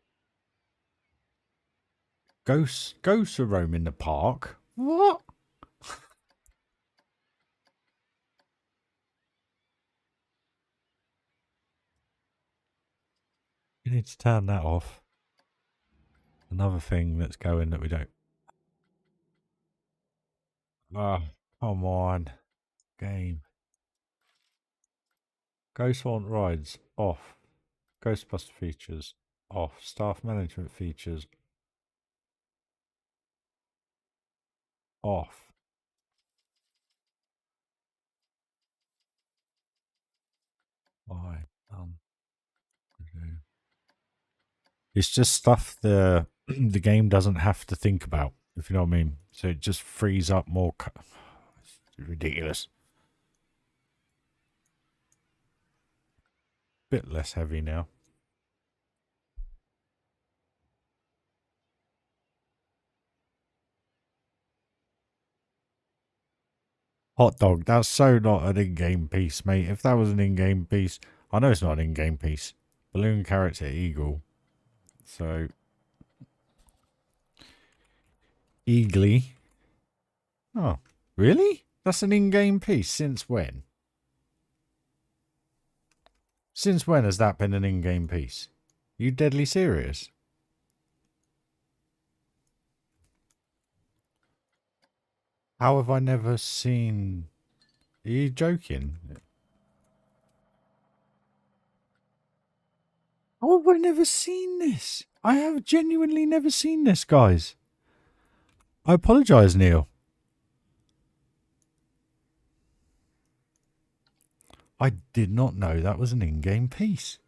Ghosts are roaming the park. What? You need to turn that off. Another thing that's going that we don't... Oh, come on. Game. Ghost Haunt rides. Off. Ghostbuster features. Off. Staff management features. Off. Why? Okay. It's just stuff the the game doesn't have to think about, if you know what I mean. So it just frees up more. It's ridiculous. Bit less heavy now. Hot dog. That's so not an in-game piece, mate. If that was an in-game piece, I know it's not an in-game piece. Balloon character eagle. So Eagly. Oh, really? That's an in-game piece? Since when? Since when has that been an in-game piece? You deadly serious? How have I never seen... Are you joking? Oh, have I never seen this? I have genuinely never seen this, guys. I apologise, Neil. I did not know that was an in-game piece.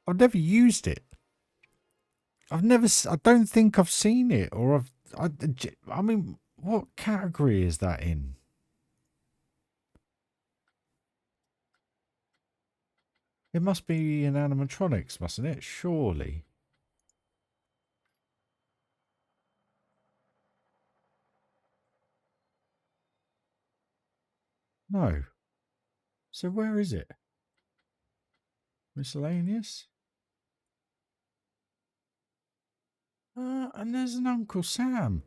I've never used it. I don't think I've seen it, or I mean, what category is that in? It must be in animatronics, mustn't it? Surely. No. So where is it? Miscellaneous? And there's an Uncle Sam.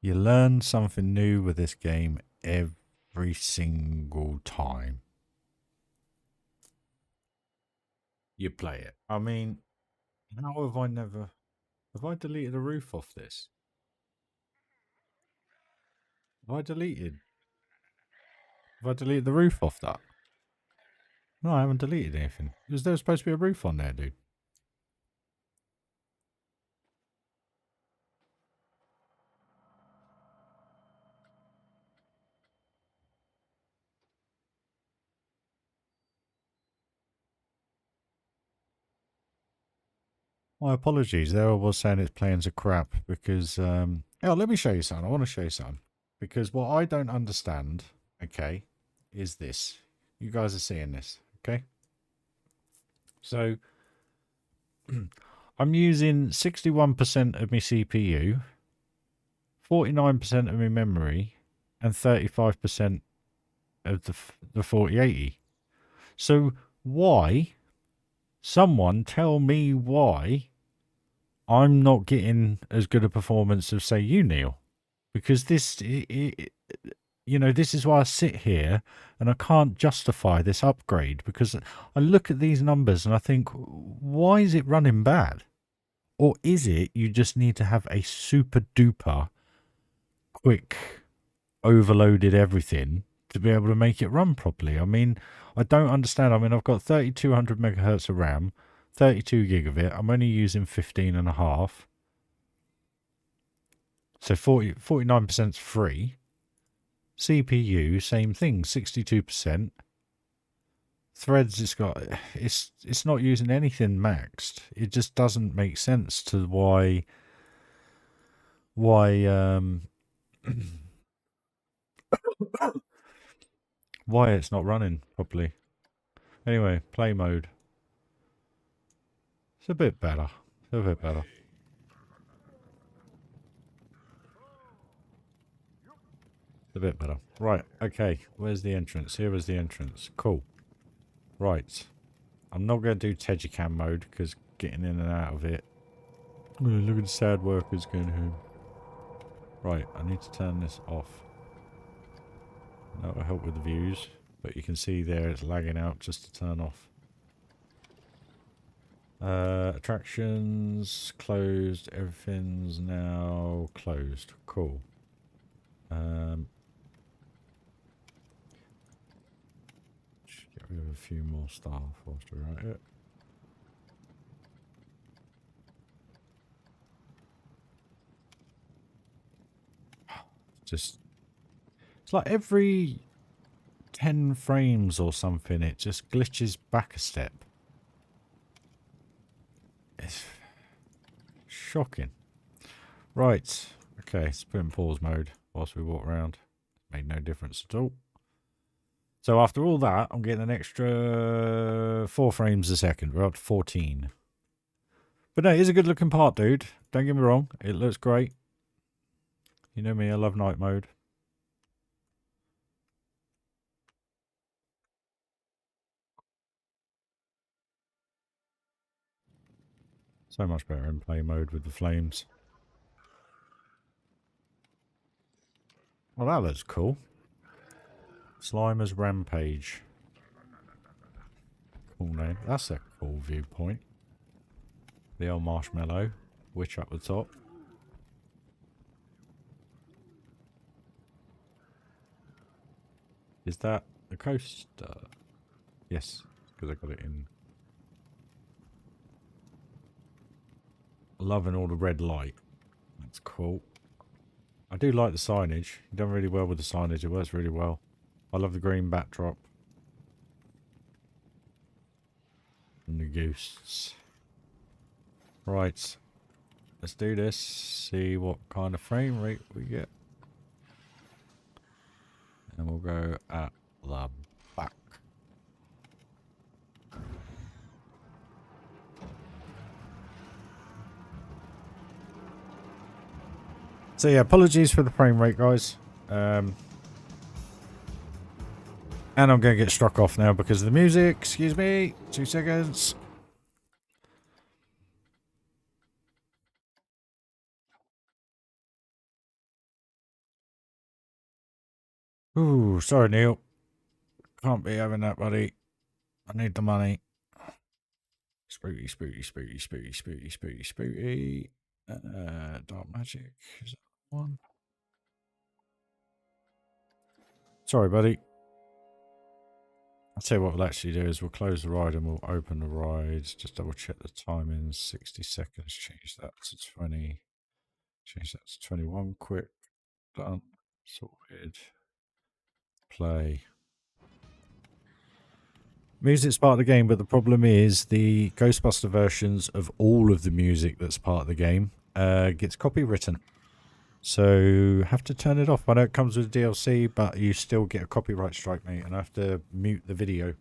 You learn something new with this game every single time you play it. I mean, how have I never... Have I deleted a roof off this? Have I deleted the roof off that? No, I haven't deleted anything. Because there was supposed to be a roof on there, dude. My apologies. There I was saying its planes are crap because... Oh, let me show you something. I want to show you something. Because what I don't understand, okay, is this. You guys are seeing this, okay? So... I'm using 61% of my CPU, 49% of my memory, and 35% of the 4080. So why? Someone tell me why I'm not getting as good a performance of, say, you, Neil. Because this, you know, this is why I sit here and I can't justify this upgrade, because I look at these numbers and I think, why is it running bad? Or is it you just need to have a super duper quick overloaded everything to be able to make it run properly? I mean, I don't understand. I mean, I've got 3200 megahertz of RAM, 32 gig of it. I'm only using 15 and a half. So 49% is free. CPU, same thing, 62%. Threads, it's not using anything maxed. It just doesn't make sense to why why it's not running properly. Anyway, play mode. It's a bit better. It's a bit better. It's a bit better. Right, okay. Where's the entrance? Here is the entrance. Cool. Right. I'm not going to do Tejicam mode because getting in and out of it. Oh, look at the sad workers going home. Right, I need to turn this off. That will help with the views. But you can see there it's lagging out just to turn off. Attractions closed. Everything's now closed. Cool. Get rid of a few more staff whilst we're at it. Just, it's like every 10 frames or something, it just glitches back a step. It's shocking. Right, okay, let's put in pause mode whilst we walk around. Made no difference at all. So after all that, I'm getting an extra 4 frames a second. We're up to 14. But no, it is a good looking part, dude. Don't get me wrong, it looks great. You know me, I love night mode. So much better in play mode with the flames. Well, that looks cool. Slimer's Rampage. Cool name. That's a cool viewpoint. The old marshmallow. Witch up the top. Is that the coaster? Yes, because I got it in. Loving all the red light. That's cool. I do like the signage. You've done really well with the signage. It works really well. I love the green backdrop. And the ghosts. Right. Let's do this. See what kind of frame rate we get. And we'll go at the back. So yeah, apologies for the frame rate, guys. And I'm going to get struck off now because of the music. Excuse me. 2 seconds. Ooh, sorry, Neil. Can't be having that, buddy. I need the money. Spooky, spooky, spooky, spooky, spooky, spooky, spooky. Dark magic. Is that one? Sorry, buddy. I'll tell you what we'll actually do is we'll close the ride and we'll open the ride. Just double check the timing. 60 seconds. Change that to 20. Change that to 21. Quick. Done. Sorted. Play. Music's part of the game, but the problem is the Ghostbuster versions of all of the music that's part of the game gets copywritten. So have to turn it off. I know it comes with DLC, but you still get a copyright strike, mate, and I have to mute the video.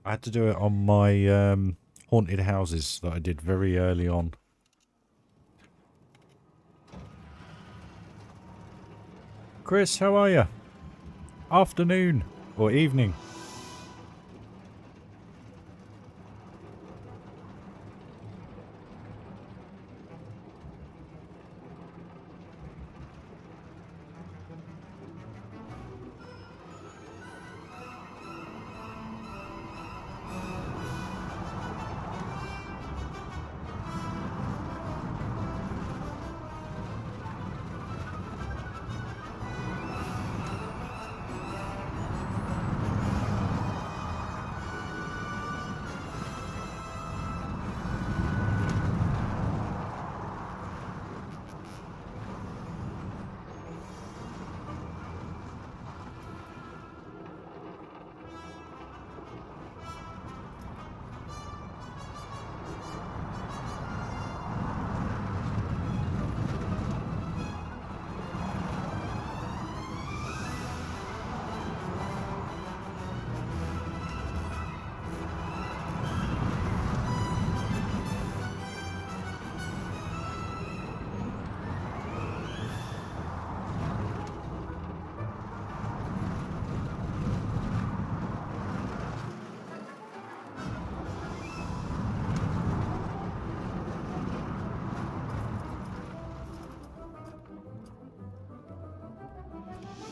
I had to do it on my haunted houses that I did very early on. Chris, how are you? Afternoon or evening?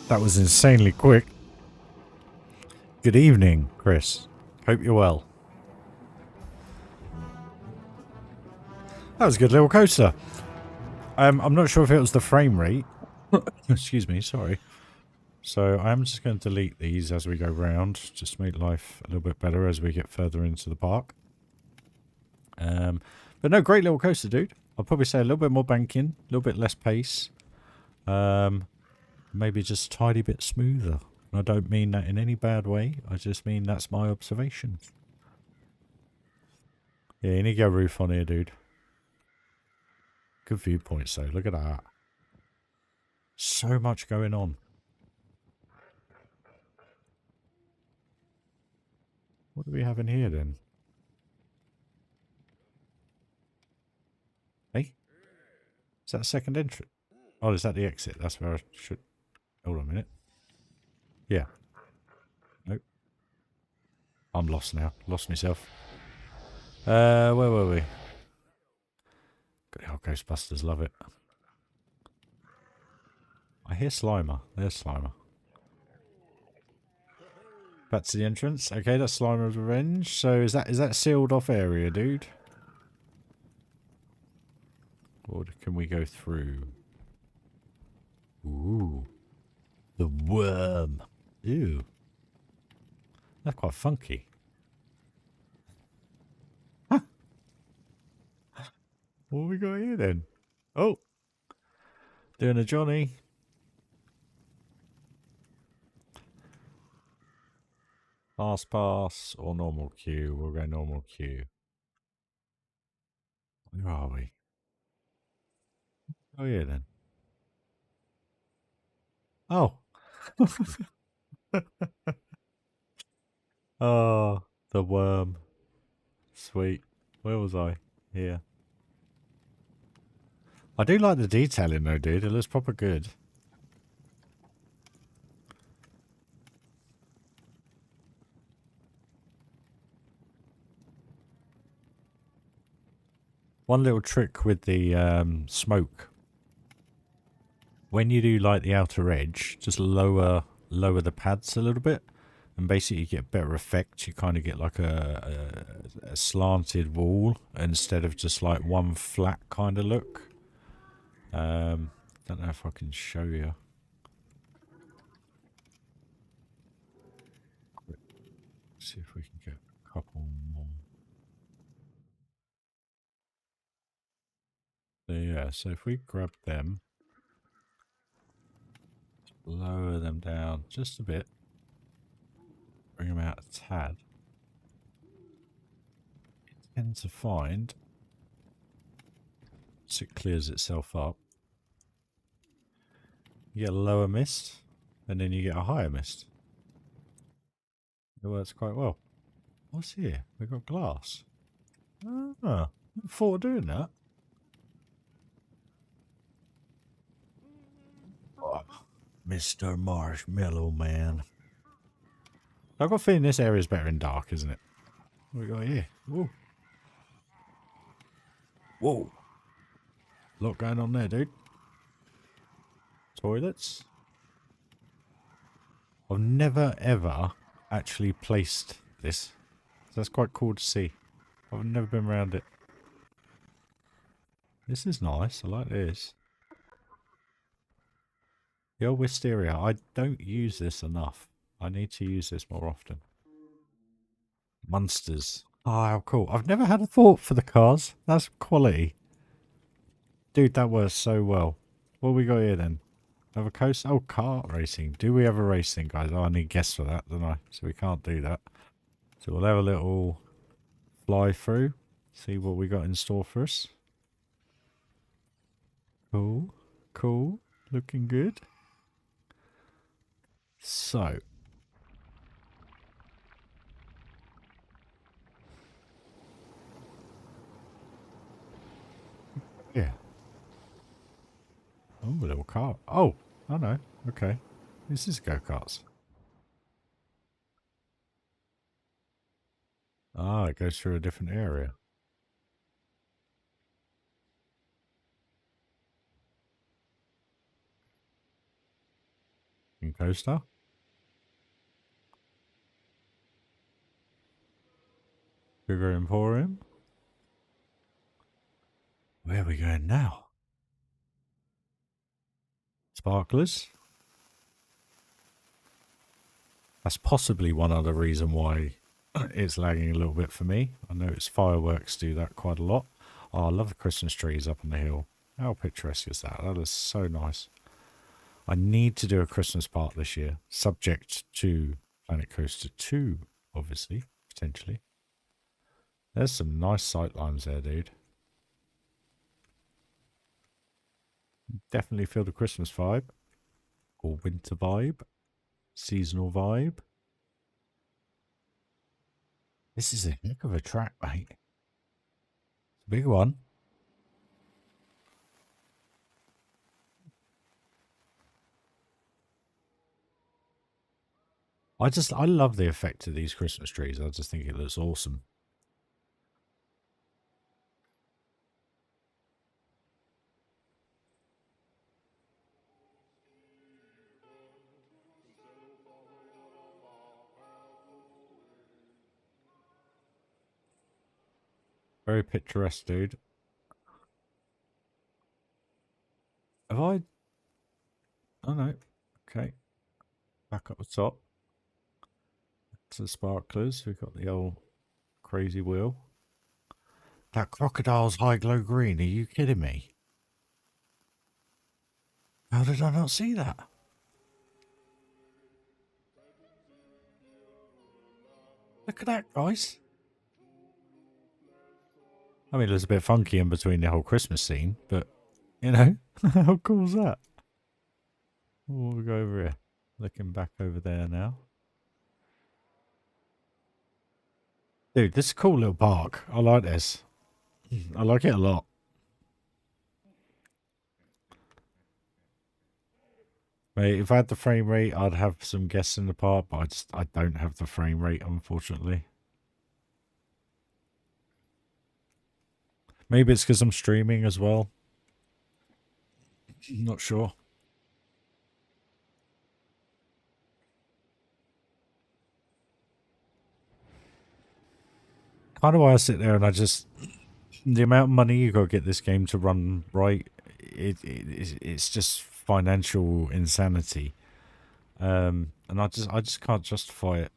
That was insanely quick. Good evening, Chris. Hope you're well. That was a good little coaster. I'm not sure if it was the frame rate. Excuse me, sorry. So I'm just going to delete these as we go round, just to make life a little bit better as we get further into the park. But no, great little coaster, dude. I'll probably say a little bit more banking, a little bit less pace. Maybe just a tiny bit smoother. I don't mean that in any bad way. I just mean that's my observation. Yeah, you need to go roof on here, dude. Good viewpoints, though. Look at that. So much going on. What do we have in here, then? Hey? Is that a second entrance? Oh, is that the exit? That's where I should... Hold on a minute. Yeah. Nope. I'm lost now. Lost myself. Where were we? Good old Ghostbusters, love it. I hear Slimer. There's Slimer. Back to the entrance. Okay, that's Slimer's Revenge. So is that sealed off area, dude? Or can we go through? Ooh. The worm. Ew. That's quite funky. Huh. What we got here then? Oh, doing a Johnny. Fast pass or normal queue? We'll go normal queue. Where are we? Oh yeah then. Oh. Oh, the worm. Sweet. Where was I? Here. I do like the detailing though, dude. It looks proper good. One little trick with the smoke. When you do like the outer edge, just lower the pads a little bit, and basically you get better effect. You kind of get like a slanted wall instead of just like one flat kind of look. Don't know if I can show you. See if we can get a couple more. So yeah, so if we grab them, lower them down just a bit, bring them out a tad, you tend to find, as it clears itself up, you get a lower mist, and then you get a higher mist. It works quite well. What's here? We've got glass. Ah, look forward to doing that. Oh, Mr. Marshmallow Man. I've got a feeling this area is better in dark, isn't it? What we got here? Whoa. Whoa. A lot going on there, dude. Toilets. I've never ever actually placed this. So that's quite cool to see. I've never been around it. This is nice. I like this. The old wisteria. I don't use this enough. I need to use this more often. Monsters. Oh, how cool. I've never had a thought for the cars. That's quality. Dude, that works so well. What we got here then? Have a coast? Oh, kart racing. Do we have a racing, guys? Oh, I need guests for that, don't I? So we can't do that. So we'll have a little fly through. See what we got in store for us. Cool. Cool. Looking good. So. Yeah. Oh, a little car. Oh, I know. Okay. This is go-karts. Ah, it goes through a different area. In Coaster. Sugar Emporium. Where are we going now? Sparklers. That's possibly one other reason why it's lagging a little bit for me. I know it's fireworks do that quite a lot. Oh, I love the Christmas trees up on the hill. How picturesque is that? That is so nice. I need to do a Christmas part this year, subject to Planet Coaster 2, obviously, potentially. There's some nice sightlines there, dude. Definitely feel the Christmas vibe, or winter vibe, seasonal vibe. This is a heck of a track, mate. It's a big one. I love the effect of these Christmas trees. I just think it looks awesome. Very picturesque, dude. Have I? Oh no. Okay. Back up the top. to the sparklers. We've got the old crazy wheel. That crocodile's high glow green. Are you kidding me? How did I not see that? Look at that, guys. I mean, it was a bit funky in between the whole Christmas scene, but, you know, how cool is that? We'll go over here. Looking back over there now. Dude, this is a cool little park. I like this. I like it a lot. Mate, if I had the frame rate, I'd have some guests in the park, but I don't have the frame rate, unfortunately. Maybe it's because I'm streaming as well. Not sure. Kind of why I sit there and I just... The amount of money you got to get this game to run right, it's just financial insanity. And I just can't justify it.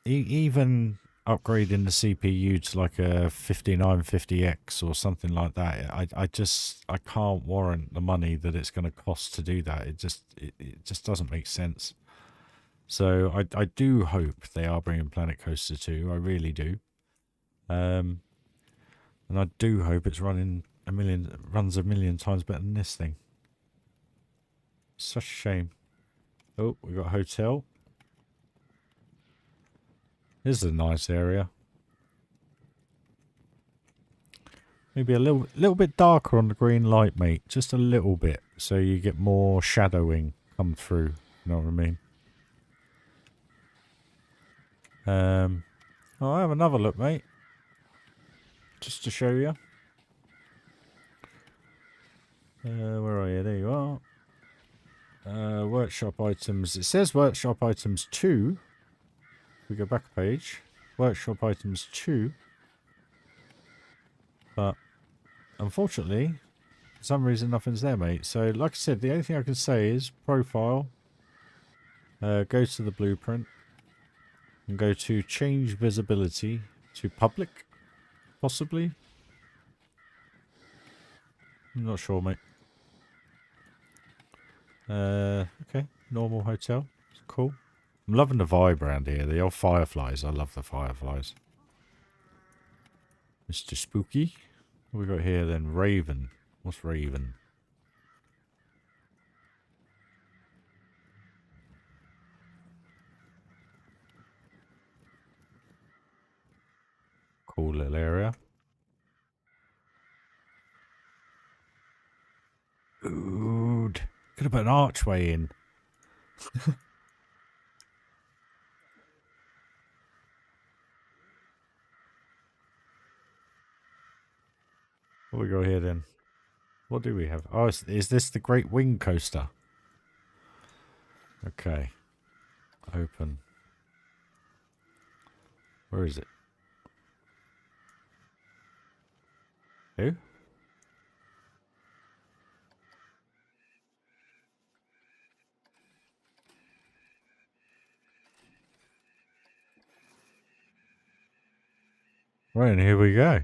Even upgrading the CPU to like a 5950X or something like that, I can't warrant the money that it's going to cost to do that. It just doesn't make sense. So I do hope they are bringing Planet Coaster 2. I really do. And I do hope it's runs a million times better than this thing. Such a shame. Oh, we got a hotel. This is a nice area. Maybe a little bit darker on the green light, mate. Just a little bit, so you get more shadowing come through. You know what I mean? I'll have another look, mate. Just to show you. Where are you? There you are. Workshop items. It says workshop items 2. We go back a page. Workshop items 2. But unfortunately, for some reason, nothing's there, mate. So, like I said, the only thing I can say is profile. Go to the blueprint. And go to change visibility to public. Possibly. I'm not sure, mate. Okay. Normal hotel. It's cool. I'm loving the vibe around here. The old fireflies. I love the fireflies. Mr. Spooky. What we got here then? Raven. What's Raven? Cool little area. Dude. Could have put an archway in. What we got here then? What do we have? Oh, is this the Great Wing Coaster? Okay. Open. Where is it? Who? Right, and here we go.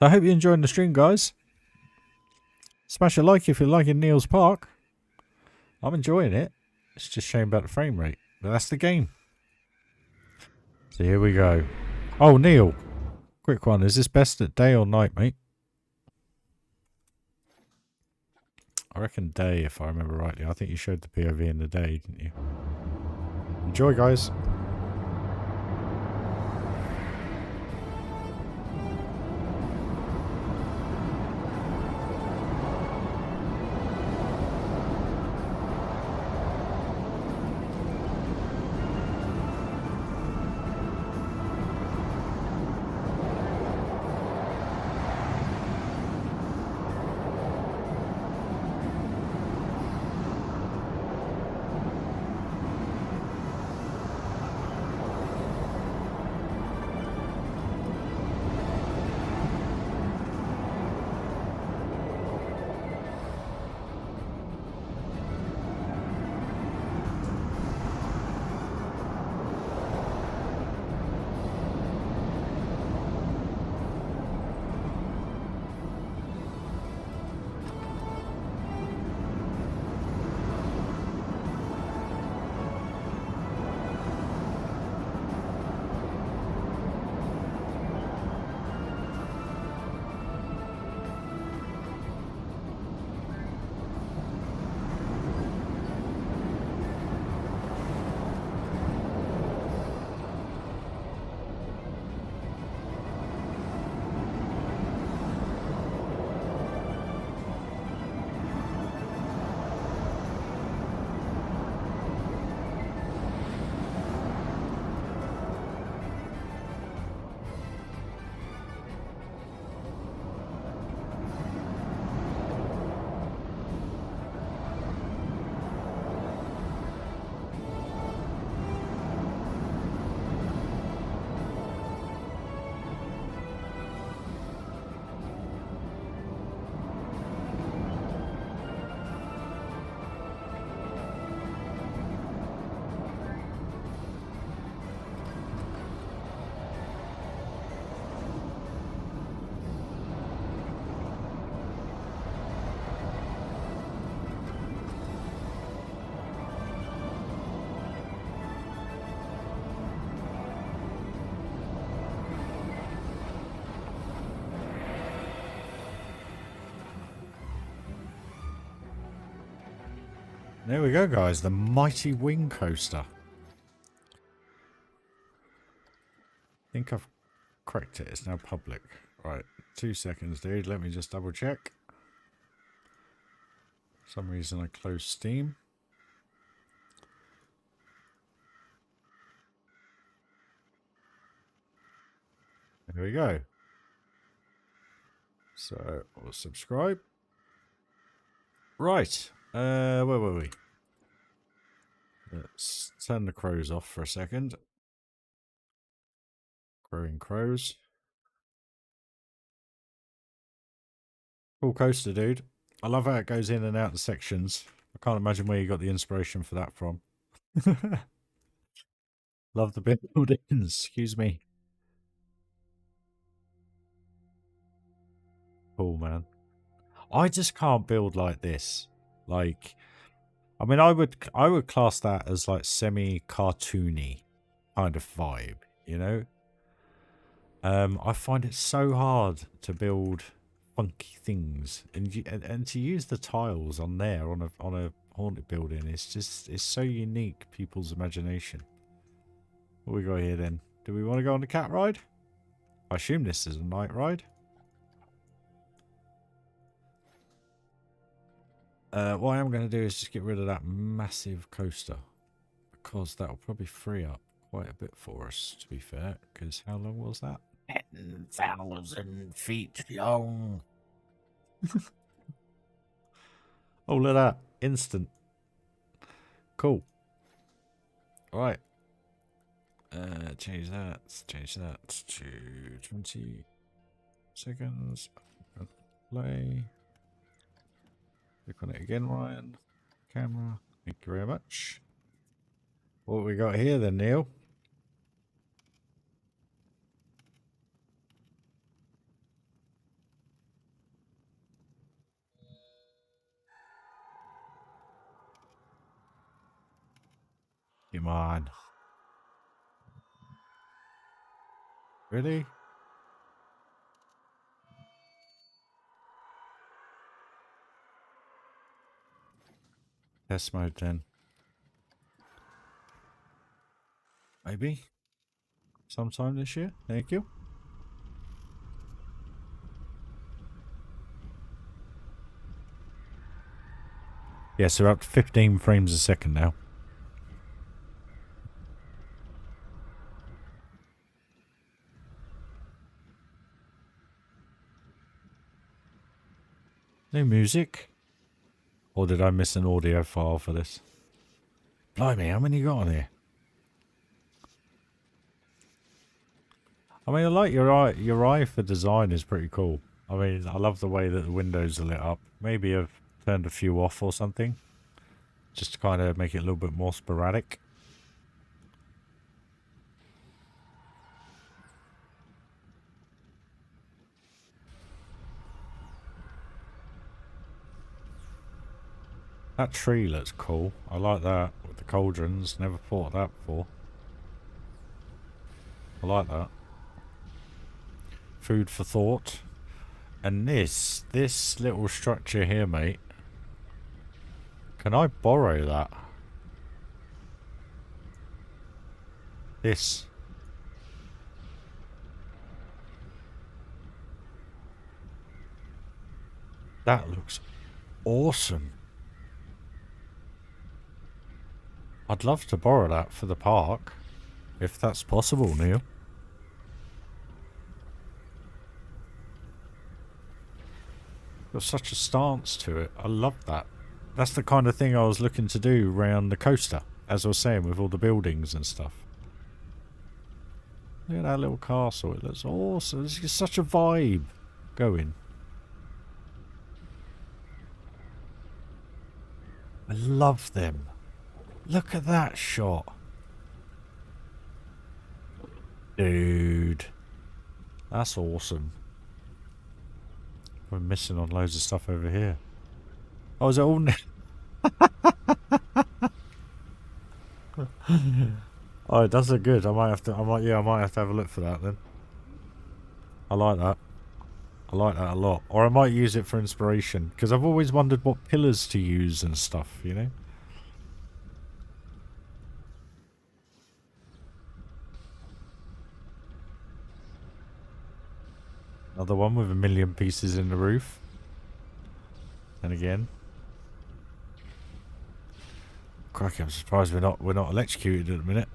I hope you're enjoying the stream, guys. Smash a like if you're liking Neil's Park. I'm enjoying it. It's just a shame about the frame rate. But that's the game. So here we go. Oh, Neil. Quick one. Is this best at day or night, mate? I reckon day, if I remember rightly. I think you showed the POV in the day, didn't you? Enjoy, guys. There we go, guys. The mighty wing coaster. I think I've cracked it. It's now public. Right. 2 seconds, dude. Let me just double check. For some reason I closed Steam. There we go. So, we'll subscribe. Right. Where were we? Let's turn the crows off for a second. Crowing crows. Cool coaster, dude. I love how it goes in and out in sections. I can't imagine where you got the inspiration for that from. Love the buildings. Excuse me. Cool, man. I just can't build like this. Like, I mean, I would class that as like semi-cartoony kind of vibe, you know? I find it so hard to build funky things, and to use the tiles on there on a haunted building. It's so unique. People's imagination. What we got here then? Do we want to go on the cat ride? I assume this is a night ride. What I am going to do is just get rid of that massive coaster, because that will probably free up quite a bit for us, to be fair, because how long was that? 10,000 feet long. Oh, look at that. Instant. Cool. Alright. Change that to 20 seconds. Play. Click on it again, Ryan. Camera. Thank you very much. What we got here then, Neil? Come on. Really? Test mode then. Maybe. Sometime this year. Thank you. Yes, we're up to 15 frames a second now. No music? Or did I miss an audio file for this? Blimey, how many you got on here? I mean, I like your eye for design is pretty cool. I mean, I love the way that the windows are lit up. Maybe I've turned a few off or something, just to kind of make it a little bit more sporadic. That tree looks cool. I like that with the cauldrons. Never thought of that before. I like that. Food for thought. And this little structure here, mate. Can I borrow that? This. That looks awesome. I'd love to borrow that for the park, if that's possible, Neil. Got such a stance to it. I love that. That's the kind of thing I was looking to do around the coaster, as I was saying, with all the buildings and stuff. Look at that little castle. It looks awesome. There's such a vibe going. I love them. Look at that shot. Dude. That's awesome. We're missing on loads of stuff over here. Oh, is it all... Oh, it does look good. I might have to have a look for that then. I like that. I like that a lot. Or I might use it for inspiration, because I've always wondered what pillars to use and stuff, you know? Another one with a million pieces in the roof. And again. Crikey, I'm surprised we're not electrocuted at the minute.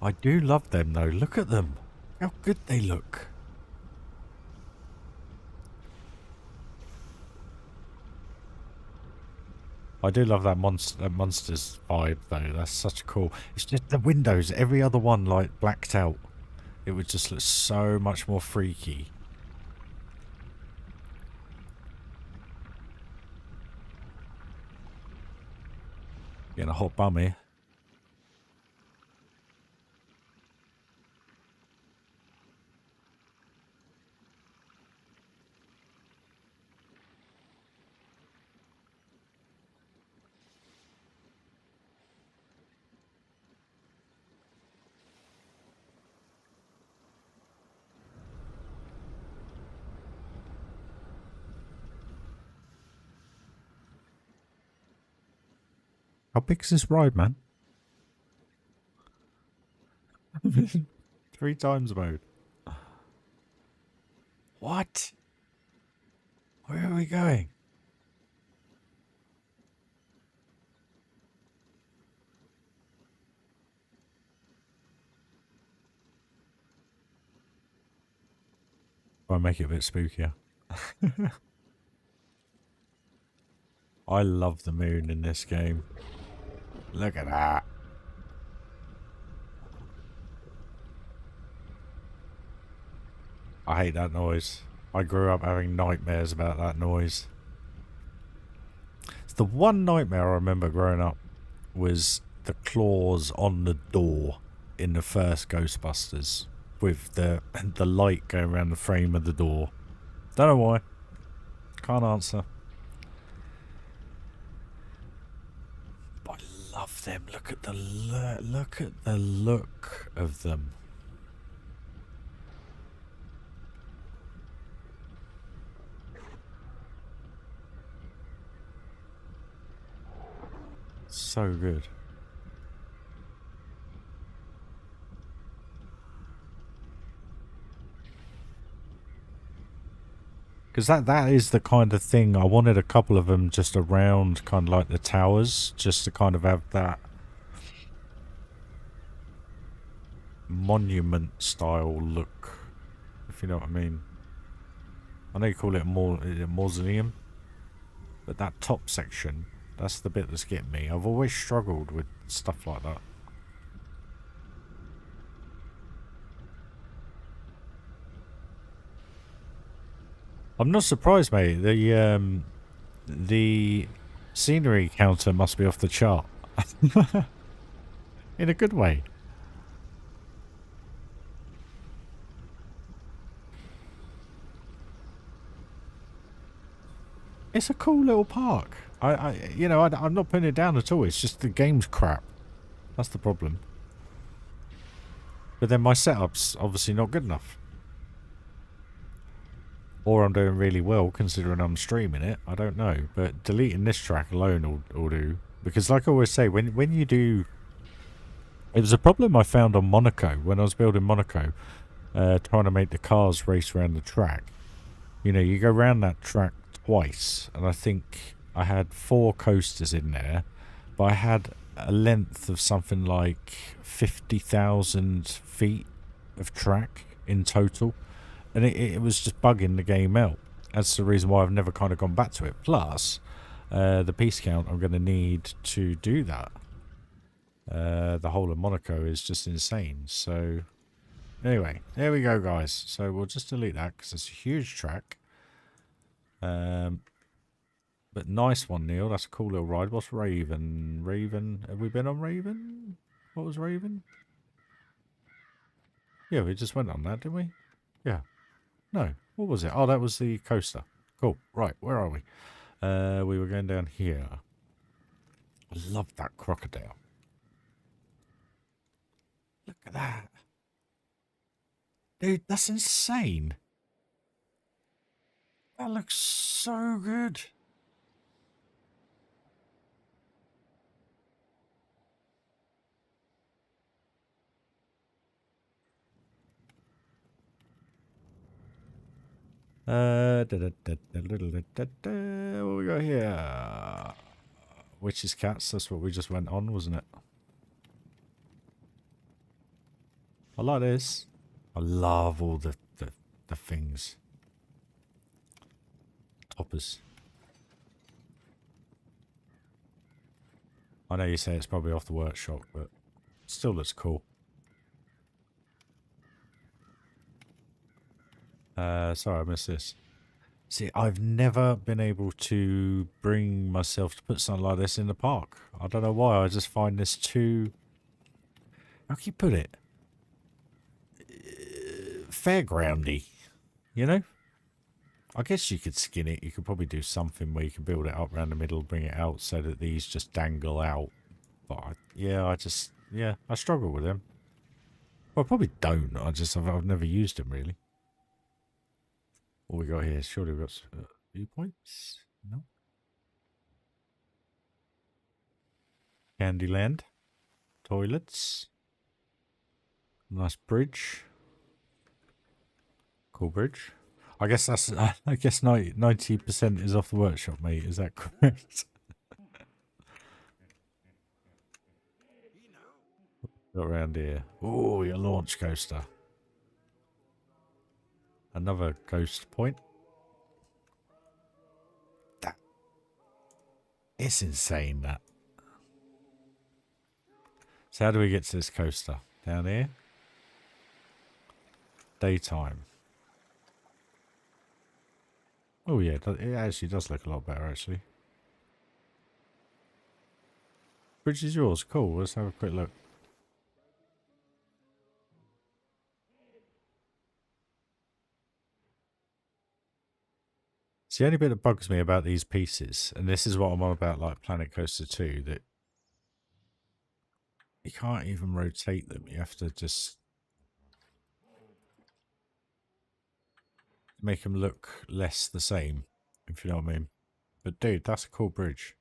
I do love them though. Look at them. How good they look. I do love that monsters vibe though. That's such cool. It's just the windows. Every other one like blacked out. It would just look so much more freaky. Getting a hot bum here. How big is this ride, man? 3 times mode. What? Where are we going? I'll make it a bit spookier. I love the moon in this game. Look at that. I hate that noise. I grew up having nightmares about that noise. It's the one nightmare I remember growing up was the claws on the door in the first Ghostbusters with the light going around the frame of the door. Don't know why. Can't answer. But I love them. Look at the look of them. So good. Because that is the kind of thing, I wanted a couple of them just around kind of like the towers, just to kind of have that monument style look, if you know what I mean. I know you call it a mausoleum, but that top section, that's the bit that's getting me. I've always struggled with stuff like that. I'm not surprised, mate. The scenery counter must be off the chart. In a good way. It's a cool little park. I'm not putting it down at all. It's just the game's crap. That's the problem. But then my setup's obviously not good enough. Or I'm doing really well considering I'm streaming it. I don't know. But deleting this track alone will do. Because like I always say, when you do... It was a problem I found on Monaco. When I was building Monaco. Trying to make the cars race around the track. You know, you go around that track twice. And I think I had 4 coasters in there. But I had a length of something like 50,000 feet of track in total. And it was just bugging the game out. That's the reason why I've never kind of gone back to it. Plus, the piece count I'm going to need to do that. The whole of Monaco is just insane. So, anyway, there we go, guys. So we'll just delete that because it's a huge track. But nice one, Neil. That's a cool little ride. What's Raven? Raven? Have we been on Raven? What was Raven? Yeah, we just went on that, didn't we? Yeah. No. What was it? Oh, that was the coaster. Cool. Right. Where are we? We were going down here. I love that crocodile. Look at that. Dude, that's insane. That looks so good. What we got here? Witch's cats. That's what we just went on, wasn't it? I like this. I love all the things. Toppers. I know you say it's probably off the workshop, but it still looks cool. Sorry, I missed this. See, I've never been able to bring myself to put something like this in the park. I don't know why. I just find this too... How can you put it? Fairgroundy. You know? I guess you could skin it. You could probably do something where you can build it up around the middle, bring it out so that these just dangle out. But I struggle with them. Well, I probably don't. I've never used them really. What we got here? Surely we've got viewpoints? No. Candyland. Toilets. Nice bridge. Cool bridge. I guess that's. I guess 90% is off the workshop, mate. Is that correct? Got around here. Oh, your launch coaster. Another ghost point. It's insane, that. So how do we get to this coaster? Down here? Daytime. Oh yeah, it actually does look a lot better, actually. Bridge is yours. Cool, let's have a quick look. It's the only bit that bugs me about these pieces, and this is what I'm on about, like Planet Coaster 2, that you can't even rotate them. You have to just make them look less the same, if you know what I mean. But dude, that's a cool bridge.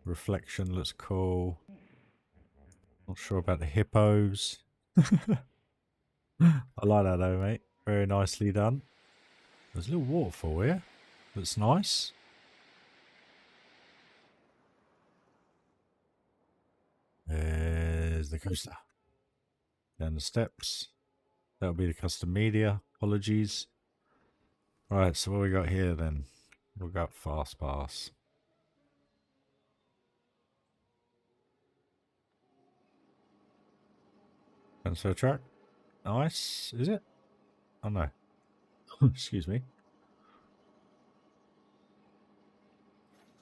Reflection looks cool. Not sure about the hippos. I like that though, mate. Very nicely done. There's a little waterfall here. That's nice. There's the coaster. Down the steps. That'll be the custom media. Apologies. Right, so what we got here then? We've got fast pass. Transfer track. Nice. Is it? Oh no. Excuse me.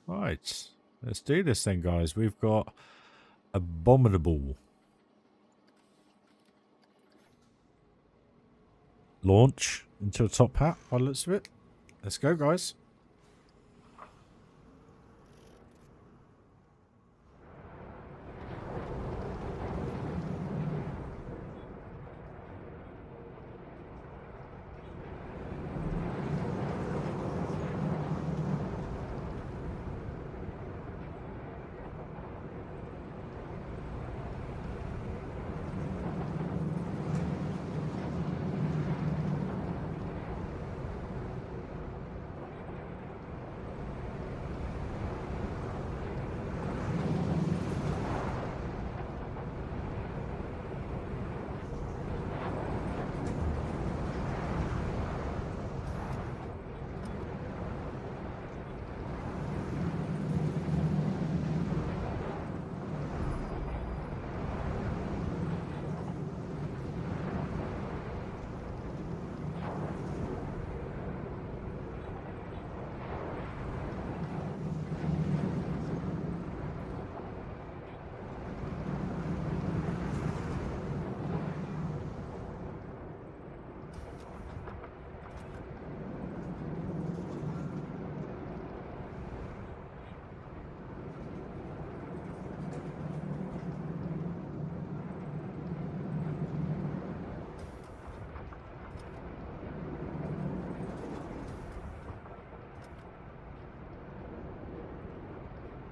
Right. Let's do this then, guys. We've got Abominable. Launch into a top hat by the looks of it. Let's go, guys.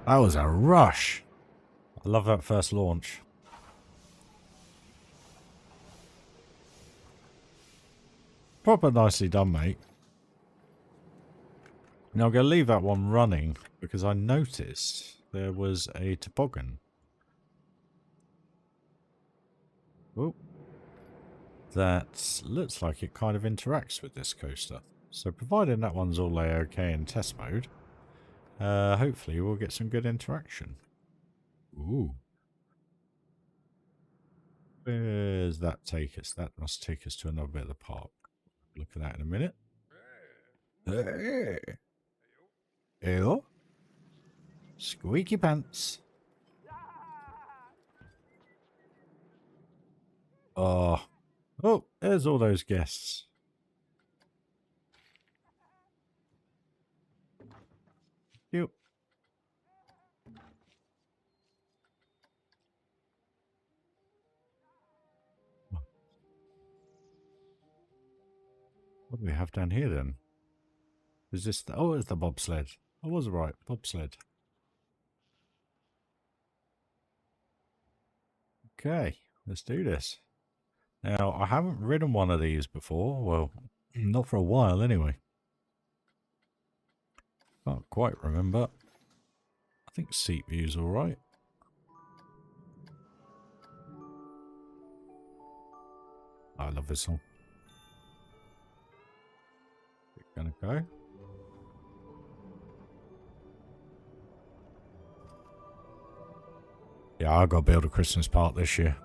That was a rush. I love that first launch. Proper nicely done, mate. Now I'm going to leave that one running because I noticed there was a toboggan. Oh. That looks like it kind of interacts with this coaster. So providing that one's all okay in test mode, hopefully we'll get some good interaction. Ooh. Where's that take us? That must take us to another bit of the park. Look at that in a minute. Hey. Heyo. Squeaky pants. Oh. Oh, there's all those guests. Cute. What do we have down here then? Is this the, oh, it's the bobsled. I was right, bobsled. Okay, let's do this. Now, I haven't ridden one of these before. Well, not for a while anyway. Can't quite remember. I think seat view's alright. I love this song. It's gonna go. Yeah, I gotta build a Christmas park this year.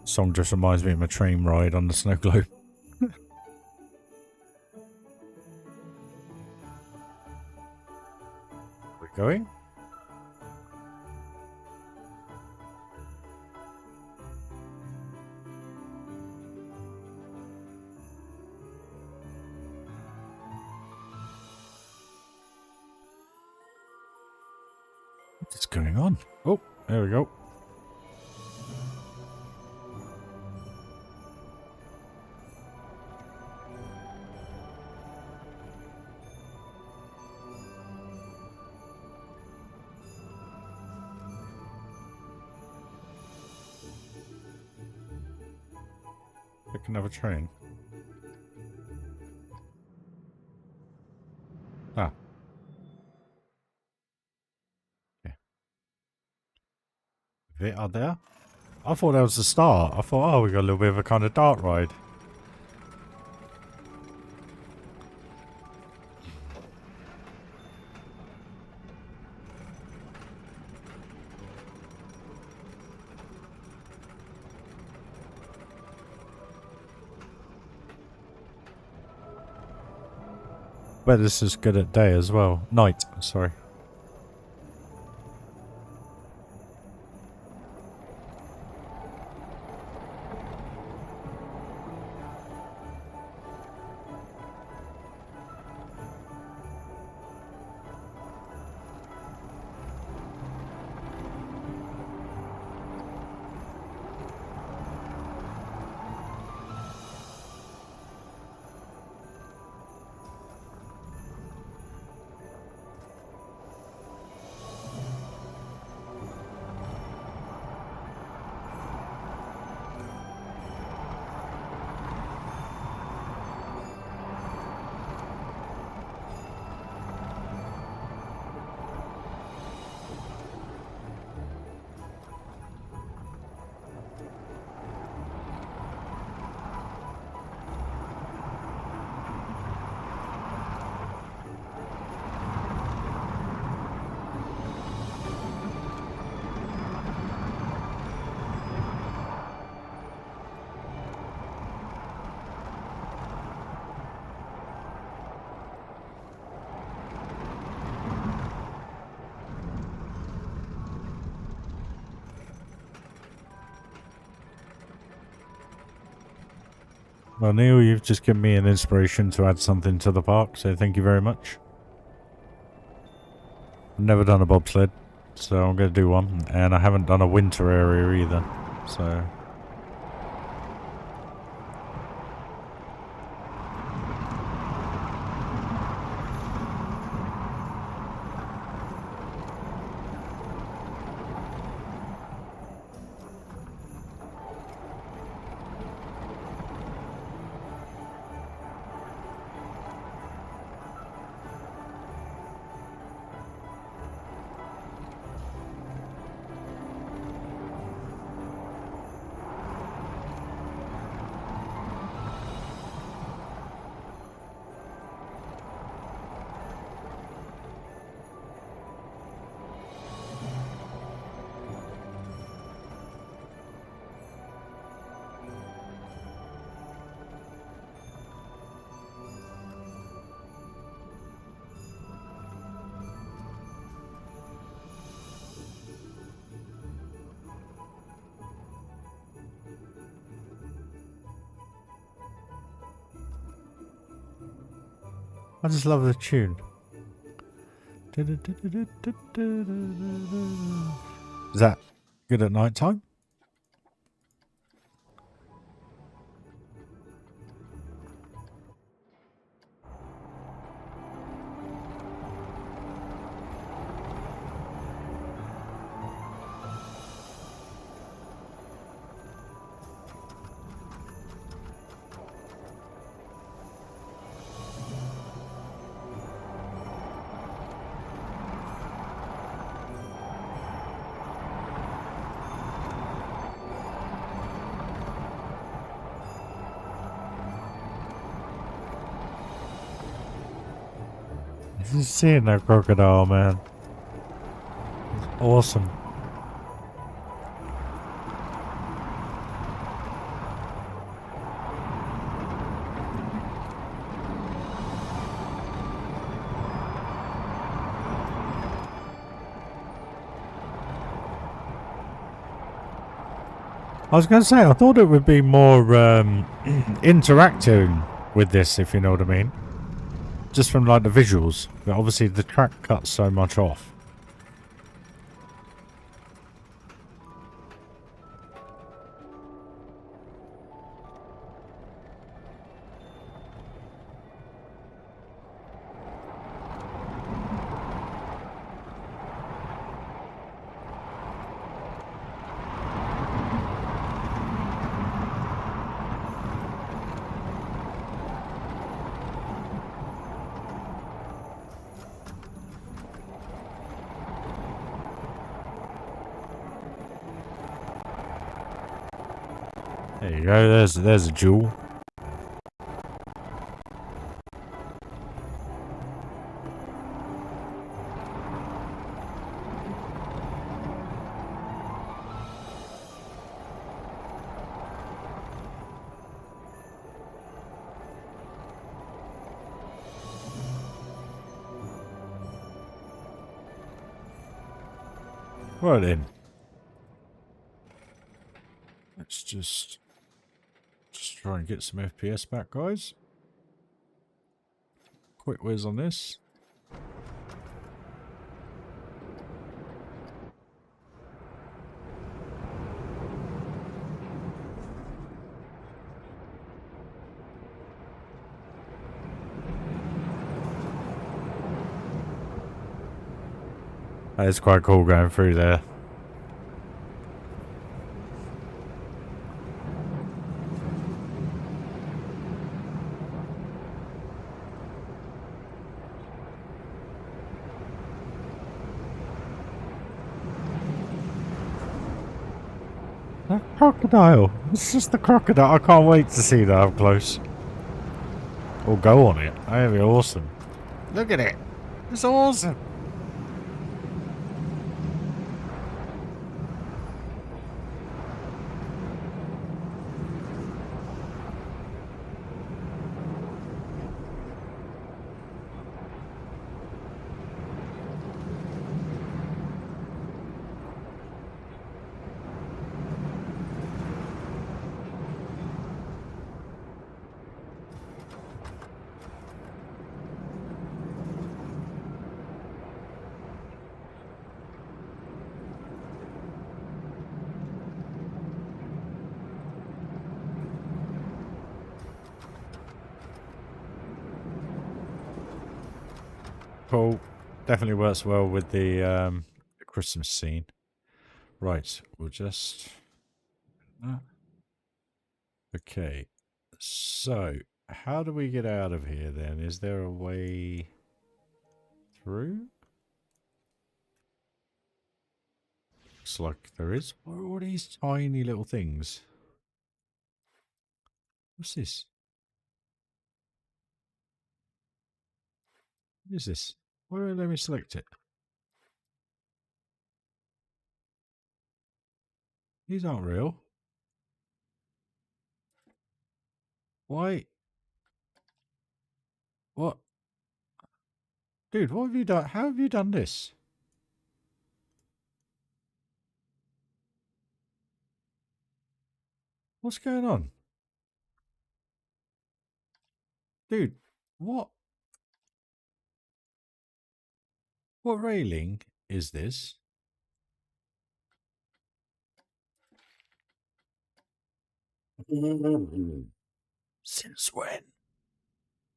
Song just reminds me of my train ride on the snow globe. We're going? What's going on? Oh, there we go. Pick another train. Ah. Yeah. They are there? I thought that was the start. I thought, oh, we got a little bit of a kind of dart ride. But this is good at day as well. Night, sorry. Well, Neil, you've just given me an inspiration to add something to the park, so thank you very much. I've never done a bobsled, so I'm going to do one. And I haven't done a winter area either, so... I just love the tune. Is that good at night time? Just seeing that crocodile, man. It's awesome. I was going to say, I thought it would be more interacting with this, if you know what I mean. Just from like the visuals. But obviously the track cuts so much off. There you go, there's a jewel. Right then. Let's just try and get some FPS back, guys. Quick whiz on this. That is quite cool going through there. That crocodile. It's just the crocodile. I can't wait to see that up close. Or go on it. That'd be awesome. Look at it. It's awesome. Cool. Definitely works well with the Christmas scene. Right, we'll just... Okay. So, how do we get out of here then? Is there a way through? Looks like there is. What are all these tiny little things? What's this? What is this? Why won't it let me select it? These aren't real. Why? What? Dude, what have you done? How have you done this? What's going on? Dude, what? What railing is this? Since when?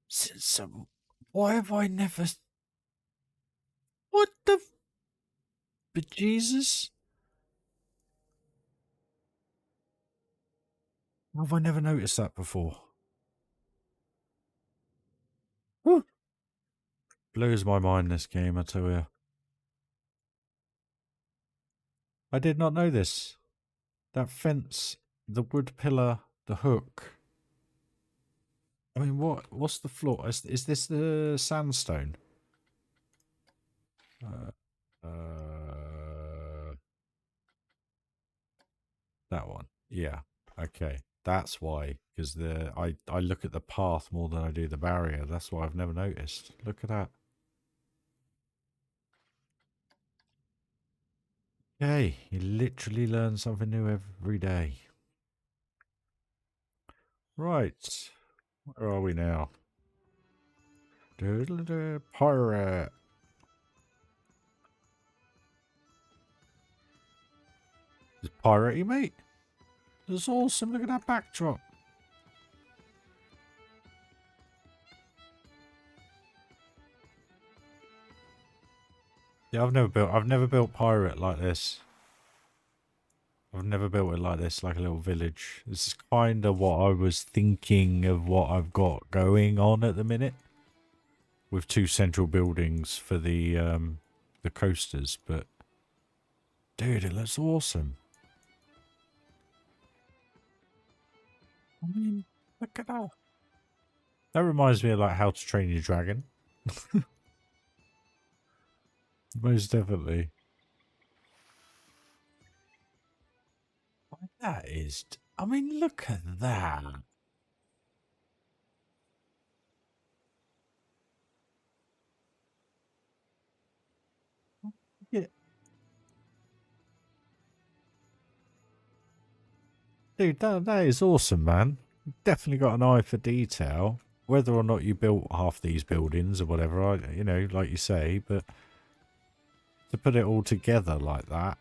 Since why have I never? What the? But Jesus, have I never noticed that before? Woo. Blows my mind, this game, I tell you. I did not know this. That fence, the wood pillar, the hook. I mean, what's the floor? Is this the sandstone? That one. Yeah. Okay. That's why. Because I look at the path more than I do the barrier. That's why I've never noticed. Look at that. Hey, you literally learn something new every day. Right. Where are we now? Pirate. It's piratey, mate. That's awesome. Look at that backdrop. Yeah, I've never built pirate like this. I've never built it like this, like a little village. This is kind of what I was thinking of what I've got going on at the minute. With two central buildings for the coasters, but dude, it looks awesome. I mean, look at that. That reminds me of like How to Train Your Dragon. Most definitely. That is, I mean, look at that. Yeah. Dude, that is awesome, man. Definitely got an eye for detail. Whether or not you built half these buildings or whatever, you know, like you say, but to put it all together like that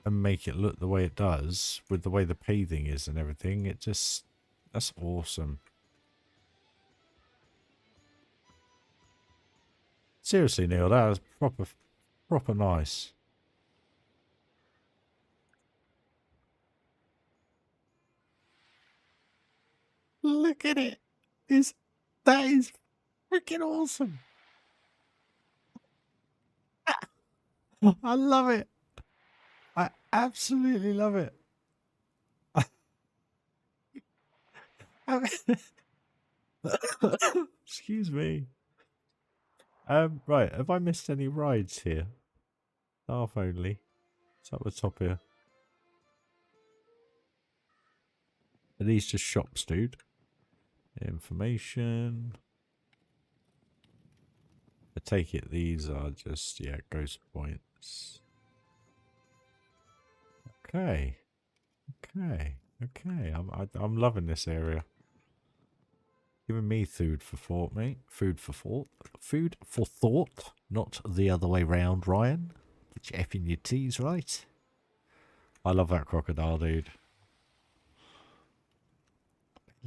and make it look the way it does with the way the paving is and everything, that's awesome. Seriously, Neil, that was proper nice. Look at it. That is freaking awesome. I love it. I absolutely love it. Excuse me. Right, have I missed any rides here? Half only. It's up the top here. Are these just shops, dude? Information. I take it these are just, yeah, ghost points. Okay. Okay. Okay. I'm loving this area. Giving me food for thought, mate. Food for thought. Food for thought, not the other way round, Ryan. Get your F in your T's right. I love that crocodile, dude.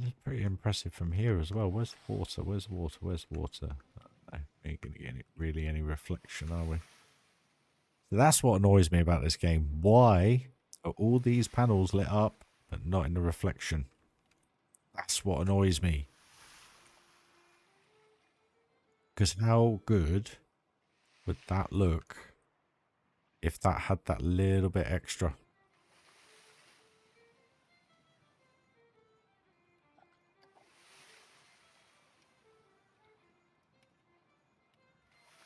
It's pretty impressive from here as well. Where's the water? Where's the water? Where's the water? Ain't gonna get really any reflection, are we? So that's what annoys me about this game. Why are all these panels lit up but not in the reflection? That's what annoys me. Because how good would that look if that had that little bit extra?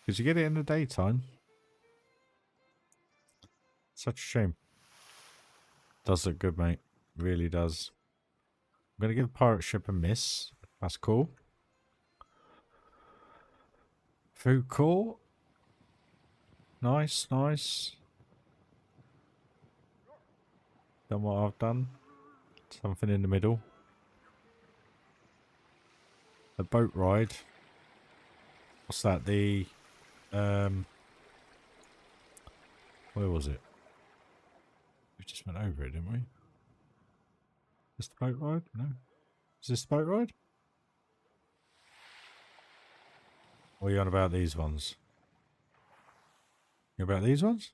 Because you get it in the daytime. Such a shame. Does look good, mate. Really does. I'm going to give Pirate Ship a miss. That's cool. Food court. Nice, nice. Done what I've done. Something in the middle. A boat ride. What's that? The Where was it? We just went over it, didn't we? Is this the boat ride? No. Is this the boat ride? What are you on about these ones? You about these ones?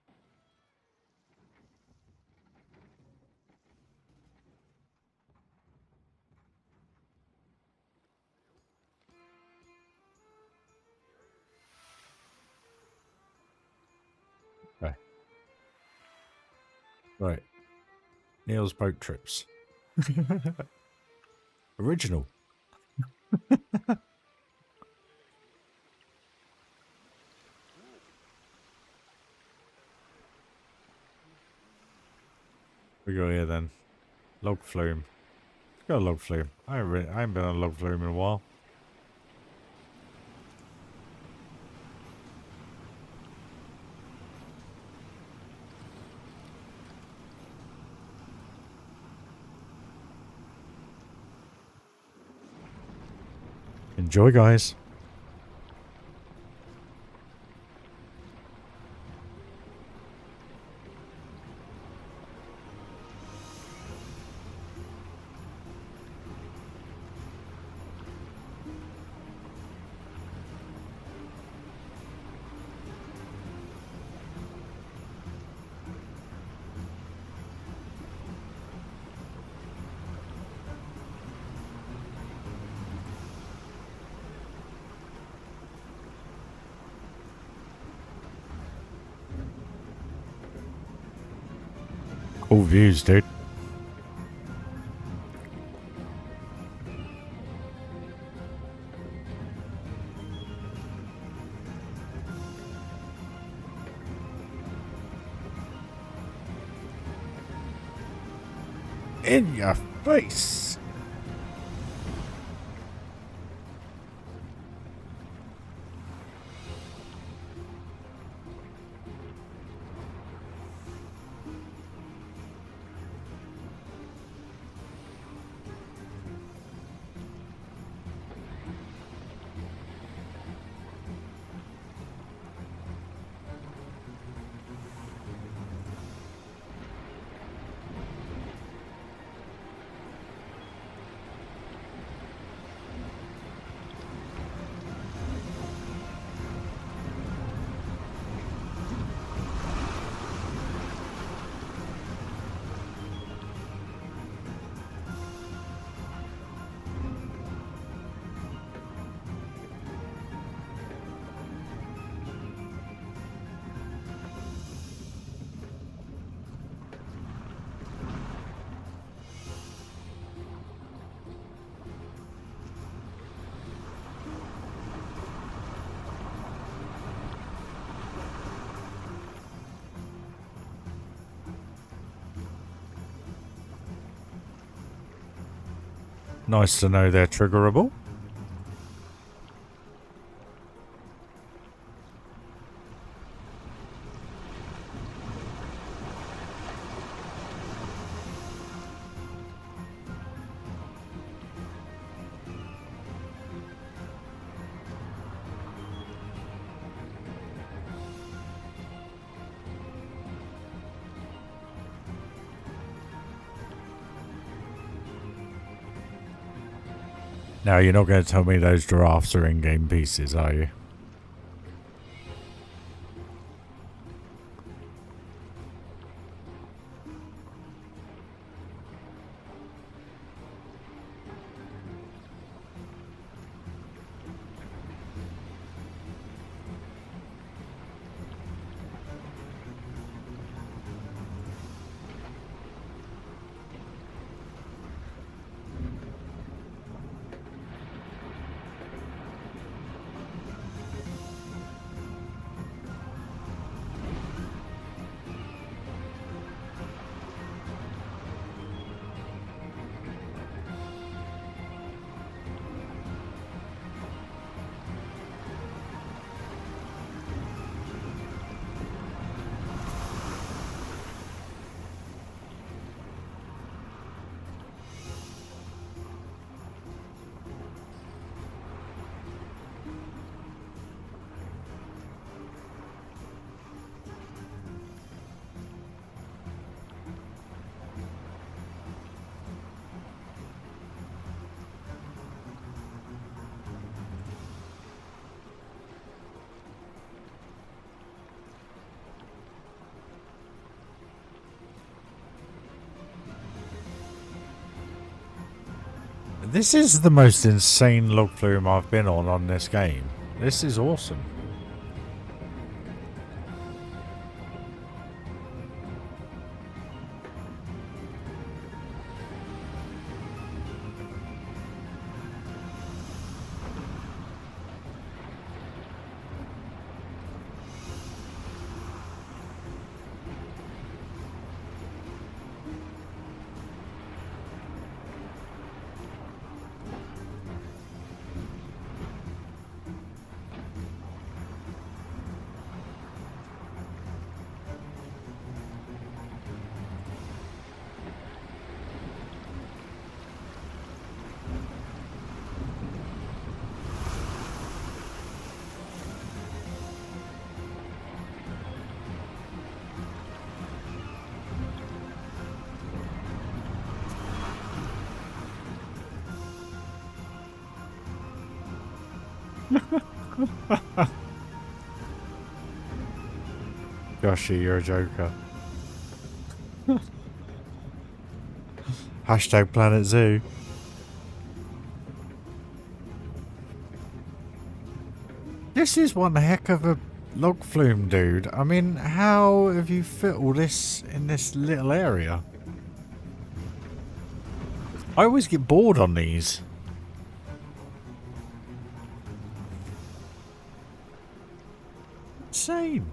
Okay. Right. Neil's boat trips. Original. We go here then. Log flume. Let's go log flume. I haven't been on log flume in a while. Enjoy, guys. Cool views, dude. In your face. Nice to know they're triggerable. Now, you're not going to tell me those giraffes are in-game pieces, are you? This is the most insane log flume I've been on this game. This is awesome. Goshy, you're a joker. Hashtag Planet Zoo. This is one heck of a log flume, dude. I mean, how have you fit all this in this little area? I always get bored on these. Insane.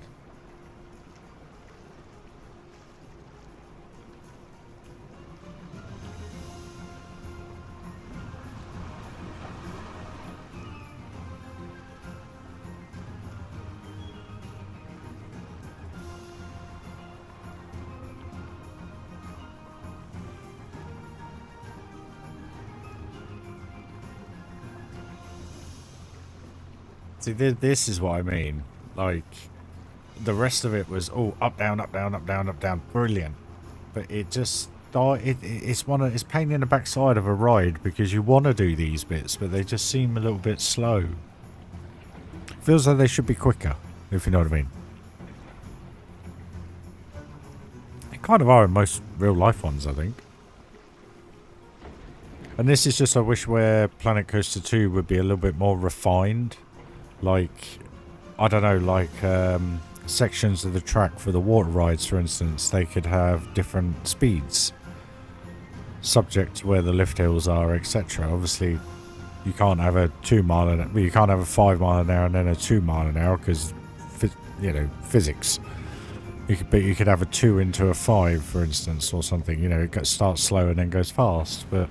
See, this is what I mean. Like, the rest of it was all up, down, up, down, up, down, up, down. Brilliant. But it just... it's pain in the backside of a ride because you want to do these bits, but they just seem a little bit slow. Feels like they should be quicker, if you know what I mean. They kind of are in most real-life ones, I think. And this is just, I wish where Planet Coaster 2 would be a little bit more refined. Like, I don't know, like sections of the track for the water rides, for instance, they could have different speeds subject to where the lift hills are, etc. Obviously, you can't have a 2 mile an hour, well, you can't have a 5 mile an hour and then a 2 mile an hour because, you know, physics. But you could have a 2 into a 5, for instance, or something. You know, it starts slow and then goes fast, but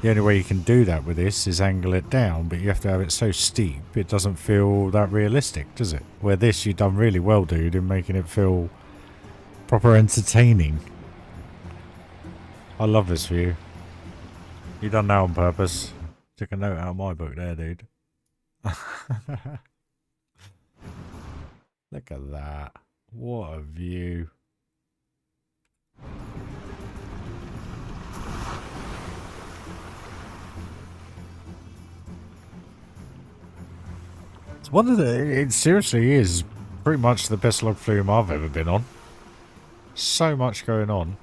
the only way you can do that with this is angle it down, but you have to have it so steep it doesn't feel that realistic, does it? Where this, you've done really well, dude, in making it feel proper entertaining. I love this for you. You done that on purpose. Took a note out of my book there, dude. Look at that. What a view. It seriously is pretty much the best log flume I've ever been on. So much going on.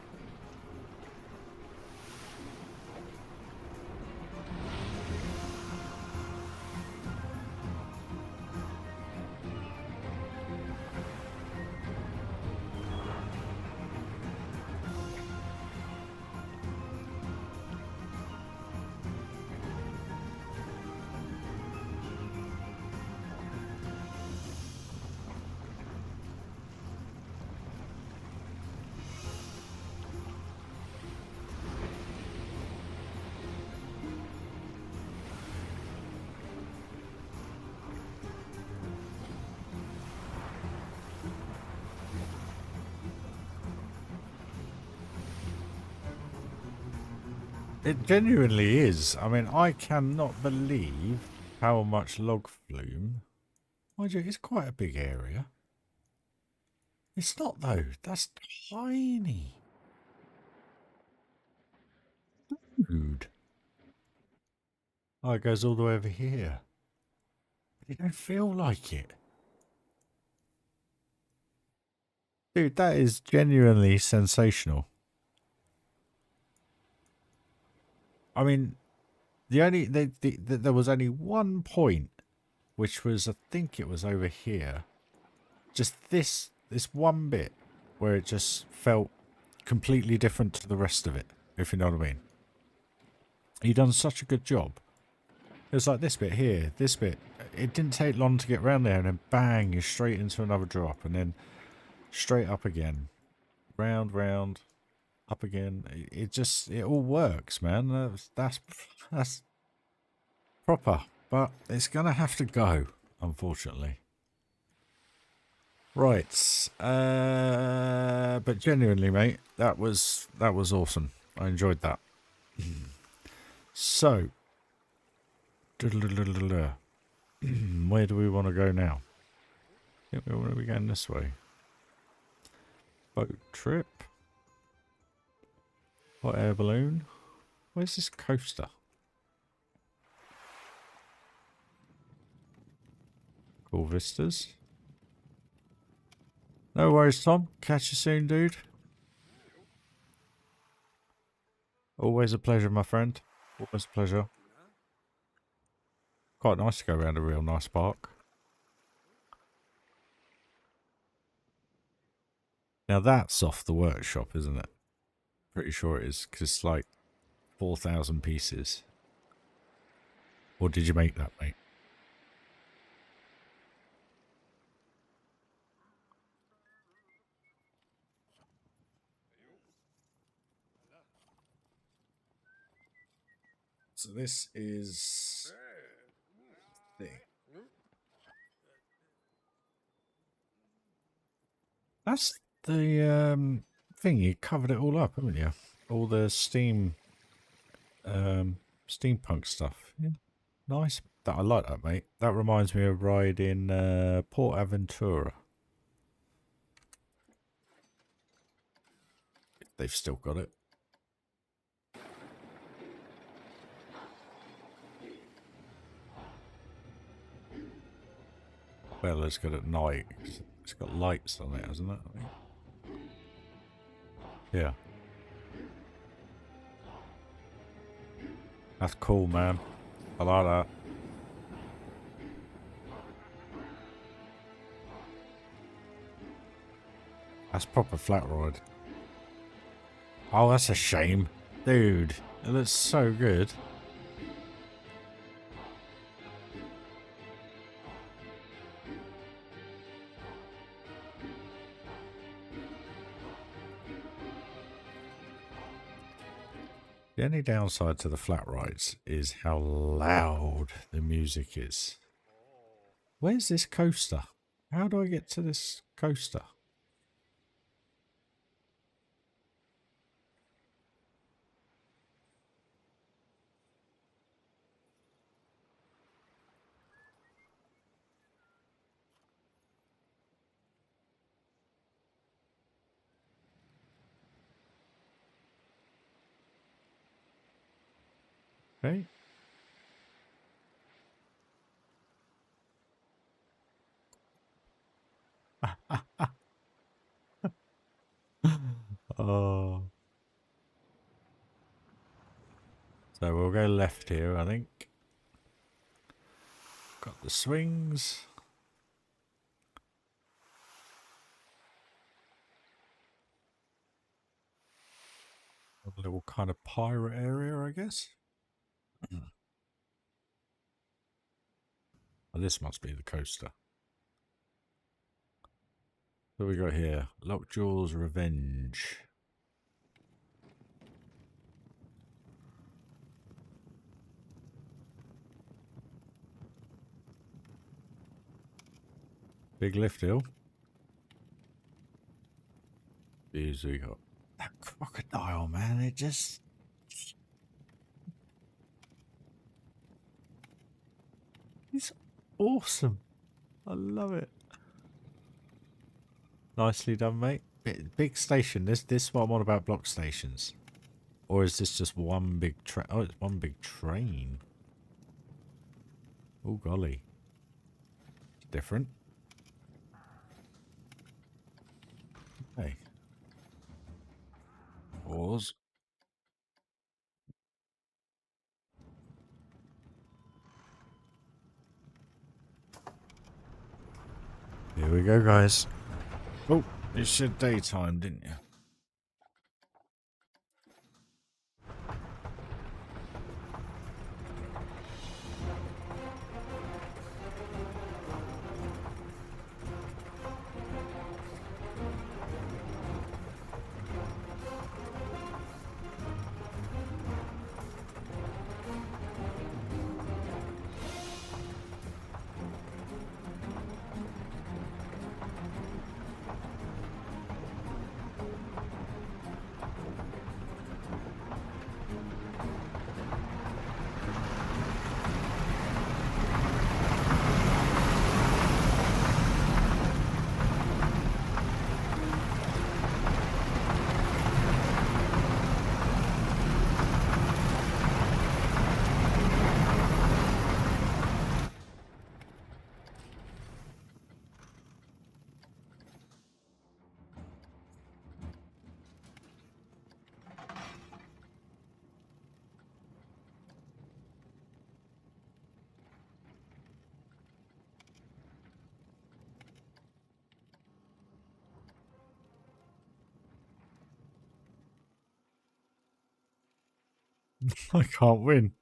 It genuinely is. I mean, I cannot believe how much log flume. Mind you, it's quite a big area. It's not though. That's tiny. Dude. Oh, it goes all the way over here. But it don't feel like it. Dude, that is genuinely sensational. I mean, there was only one point, which was, I think it was over here. Just this one bit where it just felt completely different to the rest of it, if you know what I mean. You done such a good job. It was like this bit here, this bit. It didn't take long to get round there, and then bang, you're straight into another drop, and then straight up again. Round, round, up again. It all works, man. That's proper. But it's gonna have to go, unfortunately. Right. But genuinely, mate, that was awesome. I enjoyed that. So, where do we want to go now? I think we want to be going this way. Boat trip. Hot air balloon. Where's this coaster? Cool vistas. No worries, Tom. Catch you soon, dude. Always a pleasure, my friend. Always a pleasure. Quite nice to go around a real nice park. Now that's off the workshop, isn't it? Pretty sure it is, because it's like 4,000 pieces. Or did you make that, mate? So this is thing. That's the thing. You covered it all up, haven't you? All the steampunk stuff. Yeah. Nice. I like that, mate. That reminds me of riding Port Aventura. They've still got it. Well, it's got at night. It's got lights on it, hasn't it? I think. Yeah. That's cool, man. I like that. That's proper flat ride. Oh, that's a shame. Dude, it looks so good. The only downside to the flat rides is how loud the music is. Where's this coaster? How do I get to this coaster? Okay. Oh. So we'll go left here, I think. Got the swings. A little kind of pirate area, I guess. Oh, this must be the coaster. What we got here? Lockjaw's Revenge. Big lift hill. Here's we got that crocodile, man. It just... It's awesome. I love it. Nicely done, mate. Big station. This is what I'm on about block stations. Or is this just one big train? Oh, it's one big train. Oh, golly. It's different. Hey. Pause. Here we go, guys. Oh, it said daytime, didn't you? I can't win.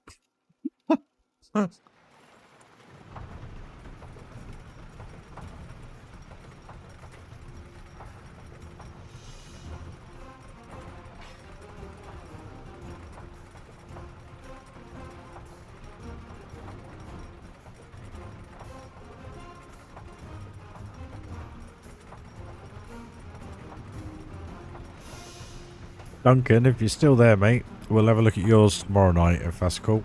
Duncan, if you're still there, mate, we'll have a look at yours tomorrow night, if that's cool.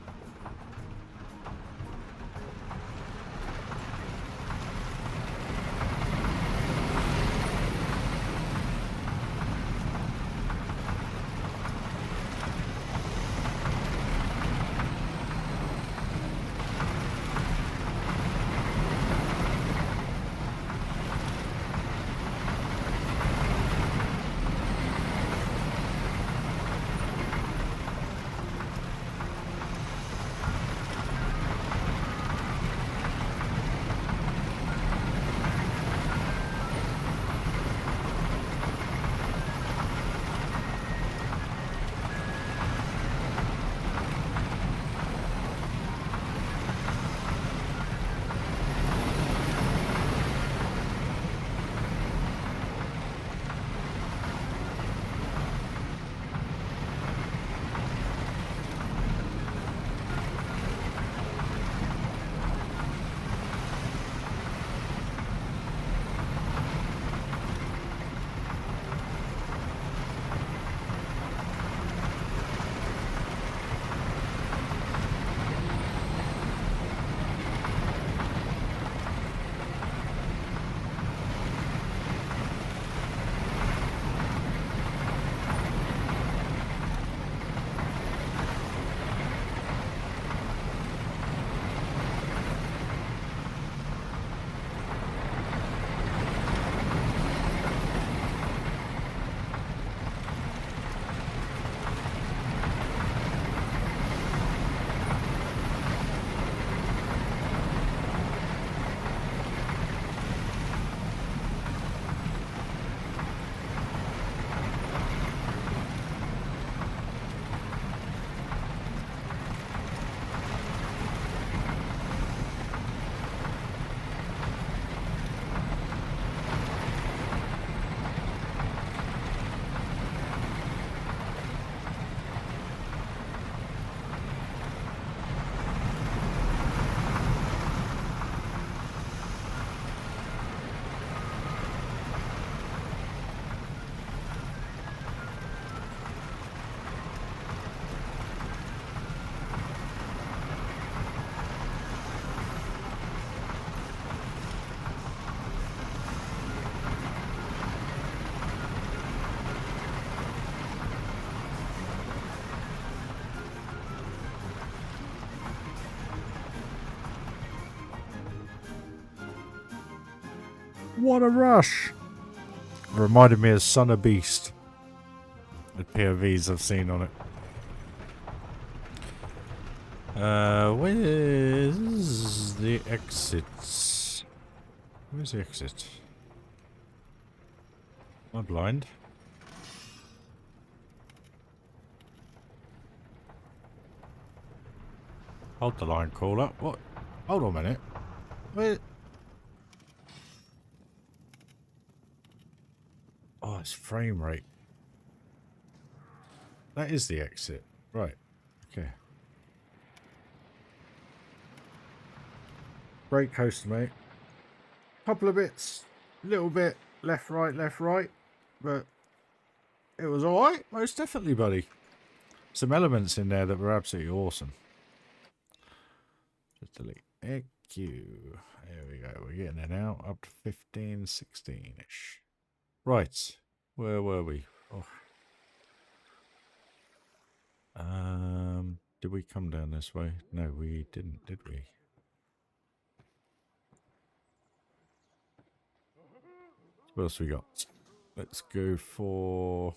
What a rush! Reminded me of Son of Beast. The POVs I've seen on it. Where's the exit? Where's the exit? Am I blind? Hold the line caller. What? Hold on a minute. Where? Oh, it's frame rate. That is the exit. Right. Okay. Great coaster, mate. Couple of bits. Little bit left, right. But it was alright. Most definitely, buddy. Some elements in there that were absolutely awesome. Just delete EQ. There we go. We're getting it now. Up to 15, 16-ish. Right. Where were we? Oh. Did we come down this way? No, we didn't, did we? What else we got? Let's go for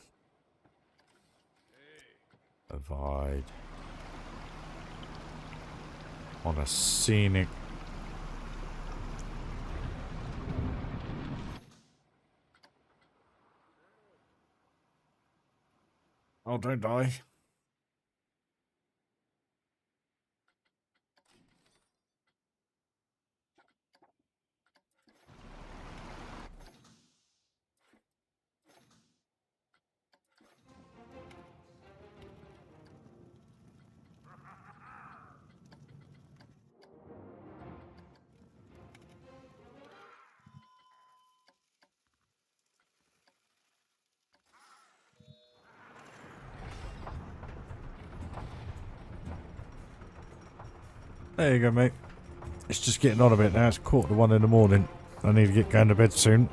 Divide on a scenic. Oh, don't die. There you go, mate. It's just getting on a bit now. It's 1:45 in the morning. I need to get going to bed soon.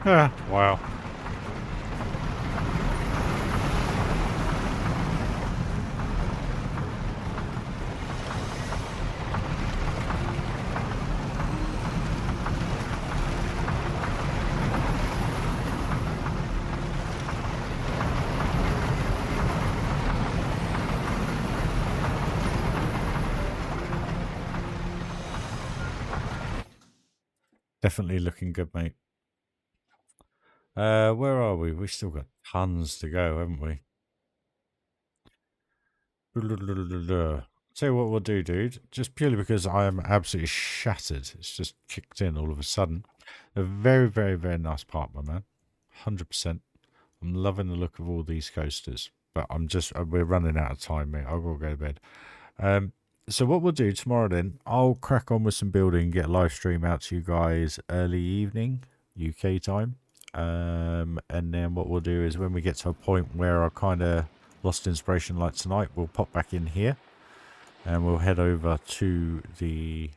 Ah, wow. Definitely looking good, mate. Where are we? We've still got tons to go, haven't we? Tell you what we'll do, dude. Just purely because I am absolutely shattered. It's just kicked in all of a sudden. A very, very, very nice park, my man. 100%. I'm loving the look of all these coasters. But we're running out of time, mate. I'll go to bed. So what we'll do tomorrow then, I'll crack on with some building, get a live stream out to you guys early evening, UK time. And then what we'll do is when we get to a point where I kind of lost inspiration like tonight, we'll pop back in here and we'll head over to the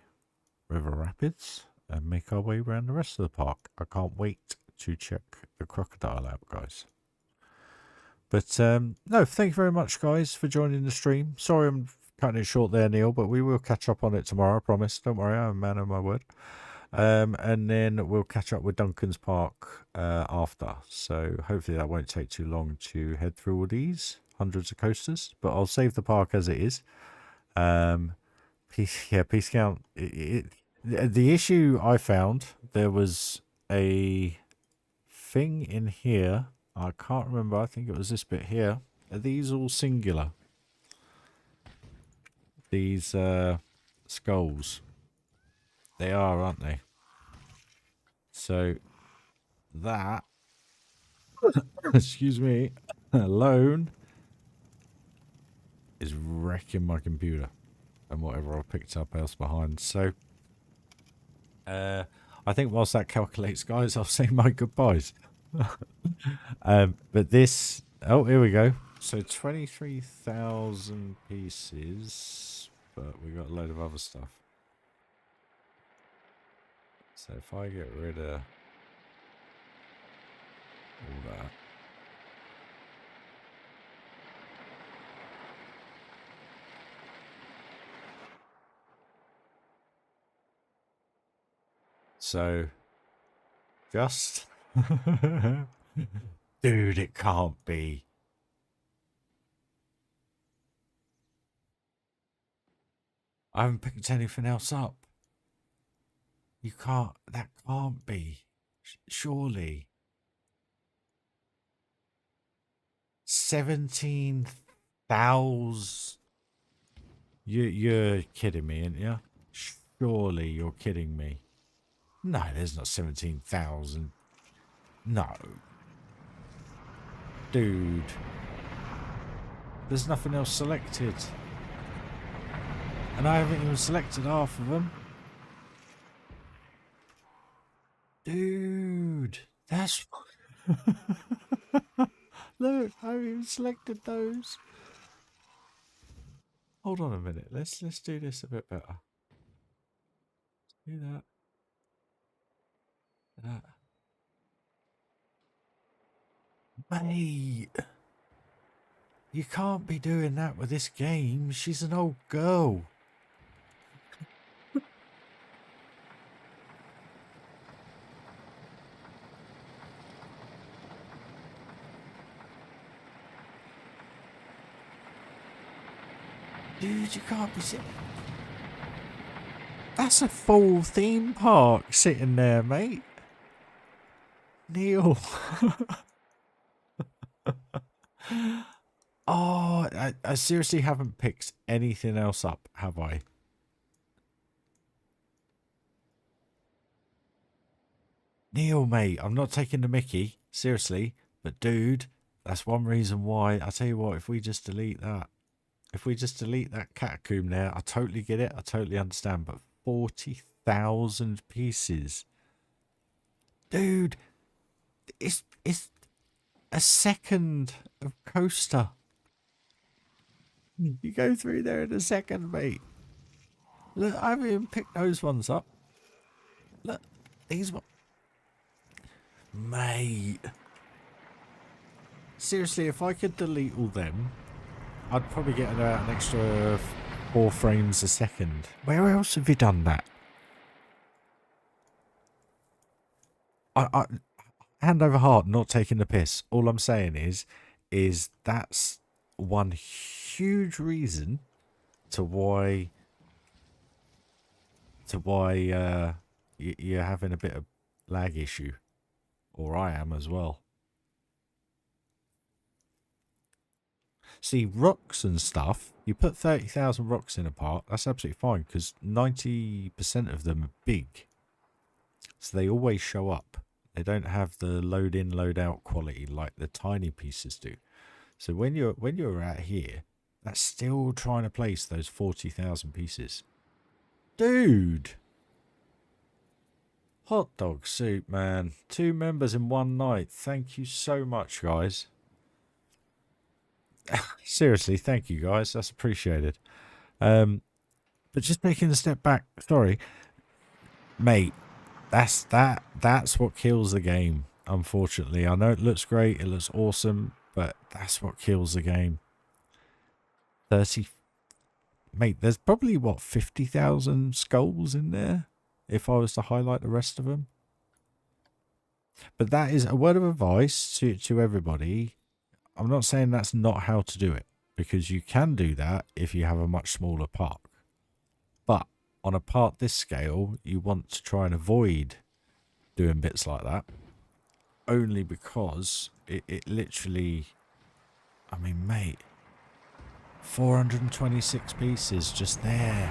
River Rapids and make our way around the rest of the park. I can't wait to check the crocodile out, guys. But no, thank you very much, guys, for joining the stream. Sorry I'm cutting it short there, Neil, but we will catch up on it tomorrow, I promise. Don't worry, I'm a man of my word. And then we'll catch up with Duncan's Park after. So hopefully that won't take too long to head through all these hundreds of coasters. But I'll save the park as it is. Peace count. The issue I found, there was a thing in here. I can't remember. I think it was this bit here. Are these all singular? These skulls. They are, aren't they? So that, excuse me, alone is wrecking my computer and whatever I picked up else behind. So I think whilst that calculates, guys, I'll say my goodbyes. But this, oh, here we go. So 23,000 pieces, but we got a load of other stuff. So if I get rid of all that. So, just... Dude, it can't be. I haven't picked anything else up. You can't... That can't be. Surely. 17,000... You're kidding me, aren't you? Surely you're kidding me. No, there's not 17,000. No. Dude. There's nothing else selected. And I haven't even selected half of them. Dude. That's... Look, I haven't even selected those. Hold on a minute. Let's do this a bit better. Do that. That. Mate. You can't be doing that with this game. She's an old girl. Dude, you can't be sitting... That's a full theme park sitting there, mate. Neil. Oh, I seriously haven't picked anything else up, have I? Neil, mate, I'm not taking the mickey, seriously. But dude, that's one reason why. I tell you what, if we just delete that. If we just delete that catacomb there, I totally get it. I totally understand. But 40,000 pieces. Dude, it's a second of coaster. You go through there in a second, mate. Look, I haven't even picked those ones up. Look, these ones. Mate. Seriously, if I could delete all them, I'd probably get about an extra 4 frames a second. Where else have you done that? I hand over heart, not taking the piss. All I'm saying is that's one huge reason to why you're having a bit of lag issue, or I am as well. See, rocks and stuff, you put 30,000 rocks in a part, that's absolutely fine, because 90% of them are big. So they always show up. They don't have the load in, load out quality like the tiny pieces do. So when you're out here, that's still trying to place those 40,000 pieces. Dude! Hot dog soup, man. 2 members in one night. Thank you so much, guys. Seriously, thank you guys. That's appreciated. But just taking a step back, sorry, mate. That's what kills the game. Unfortunately, I know it looks great, it looks awesome, but that's what kills the game. 30, mate. There's probably what 50,000 skulls in there if I was to highlight the rest of them. But that is a word of advice to everybody. I'm not saying that's not how to do it, because you can do that if you have a much smaller park. But on a park this scale, you want to try and avoid doing bits like that. Only because it literally... I mean, mate, 426 pieces just there.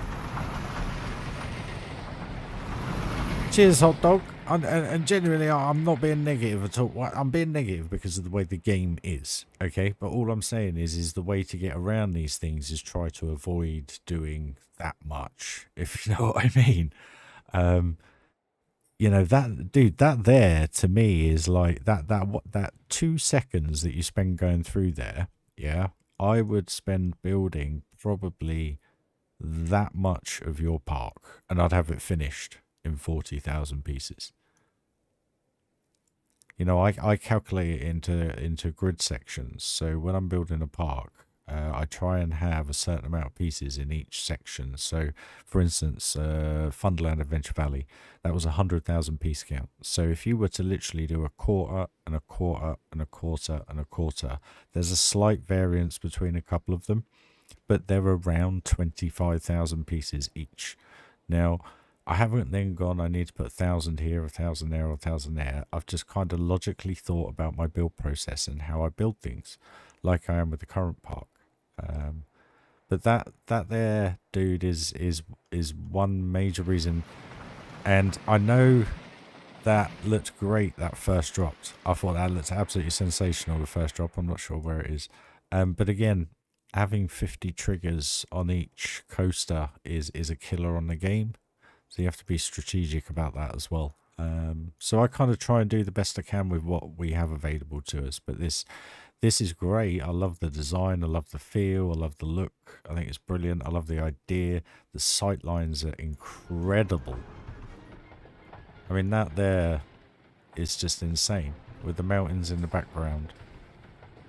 Cheers, hot dog. And genuinely, I'm not being negative at all. I'm being negative because of the way the game is, okay? But all I'm saying is the way to get around these things is try to avoid doing that much, if you know what I mean. You know, that, dude, that there, to me, is like, that 2 seconds that you spend going through there, yeah? I would spend building probably that much of your park, and I'd have it finished in 40,000 pieces. You know, I calculate it into grid sections. So when I'm building a park, I try and have a certain amount of pieces in each section. So, for instance, Funderland Adventure Valley, that was 100,000 piece count. So if you were to literally do a quarter and a quarter and a quarter and a quarter, there's a slight variance between a couple of them, but they're around 25,000 pieces each. Now, I haven't then gone, I need to put 1,000 here, 1,000 there, 1,000 there. I've just kind of logically thought about my build process and how I build things, like I am with the current park. But that there, dude, is one major reason. And I know that looked great, that first dropped. I thought that looked absolutely sensational, the first drop. I'm not sure where it is. But again, having 50 triggers on each coaster is a killer on the game. So you have to be strategic about that as well. So I kind of try and do the best I can with what we have available to us. But this is great. I love the design. I love the feel. I love the look. I think it's brilliant. I love the idea. The sight lines are incredible. I mean, that there is just insane with the mountains in the background.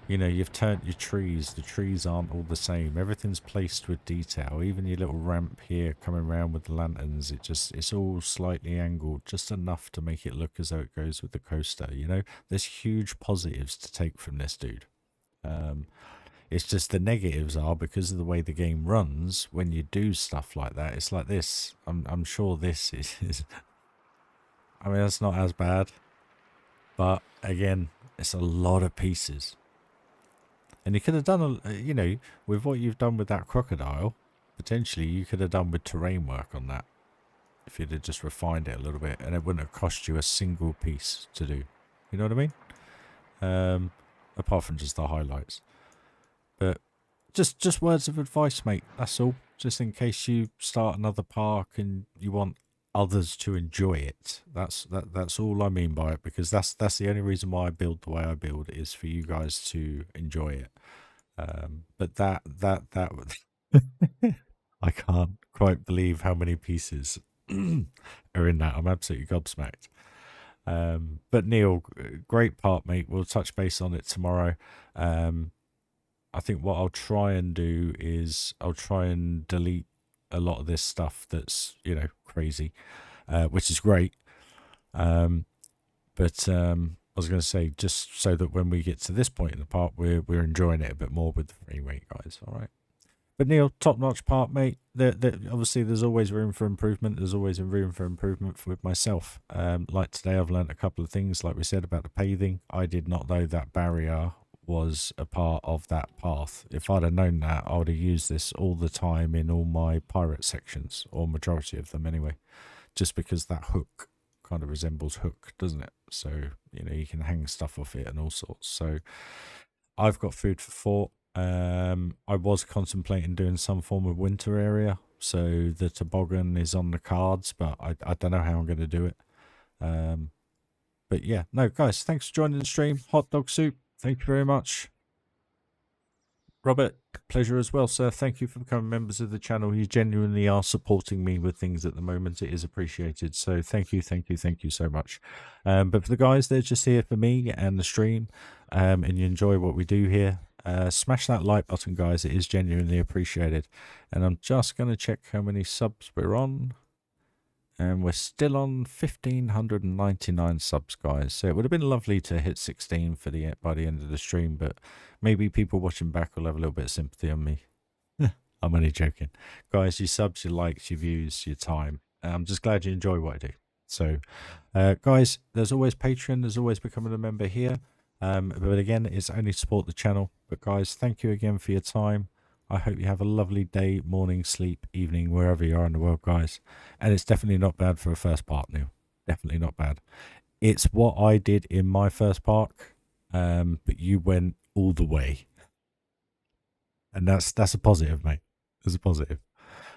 You know, you've turned your trees. The trees aren't all the same. Everything's placed with detail. Even your little ramp here coming around with the lanterns, it's all slightly angled, just enough to make it look as though it goes with the coaster. You know, there's huge positives to take from this, dude. It's just the negatives are because of the way the game runs. When you do stuff like that, it's like this. I'm sure this is I mean, that's not as bad, but again, it's a lot of pieces. And you could have done, you know, with what you've done with that crocodile, potentially you could have done with terrain work on that. If you'd have just refined it a little bit, and it wouldn't have cost you a single piece to do. You know what I mean? Apart from just the highlights. But just words of advice, mate. That's all. Just in case you start another park and you want others to enjoy it. That's all I mean by it, because that's the only reason why I build the way I build, is for you guys to enjoy it. But that I can't quite believe how many pieces are in that. I'm absolutely gobsmacked. But Neil, great part, mate. We'll touch base on it tomorrow. I think what I'll try and do is I'll try and delete a lot of this stuff that's, you know, crazy, which is great. But I was going to say, just so that when we get to this point in the park, we're enjoying it a bit more with the free rate, guys. All right. But Neil, top-notch part, mate. Obviously, there's always room for improvement. There's always room for improvement with myself. Like today, I've learned a couple of things, like we said, about the paving. I did not know that barrier was a part of that path. If I'd have known that, I would have used this all the time in all my pirate sections, or majority of them anyway, just because that hook kind of resembles hook, doesn't it? So, you know, you can hang stuff off it and all sorts. So I've got food for thought. I was contemplating doing some form of winter area, so the toboggan is on the cards, but I don't know how I'm going to do it. But yeah, no, guys, thanks for joining the stream. Hot dog soup, thank you very much. Robert, pleasure as well, sir. Thank you for becoming members of the channel. You genuinely are supporting me with things at the moment. It is appreciated. So thank you so much. But for the guys, they're just here for me and the stream, and you enjoy what we do here. Smash that like button, guys. It is genuinely appreciated. And I'm just going to check how many subs we're on. And we're still on 1,599 subs, guys. So it would have been lovely to hit 16 for by the end of the stream, but maybe people watching back will have a little bit of sympathy on me. I'm only joking. Guys, your subs, your likes, your views, your time. I'm just glad you enjoy what I do. So, guys, there's always Patreon. There's always becoming a member here. But again, it's only to support the channel. But guys, thank you again for your time. I hope you have a lovely day, morning, sleep, evening, wherever you are in the world, guys. And it's definitely not bad for a first part, Neil. Definitely not bad. It's what I did in my first park, but you went all the way. And that's a positive, mate. That's a positive.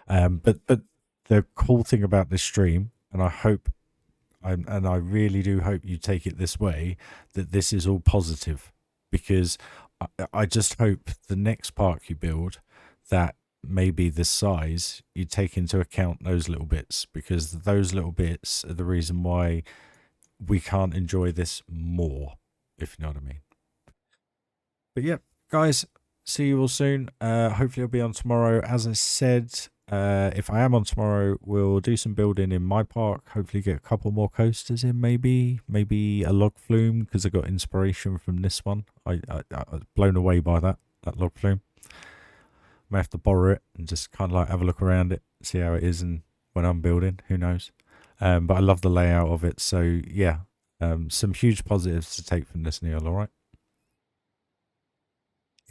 But the cool thing about this stream, and I really do hope you take it this way, that this is all positive, because I just hope the next park you build, that maybe the size, you take into account those little bits, because those little bits are the reason why we can't enjoy this more, if you know what I mean. But yeah, guys, see you all soon. Hopefully I'll be on tomorrow. As I said, if I am on tomorrow, we'll do some building in my park. Hopefully get a couple more coasters in, maybe a log flume, because I got inspiration from this one. I was blown away by that log flume. May have to borrow it and just kind of like have a look around it, see how it is, and when I'm building, who knows. But I love the layout of it. So yeah, some huge positives to take from this, Neil. All right.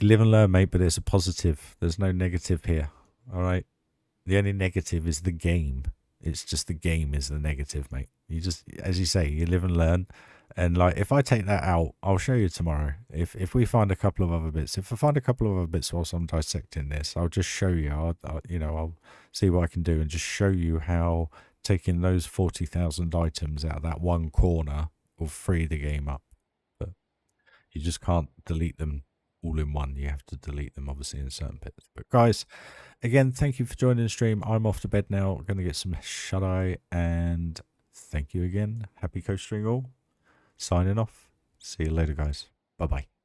You live and learn, mate, but it's a positive. There's no negative here. All right. The only negative is the game. It's just the game is the negative, mate. You just, as you say, you live and learn. And like, if I take that out, I'll show you tomorrow. If we find a couple of other bits, if I find a couple of other bits whilst I'm dissecting this, I'll just show you. I'll see what I can do and just show you how taking those 40,000 items out of that one corner will free the game up. But you just can't delete them all in one. You have to delete them obviously in certain bits. But guys, again, thank you for joining the stream. I'm off to bed now. I'm going to get some shut-eye, and thank you again. Happy coastering all. Signing off. See you later, guys. Bye-bye.